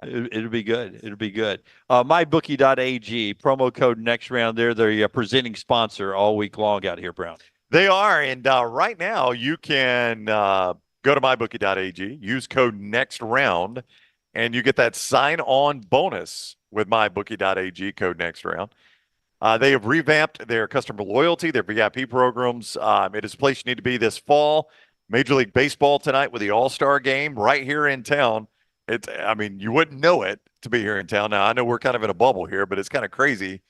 It'll be good. It'll be good. MyBookie.ag, promo code next round. They're the presenting sponsor all week long out here, Brown. They are. And right now you can go to MyBookie.ag, use code next round, and you get that sign-on bonus with MyBookie.ag, code next round. They have revamped their customer loyalty, their VIP programs. It is a place you need to be this fall. Major League Baseball tonight with the All-Star game right here in town. You wouldn't know it to be here in town. Now, I know we're kind of in a bubble here, but it's kind of crazy.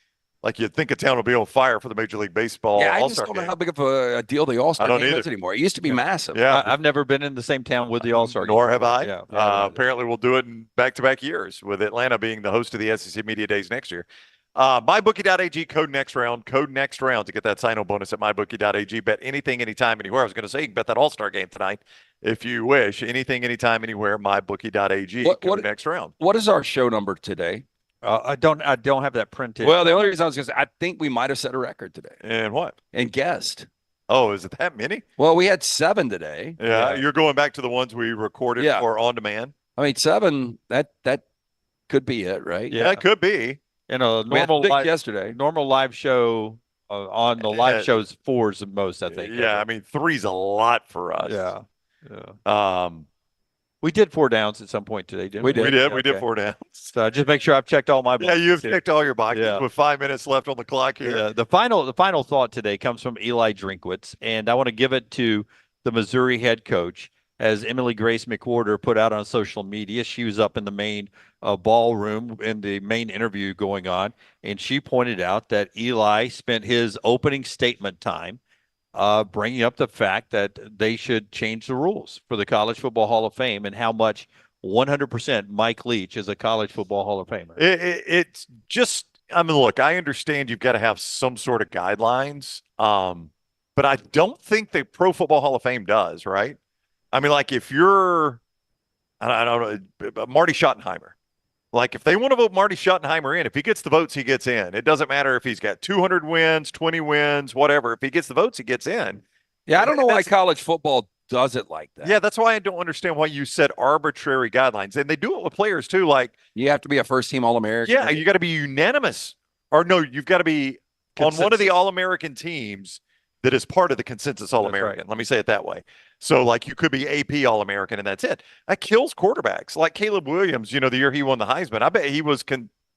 Like, you'd think a town would be on fire for the Major League Baseball I All-Star just don't know game. how big of a deal the All-Star don't game either. is anymore. It used to be massive. Yeah. I've never been in the same town with the All-Star game. Nor have I. Yeah. Apparently, we'll do it in back-to-back years with Atlanta being the host of the SEC Media Days next year. MyBookie.ag, code next round to get that sign-on bonus at MyBookie.ag. Bet anything, anytime, anywhere. I was going to say you can bet that All-Star game tonight if you wish. Anything, anytime, anywhere. MyBookie.ag, code next round. What is our show number today? I don't have that printed. Well, the only reason I was going to say, I think we might have set a record today. And what? And guessed. Oh, is it that many? Well, we had 7 today. Yeah, you're going back to the ones we recorded for on demand. I mean, 7. That could be it, right? Yeah, it could be. In a We had normal 6 yesterday. normal live show on the live shows, 4 is the most, I think. Yeah, I mean, 3's a lot for us. Yeah. We did 4 downs at some point today, didn't we? We did 4 downs. So just make sure I've checked all my Yeah, boxes. you've checked all your boxes Yeah. with 5 minutes left on the clock here. Yeah. The final thought today comes from Eli Drinkwitz, and I want to give it to the Missouri head coach. As Emily Grace McWhorter put out on social media, she was up in the main ballroom in the main interview going on, and she pointed out that Eli spent his opening statement time bringing up the fact that they should change the rules for the College Football Hall of Fame and how much 100% Mike Leach is a College Football Hall of Famer. It's just, I mean, look, I understand you've got to have some sort of guidelines, but I don't think the Pro Football Hall of Fame does, right? I mean, like if you're, I don't know, Marty Schottenheimer. Like if they want to vote Marty Schottenheimer in, if he gets the votes, he gets in. It doesn't matter if he's got 200 wins, 20 wins, whatever. If he gets the votes, he gets in. Yeah, I don't know why college football does it like that. Yeah, that's why I don't understand why you set arbitrary guidelines. And they do it with players too. Like you have to be a first-team All-American. Yeah, you got to be unanimous. Or no, you've got to be on one of the All-American teams that is part of the consensus All-American. Let me say it that way. So, like, you could be AP All-American, and that's it. That kills quarterbacks. Like Caleb Williams, the year he won the Heisman, I bet he was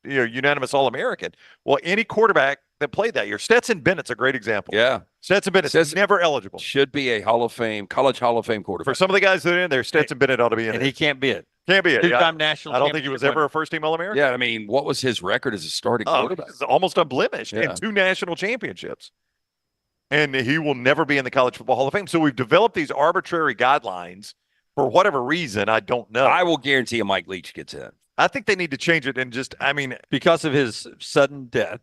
unanimous All-American. Well, any quarterback that played that year, Stetson Bennett's a great example. Yeah. Stetson Bennett's never eligible. Should be a college Hall of Fame quarterback. For some of the guys that are in there, Stetson Bennett ought to be in And there. he can't be it. Can't be it. Two-time national I don't think he was ever a first-team All-American. Yeah, I mean, what was his record as a starting quarterback? Almost unblemished Yeah. in 2 national championships. and he will never be in the College Football Hall of Fame. So we've developed these arbitrary guidelines for whatever reason. I don't know. I will guarantee you Mike Leach gets in. I think they need to change it and just, I mean, because of his sudden death.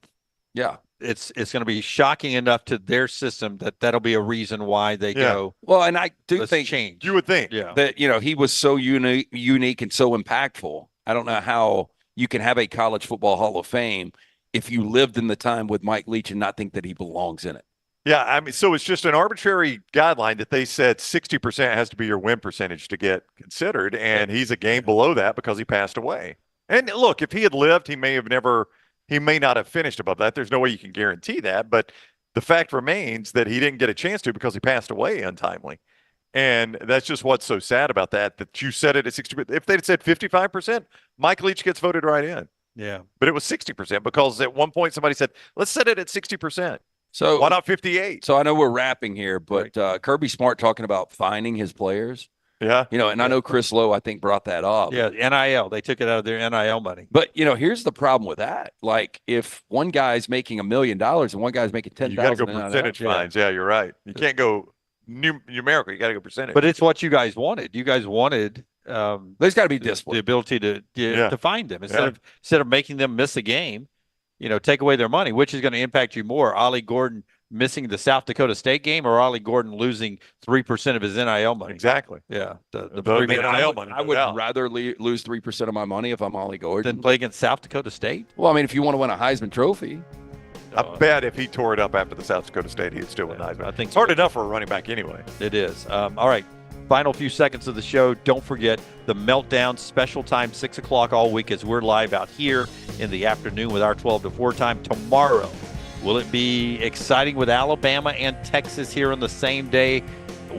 Yeah. It's going to be shocking enough to their system that'll be a reason why they go. Well, and I do let's think change. You would think that, he was so unique and so impactful. I don't know how you can have a College Football Hall of Fame if you lived in the time with Mike Leach and not think that he belongs in it. Yeah, I mean, so it's just an arbitrary guideline that they said 60% has to be your win percentage to get considered, and he's a game below that because he passed away. And look, if he had lived, he may not have finished above that. There's no way you can guarantee that, but the fact remains that he didn't get a chance to because he passed away untimely. And that's just what's so sad about that you said it at 60%. If they'd said 55%, Mike Leach gets voted right in. Yeah. But it was 60% because at one point somebody said, let's set it at 60%. So why not 58? So I know we're wrapping here, but Kirby Smart talking about finding his players. Yeah. And I know Chris Lowe, I think, brought that up. Yeah, NIL. They took it out of their NIL money. But, here's the problem with that. Like, if one guy's making $1 million and one guy's making $10,000. You got to go percentage fines. Yeah, you're right. You can't go numerical. You got to go percentage. But it's what you guys wanted. You guys wanted there's got to be discipline. The ability to find them instead of making them miss a game, take away their money, which is going to impact you more. Ollie Gordon missing the South Dakota State game, or Ollie Gordon losing 3% of his NIL money. Exactly. Yeah. The NIL money. I would rather lose 3% of my money if I'm Ollie Gordon than play against South Dakota State. Well, I mean, if you want to win a Heisman Trophy. I bet if he tore it up after the South Dakota State, he'd still win Heisman. I think it's hard enough for a running back anyway. It is. All right. Final few seconds of the show. Don't forget the Meltdown special time, 6 o'clock all week as we're live out here in the afternoon with our 12 to 4 time tomorrow. Will it be exciting with Alabama and Texas here on the same day?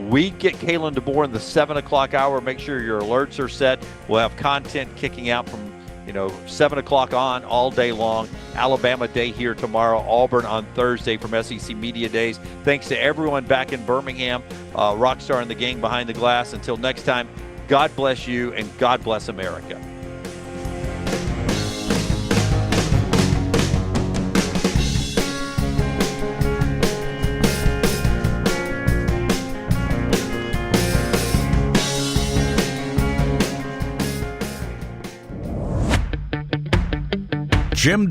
We get Kalen DeBoer in the 7 o'clock hour. Make sure your alerts are set. We'll have content kicking out from 7 o'clock on all day long. Alabama Day here tomorrow. Auburn on Thursday from SEC Media Days. Thanks to everyone back in Birmingham, Rockstar and the gang behind the glass. Until next time, God bless you and God bless America. Jim